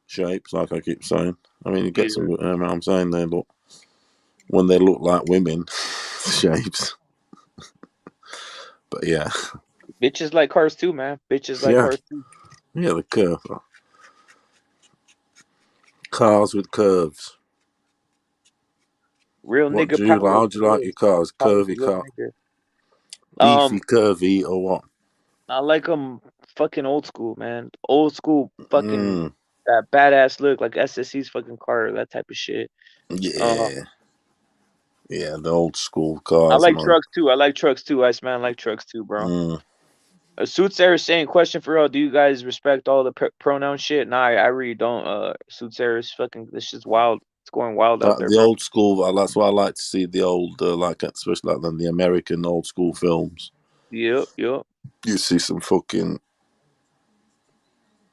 Shapes, like I keep saying. I mean, you get some. I'm saying there, but when they look like women, shapes. But yeah, bitches like cars too, man. Bitches like cars too. Yeah, the curve. Cars with curves. Real nigga power. How do you like your cars? Curvy car. Beefy, curvy, or what? I like them fucking old school, man. Old school fucking that badass look, like SSC's fucking car, that type of shit. Yeah. Yeah, the old school cars. I like trucks too. Ice man, I like trucks too, bro. Suits there is saying, question for real, do you guys respect all the pronoun shit? Nah, I really don't. Suits there is fucking, this shit's wild. It's going wild out there. The old school, that's why I like to see the old, especially like the American old school films. Yep. You see some fucking,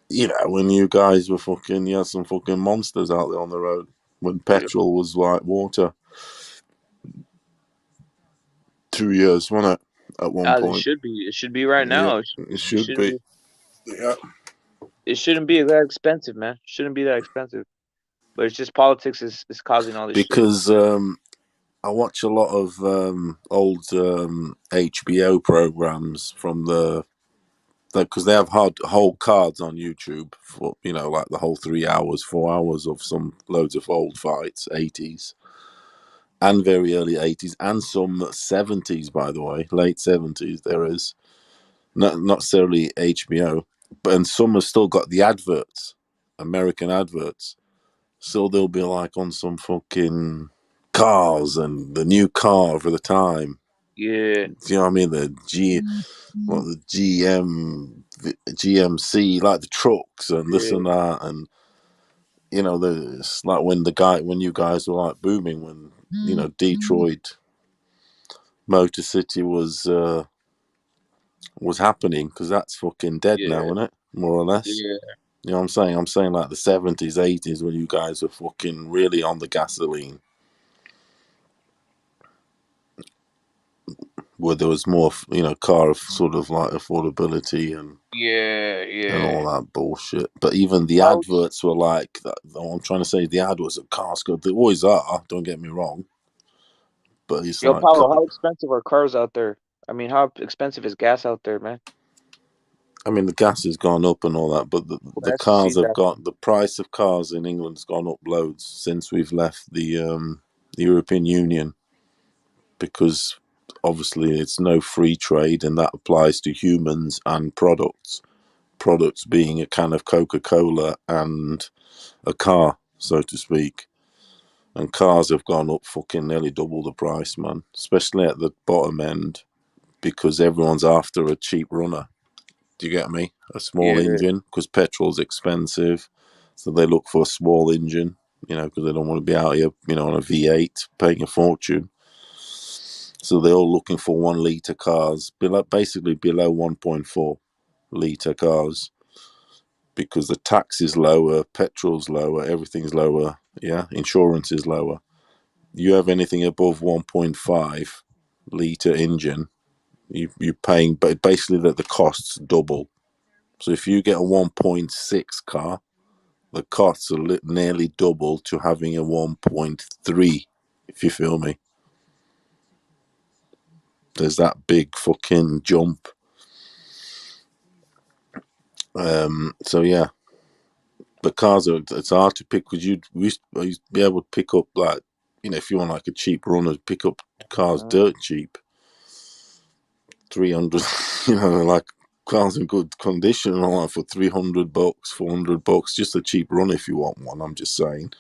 when you guys were fucking, you had some fucking monsters out there on the road when petrol was like water. 2 years, wasn't it? At one point. It should be right now. Yeah, it should be. Yeah. It shouldn't be that expensive, man. It shouldn't be that expensive. But it's just politics is causing all this shit. Because I watch a lot of old HBO programs from because they have whole cards on YouTube for like the whole 3 hours, 4 hours of some loads of old fights, 80s and very early 80s and some 70s, by the way, late 70s. There is not necessarily HBO, and some have still got the adverts, American adverts. So they'll be like on some fucking cars and the new car for the time. Yeah. Do you know what I mean? The GMC, like the trucks and this and that, and you know, it's like when you guys were like booming, when you know Detroit Motor City was happening, because that's fucking dead now, isn't it? More or less. Yeah. You know what I'm saying? I'm saying like the 70s, 80s, when you guys were fucking really on the gasoline, where there was more, you know, car of sort of like affordability and all that bullshit. But even the adverts were like that. I'm trying to say, the adverts at Costco, they always are. Don't get me wrong. But it's Yo, like, Paulo, how expensive are cars out there? I mean, how expensive is gas out there, man? I mean, the gas has gone up and all that, but the cars have got, the price of cars in England has gone up loads since we've left the European Union, because obviously it's no free trade, and that applies to humans and products. Products being a can of Coca-Cola and a car, so to speak. And cars have gone up fucking nearly double the price, man. Especially at the bottom end, because everyone's after a cheap runner. Do you get me? A small engine, because petrol's expensive. So they look for a small engine, you know, because they don't want to be out here, you know, on a V8 paying a fortune. So they're all looking for 1 litre cars, basically below 1.4 litre cars, because the tax is lower, petrol's lower, everything's lower, yeah, insurance is lower. You have anything above 1.5 litre engine, you're paying, but basically that the costs double. So if you get a 1.6 car, the costs are nearly double to having a 1.3, if you feel me. There's that big fucking jump. So yeah, but cars it's hard to pick, because we used to be able to pick up, like, you know, if you want like a cheap runner, pick up cars dirt cheap, 300, you know, like cars in good condition and all that, for $300, $400, just a cheap run if you want one. I'm just saying.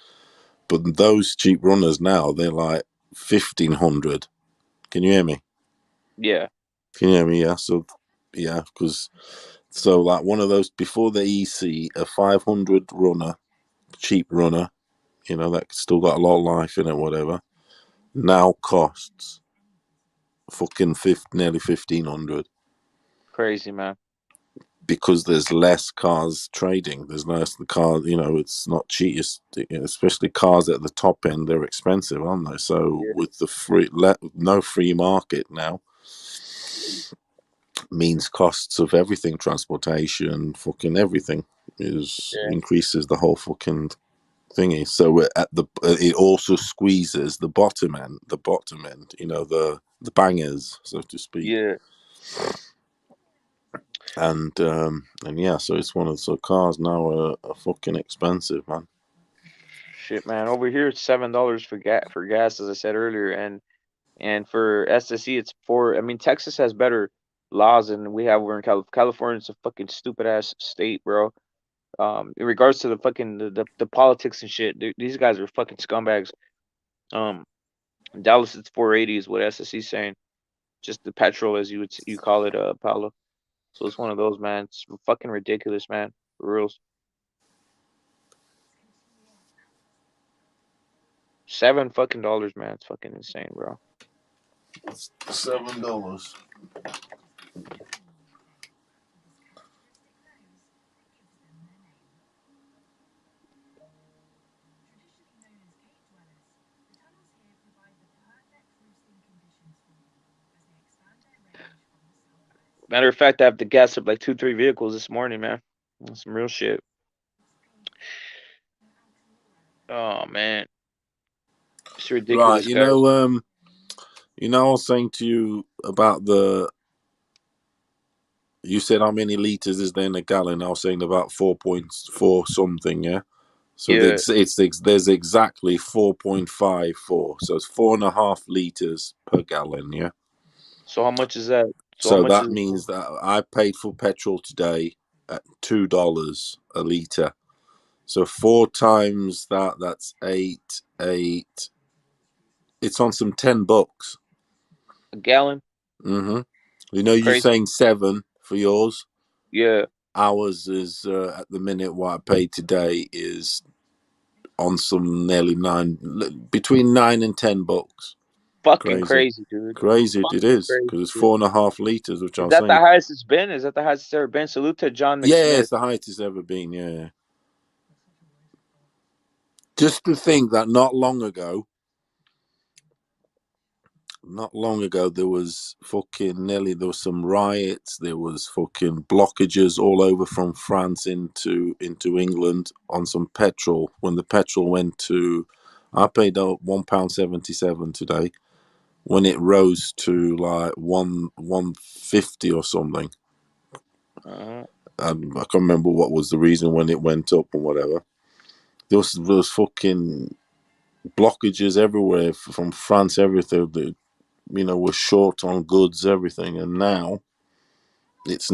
But those cheap runners now, they're like 1,500. Can you hear me? Yeah. Can you hear me? Yeah. So yeah, because so like one of those before the EC, a 500 runner, cheap runner, you know, that still got a lot of life in it, whatever, now costs fucking nearly 1,500. Crazy, man. Because there's less cars trading. There's less the car, you know, it's not cheap, especially cars at the top end, they're expensive, aren't they? So with the no free market now, means costs of everything, transportation, fucking everything increases the whole fucking thingy. So we're at it also squeezes the bottom end, you know, the bangers, so to speak. Yeah. And yeah, so it's one of the, so cars now are fucking expensive, man. Shit, man. Over here it's $7 for gas, as I said earlier, and for SSE it's 4. I mean, Texas has better laws than we have over in California. California's a fucking stupid ass state, bro. In regards to the fucking the politics and shit, these guys are fucking scumbags. Dallas it's 480 is what SSE's saying. Just the petrol, as you call it, Paulo. So it's one of those, man. It's fucking ridiculous, man. For reals. $7 fucking dollars, man. It's fucking insane, bro. $7. Matter of fact, I have to gas up like 2-3 vehicles this morning, man. That's some real shit. Oh man, it's ridiculous, Right, guys. I was saying to you about you said how many liters is there in a gallon? I was saying about 4.4 something, yeah. So there's exactly 4.54. So it's 4.5 liters per gallon, yeah. So how much is that? So how So much that is means that I paid for petrol today at $2 a liter. So 4 times that, that's 8. It's on some $10. a gallon? Mm-hmm. You know, you're Crazy. saying 7 for yours. Yeah. Ours is at the minute what I paid today is on some nearly between $9 and $10. Fucking Crazy, crazy, dude. crazy it Fucking is crazy, because it's dude. 4.5 liters, which I Is was that the saying. highest it's been? Is that the highest it's ever been? Salute to John Yeah, McSmith. it's the highest it's ever been. Yeah. Just to think that not long ago, there was there was some riots, there was fucking blockages all over from France into England on some petrol. When the petrol went to, I paid out £1.77 today. When it rose to like 150 or something, Uh-huh. I can't remember what was the reason when it went up or whatever. There was fucking blockages everywhere from France, everything. We're short on goods, everything, and now it's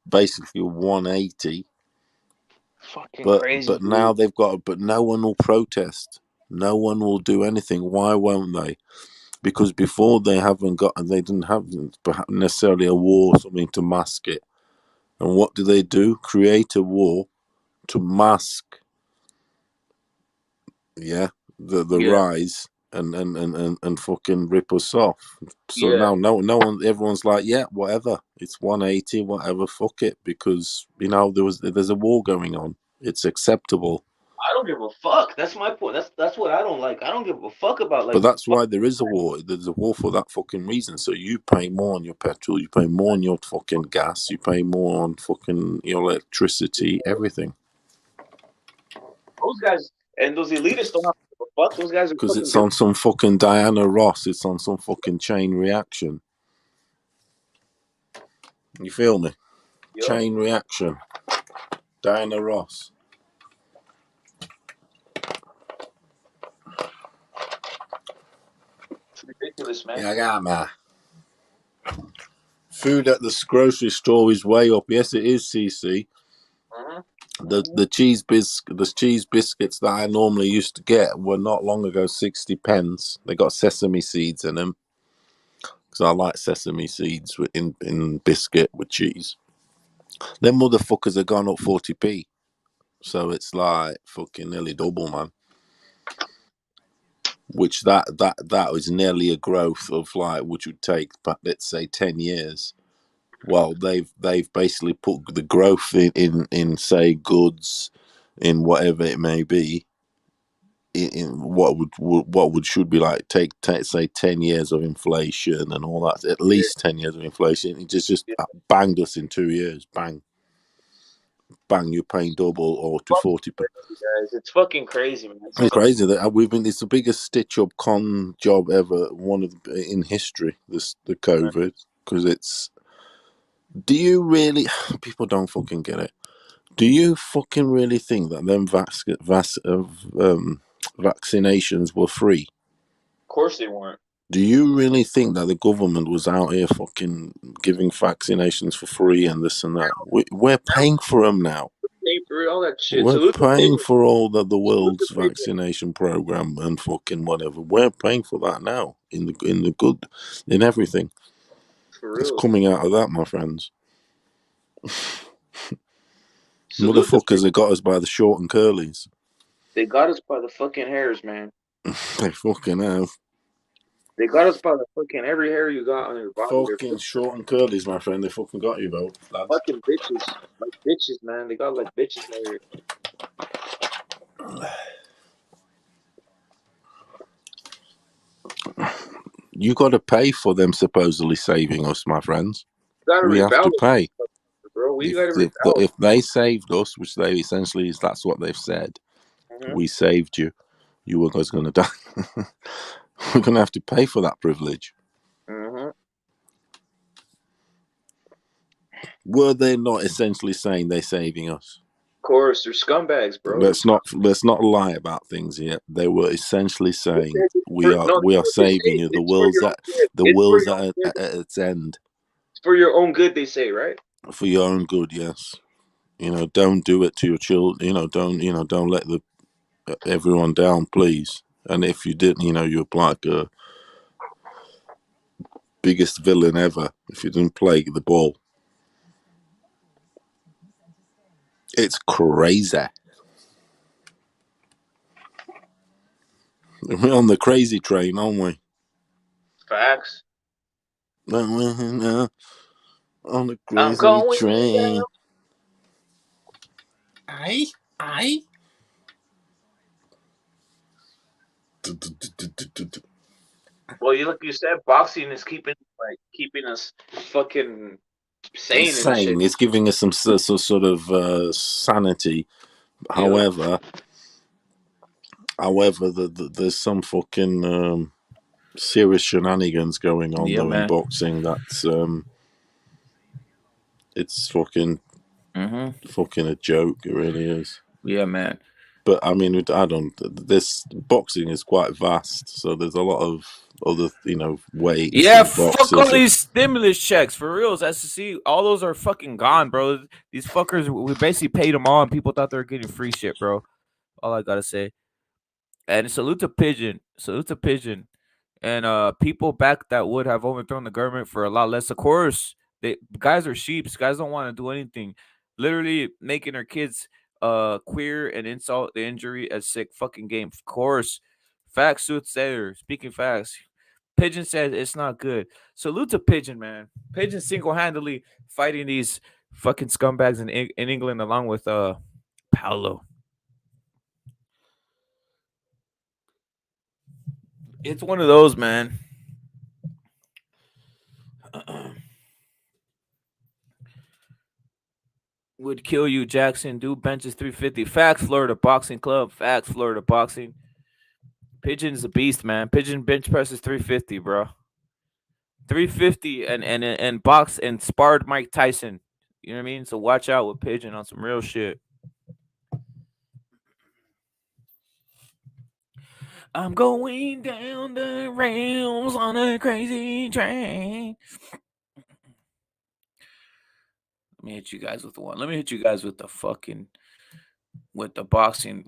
basically 180. Fucking But crazy, now dude. they've got, but no one will protest. No one will do anything. Why won't they? Because before they didn't have necessarily a war or something to mask it. And what do? Create a war to mask, yeah, the Yeah. rise and fucking rip us off. So Yeah. now no one, everyone's like, yeah, whatever, it's 180, whatever, fuck it, because there's a war going on. It's acceptable. I don't give a fuck. That's my point. That's what I don't like. I don't give a fuck about But like. that's why there is a war. There's a war for that fucking reason. So you pay more on your petrol, you pay more on your fucking gas, you pay more on fucking your electricity, everything. Those guys and those elitists don't have to give a fuck. Those guys are Because fucking it's good. on some fucking Diana Ross. It's on some fucking chain reaction. You feel me? Yo, Chain reaction. Diana Ross. it's ridiculous, man. Yeah, I got my food at the grocery store is way up. Yes, it is, CC. The cheese biscuits that I normally used to get were not long ago 60 pence. They got sesame seeds in them because I like sesame seeds in biscuit with cheese. Them motherfuckers have gone up 40p. So it's like fucking nearly double, man. Which that is nearly a growth of like, which would take, let's say, 10 years. Well, they've basically put the growth in say goods, in whatever it may be, in what should be like take say 10 years of inflation and all that, at least 10 years of inflation. It just banged us in 2 years. Bang, you're paying double or to 40. Guys, it's fucking crazy, man. It's crazy that it's the biggest stitch up con job ever, in history. The COVID, because it's. Do you really? People don't fucking get it. Do you fucking really think that them vaccinations were free? Of course they weren't. Do you really think that the government was out here fucking giving vaccinations for free and this and that? We're paying for them now. Pay for all that shit. We're Salute to paying Biden. for all the Salute world's to Biden. vaccination program and fucking whatever. We're paying for that now in the good, in everything. For It's real. coming out of that, my friends. Salute to Motherfuckers have got us by the short and curlies. They got us by the fucking hairs, man. They fucking have. They got us by the fucking every hair you got on your body. They're Fucking short and curlies, my friend. They fucking got you, though, lads. fucking bitches. Like bitches, man. They got like bitches hair. You got to pay for them supposedly saving us, my friends. You gotta We have rebel, to pay. bro. We If gotta rebel. if they saved us, which they essentially is, that's what they've said. We saved you. You were guys going to die. We're going to have to pay for that privilege. Were they not essentially saying they're saving us? Of course, they're scumbags, bro. Let's not lie about things here. They were essentially saying we are saving you. The world's at its end. It's for your own good, they say, right? For your own good, yes. Don't do it to your children. Don't let everyone down, please. And if you didn't, you're like biggest villain ever if you didn't play the ball. It's crazy. We're on the crazy train, aren't we? Facts. On the I'm crazy going train. down. Aye. Well, you said boxing is keeping us fucking sane and shit. Insane. It's giving us some sort of sanity. However, there's some fucking serious shenanigans going on though in boxing. That's it's fucking a joke. It really is. Yeah, man. But I mean, this boxing is quite vast, so there's a lot of other, weights. Yeah, fuck all these stimulus checks for reals. SEC, all those are fucking gone, bro. These fuckers, we basically paid them all, and people thought they were getting free shit, bro. All I gotta say. And salute to Pigeon, and people back that would have overthrown the government for a lot less. Of course, guys are sheeps. Guys don't want to do anything. Literally making their kids queer and insult the injury as sick fucking game. Of course, facts soothsayer. Speaking facts. Pigeon said it's not good. Salute to Pigeon, man. Pigeon single-handedly fighting these fucking scumbags in England along with Paolo. It's one of those, man. Would kill you, Jackson. Dude benches 350. Facts, Florida Boxing Club. Facts, Florida Boxing. Pigeon's a beast, man. Pigeon bench presses 350, bro. 350 and box and sparred Mike Tyson. You know what I mean? So watch out with Pigeon on some real shit. I'm going down the rails on a crazy train. Let me hit you guys with one. Let me hit you guys with the fucking with the boxing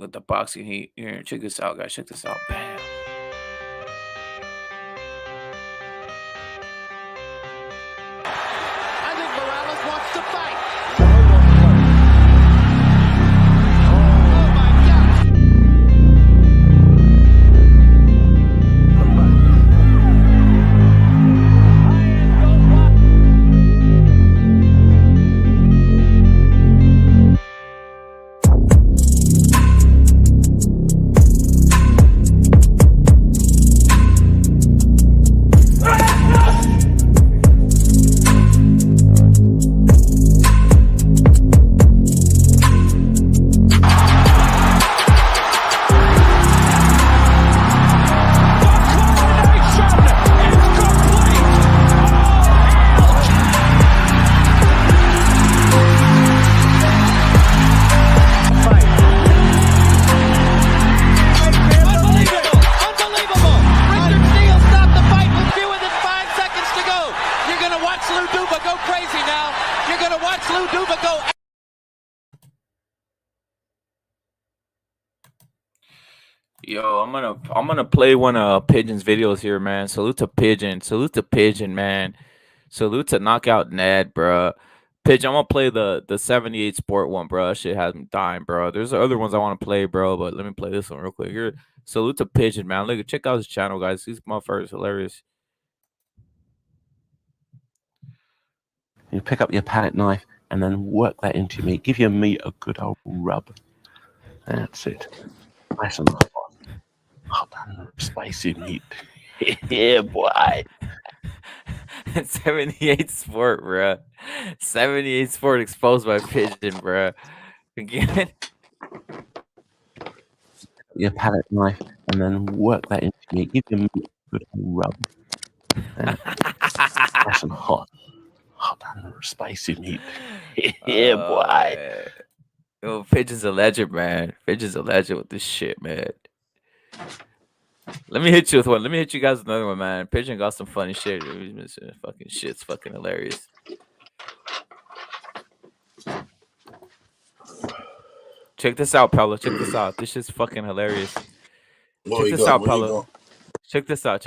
heat. Here, check this out, guys. Check this out. Bam. I think Morales wants to fight. Yo, I'm gonna play one of Pigeon's videos here, man. Salute to Pigeon, man. Salute to Knockout Ned, bro. Pigeon, I'm gonna play the 78 Sport one, bro. That shit has me dying, bro. There's other ones I want to play, bro, but let me play this one real quick. Here, salute to Pigeon, man. Look, check out his channel, guys. He's motherfuckers hilarious. You pick up your palette knife and then work that into your meat. Give your meat a good old rub. That's it. Nice and hot and spicy meat. Yeah, boy. 78 Sport, bro. 78 Sport exposed by Pigeon, bro. Again. Your palette knife and then work that into your meat. Give your meat a good old rub. Nice and hot and spicy meat. Yeah, boy. Yo, Pigeon's a legend, man. Pigeon's a legend with this shit, man. Let me hit you with one. Let me hit you guys with another one, man. Pigeon got some funny shit. Fucking shit's fucking hilarious. Check this out, Paolo. Check this out. This shit's fucking hilarious. Check this out, Paolo. Check this out.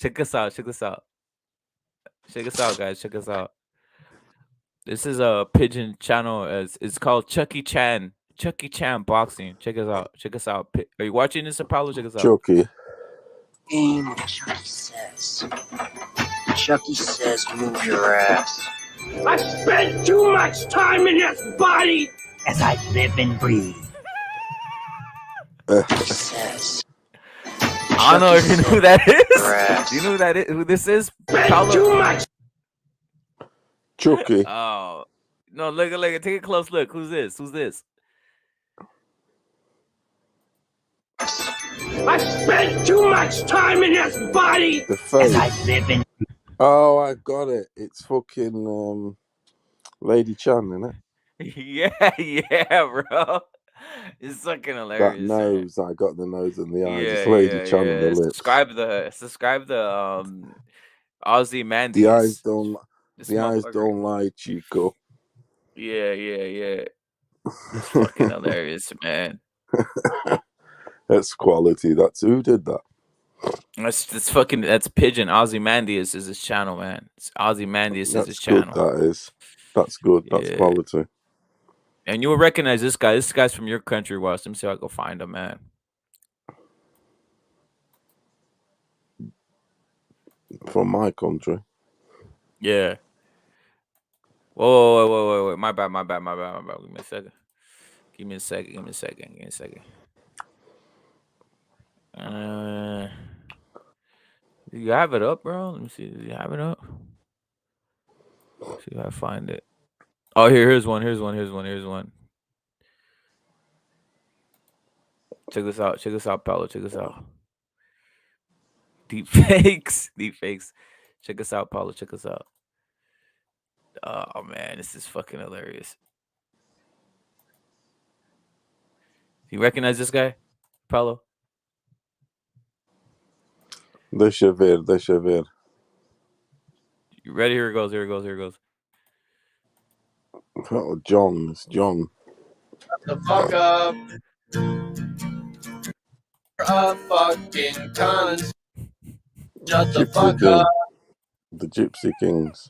Check us out. Check us out. Check us out, guys. Check us out. This is a pigeon channel. It's called Chucky Chan. Chucky Chan Boxing. Check us out. Check us out. Are you watching this, Apollo? Check us out. Chucky. Game Chucky says. Chucky says move your ass. I spent too much time in this body As I live and breathe. Chucky says. I don't know if you know who that is. Grass. Do you know who that is? Who this is? spent too much. Chucky. Oh no! Look! Take a close look. Who's this? Who's this? I spent too much time in this body The As I face. live and Oh, I got it. It's fucking Lady Chan, isn't it? Yeah, bro. It's fucking hilarious. That nose. I got the nose and the eyes. Yeah, It's Lady Chan and the lips. Subscribe the Aussie Mandius. The eyes don't. This The eyes motherfucker. don't lie, Chico. Yeah. It's fucking hilarious, man. That's quality. That's who did that. That's Pigeon. Aussie Mandius is his channel, man. It's Aussie Mandius is his That's good. channel. That is. That's good. That's Yeah. quality. And you will recognize this guy. This guy's from your country. Watch. Let me see if I can find him, man. From my country. Yeah. Whoa. My bad. Give me a second. Do you have it up, bro? Let me see. Do you have it up? See if I find it. Oh, here's one. Check this out, Paulo. Check this out. Deep fakes. Check us out, Paulo. Check us out. Oh man, this is fucking hilarious. You recognize this guy, Paulo? Deixa ver. You ready? Here it goes. Oh, John. It's John. Shut the fuck up. You're a fucking cunt. Shut the Gypsy fuck King. up. The Gypsy Kings.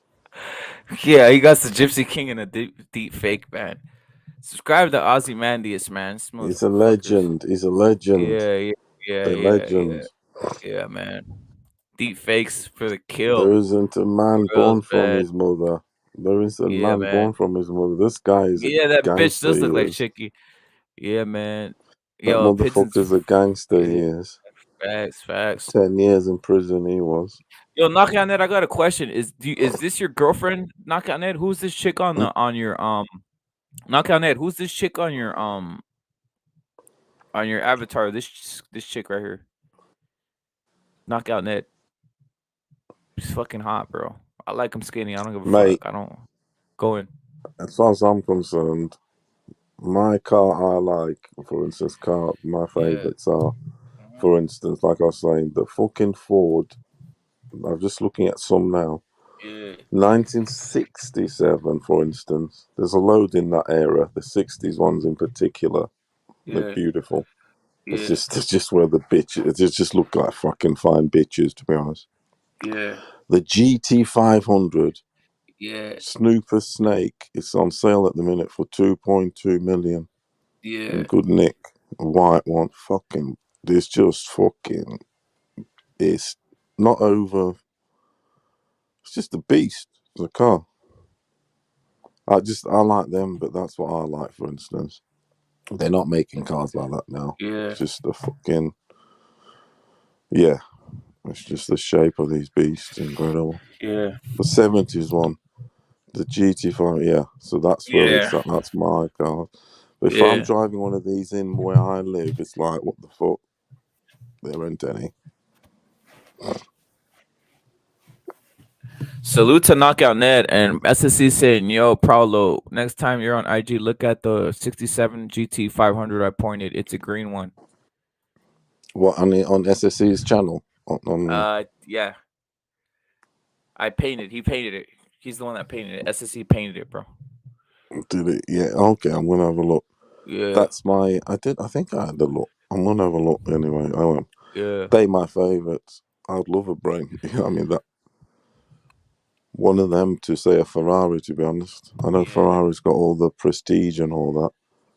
Yeah, he got the Gypsy King and a deep fake, man. Subscribe to Aussie Mandius, man. He's a legend. He's a legend. Yeah. A legend. Yeah, man. Deep fakes for the kill. There isn't a man born from his mother. There is a Yeah, man born from his mother. This guy is a that bitch gangster. does look he like is. Chicky. Yeah, man. That motherfucker's a gangster. He is. Facts. 10 years in prison. He was. Yo, Knockout Ned, I got a question. Is this your girlfriend, Knockout Ned? Who's this chick on your Knockout Ned? Who's this chick on your avatar? This chick right here. Knockout Ned. She's fucking hot, bro. I like him skinny. I don't give a fuck. I don't. Go in. As far as I'm concerned, my car I like, for instance, my favorites are, for instance, like I was saying, the fucking Ford. I'm just looking at some now. 1967, for instance. There's a load in that era. The 60s ones in particular. They're beautiful. It's just where the bitches. It just look like fucking fine bitches, to be honest. Yeah. The GT500. Yeah. Snooper Snake. It's on sale at the minute for 2.2 million. Yeah. In good nick. White one. Fucking. It's just fucking. It's not over. It's just a beast. It's a car. I like them, but that's what I like, for instance. They're not making cars like that now. Yeah. It's just the fucking. Yeah. It's just the shape of these beasts. Incredible. Yeah. The 70s one. The GT5, yeah. So that's where it's at. That's my car. But if I'm driving one of these in where I live, it's like, what the fuck? There ain't any. Salute to Knockout Ned and SSC saying, yo, Paulo, next time you're on IG, look at the 67 GT 500 I pointed. It's a green one. What, on SSC's channel? Yeah. I painted. He painted it. He's the one that painted it. SSC painted it, bro. Did it? Yeah. Okay, I'm gonna have a look. Yeah. That's my. I think I had a look. I'm gonna have a look anyway. I won't. Yeah. They my favorites. I'd love a brain. I mean, that one of them to say a Ferrari. To be honest, I know Ferrari's got all the prestige and all that.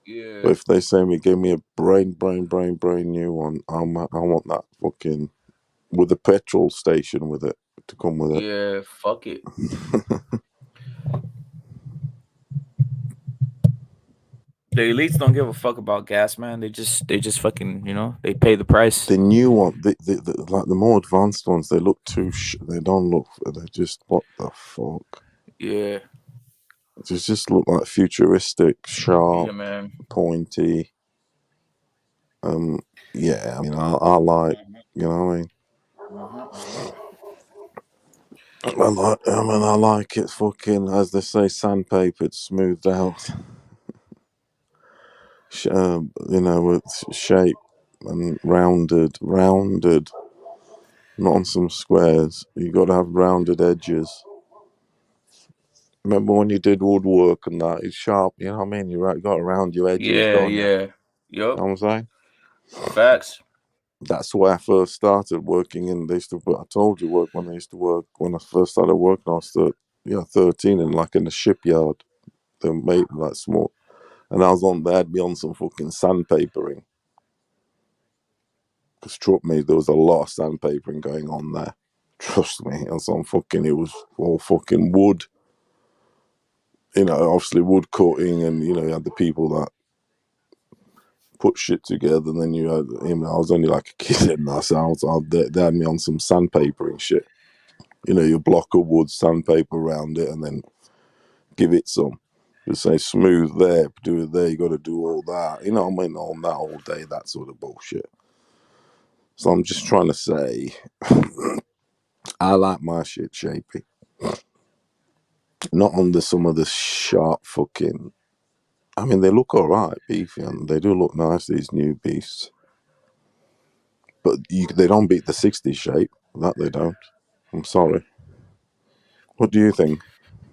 Yeah. But if they say give me a brand new one, I want that fucking with a petrol station with it to come with it. Yeah, fuck it. The elites don't give a fuck about gas, man. They just fucking, they pay the price. The new one, the like the more advanced ones, they look too. They don't look. They just what the fuck. Yeah. They just look like futuristic, sharp, Yeah, man. pointy. Yeah. I mean, I like. You know what I mean? I like it fucking, as they say, sandpapered, smoothed out. With shape and rounded, not on some squares. You got to have rounded edges. Remember when you did woodwork and that? It's sharp, you know what I mean? You got to round your edges, Yeah, don't you? yeah. Yep. You know what I'm saying? Facts. That's where I first started working in. They used to, I told you, when I first started working, I was 13 and like in the shipyard. They made like small. And they had me on some fucking sandpapering. Because struck me, there was a lot of sandpapering going on there. Trust me. And so it was all fucking wood. Obviously wood cutting, and you had the people that put shit together. And then you had, I was only like a kid in that, so they had me on some sandpapering shit. You block of wood, sandpaper around it, and then give it some. Just say smooth there, do it there. You got to do all that. I mean, on that all day, that sort of bullshit. So I'm just trying to say, I like my shit shapy. Not under some of the sharp fucking. I mean, they look alright, beefy, and they do look nice, these new beasts. But they don't beat the 60s shape. That they don't. I'm sorry. What do you think?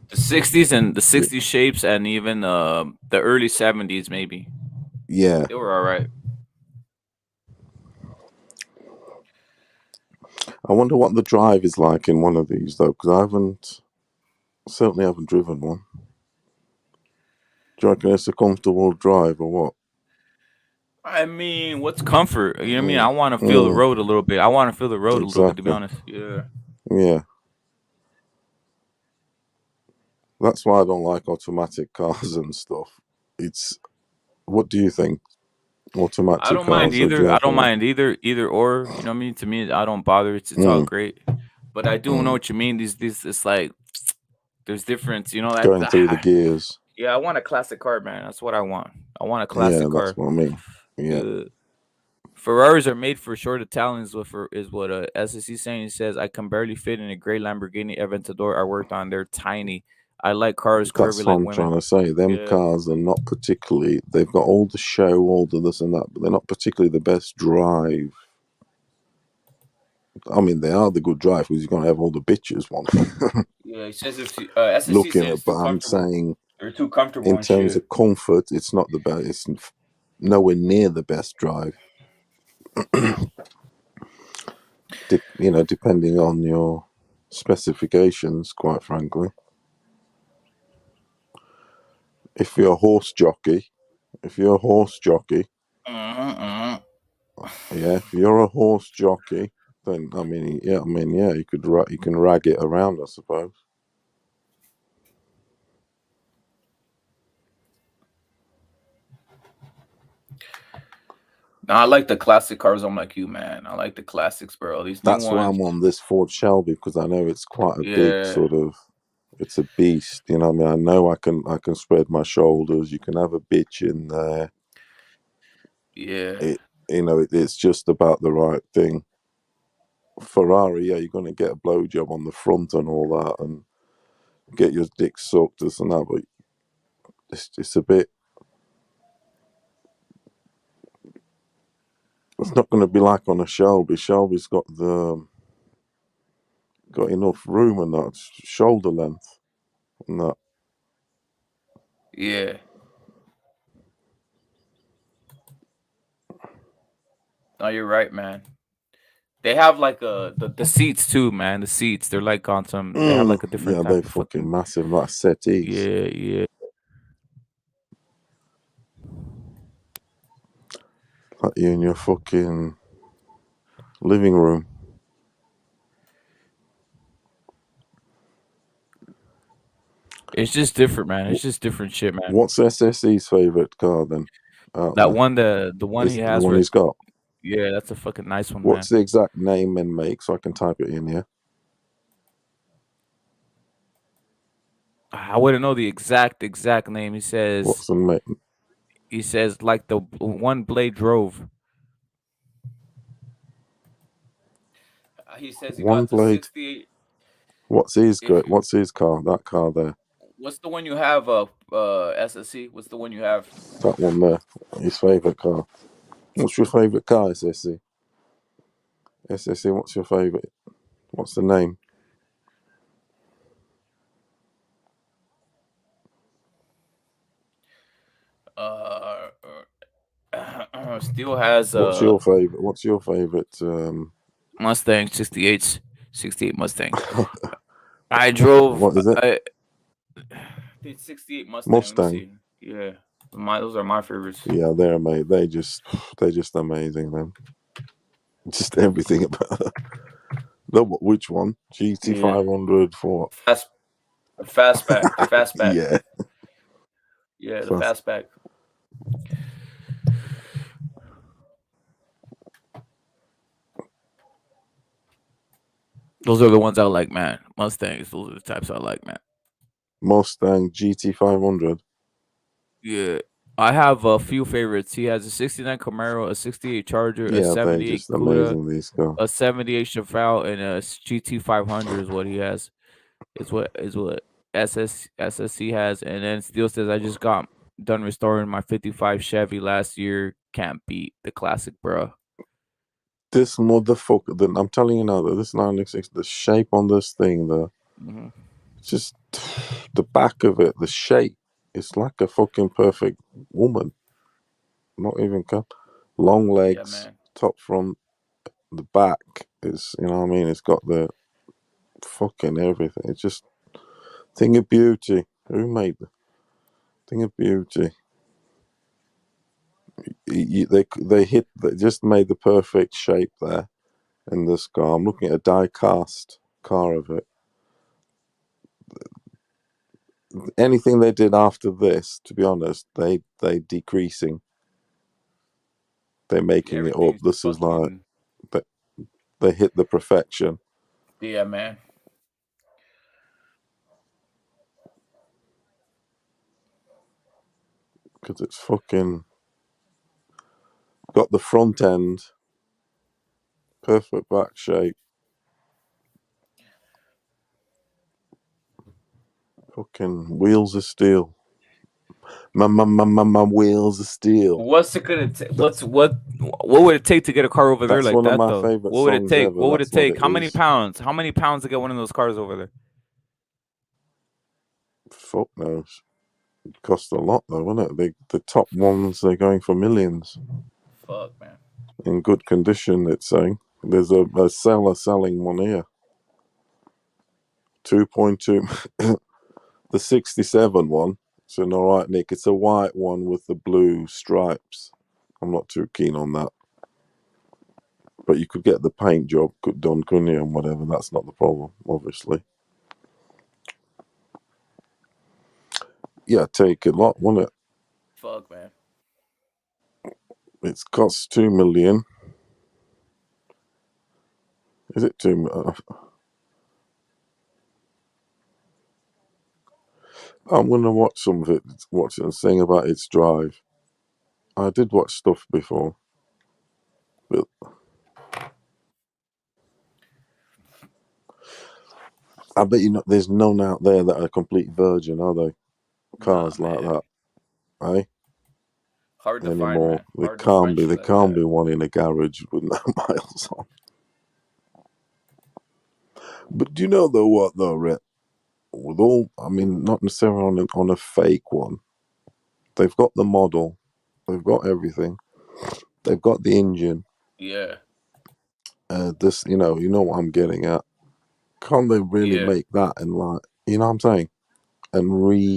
The 60s and the 60s shapes, and even the early 70s, maybe. Yeah. They were all right. I wonder what the drive is like in one of these, though, because certainly haven't driven one. Do you reckon it's a comfortable drive or what? I mean, what's comfort? You know what I mean? I want to feel the road a little bit. To be honest. Yeah. Yeah. That's why I don't like automatic cars and stuff. What do you think? Automatic I don't mind cars, or do you either. I have don't one? mind either or. You know what I mean? To me, I don't bother. It's all great. But I do know what you mean. These it's like there's difference. Going through the gears. Yeah, I want a classic car, man. That's what I want. I want a Yeah, classic that's car. what I mean. Yeah. Ferraris are made for short Italians. Is what SSC saying. He says I can barely fit in a gray Lamborghini Aventador I worked on. They're tiny. I like cars curvy That's what like I'm women. trying to say. Them Yeah. cars are not particularly. They've got all the show, all the this and that, but they're not particularly the best drive. I mean, they are the good drive because you're gonna have all the bitches one. Yeah, he says it's SSC Looking says at, it's but too I'm comfortable. saying, They're too comfortable in and terms shit. of comfort, it's not the best. It's nowhere near the best drive. Depending on your specifications, quite frankly. If you're a horse jockey, yeah, if you're a horse jockey, then yeah, you can rag it around, I suppose. No, I like the classic cars. I'm like you, man. I like the classics, bro. These new That's why ones. I'm on this Ford Shelby, because I know it's quite a big Yeah. sort of. It's a beast, you know. I mean, I know I can spread my shoulders. You can have a bitch in there. Yeah. It's just about the right thing. Ferrari, yeah, you're going to get a blowjob on the front and all that, and get your dick sucked, this and that, but it's a bit. It's not going to be like on a Shelby. Shelby's got enough room and that shoulder length and that. Yeah. No, you're right, man. They have like the seats too, man. The seats, they're like on some. They have like a different Yeah, type they're of fucking fucking. massive, like settees. Yeah, yeah. Like you in your fucking living room. It's just different, man. It's just different shit, man. What's SSE's favorite car then? Out That there? one, the one Is he it the has, one where he's got? yeah, that's a fucking nice one, What's man. the exact name and make so I can type it in here? I wouldn't know the exact name. He says What's the make? like the one Blade drove. He says he One got the blade. 68. What's his If What's his car? That car there. what's the one you have? SSC. What's the one you have? That one there. His favorite car. What's your favorite car, SSC? SSC, what's your favorite? What's the name? Still has What's your favorite? What's your favorite? Mustang 68 Mustang. I drove. What is it? Did 68 Mustang. Let me Mustang. see. Yeah, those are my favorites. Yeah, they're amazing. They're just amazing, man. Just everything about it. Which one? GT500 for Fastback. The fastback. yeah. Yeah, the fastback. Those are the ones I like, man. Mustangs. Those are the types I like, man. Mustang GT500. Yeah. I have a few favorites. He has a 69 Camaro, a 68 Charger, a Yeah, they're 78 just Cuda, amazing, these cars. a 78 Chevelle, and a GT500 is what he has. Is what SSC has. And then Steel says, I just got done restoring my 55 Chevy last year. Can't beat the classic, bro. This motherfucker, I'm telling you now, this 996, the shape on this thing, just the back of it, the shape, it's like a fucking perfect woman. Not even long legs, top front, the back is, you know what I mean? It's got the fucking everything. It's just thing of beauty. Who made the thing of beauty? They just made the perfect shape there in this car. I'm looking at a die cast car of it. Anything they did after this, to be honest, they decreasing. They're making it up. This is like they hit the perfection. Yeah, man. Because it's fucking got the front end, perfect back shape. Fucking wheels of steel. My wheels of steel. What's it gonna take? What would it take to get a car over there That's like one that of my though? favorite What would it songs take? ever. What would it That's what take? it How many is. pounds? How many pounds to get one of those cars over there? Fuck knows. It costs a lot though, wouldn't it? The top ones, they're going for millions. Fuck, man. In good condition, it's saying. There's a seller selling one here. 2.2. The 67 one. It's an alright, Nick. It's a white one with the blue stripes. I'm not too keen on that. But you could get the paint job done, couldn't you, and whatever. That's not the problem, obviously. Yeah, take a lot, wouldn't it? Fuck, man. It's cost 2 million. Is it 2 million? I'm going to watch some of it, watch it and sing about its drive. I did watch stuff before. But I bet you know there's none out there that are a complete virgin, are they? Cars like that, eh? Hard to find, Anymore. man. There Hard to can't find be. shit There like can't that. be one in a garage with no miles on. But do you know though what though, Rhett? With all, I mean, not necessarily on a fake one. They've got the model. They've got everything. They've got the engine. Yeah. this, you know what I'm getting at. Can't they really Yeah. make that and like, you know what I'm saying? And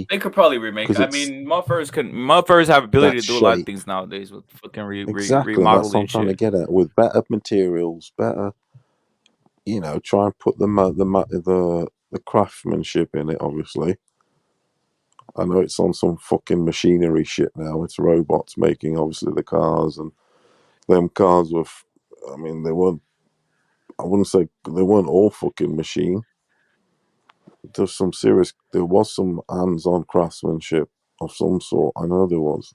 They could probably remake it. because I it's mean, motherfuckers have ability that to do a lot of shape. things nowadays with fucking Exactly, that's what remodeling I'm trying to shit. get at. With better materials, better, try and put the craftsmanship in it. Obviously, I know it's on some fucking machinery shit now. It's robots making obviously the cars, and them cars were. I mean, they weren't. I wouldn't say they weren't all fucking machine. There was some hands-on craftsmanship of some sort. I know there was,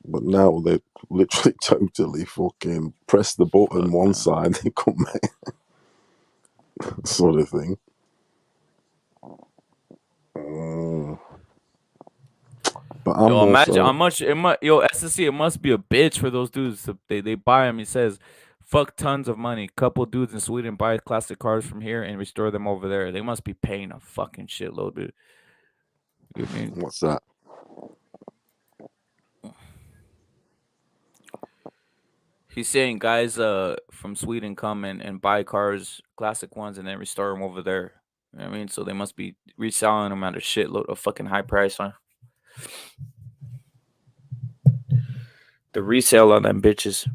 but now they literally totally fucking press the button one side, they come back, sort of thing. But I'm Yo, imagine also how much it must. Yo, SSC, it must be a bitch for those dudes. They buy them. He says, "Fuck tons of money." Couple dudes in Sweden buy classic cars from here and restore them over there. They must be paying a fucking shitload, dude. You know what I mean? what's that? He's saying guys from Sweden come and buy cars, classic ones, and then restore them over there. You know what I mean? So they must be reselling them at a shitload of fucking high price, huh? The resale on them bitches.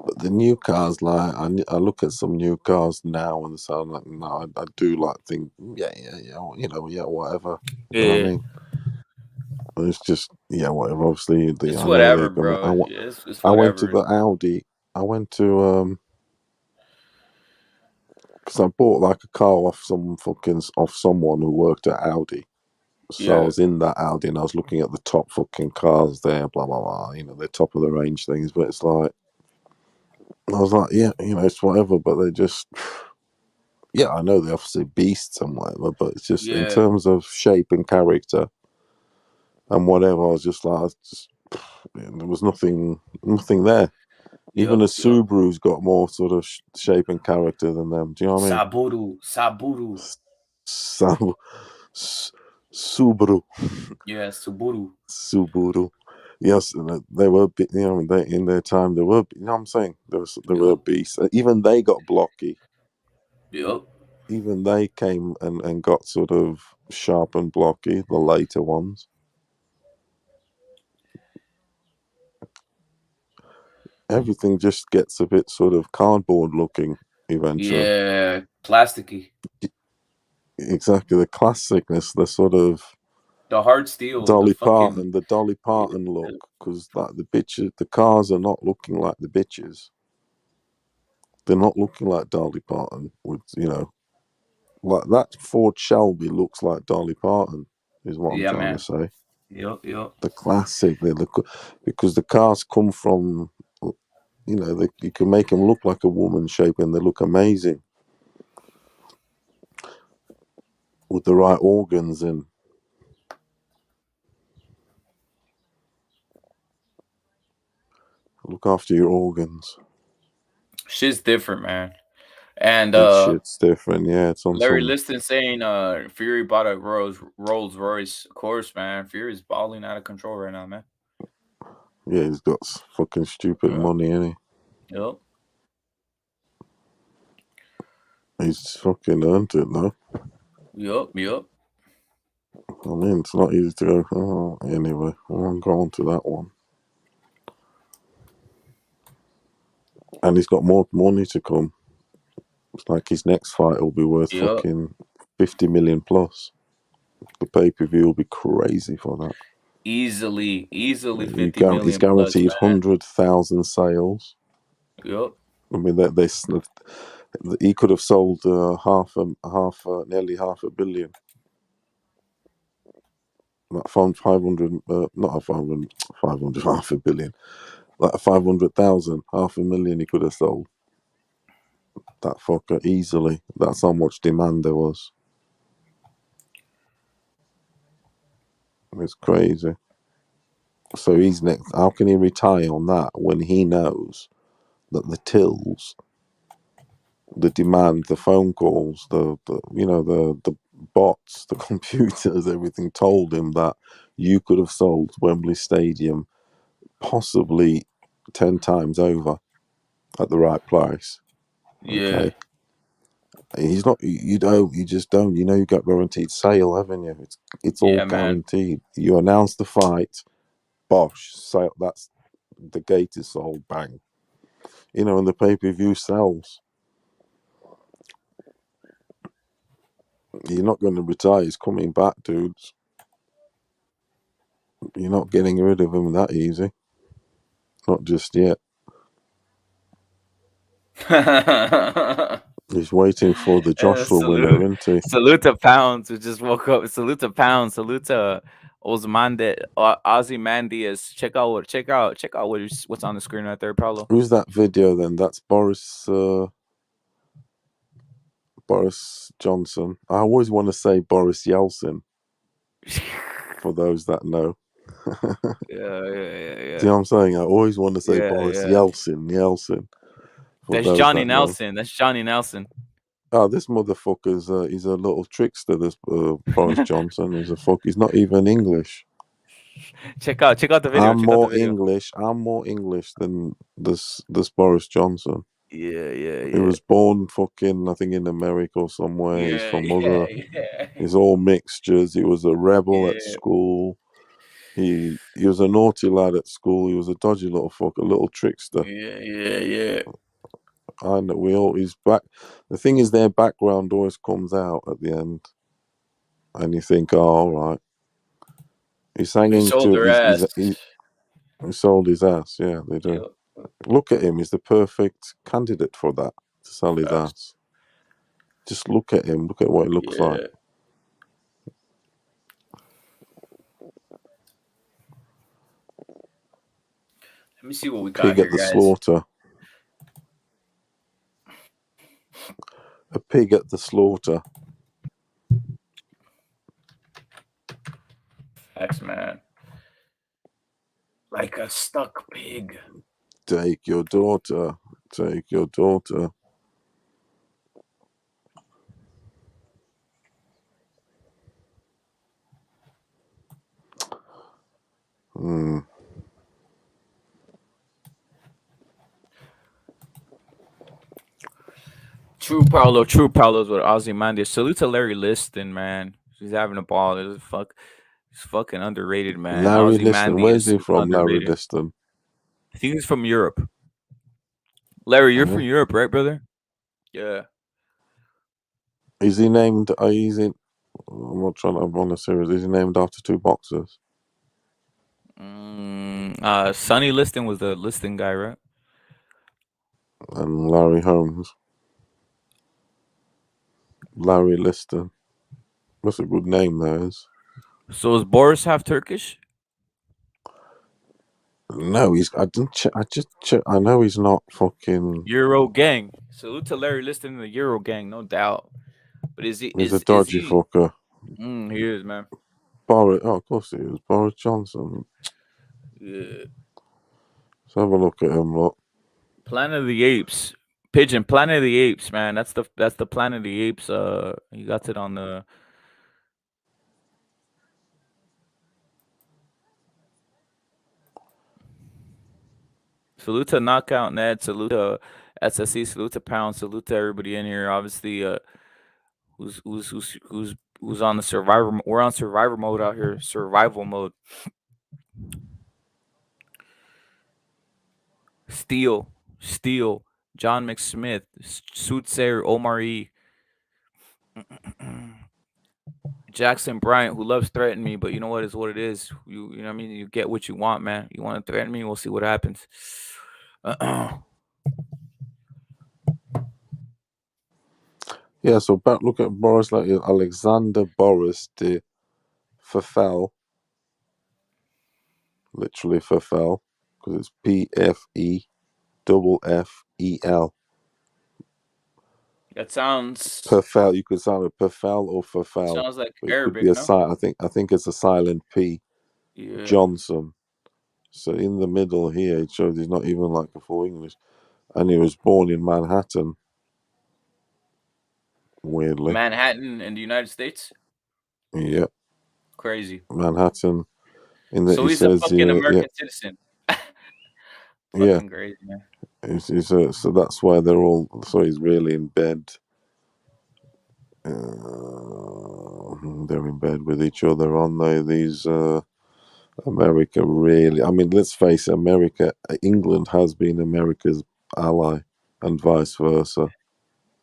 But the new cars, like I look at some new cars now and sound like no, I do like think yeah, whatever. You know what I Yeah, mean? And it's just whatever. Obviously, it's I know they're whatever, gonna. bro. Yeah, it's I went to whatever. the Audi. I went to because I bought like a car off someone who worked at Audi. So I Yeah, was in that Audi and I was looking at the top fucking cars there, blah blah blah. The top of the range things. But it's like I was like, yeah, it's whatever. But they just, yeah, I know they're obviously beasts and whatever. But it's just in yeah. terms of shape and character and whatever. I was just like, there was nothing there. Even Yup, the yup. Subaru's got more sort of shape and character than them. Do you know what I mean? Saburu. Sab- Subaru. Yeah, Subaru. Subaru. Yes, and they were, they in their time they were. You know what I'm saying? They were Yup, beasts. Even they got blocky. yup. Even they came and got sort of sharp and blocky. The later ones. Everything just gets a bit sort of cardboard looking eventually. Yeah, plasticky. Exactly, the classicness, the sort of The hard steel, the Dolly fucking Parton look, because like the bitches, the cars are not looking like the bitches. They're not looking like Dolly Parton with like that Ford Shelby looks like Dolly Parton is what I'm yeah, trying to man. say. Yup, yup. The classic, they look because the cars come from, you can make them look like a woman shape and they look amazing with the right organs and look after your organs. Shit's different, man. And That shit's different. Yeah, it's on Larry some. Liston saying Fury bought a Rolls Royce. Of course, man. Fury's balling out of control right now, man. Yeah, he's got fucking stupid money, ain't Yep. he? He's fucking earned it, though. Yup. I mean, it's not easy to go. Oh, anyway, I won't go on to that one. And he's got more money to come. It's like his next fight will be worth Yup. fucking 50 million plus. The pay-per-view will be crazy for that. Easily He's 50 million plus, guaranteed man. 100,000 sales. Yup. I mean, he could have sold nearly half a billion. Like 500, not 500, half a billion. Like 500,000, half a million he could have sold. That fucker easily. That's how much demand there was. It's crazy. So he's next. How can he retire on that when he knows that the tills, the demand, the phone calls, the bots, the computers, everything told him that you could have sold Wembley Stadium possibly 10 times over at the right price. Yeah. Okay. He's not. You don't. You just don't. You know, you got guaranteed sale, haven't you? It's all Yeah, man. guaranteed. You announce the fight, bosh, sale. That's the gate is sold. Bang. You know, and the pay-per-view sells. You're not going to retire. He's coming back, dudes. You're not getting rid of him that easy. Not just yet. He's waiting for the Joshua winner, isn't he? Salute to Pounds, who just woke up. Salute to Pounds. Salute to Ozymandias. Check out what's on the screen right there, Paulo. Who's that video then? That's Boris Johnson. I always want to say Boris Yeltsin. For those that know. Yeah. Do you know what I'm saying? I always want to say Boris Yeltsin. That's Johnny Nelson. That's Johnny Nelson. Oh, this motherfucker's he's a little trickster. This Boris Johnson. He's not even English. Check out the video. I'm more English than this Boris Johnson. Yeah. He was born fucking, I think, in America or somewhere. He's from other. He's all mixtures. He was a rebel at school. He was a naughty lad at school. He was a dodgy little fucker, a little trickster. Yeah. And he's back. The thing is, their background always comes out at the end, and you think, oh, all right. He's hanging he sold his ass. Yeah, they do. Yep. Look at him. He's the perfect candidate for that, to sell his ass. Just look at him. Look at what he looks like. Let me see what we got Pig here, at the guys. slaughter. A pig at the slaughter. Facts, man. Like a stuck pig. Take your daughter. Take your daughter. True Paulo's with Ozymandias. Salute to Larry Liston, man. He's having a ball. He's fucking underrated, man. Larry Liston. Where's he from, Larry Liston? I think he's from Europe. Larry, you're from Europe, right, brother? Yeah. Is he named? I'm not trying to. I'm on a series. Is he named after two boxers? Sonny Liston was the Liston guy, right? And Larry Holmes. Larry Liston. That's a good name, that is. So is Boris half Turkish? No, I didn't check. I just check. I know he's not fucking Euro gang. Salute to Larry Liston and the Euro gang, no doubt. But is he? He's a dodgy fucker. He is, man. Boris. Oh, of course he is. Boris Johnson. Yeah. Let's have a look at him. Look. Planet of the Apes. Pigeon. Planet of the Apes, man. That's the Planet of the Apes. You got it on the. Salute to Knockout Ned. Salute to SSC. Salute to Pound. Salute to everybody in here. Obviously, who's on the survivor? We're on survivor mode out here. Survival mode. Steel. John McSmith. Soothsayer Omar E. Jackson Bryant, who loves threatening me, but you know what is what it is. You know what I mean? You get what you want, man. You want to threaten me? We'll see what happens. Yeah, so look at Boris, like Alexander Boris de Pfeffel. Literally Pfeffel, because it's Pfeffel. That sounds Pfeffel. You could sound it Pfeffel or Pfeffel. Sounds like it Arabic. Could be a no? I think it's a silent P. Yeah. Johnson. So in the middle here, it shows he's not even like a full English, and he was born in Manhattan. weirdly. Manhattan in the United States. Yeah, Crazy. Manhattan. In the So he he's a says fucking yeah, American citizen. yeah. Fucking crazy, man. So that's why they're all. So he's really in bed. They're in bed with each other, aren't they? These America really. I mean, let's face it. America, England has been America's ally, and vice versa.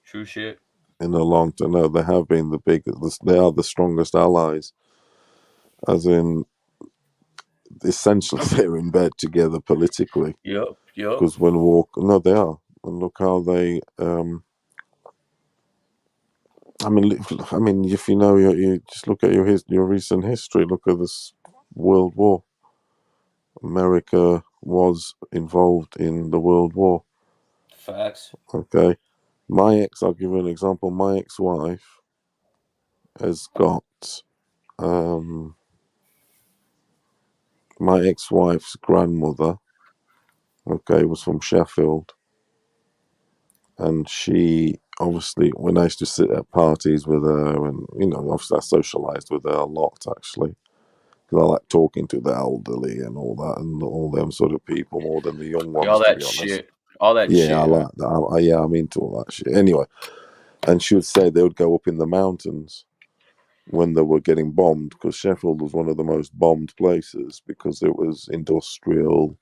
True shit. In a long time, no, they have been the biggest. They are the strongest allies. As in, essentially, they're in bed together politically. Yep. Because when no, they are. And look how they. I mean, if you know, you just look at your recent history. Look at this World War. America was involved in the World War. Facts. Okay, I'll give you an example. My ex-wife has got my ex-wife's grandmother. Okay, was from Sheffield, and she obviously, when I used to sit at parties with her, and obviously I socialised with her a lot actually. Because I like talking to the elderly and all that, and all them sort of people more than the young All ones, to that be honest. shit. All that shit. Yeah, I like that. I'm into all that shit. Anyway, and she would say they would go up in the mountains when they were getting bombed, because Sheffield was one of the most bombed places because it was industrial,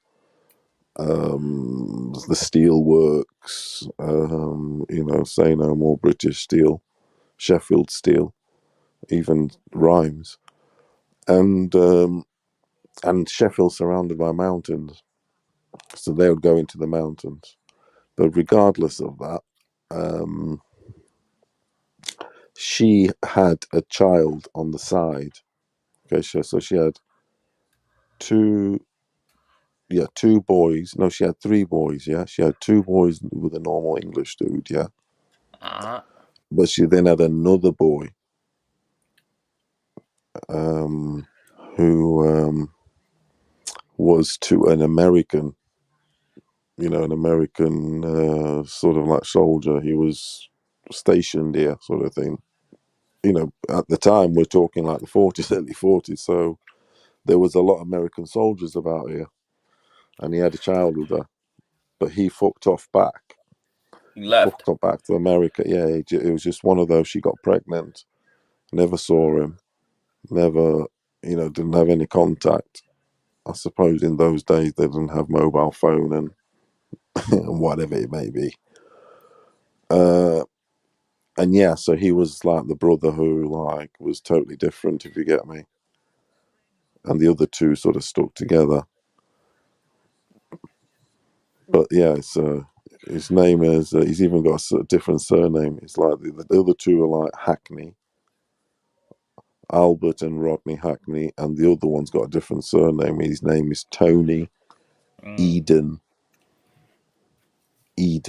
the steel works, say no more British Steel, Sheffield Steel, even Rhymes, and Sheffield surrounded by mountains, so they would go into the mountains. But regardless of that, she had a child on the side. Okay, so she had two boys. No, she had three boys. Yeah, she had two boys with a normal English dude. Yeah, but she then had another boy, who was to an American. An American sort of like soldier. He was stationed here, sort of thing. At the time, we're talking like the 40s, early 40s. So there was a lot of American soldiers about here, and he had a child with her, but he fucked off back. He left. Fucked off back to America. Yeah, it was just one of those. She got pregnant, never saw him, never, didn't have any contact. I suppose in those days they didn't have mobile phone and and whatever it may be. And yeah, so he was like the brother who was totally different, if you get me. And the other two sort of stuck together. But yeah, his name is. He's even got a different surname. It's like the other two are like Hackney, Albert and Rodney Hackney, and the other one's got a different surname. His name is Tony Eden. I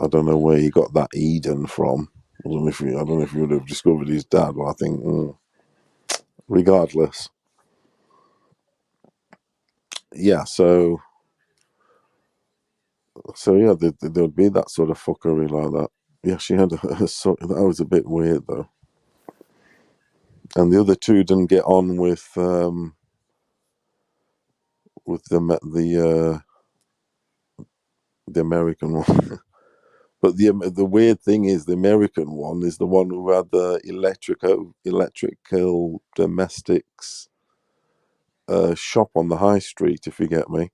don't know where he got that Eden from. I don't know if you would have discovered his dad, but I think, regardless, yeah. So yeah, there would be that sort of fuckery like that. Yeah, she had that was a bit weird though. And the other two didn't get on with the American one. But the weird thing is, the American one is the one who had the electrical domestics shop on the high street, if you get me.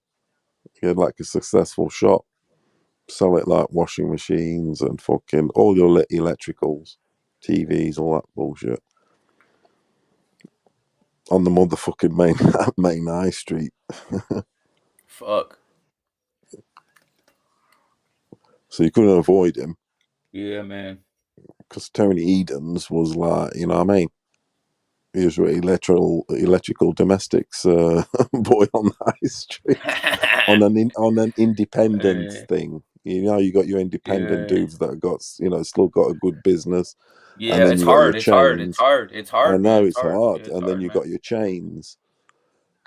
He had like a successful shop, sell it like washing machines and fucking all your electricals, TVs, all that bullshit. On the motherfucking main high street. Fuck. So you couldn't avoid him. Yeah, man. Because Tony Edens was like, you know what I mean? He was an electrical domestics boy on the high street. on an independence thing. You got your independent dudes that have got, still got a good business. Yeah, and then it's you got hard. your It's hard. It's chains. hard. It's hard. I know Man. it's hard. Yeah, and then hard, you man. got your chains.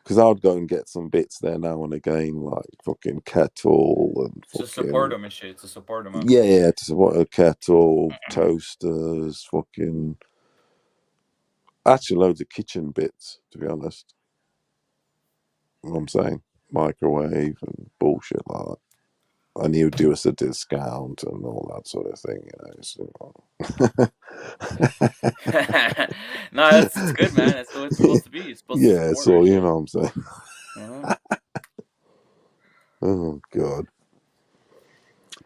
Because I'd go and get some bits there now and again, like fucking kettle and To support fucking them and shit. To support them. Huh? yeah, to support a kettle, toasters, fucking actually loads of kitchen bits. To be honest, you know what I'm saying, microwave and bullshit like that. And he would do us a discount and all that sort of thing, you know. So, No, it's good, man. That's what it's supposed to be. It's supposed to yeah, support so our you shit. know what I'm saying. Uh-huh. Oh god.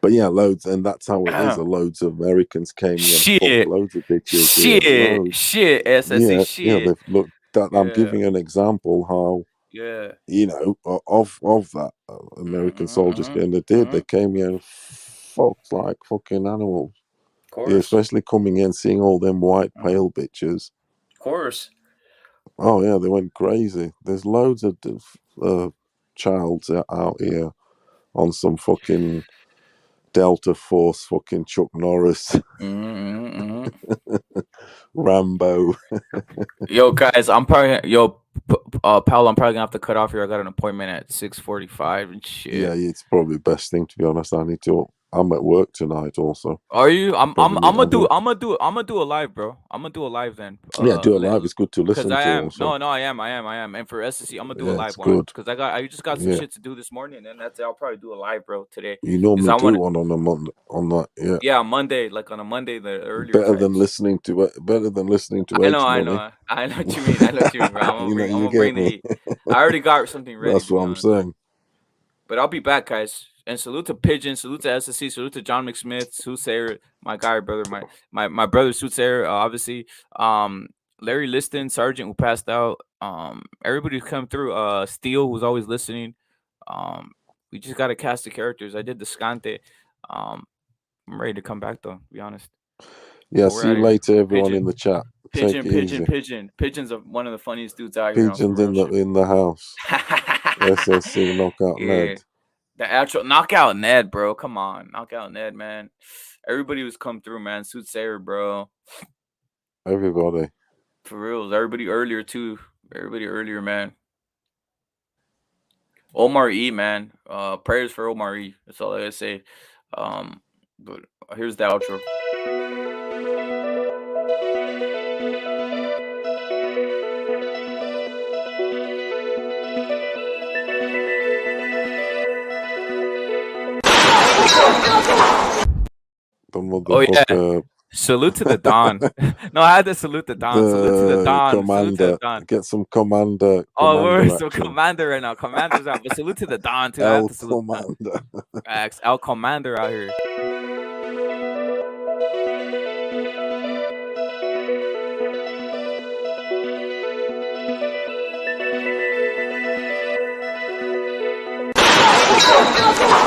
But yeah, loads, and that's how it is. Loads of Americans came here and fucked Shit. loads of bitches here. Loads. Shit. SSE Yeah, shit. they've look. That I'm Yeah. giving you an example how Yeah. you know of that American soldiers getting they did. They came here and fucked like fucking animals. Of course. Yeah, especially coming in seeing all them white pale bitches. Of course. Oh yeah, they went crazy. There's loads of childs out here on some fucking Delta Force, fucking Chuck Norris, Rambo. Yo, guys, I'm probably Paolo. I'm probably gonna have to cut off here. I got an appointment at 6:45 and shit. Yeah, it's probably the best thing to be honest. I'm at work tonight also. Are you? I'm gonna do a live, bro. I'm gonna do a live then. Yeah, do a live. It's good to listen to. I am. Also. No, I am. And for SSC, I'm gonna do a live it's one good. because I just got some shit to do this morning, and that's it. I'll probably do a live, bro, today. You normally do one on a Monday, on that, yeah. Yeah, Monday, like on a Monday, the earlier. Better than listening to it. Better than listening to. I know what you mean. Bro. I'm gonna bring the heat. I already got something ready. That's what I'm saying. But I'll be back, guys. And salute to Pigeon, salute to SSC, salute to John McSmith, Soothsayer, my guy, brother, my brother Soothsayer, obviously. Larry Liston, Sergeant, who passed out. Everybody who's come through. Steele, who's always listening. We just gotta cast the characters. I did the Skante. I'm ready to come back though, to be honest. Yeah, see you later, everyone in the chat. Pigeon. Pigeon's one of the funniest dudes out here. Pigeon's in the house. SSC knockout Ned. The actual knockout Ned, bro. Come on, knockout Ned, man. Everybody who's come through, man. Soothsayer, bro. Everybody. For real. Everybody earlier too. Everybody earlier, man. Omar E, man. Prayers for Omar E. That's all I gotta say. But here's the outro. Oh yeah. Salute to the Don. No, I had to salute the Don. Salute to the Don. Commander. Salute to the Don. Get some commander. Oh, we're some commander right now. Commander's out. But salute to the Don too. El Commander. El Commander out here. Go, go, go.